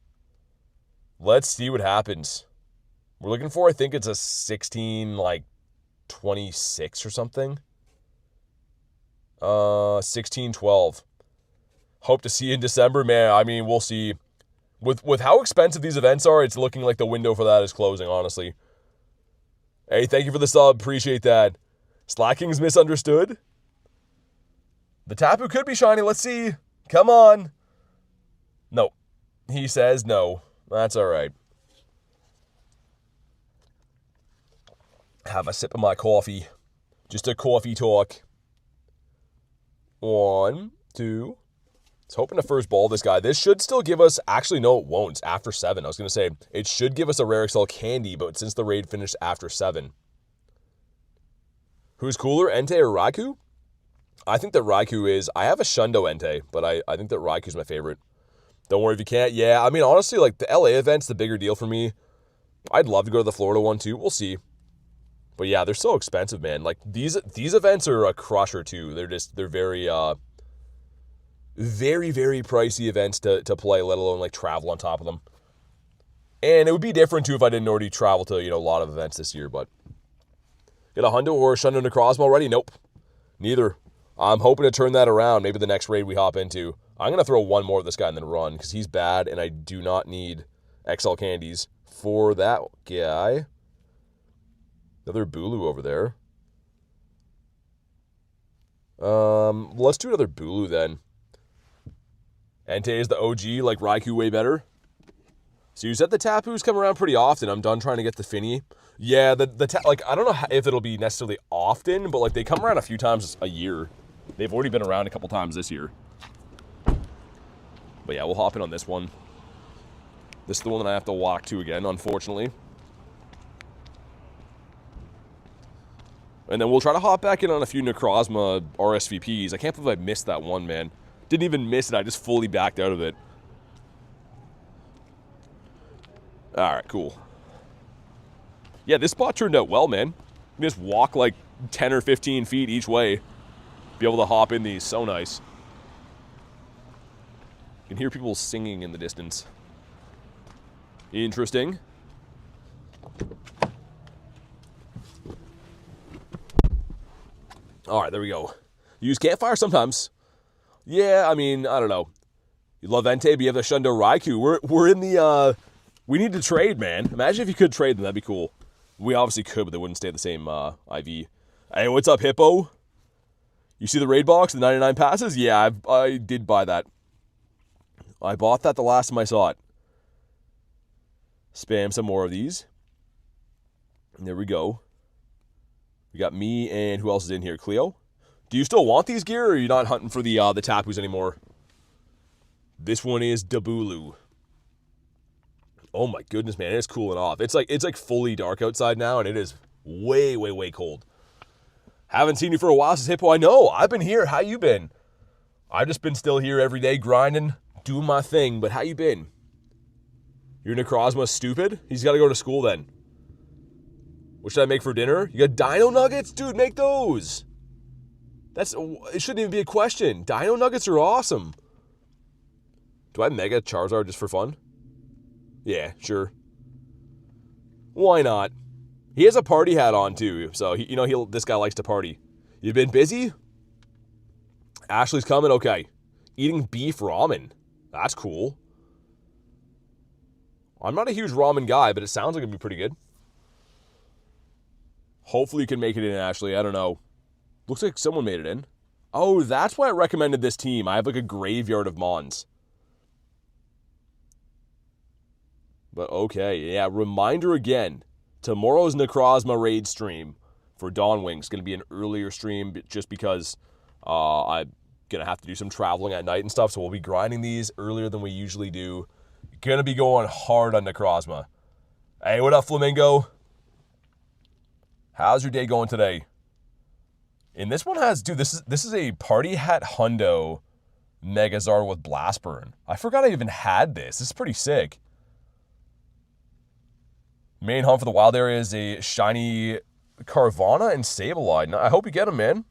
Let's see what happens. We're looking for, I think it's a 16, like, 26 or something. 16-12. Hope to see you in December, man. I mean, we'll see. With how expensive these events are, it's looking like the window for that is closing, honestly. Hey, thank you for the sub. Appreciate that. Slacking's misunderstood. The Tapu could be shiny. Let's see. Come on. No. He says no. That's all right. Have a sip of my coffee. Just a coffee talk. 1, 2. It's hoping to first ball this guy. This should still give us... Actually, no, it won't. It's after 7. I was going to say, it should give us a Rare XL candy, but since the raid finished after 7. Who's cooler, Entei or Raikou? I think that Raikou is... I have a Shundo Entei, but I think that Raikou's my favorite. Don't worry if you can't. Yeah, I mean, honestly, like, the LA event's the bigger deal for me. I'd love to go to the Florida one, too. We'll see. But yeah, they're so expensive, man. Like, these events are a crusher, too. They're very, very, very pricey events to play, let alone, like, travel on top of them. And it would be different, too, if I didn't already travel to, a lot of events this year, but... Get a Hundo or a Shundo Necrozma already? Nope. Neither. I'm hoping to turn that around. Maybe the next raid we hop into. I'm going to throw one more of this guy and then run, because he's bad, and I do not need XL candies for that guy. Another Bulu over there. Let's do another Bulu then. Entei is the OG, like Raikou way better. So you said the Tapus come around pretty often. I'm done trying to get the Fini. Yeah, like, I don't know if it'll be necessarily often, but like they come around a few times a year. They've already been around a couple times this year. But yeah, we'll hop in on this one. This is the one that I have to walk to again, unfortunately. And then we'll try to hop back in on a few Necrozma RSVPs. I can't believe I missed that one, man. Didn't even miss it. I just fully backed out of it. Alright, cool. Yeah, this spot turned out well, man. You just walk like 10 or 15 feet each way. Be able to hop in these. So nice. You can hear people singing in the distance. Interesting. Alright, there we go. Use campfire sometimes. Yeah, I mean, I don't know. You love Entei, but you have the Shundo Raikou. We're in the, we need to trade, man. Imagine if you could trade them, that'd be cool. We obviously could, but they wouldn't stay the same, IV. Hey, what's up, Hippo? You see the raid box, the 99 passes? Yeah, I did buy that. I bought that the last time I saw it. Spam some more of these. And there we go. We got me and who else is in here? Cleo? Do you still want these gear, or are you not hunting for the Tapus anymore? This one is Dabulu. Oh my goodness, man, it is cooling off. It's like fully dark outside now, and it is way, way, way cold. Haven't seen you for a while, says Hippo. I know, I've been here. How you been? I've just been still here every day, grinding, doing my thing, but how you been? Your Necrozma stupid? He's got to go to school then. What should I make for dinner? You got Dino Nuggets? Dude, make those. It shouldn't even be a question. Dino Nuggets are awesome. Do I Mega Charizard just for fun? Yeah, sure. Why not? He has a party hat on too, so this guy likes to party. You been busy? Ashley's coming? Okay. Eating beef ramen. That's cool. I'm not a huge ramen guy, but it sounds like it'd be pretty good. Hopefully you can make it in, Ashley. I don't know. Looks like someone made it in. Oh, that's why I recommended this team. I have like a graveyard of Mons. But okay, yeah, reminder again. Tomorrow's Necrozma raid stream for Dawnwing is going to be an earlier stream just because I'm going to have to do some traveling at night and stuff. So we'll be grinding these earlier than we usually do. Going to be going hard on Necrozma. Hey, what up, Flamingo? How's your day going today? And this one has, dude, this is a party hat hundo Megazord with Blast Burn. I forgot I even had this. This is pretty sick. Main hunt for the wild area is a shiny Carvana and Sableye. I hope you get him, man.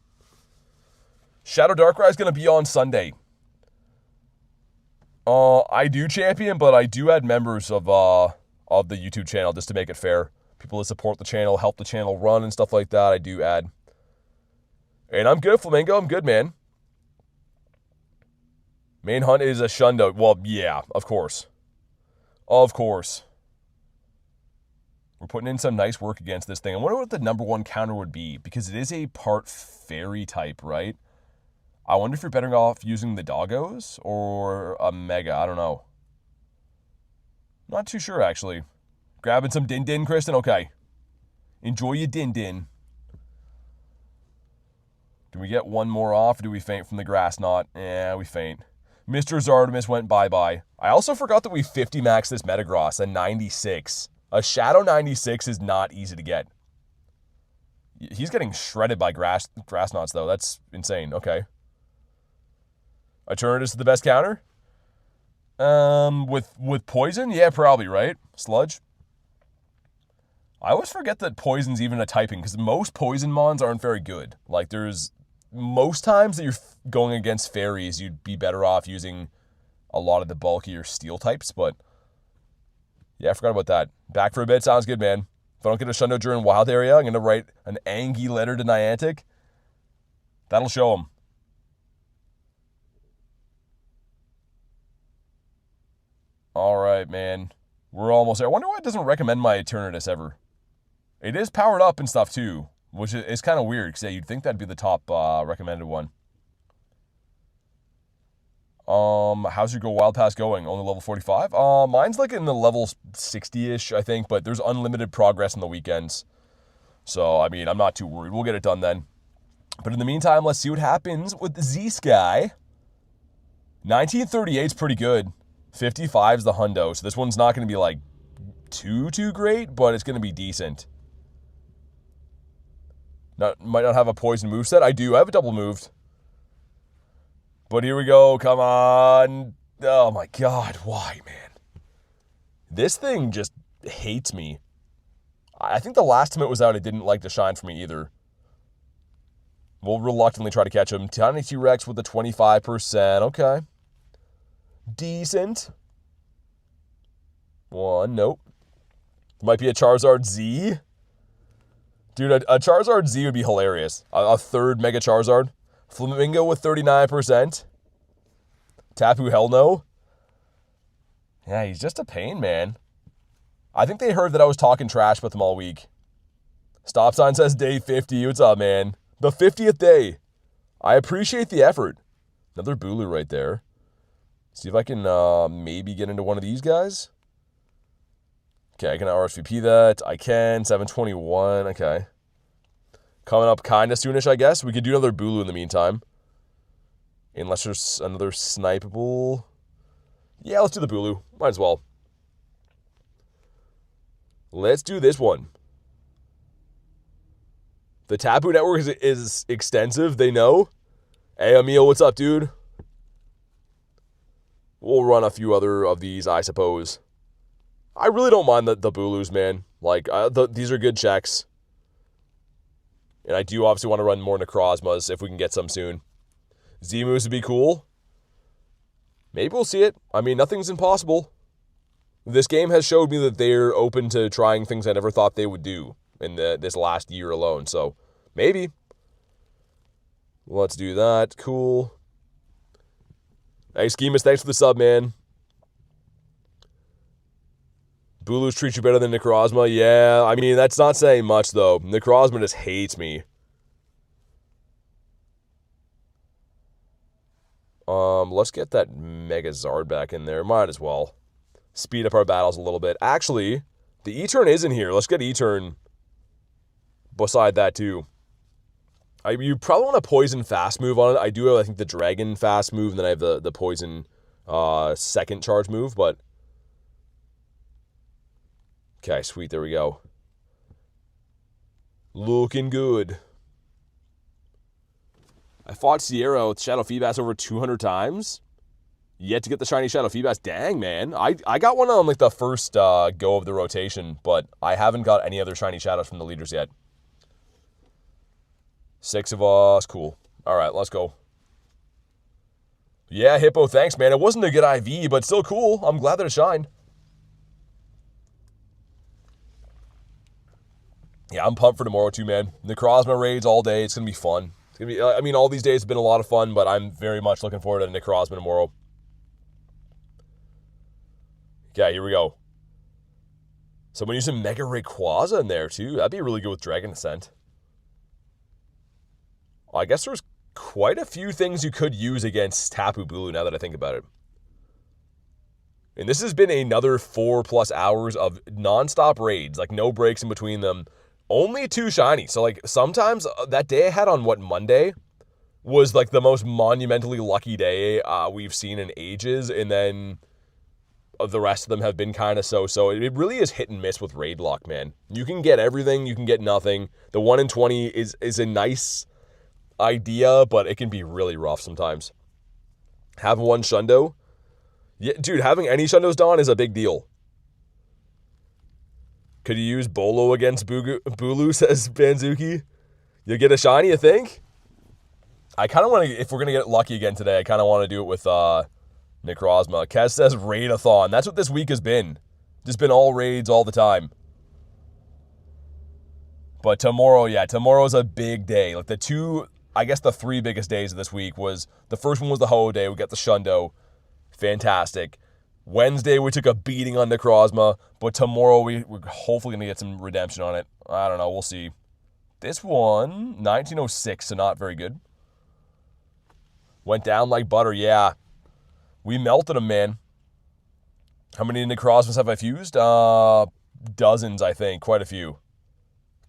Shadow Darkrai is going to be on Sunday. I do champion, but I do add members of the YouTube channel just to make it fair. People that support the channel, help the channel run and stuff like that, I do add. And I'm good, Flamingo. I'm good, man. Main hunt is a shundo. Well, yeah, of course. Of course. We're putting in some nice work against this thing. I wonder what the number one counter would be, because it is a part fairy type, right? I wonder if you're better off using the doggos or a mega. I don't know. Not too sure, actually. Grabbing some din-din, Kristen? Okay. Enjoy your din-din. Do we get one more off, or do we faint from the grass knot? Yeah, we faint. Mr. Zardomus went bye-bye. I also forgot that we 50 maxed this Metagross, a 96. A Shadow 96 is not easy to get. He's getting shredded by grass knots, though. That's insane. Okay. Eternatus is the best counter? With poison? Yeah, probably, right? Sludge? I always forget that poison's even a typing, because most poison mons aren't very good. Like, there's... Most times that you're going against fairies, you'd be better off using a lot of the bulkier steel types, but... Yeah, I forgot about that. Back for a bit, sounds good, man. If I don't get a shundo during wild area, I'm going to write an Angie letter to Niantic. That'll show him. All right, man. We're almost there. I wonder why it doesn't recommend my Eternatus ever. It is powered up and stuff, too, which is kind of weird, because yeah, you'd think that'd be the top recommended one. How's your Go Wild Pass going? Only level 45? Mine's like in the level 60-ish, I think, but there's unlimited progress on the weekends. So, I mean, I'm not too worried. We'll get it done then. But in the meantime, let's see what happens with the Z-Sky. 1938's pretty good. 55's the hundo, so this one's not going to be like too great, but it's going to be decent. Might not have a poison moveset. I do. I have a double moved. But here we go. Come on. Oh my god. Why, man? This thing just hates me. I think the last time it was out, it didn't like to shine for me either. We'll reluctantly try to catch him. Tiny T-Rex with the 25%. Okay. Decent. One. Nope. Might be a Charizard Z. Dude, a Charizard Z would be hilarious. A third Mega Charizard. Flamingo with 39%. Tapu hell no. Yeah, he's just a pain, man. I think they heard that I was talking trash with them all week. Stop sign says day 50. What's up, man? The 50th day. I appreciate the effort. Another Bulu right there. See if I can maybe get into one of these guys. Okay, I can RSVP that. I can. 721. Okay. Coming up kind of soonish, I guess. We could do another Bulu in the meantime. Unless there's another snipeable. Yeah, let's do the Bulu. Might as well. Let's do this one. The Tapu network is extensive. They know. Hey, Emil, what's up, dude? We'll run a few other of these, I suppose. I really don't mind the Bulus, man. Like, these are good checks. And I do obviously want to run more Necrozmas if we can get some soon. Z-Moves would be cool. Maybe we'll see it. I mean, nothing's impossible. This game has showed me that they're open to trying things I never thought they would do in this last year alone. So, maybe. Let's do that. Cool. Hey, Schemas, thanks for the sub, man. Bulus treat you better than Necrozma? Yeah, I mean, that's not saying much, though. Necrozma just hates me. Let's get that Mega Zard back in there. Might as well. Speed up our battles a little bit. Actually, the E-Turn is in here. Let's get E-Turn beside that, too. You probably want a Poison fast move on it. I do have, I think, the Dragon fast move, and then I have the Poison second charge move, but... Okay, sweet, there we go. Looking good. I fought Sierra with Shadow Feebas over 200 times. Yet to get the shiny Shadow Feebas. Dang, man. I got one on like the first go of the rotation, but I haven't got any other shiny Shadows from the leaders yet. 6 of us. Cool. All right, let's go. Yeah, Hippo, thanks, man. It wasn't a good IV, but still cool. I'm glad that it shined. Yeah, I'm pumped for tomorrow too, man. Necrozma raids all day. It's going to be fun. It's gonna be, I mean, all these days have been a lot of fun, but I'm very much looking forward to Necrozma tomorrow. Okay, here we go. Someone using Mega Rayquaza in there too. That'd be really good with Dragon Ascent. Well, I guess there's quite a few things you could use against Tapu Bulu now that I think about it. And this has been another 4+ hours of non-stop raids, like no breaks in between them. Only 2 shiny. So like sometimes that day I had on Monday was like the most monumentally lucky day we've seen in ages. And then the rest of them have been kind of so-so. It really is hit and miss with raid luck, man. You can get everything, you can get nothing. The 1 in 20 is a nice idea, but it can be really rough sometimes. Having one Shundo, yeah, dude, having any Shundos, Don, is a big deal. Could you use Bolo against Bulu, says Banzuki? You'll get a shiny, you think? I kind of want to, if we're going to get lucky again today, I kind of want to do it with Necrozma. Kez says Raidathon. That's what this week has been. Just been all raids all the time. But tomorrow, yeah, tomorrow's a big day. Like the 3 biggest days of this week was, the first one was the Ho Day. We got the Shundo. Fantastic. Wednesday, we took a beating on Necrozma, but tomorrow we're hopefully going to get some redemption on it. I don't know. We'll see. This one, 1906, so not very good. Went down like butter. Yeah. We melted him, man. How many Necrozmas have I fused? Dozens, I think. Quite a few.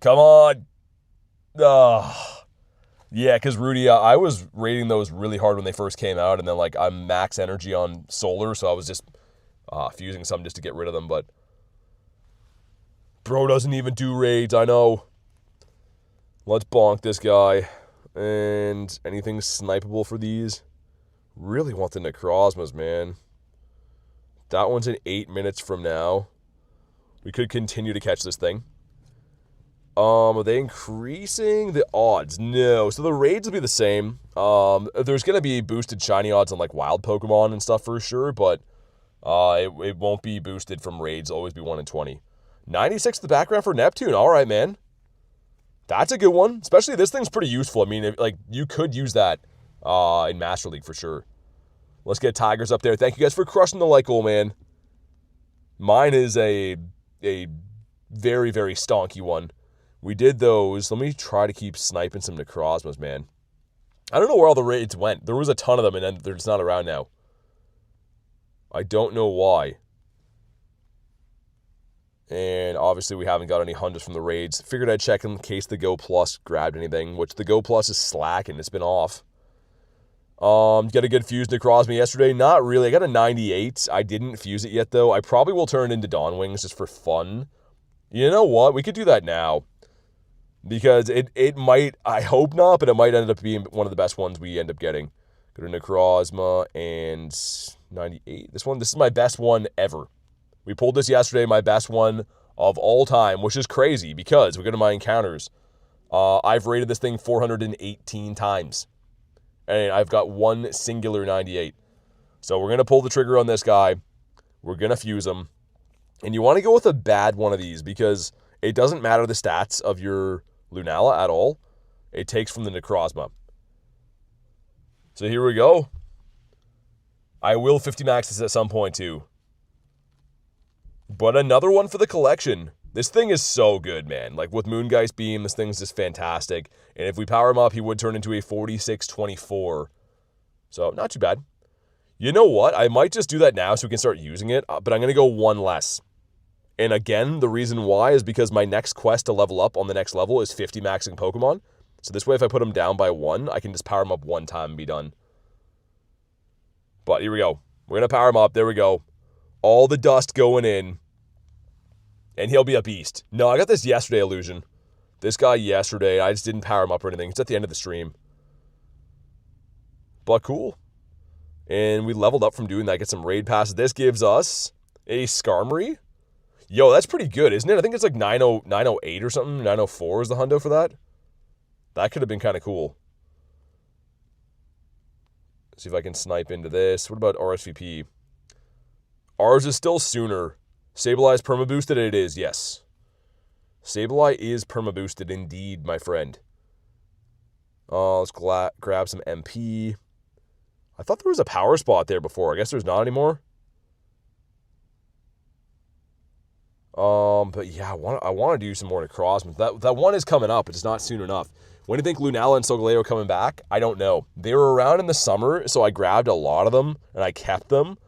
Come on. Yeah, because Rudy, I was rating those really hard when they first came out, and then like I'm max energy on solar, so I was just fusing some just to get rid of them, but bro doesn't even do raids, I know. Let's bonk this guy. And anything snipeable for these? Really want the Necrozmas, man. That one's in 8 minutes from now. We could continue to catch this thing. Are they increasing the odds? No. So the raids will be the same. There's going to be boosted shiny odds on like wild Pokemon and stuff for sure, but it won't be boosted from raids. It'll always be 1 in 20. 96 the background for Neptune. All right, man. That's a good one. Especially this thing's pretty useful. I mean, you could use that in Master League for sure. Let's get Tigers up there. Thank you guys for crushing the like goal, man. Mine is a very, very stonky one. We did those. Let me try to keep sniping some Necrozmas, man. I don't know where all the raids went. There was a ton of them, and then they're just not around now. I don't know why. And obviously, we haven't got any hundreds from the raids. Figured I'd check in case the Go Plus grabbed anything, which the Go Plus is slacking. It's been off. Got a good fuse Necrozma yesterday. Not really. I got a 98. I didn't fuse it yet, though. I probably will turn it into Dawn Wings just for fun. You know what? We could do that now. Because it might, I hope not, but it might end up being one of the best ones we end up getting. Go to Necrozma and 98. This is my best one ever. We pulled this yesterday, my best one of all time, which is crazy because we go to my encounters. I've rated this thing 418 times. And I've got one singular 98. So we're going to pull the trigger on this guy. We're going to fuse him. And you want to go with a bad one of these because it doesn't matter the stats of your Lunala at all. It takes from the Necrozma. So here we go. I will 50 max this at some point too. But another one for the collection. This thing is so good, man. Like with Moongeist Beam, this thing's just fantastic. And if we power him up, he would turn into a 46-24. So not too bad. You know what? I might just do that now so we can start using it. But I'm going to go one less. And again, the reason why is because my next quest to level up on the next level is 50 maxing Pokemon. So this way, if I put them down by 1, I can just power them up one time and be done. But here we go. We're going to power him up. There we go. All the dust going in. And he'll be a beast. No, I got this yesterday, Illusion. This guy yesterday, I just didn't power him up or anything. It's at the end of the stream. But cool. And we leveled up from doing that. Get some raid passes. This gives us a Skarmory. Yo, that's pretty good, isn't it? I think it's like 908 or something. 904 is the hundo for that. That could have been kind of cool. See if I can snipe into this. What about RSVP? Ours is still sooner. Sableye perma-boosted? It is, yes. Sableye is perma-boosted indeed, my friend. Let's grab some MP. I thought there was a power spot there before. I guess there's not anymore. But yeah, I want to do some more Necrozma. That one is coming up. It's not soon enough. When do you think Lunala and Solgaleo are coming back? I don't know. They were around in the summer, so I grabbed a lot of them, and I kept them.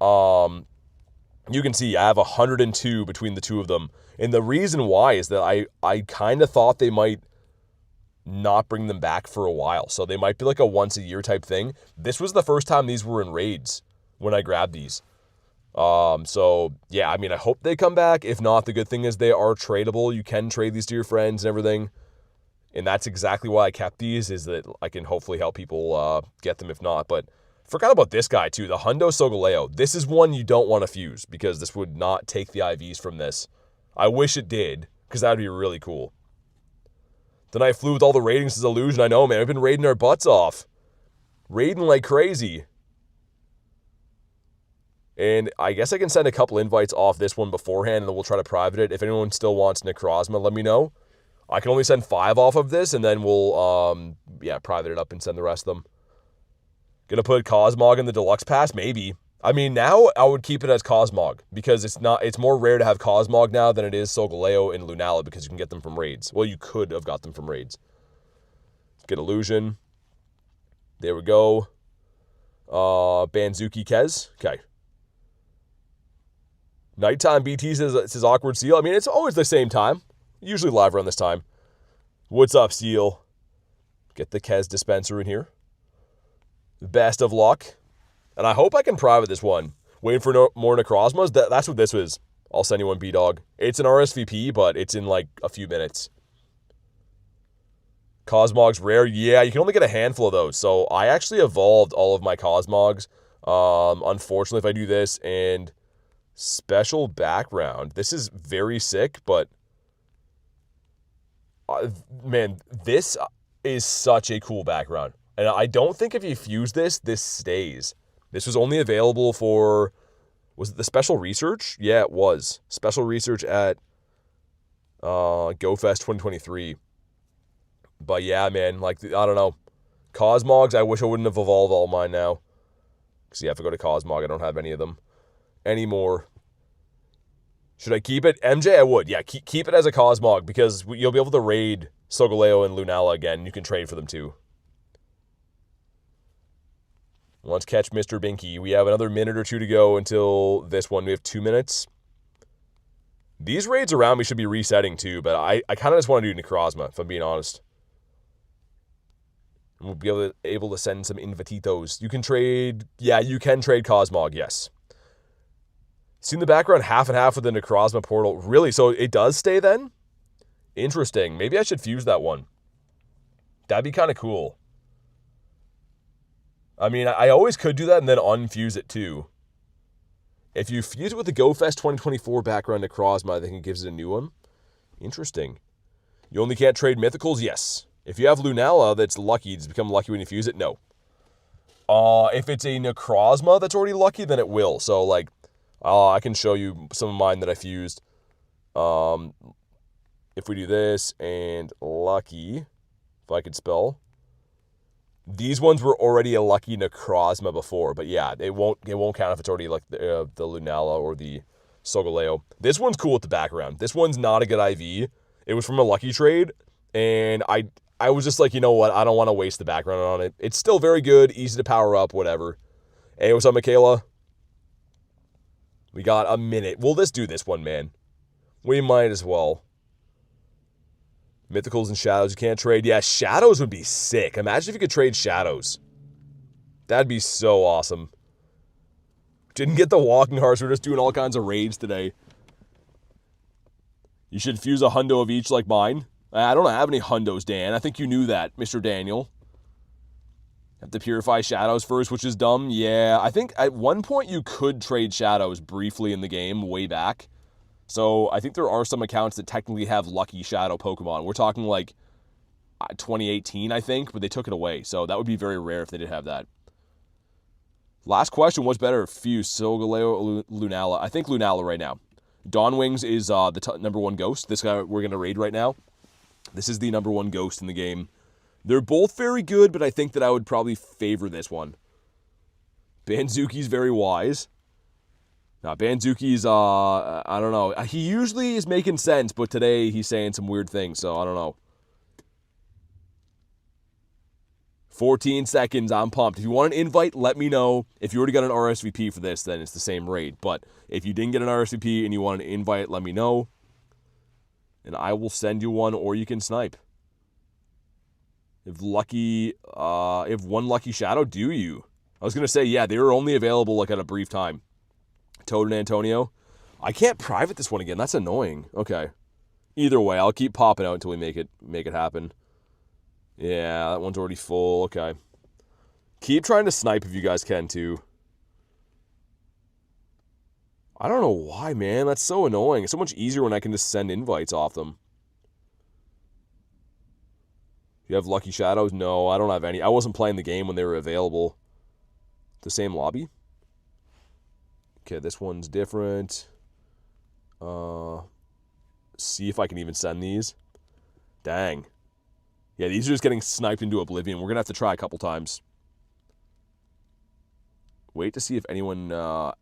You can see I have 102 between the two of them. And the reason why is that I kind of thought they might not bring them back for a while. So they might be like a once-a-year type thing. This was the first time these were in raids when I grabbed these. So, yeah, I mean, I hope they come back. If not, the good thing is they are tradable. You can trade these to your friends and everything. And that's exactly why I kept these, is that I can hopefully help people get them if not. But forgot about this guy, too, the Hundo Solgaleo. This is one you don't want to fuse, because this would not take the IVs from this. I wish it did, because that would be really cool. Then I flew with all the ratings as Illusion. I know, man. We've been raiding our butts off. Raiding like crazy. And I guess I can send a couple invites off this one beforehand, and then we'll try to private it. If anyone still wants Necrozma, let me know. I can only send 5 off of this, and then we'll, private it up and send the rest of them. Gonna put Cosmog in the Deluxe Pass? Maybe. I mean, now I would keep it as Cosmog, because it's more rare to have Cosmog now than it is Solgaleo and Lunala, because you can get them from raids. Well, you could have got them from raids. Get Illusion. There we go. Banzuki Kez. Okay. Nighttime BT says awkward Seal. I mean, it's always the same time. Usually live around this time. What's up, Seal? Get the Kez dispenser in here. Best of luck. And I hope I can private this one. Waiting for more Necrozmas. That's what this is. I'll send you one, B-Dog. It's an RSVP, but it's in like a few minutes. Cosmog's rare. Yeah, you can only get a handful of those. So I actually evolved all of my Cosmogs. Unfortunately, if I do this and special background. This is very sick, but man, this is such a cool background. And I don't think if you fuse this stays. This was only available for, was it the special research? Yeah, it was. Special research at GoFest 2023. But yeah, man, like, I don't know. Cosmogs, I wish I wouldn't have evolved all mine now. Because you have to go to Cosmog. I don't have any of them anymore. Should I keep it? MJ, I would. Yeah, keep it as a Cosmog, because you'll be able to raid Solgaleo and Lunala again. You can trade for them too. Let's catch Mr. Binky. We have another minute or two to go until this one. We have 2 minutes. These raids around me should be resetting too, but I kind of just want to do Necrozma, if I'm being honest. And we'll be able to send some invititos. You can trade, yeah, you can trade Cosmog, yes. See in the background, half and half with the Necrozma portal. Really? So it does stay then? Interesting. Maybe I should fuse that one. That'd be kind of cool. I mean, I always could do that and then unfuse it too. If you fuse it with the GoFest 2024 background Necrozma, I think it gives it a new one. Interesting. You only can't trade mythicals? Yes. If you have Lunala that's lucky, does it become lucky when you fuse it? No. If it's a Necrozma that's already lucky, then it will. So, like, I can show you some of mine that I fused. If we do this and lucky, if I could spell. These ones were already a lucky Necrozma before, but yeah, it won't count if it's already like the Lunala or the Solgaleo. This one's cool with the background. This one's not a good IV. It was from a lucky trade, and I was just like, you know what? I don't want to waste the background on it. It's still very good, easy to power up, whatever. Hey, what's up, Michaela? We got a minute. We'll just do this one, man. We might as well. Mythicals and Shadows you can't trade. Yeah, Shadows would be sick. Imagine if you could trade Shadows. That'd be so awesome. Didn't get the Walking Hearts. We're just doing all kinds of raids today. You should fuse a hundo of each like mine. I don't have any hundos, Dan. I think you knew that, Mr. Daniel. Have to purify Shadows first, which is dumb. Yeah, I think at one point you could trade Shadows briefly in the game way back. So I think there are some accounts that technically have lucky Shadow Pokemon. We're talking like 2018, I think, but they took it away. So that would be very rare if they did have that. Last question, what's better? Fuse, Solgaleo, or Lunala? I think Lunala right now. Dawn Wings is the number 1 ghost. This guy we're going to raid right now. This is the number 1 ghost in the game. They're both very good, but I think that I would probably favor this one. Banzuki's very wise. Now, Banzuki's, I don't know. He usually is making sense, but today he's saying some weird things, so I don't know. 14 seconds, I'm pumped. If you want an invite, let me know. If you already got an RSVP for this, then it's the same raid. But if you didn't get an RSVP and you want an invite, let me know. And I will send you one, or you can snipe. If one lucky shadow, do you? I was going to say, yeah, they were only available like at a brief time. Toad and Antonio. I can't private this one again. That's annoying. Okay. Either way, I'll keep popping out until we make it happen. Yeah, that one's already full. Okay. Keep trying to snipe if you guys can, too. I don't know why, man. That's so annoying. It's so much easier when I can just send invites off them. You have Lucky Shadows? No, I don't have any. I wasn't playing the game when they were available. The same lobby? Okay, this one's different. See if I can even send these. Dang. Yeah, these are just getting sniped into oblivion. We're going to have to try a couple times. Wait to see if anyone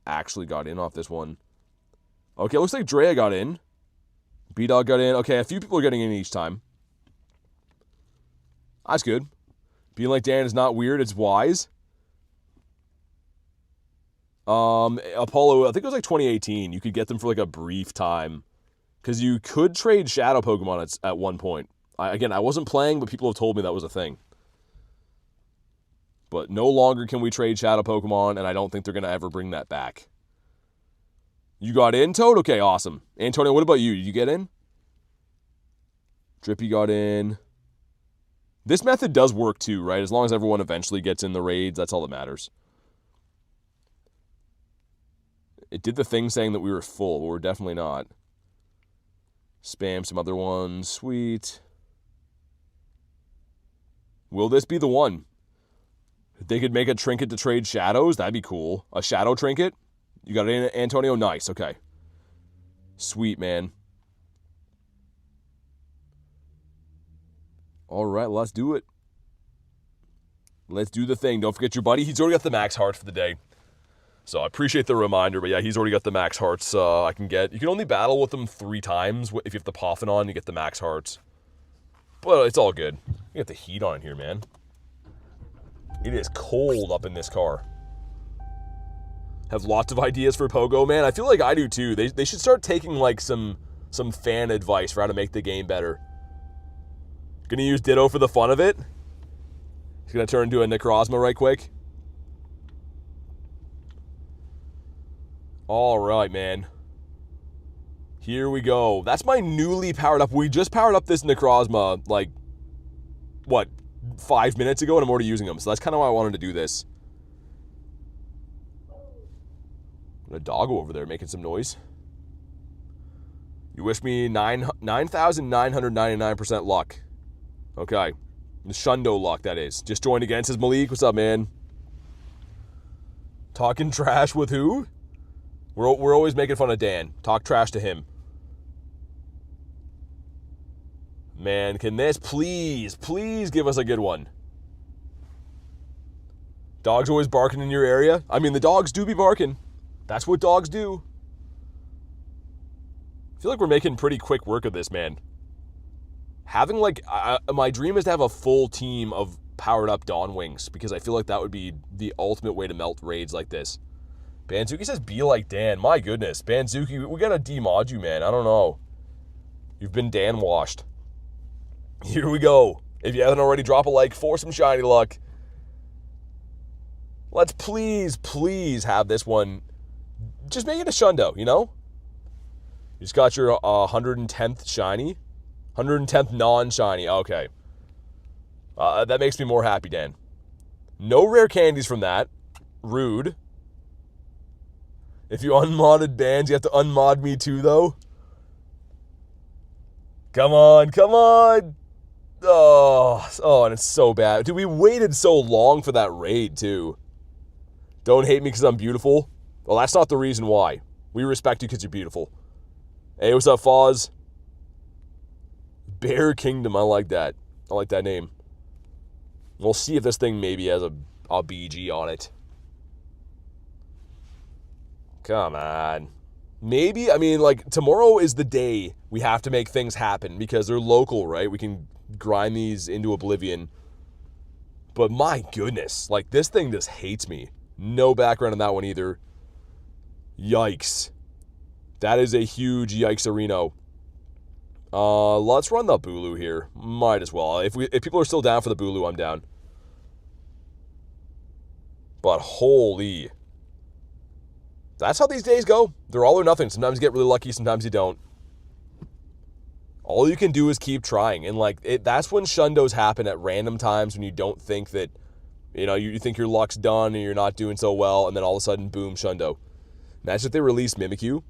actually got in off this one. Okay, looks like Drea got in. B-Dog got in. Okay, a few people are getting in each time. That's good. Being like Dan is not weird, it's wise. Apollo, I think it was like 2018. You could get them for like a brief time. Because you could trade shadow Pokemon at one point. Again, I wasn't playing, but people have told me that was a thing. But no longer can we trade shadow Pokemon, and I don't think they're going to ever bring that back. You got in, Toad? Okay, awesome. Antonio, what about you? Did you get in? Drippy got in. This method does work too, right? As long as everyone eventually gets in the raids, that's all that matters. It did the thing saying that we were full, but we're definitely not. Spam some other ones. Sweet. Will this be the one? If they could make a trinket to trade shadows, that'd be cool. A shadow trinket? You got it in, Antonio? Nice, okay. Sweet, man. All right, let's do it. Let's do the thing. Don't forget your buddy. He's already got the max hearts for the day. So I appreciate the reminder, but yeah, he's already got the max hearts I can get. You can only battle with them 3 times. If you have the Poffin on, you get the max hearts. But it's all good. You get the heat on here, man. It is cold up in this car. Have lots of ideas for Pogo, man. I feel like I do too. They should start taking like some fan advice for how to make the game better. Gonna use Ditto for the fun of it. He's gonna turn into a Necrozma right quick. All right, man. Here we go. That's my newly powered up. We just powered up this Necrozma, like, what, 5 minutes ago, and I'm already using them. So that's kind of why I wanted to do this. A doggo over there making some noise. You wish me 9,999% luck. Okay. The Shundo luck, that is. Just joined again, says Malik. What's up, man? Talking trash with who? We're always making fun of Dan. Talk trash to him. Man, can this please give us a good one? Dogs always barking in your area? I mean, the dogs do be barking. That's what dogs do. I feel like we're making pretty quick work of this, man. Having, like, my dream is to have a full team of powered up Dawn Wings, because I feel like that would be the ultimate way to melt raids like this. Banzuki says, be like Dan. My goodness. Banzuki, we gotta demod you, man. I don't know. You've been Dan washed. Here we go. If you haven't already, drop a like for some shiny luck. Let's please have this one. Just make it a Shundo, you know? You just got your 110th shiny. 110th non-shiny. Okay. That makes me more happy, Dan. No rare candies from that. Rude. If you unmodded bands, you have to unmod me too, though. Come on, come on. Oh, and it's so bad. Dude, we waited so long for that raid, too. Don't hate me because I'm beautiful. Well, that's not the reason why. We respect you because you're beautiful. Hey, what's up, Foz? Bear Kingdom, I like that. I like that name. We'll see if this thing maybe has a BG on it. Come on. Maybe, I mean, like, tomorrow is the day we have to make things happen because they're local, right? We can grind these into oblivion. But my goodness, like, this thing just hates me. No background on that one either. Yikes. That is a huge yikes-a-reno. Let's run the Bulu here. Might as well. If people are still down for the Bulu, I'm down. But holy. That's how these days go. They're all or nothing. Sometimes you get really lucky, sometimes you don't. All you can do is keep trying. And like that's when shundos happen at random times when you don't think that, you think your luck's done and you're not doing so well, and then all of a sudden, boom, shundo. Imagine if they release Mimikyu.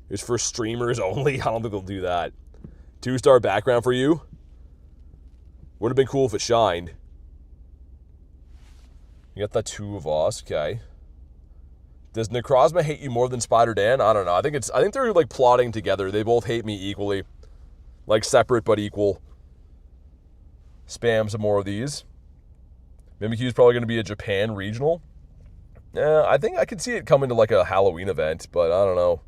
It's for streamers only. I don't think they'll do that. 2-star background for you. Would have been cool if it shined. You got the two of us, okay. Does Necrozma hate you more than Spider Dan? I don't know. I think they're like plotting together. They both hate me equally. Like separate but equal. Spam some more of these. Mimikyu is probably going to be a Japan regional. I think I could see it coming to like a Halloween event, but I don't know.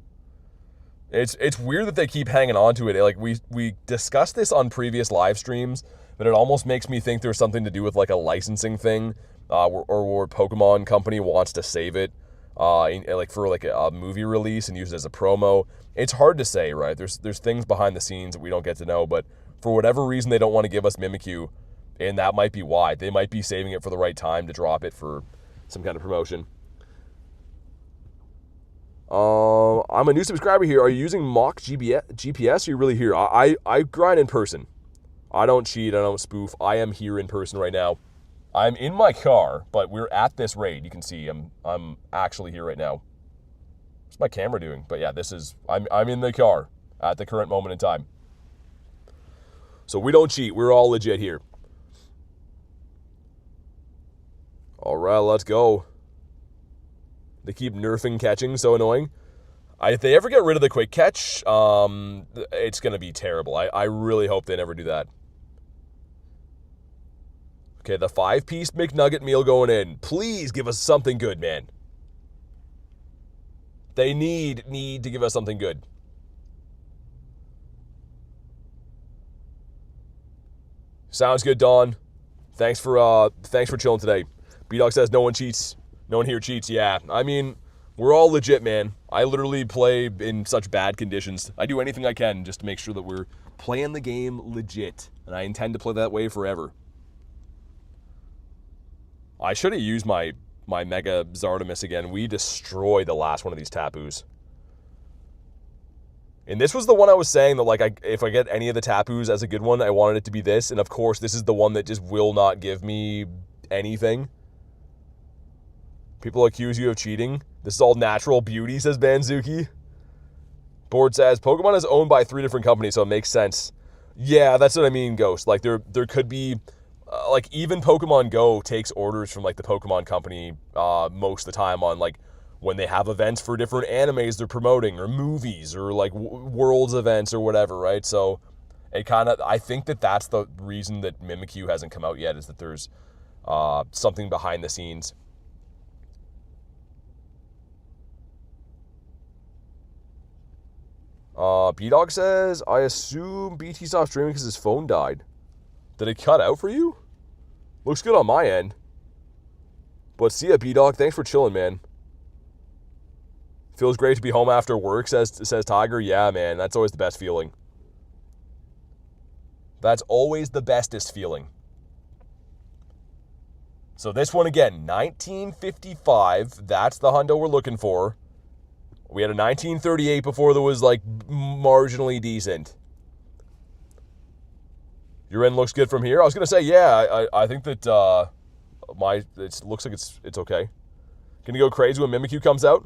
It's weird that they keep hanging on to it. Like we discussed this on previous live streams, but it almost makes me think there's something to do with like a licensing thing, or Pokemon company wants to save it, like for like a movie release and use it as a promo. It's hard to say, right? There's things behind the scenes that we don't get to know, but for whatever reason they don't want to give us Mimikyu, and that might be why. They might be saving it for the right time to drop it for some kind of promotion. I'm a new subscriber here. Are you using mock GPS? Are you really here? I grind in person. I don't cheat. I don't spoof. I am here in person right now. I'm in my car, but we're at this raid. You can see I'm actually here right now. What's my camera doing? But yeah, I'm in the car at the current moment in time. So we don't cheat. We're all legit here. All right, let's go. They keep nerfing catching, so annoying. If they ever get rid of the quick catch, it's going to be terrible. I really hope they never do that. Okay, the 5-piece McNugget meal going in. Please give us something good, man. They need to give us something good. Sounds good, Dawn. Thanks for chilling today. B-Dog says no one cheats. No one here cheats. Yeah, I mean, we're all legit, man. I literally play in such bad conditions. I do anything I can just to make sure that we're playing the game legit. And I intend to play that way forever. I should have used my Mega Zardomus again. We destroyed the last one of these Tapus. And this was the one I was saying that, like, if I get any of the Tapus as a good one, I wanted it to be this. And, of course, this is the one that just will not give me anything. People accuse you of cheating. This is all natural beauty, says Banzuki. Board says, Pokemon is owned by 3 different companies, so it makes sense. Yeah, that's what I mean, Ghost. Like, there could be... like, even Pokemon GO takes orders from, like, the Pokemon company most of the time on, like, when they have events for different animes they're promoting, or movies, or, like, Worlds events, or whatever, right? So, it kind of... I think that's the reason that Mimikyu hasn't come out yet, is that there's something behind the scenes. B-Dog says, I assume BT stopped streaming because his phone died. Did it cut out for you? Looks good on my end. But see ya, B-Dog. Thanks for chilling, man. Feels great to be home after work, says Tiger. Yeah, man. That's always the best feeling. That's always the bestest feeling. So this one again, 1955. That's the hundo we're looking for. We had a 1938 before that was, like, marginally decent. Your end looks good from here. I was going to say, yeah, I think that it looks like it's okay. Gonna go crazy when Mimikyu comes out?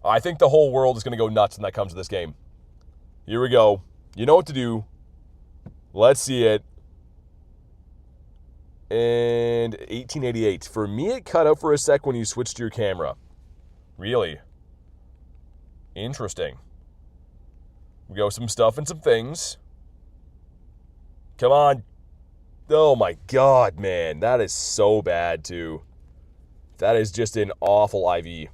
I think the whole world is going to go nuts when that comes to this game. Here we go. You know what to do. Let's see it. And 1888. For me, it cut out for a sec when you switched to your camera. Really? Interesting. We got some stuff and some things. Come on. Oh my god, man. That is so bad, too. That is just an awful IV.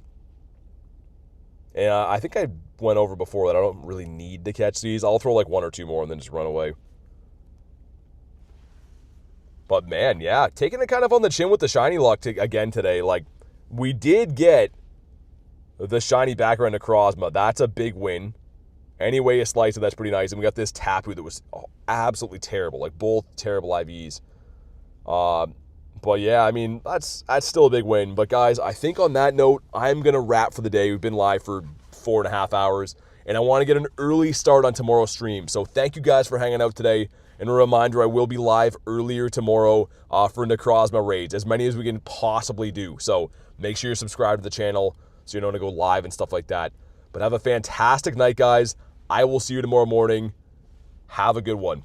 And I think I went over before that I don't really need to catch these. I'll throw like one or two more and then just run away. But man, yeah, taking it kind of on the chin with the shiny luck again today. Like, we did get the shiny background Necrozma. That's a big win. Anyway, a slice of that's pretty nice. And we got this Tapu that was absolutely terrible. Like, both terrible IVs. But yeah, I mean, that's still a big win. But guys, I think on that note, I'm going to wrap for the day. We've been live for 4.5 hours. And I want to get an early start on tomorrow's stream. So thank you guys for hanging out today. And a reminder, I will be live earlier tomorrow for Necrozma raids. As many as we can possibly do. So make sure you're subscribed to the channel so you know when to go live and stuff like that. But have a fantastic night, guys. I will see you tomorrow morning. Have a good one.